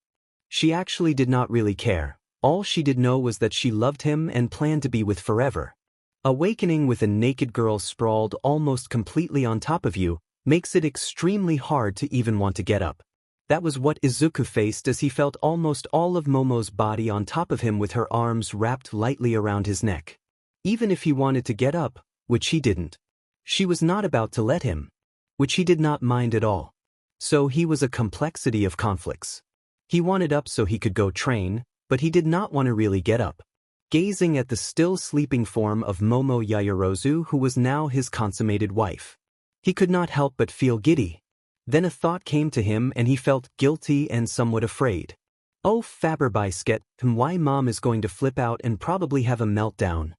She actually did not really care. All she did know was that she loved him and planned to be with forever. Awakening with a naked girl sprawled almost completely on top of you makes it extremely hard to even want to get up. That was what Izuku faced as he felt almost all of Momo's body on top of him with her arms wrapped lightly around his neck. Even if he wanted to get up, which he didn't. She was not about to let him. Which he did not mind at all. So he was a complexity of conflicts. He wanted up so he could go train, but he did not want to really get up. Gazing at the still sleeping form of Momo Yaoyorozu, who was now his consummated wife, he could not help but feel giddy. Then a thought came to him and he felt guilty and somewhat afraid. Oh Faberbisket, why mom is going to flip out and probably have a meltdown,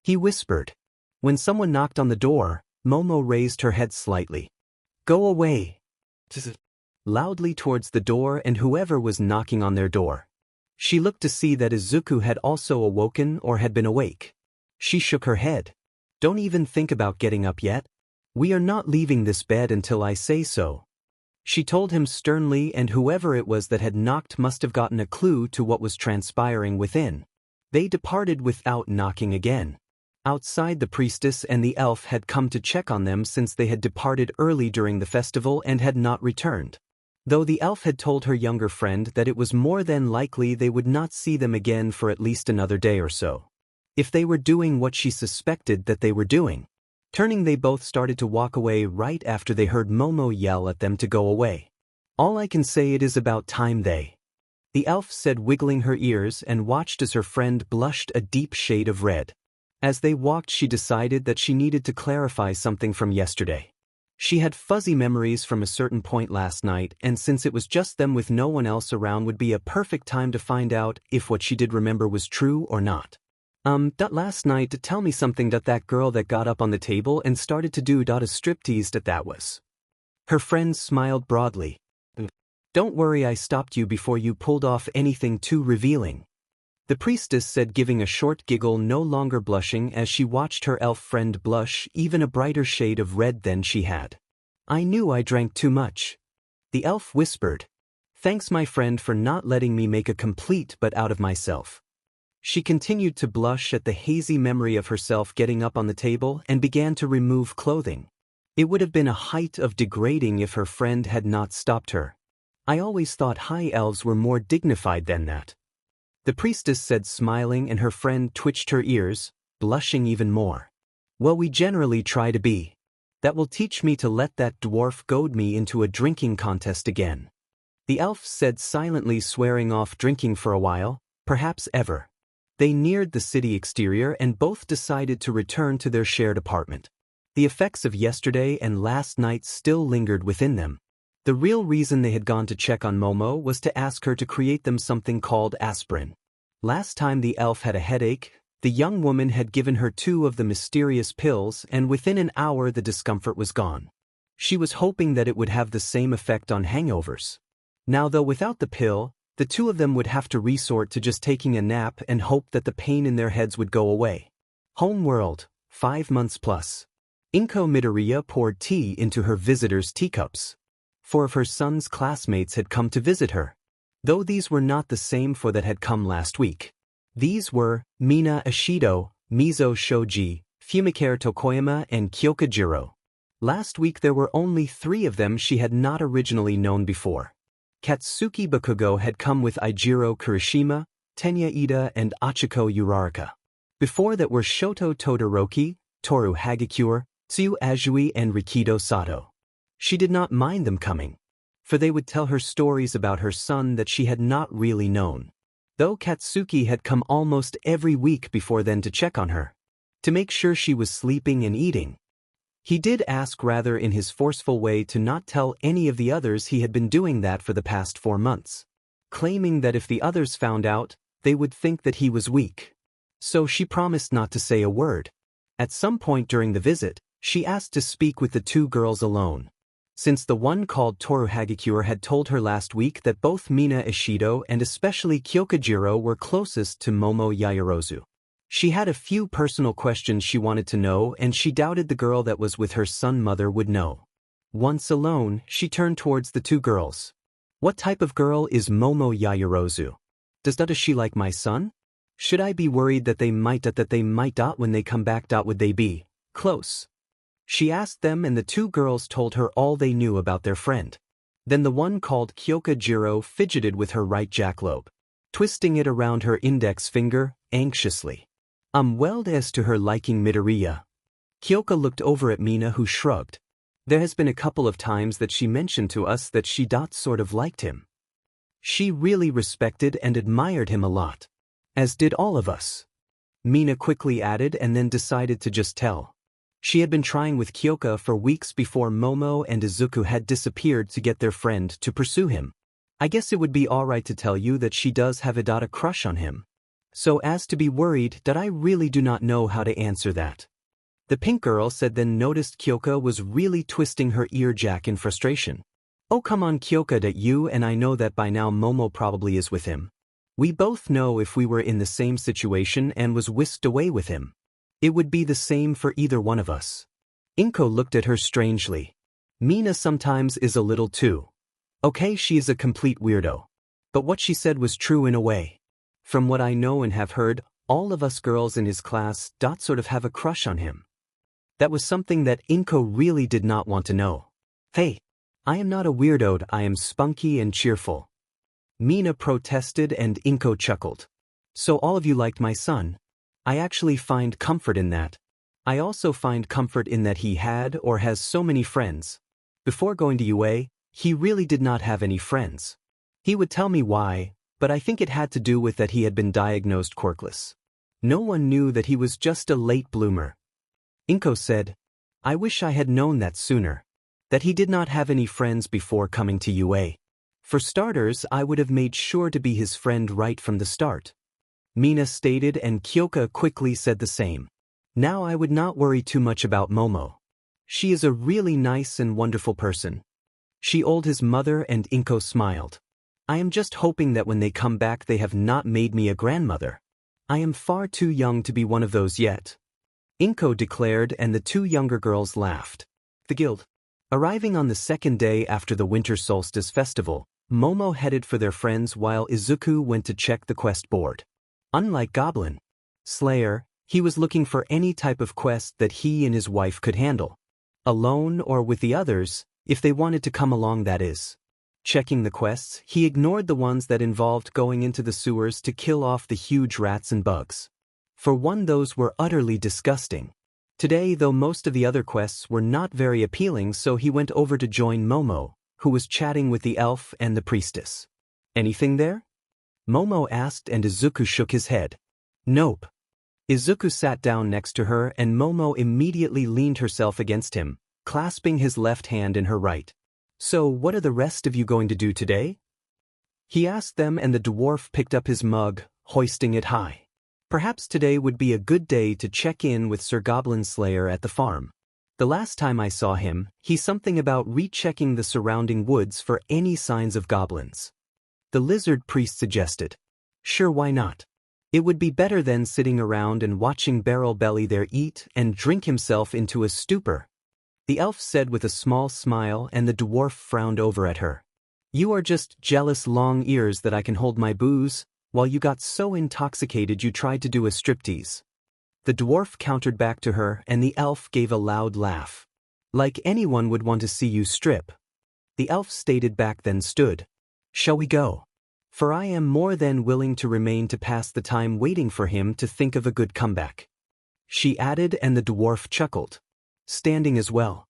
he whispered. When someone knocked on the door, Momo raised her head slightly. Go away, loudly towards the door and whoever was knocking on their door. She looked to see that Izuku had also awoken or had been awake. She shook her head. Don't even think about getting up yet. We are not leaving this bed until I say so, she told him sternly, and whoever it was that had knocked must have gotten a clue to what was transpiring within. They departed without knocking again. Outside, the priestess and the elf had come to check on them since they had departed early during the festival and had not returned. Though the elf had told her younger friend that it was more than likely they would not see them again for at least another day or so, if they were doing what she suspected that they were doing. Turning, they both started to walk away right after they heard Momo yell at them to go away. All I can say, it is about time the elf said, wiggling her ears, and watched as her friend blushed a deep shade of red. As they walked, she decided that she needed to clarify something from yesterday. She had fuzzy memories from a certain point last night, and since it was just them with no one else around, would be a perfect time to find out if what she did remember was true or not. Last night, tell me something that girl that got up on the table and started to do a striptease that was. Her friend smiled broadly. Don't worry, I stopped you before you pulled off anything too revealing, the priestess said, giving a short giggle, no longer blushing as she watched her elf friend blush even a brighter shade of red than she had. I knew I drank too much, the elf whispered. Thanks, my friend, for not letting me make a complete but out of myself. She continued to blush at the hazy memory of herself getting up on the table and began to remove clothing. It would have been a height of degrading if her friend had not stopped her. I always thought high elves were more dignified than that, the priestess said, smiling, and her friend twitched her ears, blushing even more. Well, we generally try to be. That will teach me to let that dwarf goad me into a drinking contest again, the elf said silently, swearing off drinking for a while, perhaps ever. They neared the city exterior and both decided to return to their shared apartment. The effects of yesterday and last night still lingered within them. The real reason they had gone to check on Momo was to ask her to create them something called aspirin. Last time the elf had a headache, the young woman had given her 2 of the mysterious pills, and within an hour the discomfort was gone. She was hoping that it would have the same effect on hangovers. Now, though, without the pill, the 2 of them would have to resort to just taking a nap and hope that the pain in their heads would go away. Homeworld, 5 months plus. Inko Midoriya poured tea into her visitors' teacups. 4 of her son's classmates had come to visit her, though these were not the same 4 that had come last week. These were Mina Ishido, Mizo Shoji, Fumikare Tokoyama, and Kyokujiro. Last week there were only 3 of them she had not originally known before. Katsuki Bakugo had come with Eijiro Kirishima, Tenya Ida, and Achiko Uraraka. Before that were Shoto Todoroki, Toru Hagakure, Tsuyu Ajui, and Rikido Sato. She did not mind them coming, for they would tell her stories about her son that she had not really known. Though Katsuki had come almost every week before then to check on her, to make sure she was sleeping and eating. He did ask rather in his forceful way to not tell any of the others he had been doing that for the past 4 months, claiming that if the others found out, they would think that he was weak. So she promised not to say a word. At some point during the visit, she asked to speak with the 2 girls alone, since the one called Toru Hagakure had told her last week that both Mina Ishido and especially Kyokujiro were closest to Momo Yaoyorozu. She had a few personal questions she wanted to know, and she doubted the girl that was with her son mother would know. Once alone, she turned towards the 2 girls. What type of girl is Momo Yaoyorozu? Does she like my son? Should I be worried that they might when they come back would they be close? She asked them, and the 2 girls told her all they knew about their friend. Then the one called Kyokujiro fidgeted with her right jackalope, twisting it around her index finger, anxiously. Well, as to her liking Midoriya. Kyoka looked over at Mina, who shrugged. There has been a couple of times that she mentioned to us that she sort of liked him. She really respected and admired him a lot. As did all of us. Mina quickly added and then decided to just tell. She had been trying with Kyoka for weeks before Momo and Izuku had disappeared to get their friend to pursue him. I guess it would be alright to tell you that she does have a crush on him. So as to be worried that I really do not know how to answer that. The pink girl said, then noticed Kyoka was really twisting her ear jack in frustration. Oh come on Kyoka, that you and I know that by now Momo probably is with him. We both know if we were in the same situation and was whisked away with him. It would be the same for either one of us. Inko looked at her strangely. Mina sometimes is a little too. Okay, she is a complete weirdo. But what she said was true in a way. From what I know and have heard, all of us girls in his class sort of have a crush on him. That was something that Inko really did not want to know. Hey, I am not a weirdo, I am spunky and cheerful. Mina protested and Inko chuckled. So all of you liked my son? I actually find comfort in that. I also find comfort in that he had or has so many friends. Before going to UA, he really did not have any friends. He would tell me why, but I think it had to do with that he had been diagnosed quirkless. No one knew that he was just a late bloomer. Inko said, I wish I had known that sooner. That he did not have any friends before coming to UA. For starters, I would have made sure to be his friend right from the start. Mina stated and Kyoka quickly said the same. Now I would not worry too much about Momo. She is a really nice and wonderful person. She told his mother and Inko smiled. I am just hoping that when they come back they have not made me a grandmother. I am far too young to be one of those yet. Inko declared and the two younger girls laughed. The guild. Arriving on the second day after the winter solstice festival, Momo headed for their friends while Izuku went to check the quest board. Unlike Goblin Slayer, he was looking for any type of quest that he and his wife could handle. Alone or with the others, if they wanted to come along, that is. Checking the quests, he ignored the ones that involved going into the sewers to kill off the huge rats and bugs. For one, those were utterly disgusting. Today, though, most of the other quests were not very appealing, so he went over to join Momo, who was chatting with the elf and the priestess. Anything there? Momo asked and Izuku shook his head. Nope. Izuku sat down next to her and Momo immediately leaned herself against him, clasping his left hand in her right. So what are the rest of you going to do today? He asked them and the dwarf picked up his mug, hoisting it high. Perhaps today would be a good day to check in with Sir Goblin Slayer at the farm. The last time I saw him, he something about rechecking the surrounding woods for any signs of goblins. The lizard priest suggested. Sure, why not? It would be better than sitting around and watching Barrel Belly there eat and drink himself into a stupor. The elf said with a small smile and the dwarf frowned over at her. You are just jealous long ears that I can hold my booze, while you got so intoxicated you tried to do a striptease. The dwarf countered back to her and the elf gave a loud laugh. Like anyone would want to see you strip. The elf stated back then stood. Shall we go? For I am more than willing to remain to pass the time waiting for him to think of a good comeback. She added and the dwarf chuckled. Standing as well.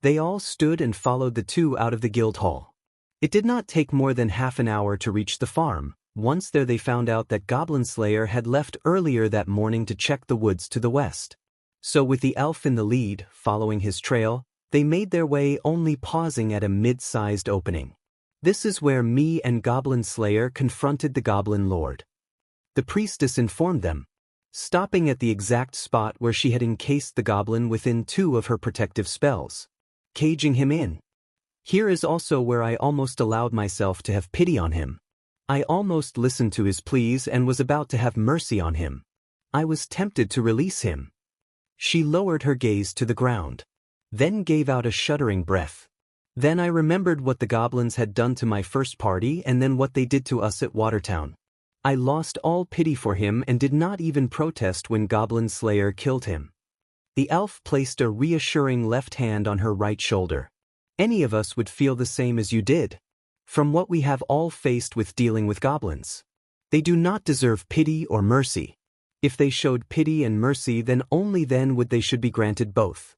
They all stood and followed the two out of the guild hall. It did not take more than half an hour to reach the farm. Once there they found out that Goblin Slayer had left earlier that morning to check the woods to the west. So with the elf in the lead, following his trail, they made their way only pausing at a mid-sized opening. This is where me and Goblin Slayer confronted the Goblin Lord. The priestess informed them, stopping at the exact spot where she had encased the goblin within 2 of her protective spells, caging him in. Here is also where I almost allowed myself to have pity on him. I almost listened to his pleas and was about to have mercy on him. I was tempted to release him. She lowered her gaze to the ground, then gave out a shuddering breath. Then I remembered what the goblins had done to my first party and then what they did to us at Watertown. I lost all pity for him and did not even protest when Goblin Slayer killed him. The elf placed a reassuring left hand on her right shoulder. Any of us would feel the same as you did. From what we have all faced with dealing with goblins. They do not deserve pity or mercy. If they showed pity and mercy, then only then would they should be granted both.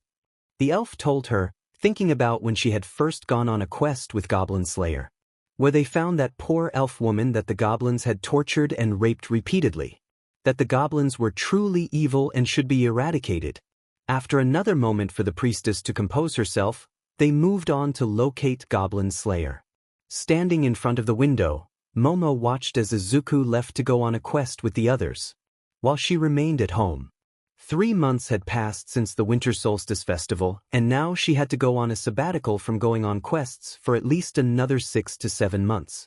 The elf told her, thinking about when she had first gone on a quest with Goblin Slayer. where they found that poor elf woman that the goblins had tortured and raped repeatedly. That the goblins were truly evil and should be eradicated. After another moment for the priestess to compose herself, they moved on to locate Goblin Slayer. Standing in front of the window, Momo watched as Izuku left to go on a quest with the others, while she remained at home. 3 months had passed since the Winter Solstice Festival, and now she had to go on a sabbatical from going on quests for at least another 6 to 7 months.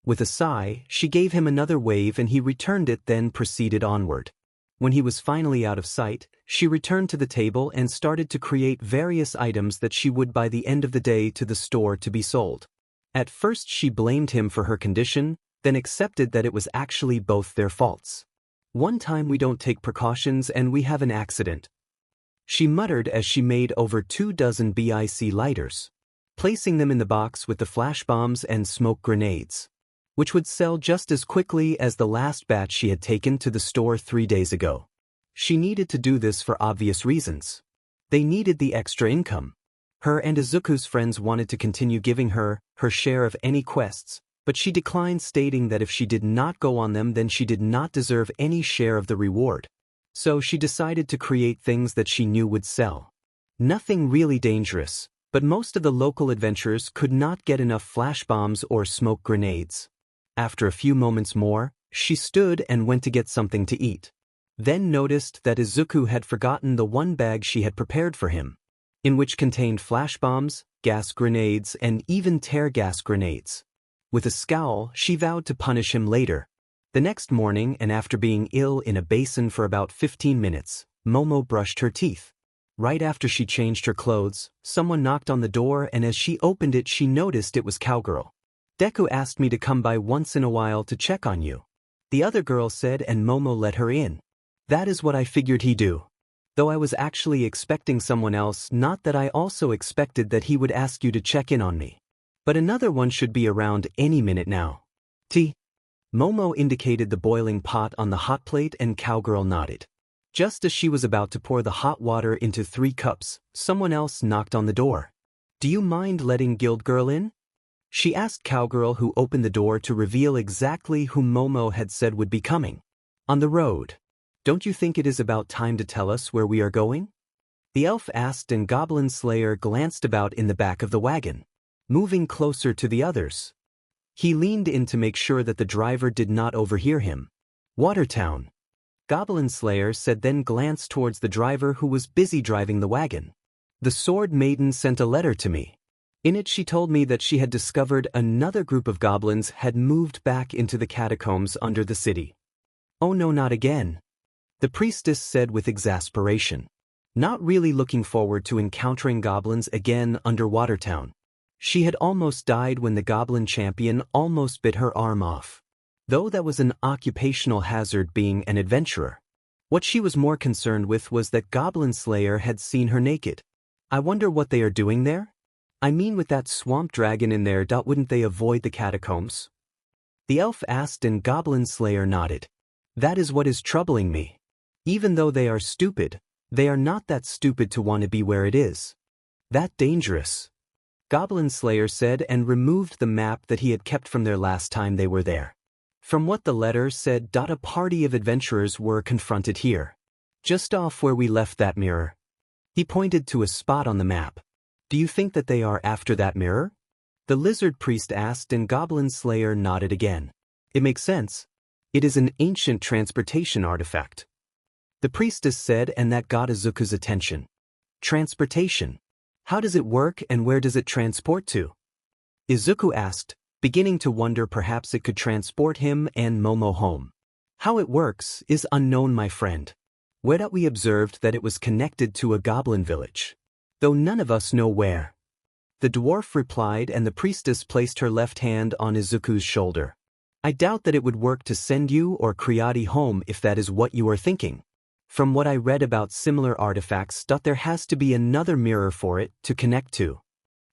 With a sigh, she gave him another wave and he returned it, then proceeded onward. When he was finally out of sight, she returned to the table and started to create various items that she would by the end of the day to the store to be sold. At first she blamed him for her condition, then accepted that it was actually both their faults. One time we don't take precautions and we have an accident, she muttered as she made over 24 BIC lighters, placing them in the box with the flash bombs and smoke grenades, which would sell just as quickly as the last batch she had taken to the store 3 days ago. She needed to do this for obvious reasons. They needed the extra income. Her and Izuku's friends wanted to continue giving her her share of any quests, but she declined, stating that if she did not go on them then she did not deserve any share of the reward. So she decided to create things that she knew would sell. Nothing really dangerous, but most of the local adventurers could not get enough flash bombs or smoke grenades. After a few moments more, she stood and went to get something to eat. Then noticed that Izuku had forgotten the one bag she had prepared for him, in which contained flash bombs, gas grenades, and even tear gas grenades. With a scowl, she vowed to punish him later. The next morning, and after being ill in a basin for about 15 minutes, Momo brushed her teeth. Right after she changed her clothes, someone knocked on the door, and as she opened it she noticed it was Cowgirl. "Deku asked me to come by once in a while to check on you," the other girl said, and Momo let her in. "That is what I figured he'd do. Though I was actually expecting someone else, not that I also expected that he would ask you to check in on me. But another one should be around any minute now." Tea. Momo indicated the boiling pot on the hot plate and Cowgirl nodded. Just as she was about to pour the hot water into 3 cups, someone else knocked on the door. "Do you mind letting Guild Girl in?" she asked Cowgirl, who opened the door to reveal exactly who Momo had said would be coming. "On the road. Don't you think it is about time to tell us where we are going?" the elf asked, and Goblin Slayer glanced about in the back of the wagon, moving closer to the others. He leaned in to make sure that the driver did not overhear him. "Watertown," Goblin Slayer said, then glanced towards the driver who was busy driving the wagon. "The Sword Maiden sent a letter to me. In it she told me that she had discovered another group of goblins had moved back into the catacombs under the city." "Oh no, not again," the priestess said with exasperation, not really looking forward to encountering goblins again under Watertown. She had almost died when the goblin champion almost bit her arm off. Though that was an occupational hazard being an adventurer. What she was more concerned with was that Goblin Slayer had seen her naked. "I wonder what they are doing there? I mean, with that swamp dragon in there, wouldn't they avoid the catacombs?" the elf asked, and Goblin Slayer nodded. "That is what is troubling me. Even though they are stupid, they are not that stupid to want to be where it is. That dangerous," Goblin Slayer said, and removed the map that he had kept from their last time they were there. From what the letter said, a party of adventurers were confronted here, just off where we left that mirror. He pointed to a spot on the map. "Do you think that they are after that mirror?" the lizard priest asked, and Goblin Slayer nodded again. "It makes sense. It is an ancient transportation artifact," the priestess said, and that got Izuku's attention. "Transportation? How does it work and where does it transport to?" Izuku asked, beginning to wonder perhaps it could transport him and Momo home. "How it works is unknown, my friend. Where we observed that it was connected to a goblin village, though none of us know where," the dwarf replied, and the priestess placed her left hand on Izuku's shoulder. "I doubt that it would work to send you or Kriati home if that is what you are thinking. From what I read about similar artifacts, there has to be another mirror for it to connect to,"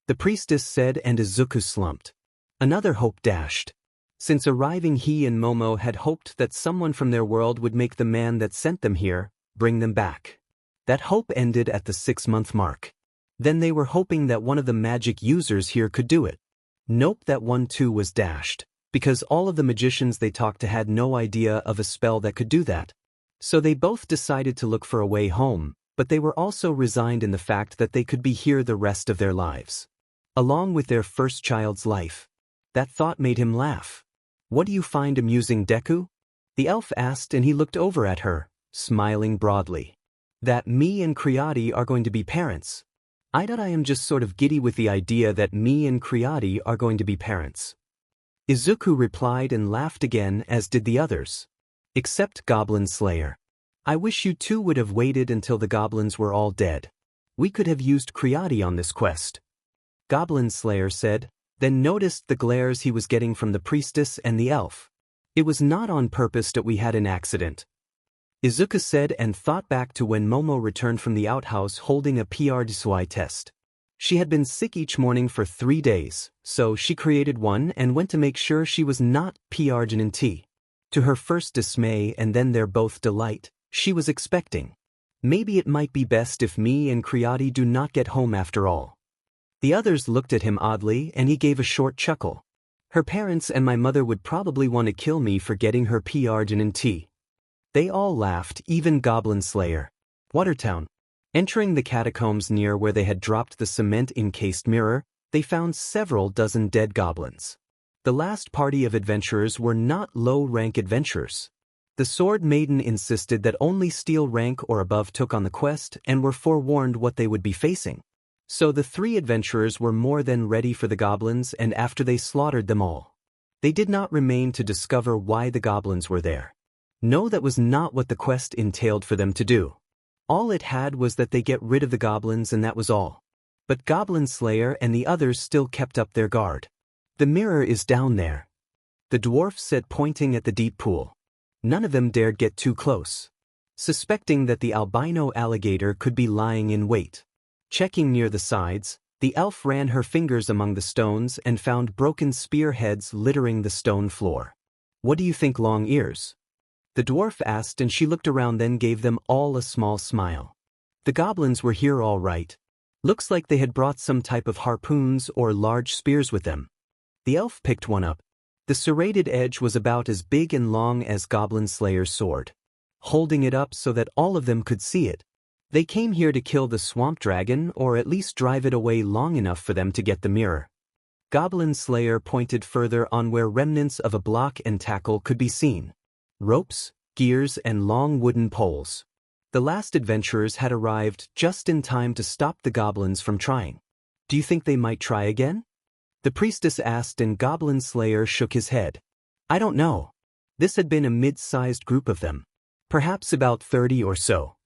the priestess said, and Izuku slumped. Another hope dashed. Since arriving, he and Momo had hoped that someone from their world would make the man that sent them here bring them back. That hope ended at the 6-month mark. Then they were hoping that one of the magic users here could do it. Nope, that one too was dashed, because all of the magicians they talked to had no idea of a spell that could do that. So they both decided to look for a way home, but they were also resigned in the fact that they could be here the rest of their lives. Along with their first child's life. That thought made him laugh. What do you find amusing, Deku? The elf asked, and he looked over at her, smiling broadly. That me and Creati are going to be parents. I am just sort of giddy with the idea that me and Creati are going to be parents. Izuku replied and laughed again, as did the others. Except Goblin Slayer. I wish you two would have waited until the goblins were all dead. We could have used Creati on this quest. Goblin Slayer said, then noticed the glares he was getting from the priestess and the elf. It was not on purpose that we had an accident. Izuku said, and thought back to when Momo returned from the outhouse holding a dismay test. She had been sick each morning for 3 days, so she created one and went to make sure she was not PRGNT. To her first dismay and then their both delight, she was expecting. Maybe it might be best if me and Creati do not get home after all. The others looked at him oddly, and he gave a short chuckle. Her parents and my mother would probably want to kill me for getting her PRGNT. They all laughed, even Goblin Slayer. Watertown. Entering the catacombs near where they had dropped the cement-encased mirror, they found several dozen dead goblins. The last party of adventurers were not low-rank adventurers. The Sword Maiden insisted that only steel rank or above took on the quest and were forewarned what they would be facing. So the 3 adventurers were more than ready for the goblins, and after they slaughtered them all, they did not remain to discover why the goblins were there. No, that was not what the quest entailed for them to do. All it had was that they get rid of the goblins, and that was all. But Goblin Slayer and the others still kept up their guard. The mirror is down there, the dwarf said, pointing at the deep pool. None of them dared get too close, suspecting that the albino alligator could be lying in wait. Checking near the sides, the elf ran her fingers among the stones and found broken spear heads littering the stone floor. What do you think, long ears? The dwarf asked, and she looked around, then gave them all a small smile. The goblins were here all right. Looks like they had brought some type of harpoons or large spears with them. The elf picked one up. The serrated edge was about as big and long as Goblin Slayer's sword. Holding it up so that all of them could see it. They came here to kill the swamp dragon, or at least drive it away long enough for them to get the mirror. Goblin Slayer pointed further on where remnants of a block and tackle could be seen. Ropes, gears, and long wooden poles. The last adventurers had arrived just in time to stop the goblins from trying. Do you think they might try again? The priestess asked, and Goblin Slayer shook his head. I don't know. This had been a mid-sized group of them. Perhaps about 30 or so.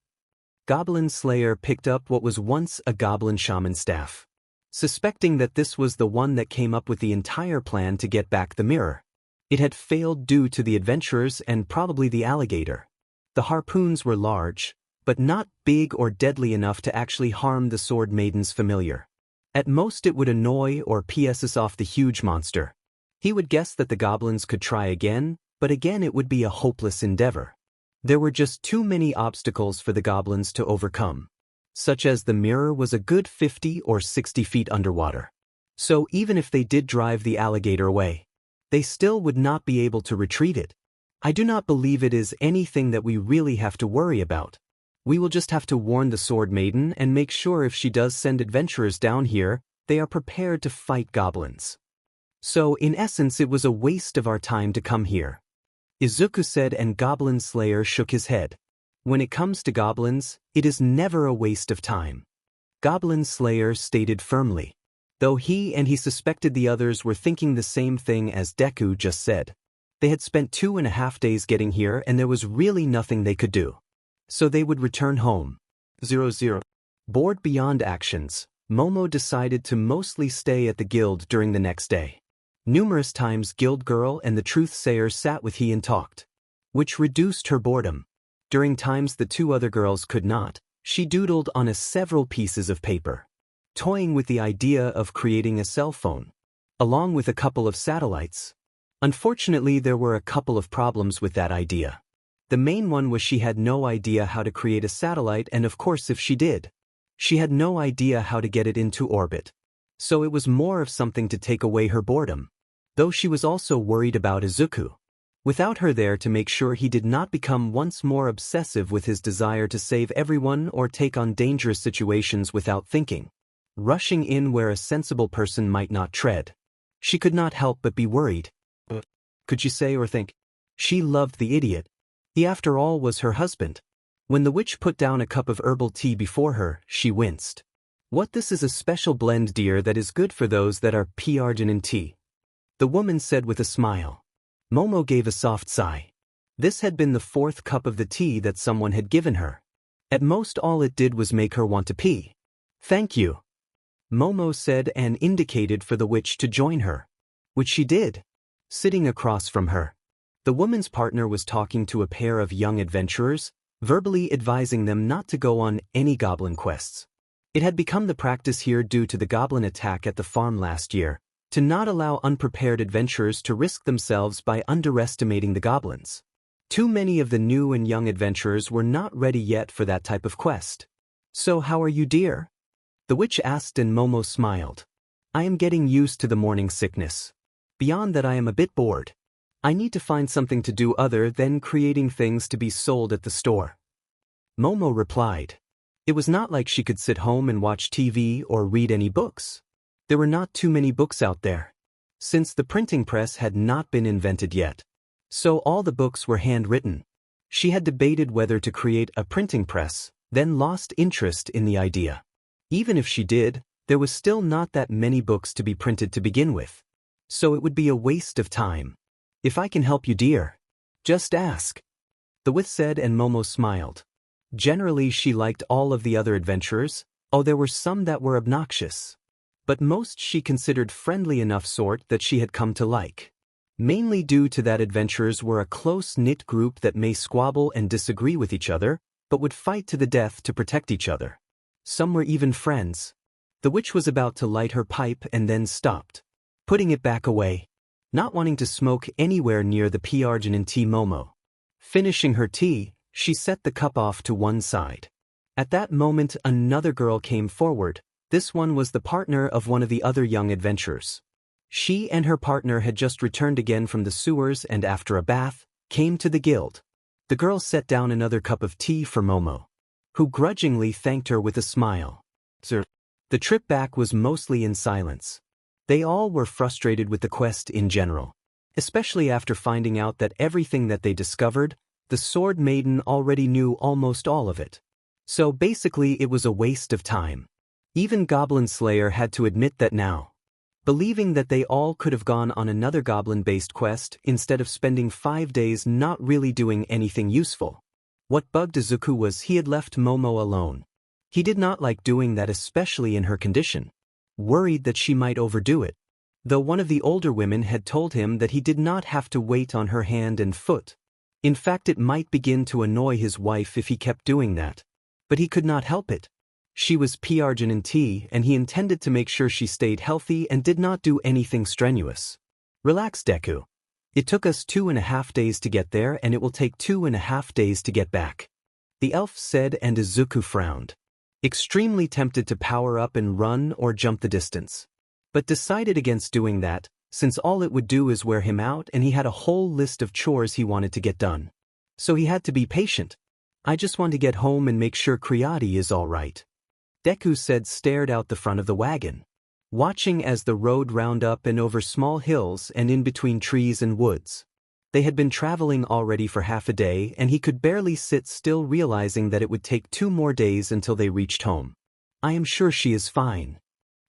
Goblin Slayer picked up what was once a goblin shaman staff, suspecting that this was the one that came up with the entire plan to get back the mirror. It had failed due to the adventurers and probably the alligator. The harpoons were large, but not big or deadly enough to actually harm the Sword Maiden's familiar. At most it would annoy or piss us off the huge monster. He would guess that the goblins could try again, but again it would be a hopeless endeavor. There were just too many obstacles for the goblins to overcome, such as the mirror was a good 50 or 60 feet underwater. So even if they did drive the alligator away, they still would not be able to retrieve it. I do not believe it is anything that we really have to worry about. We will just have to warn the Sword Maiden and make sure if she does send adventurers down here, they are prepared to fight goblins. So in essence it was a waste of our time to come here. Izuku said, and Goblin Slayer shook his head. When it comes to goblins, it is never a waste of time. Goblin Slayer stated firmly, though he suspected the others were thinking the same thing as Deku just said. They had spent 2.5 days getting here and there was really nothing they could do. So they would return home. 00. Bored beyond actions, Momo decided to mostly stay at the guild during the next day. Numerous times Guild Girl and the Truthsayer sat with he and talked, which reduced her boredom. During times the 2 other girls could not, she doodled on several pieces of paper, toying with the idea of creating a cell phone, along with a couple of satellites. Unfortunately, there were a couple of problems with that idea. The main one was she had no idea how to create a satellite, and of course if she did, she had no idea how to get it into orbit. so it was more of something to take away her boredom. Though she was also worried about Izuku. Without her there to make sure he did not become once more obsessive with his desire to save everyone or take on dangerous situations without thinking, rushing in where a sensible person might not tread. She could not help but be worried. Could she say or think? She loved the idiot. He after all was her husband. When the witch put down a cup of herbal tea before her, she winced. What, this is a special blend, dear, that is good for those that are p-argin in tea, the woman said with a smile. Momo gave a soft sigh. This had been the 4th cup of the tea that someone had given her. At most all it did was make her want to pee. Thank you, Momo said and indicated for the witch to join her. Which she did. Sitting across from her, the woman's partner was talking to a pair of young adventurers, verbally advising them not to go on any goblin quests. It had become the practice here due to the goblin attack at the farm last year, to not allow unprepared adventurers to risk themselves by underestimating the goblins. Too many of the new and young adventurers were not ready yet for that type of quest. So how are you, dear? The witch asked and Momo smiled. I am getting used to the morning sickness. Beyond that, I am a bit bored. I need to find something to do other than creating things to be sold at the store. Momo replied. It was not like she could sit home and watch TV or read any books. There were not too many books out there, since the printing press had not been invented yet. So all the books were handwritten. She had debated whether to create a printing press, then lost interest in the idea. Even if she did, there was still not that many books to be printed to begin with. So it would be a waste of time. If I can help you, dear, just ask, the witch said, and Momo smiled. Generally she liked all of the other adventurers, oh, there were some that were obnoxious. But most she considered friendly enough sort that she had come to like. Mainly due to that adventurers were a close-knit group that may squabble and disagree with each other, but would fight to the death to protect each other. Some were even friends. The witch was about to light her pipe and then stopped, putting it back away, not wanting to smoke anywhere near the p-argin in tea. Momo. Finishing her tea, she set the cup off to one side. At that moment another girl came forward. This one was the partner of one of the other young adventurers. She and her partner had just returned again from the sewers and after a bath, came to the guild. The girl set down another cup of tea for Momo, who grudgingly thanked her with a smile. Sir. The trip back was mostly in silence. They all were frustrated with the quest in general, especially after finding out that everything that they discovered, the Sword Maiden already knew almost all of it. So basically it was a waste of time. Even Goblin Slayer had to admit that now, believing that they all could have gone on another goblin-based quest instead of spending 5 days not really doing anything useful. What bugged Izuku was he had left Momo alone. He did not like doing that, especially in her condition, worried that she might overdo it, though one of the older women had told him that he did not have to wait on her hand and foot. In fact, it might begin to annoy his wife if he kept doing that. But he could not help it. She was p-argin in tea and he intended to make sure she stayed healthy and did not do anything strenuous. Relax, Deku. It took us 2.5 days to get there and it will take 2.5 days to get back, the elf said, and Izuku frowned, extremely tempted to power up and run or jump the distance, but decided against doing that, since all it would do is wear him out and he had a whole list of chores he wanted to get done. So he had to be patient. I just want to get home and make sure Creati is all right, Deku said, stared out the front of the wagon, watching as the road round up and over small hills and in between trees and woods. They had been traveling already for half a day and he could barely sit still, realizing that it would take 2 more days until they reached home. I am sure she is fine,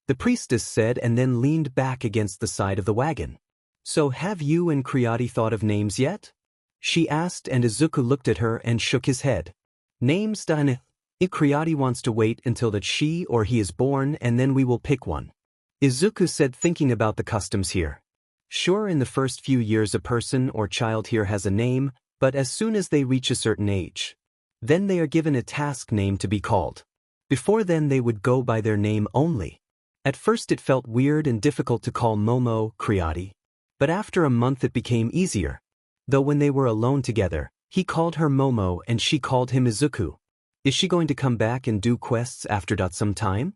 the priestess said, and then leaned back against the side of the wagon. So have you and Creati thought of names yet? She asked, and Izuku looked at her and shook his head. Names, done. Creati wants to wait until that she or he is born and then we will pick one, Izuku said, thinking about the customs here. Sure, in the first few years a person or child here has a name, but as soon as they reach a certain age, then they are given a task name to be called. Before then they would go by their name only. At first it felt weird and difficult to call Momo Creati, but after a month it became easier. Though when they were alone together, he called her Momo and she called him Izuku. Is she going to come back and do quests after some time?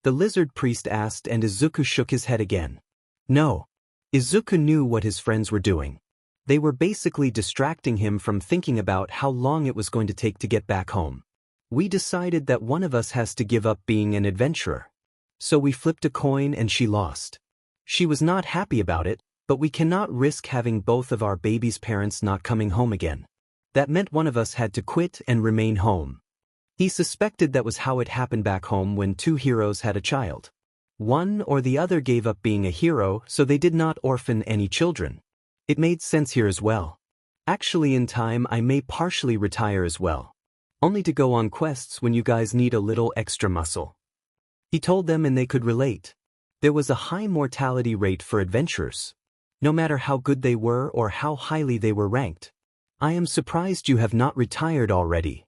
The lizard priest asked, and Izuku shook his head again. No. Izuku knew what his friends were doing. They were basically distracting him from thinking about how long it was going to take to get back home. We decided that one of us has to give up being an adventurer. So we flipped a coin and she lost. She was not happy about it, but we cannot risk having both of our baby's parents not coming home again. That meant one of us had to quit and remain home. He suspected that was how it happened back home when two heroes had a child. One or the other gave up being a hero, so they did not orphan any children. It made sense here as well. Actually, in time I may partially retire as well. Only to go on quests when you guys need a little extra muscle. He told them and they could relate. There was a high mortality rate for adventurers. No matter how good they were or how highly they were ranked. I am surprised you have not retired already.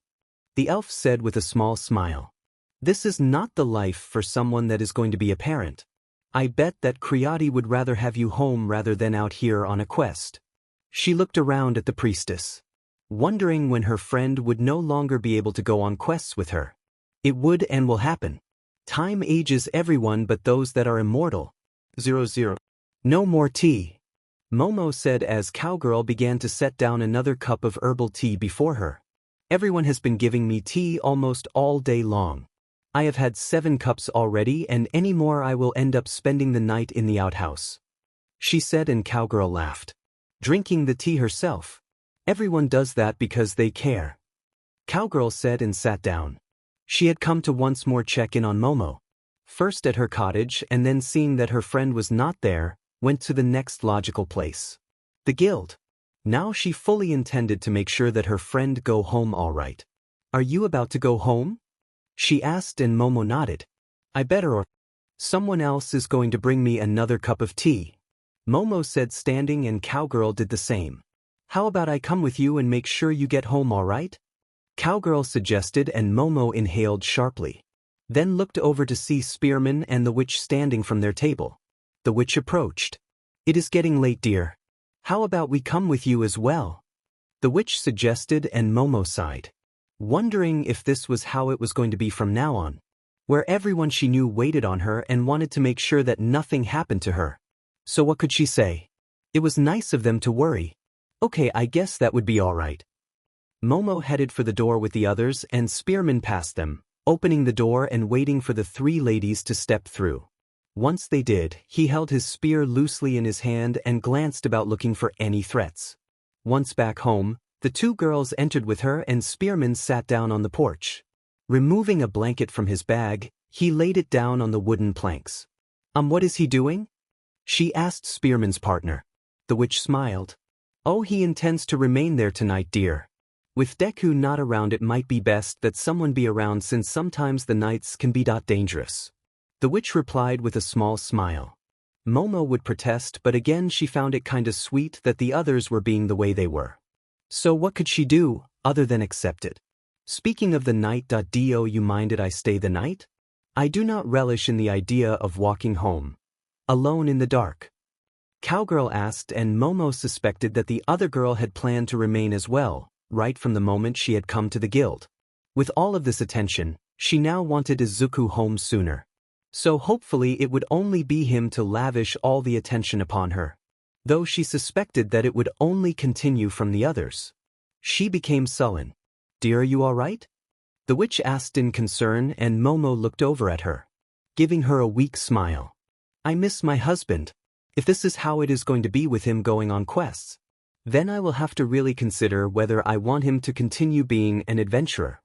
The elf said with a small smile. This is not the life for someone that is going to be a parent. I bet that Creati would rather have you home rather than out here on a quest. She looked around at the priestess, wondering when her friend would no longer be able to go on quests with her. It would and will happen. Time ages everyone but those that are immortal. 00. No more tea. Momo said as Cowgirl began to set down another cup of herbal tea before her. Everyone has been giving me tea almost all day long. I have had 7 cups already and any more I will end up spending the night in the outhouse. She said and Cowgirl laughed. Drinking the tea herself. Everyone does that because they care. Cowgirl said and sat down. She had come to once more check in on Momo. First at her cottage and then seeing that her friend was not there, went to the next logical place. The guild. Now she fully intended to make sure that her friend go home all right. Are you about to go home? She asked and Momo nodded. I better or someone else is going to bring me another cup of tea. Momo said standing and Cowgirl did the same. How about I come with you and make sure you get home all right? Cowgirl suggested and Momo inhaled sharply. Then looked over to see Spearman and the witch standing from their table. The witch approached. It is getting late, dear. How about we come with you as well? The witch suggested and Momo sighed, wondering if this was how it was going to be from now on, where everyone she knew waited on her and wanted to make sure that nothing happened to her. So what could she say? It was nice of them to worry. Okay, I guess that would be all right. Momo headed for the door with the others and Spearman passed them, opening the door and waiting for the 3 ladies to step through. Once they did, he held his spear loosely in his hand and glanced about looking for any threats. Once back home, the 2 girls entered with her and Spearman sat down on the porch. Removing a blanket from his bag, he laid it down on the wooden planks. What is he doing? She asked Spearman's partner. The witch smiled. Oh, he intends to remain there tonight, dear. With Deku not around, it might be best that someone be around since sometimes the nights can be dangerous. The witch replied with a small smile. Momo would protest, but again she found it kinda sweet that the others were being the way they were. So what could she do, other than accept it? Speaking of the night, do you mind it I stay the night? I do not relish in the idea of walking home alone in the dark. Cowgirl asked and Momo suspected that the other girl had planned to remain as well, right from the moment she had come to the guild. With all of this attention, she now wanted Izuku home sooner. So hopefully it would only be him to lavish all the attention upon her. Though she suspected that it would only continue from the others. She became sullen. Dear, are you all right? The witch asked in concern and Momo looked over at her, giving her a weak smile. I miss my husband. If this is how it is going to be with him going on quests, then I will have to really consider whether I want him to continue being an adventurer.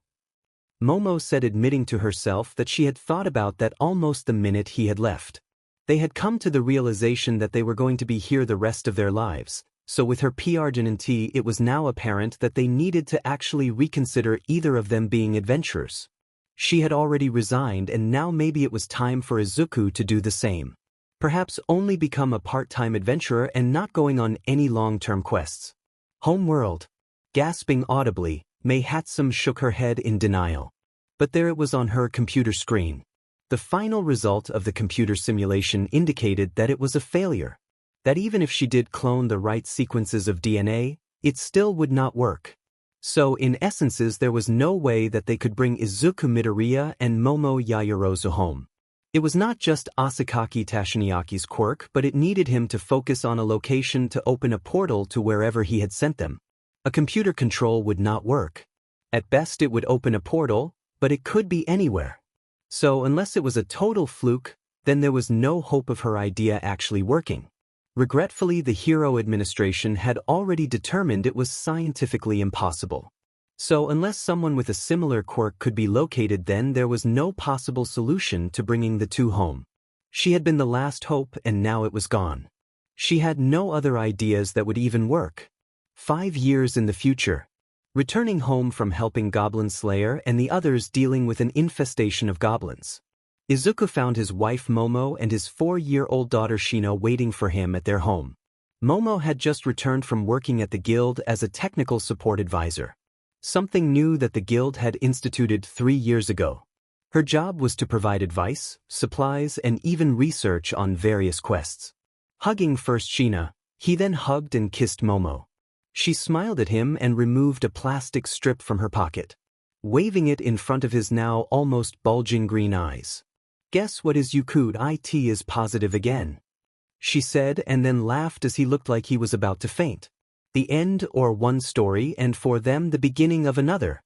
Momo said, admitting to herself that she had thought about that almost the minute he had left. They had come to the realization that they were going to be here the rest of their lives, so with her P.R.G.N.T. it was now apparent that they needed to actually reconsider either of them being adventurers. She had already resigned and now maybe it was time for Izuku to do the same. Perhaps only become a part-time adventurer and not going on any long-term quests. Homeworld. Gasping audibly, Mei Hatsum shook her head in denial. But there it was on her computer screen. The final result of the computer simulation indicated that it was a failure. That even if she did clone the right sequences of DNA, it still would not work. So in essences there was no way that they could bring Izuku Midoriya and Momo Yaoyorozu home. It was not just Asakaki Tashiniaki's quirk, but it needed him to focus on a location to open a portal to wherever he had sent them. A computer control would not work. At best it would open a portal, but it could be anywhere. So unless it was a total fluke, then there was no hope of her idea actually working. Regretfully, the Hero administration had already determined it was scientifically impossible. So unless someone with a similar quirk could be located, then there was no possible solution to bringing the two home. She had been the last hope, and now it was gone. She had no other ideas that would even work. 5 years in the future. Returning home from helping Goblin Slayer and the others dealing with an infestation of goblins, Izuku found his wife Momo and his 4-year-old daughter Shino waiting for him at their home. Momo had just returned from working at the guild as a technical support advisor. Something new that the guild had instituted 3 years ago. Her job was to provide advice, supplies, and even research on various quests. Hugging first Shina, he then hugged and kissed Momo. She smiled at him and removed a plastic strip from her pocket, waving it in front of his now almost bulging green eyes. "Guess what is Yukud it is positive again," she said, and then laughed as he looked like he was about to faint. The end, or one story, and for them the beginning of another.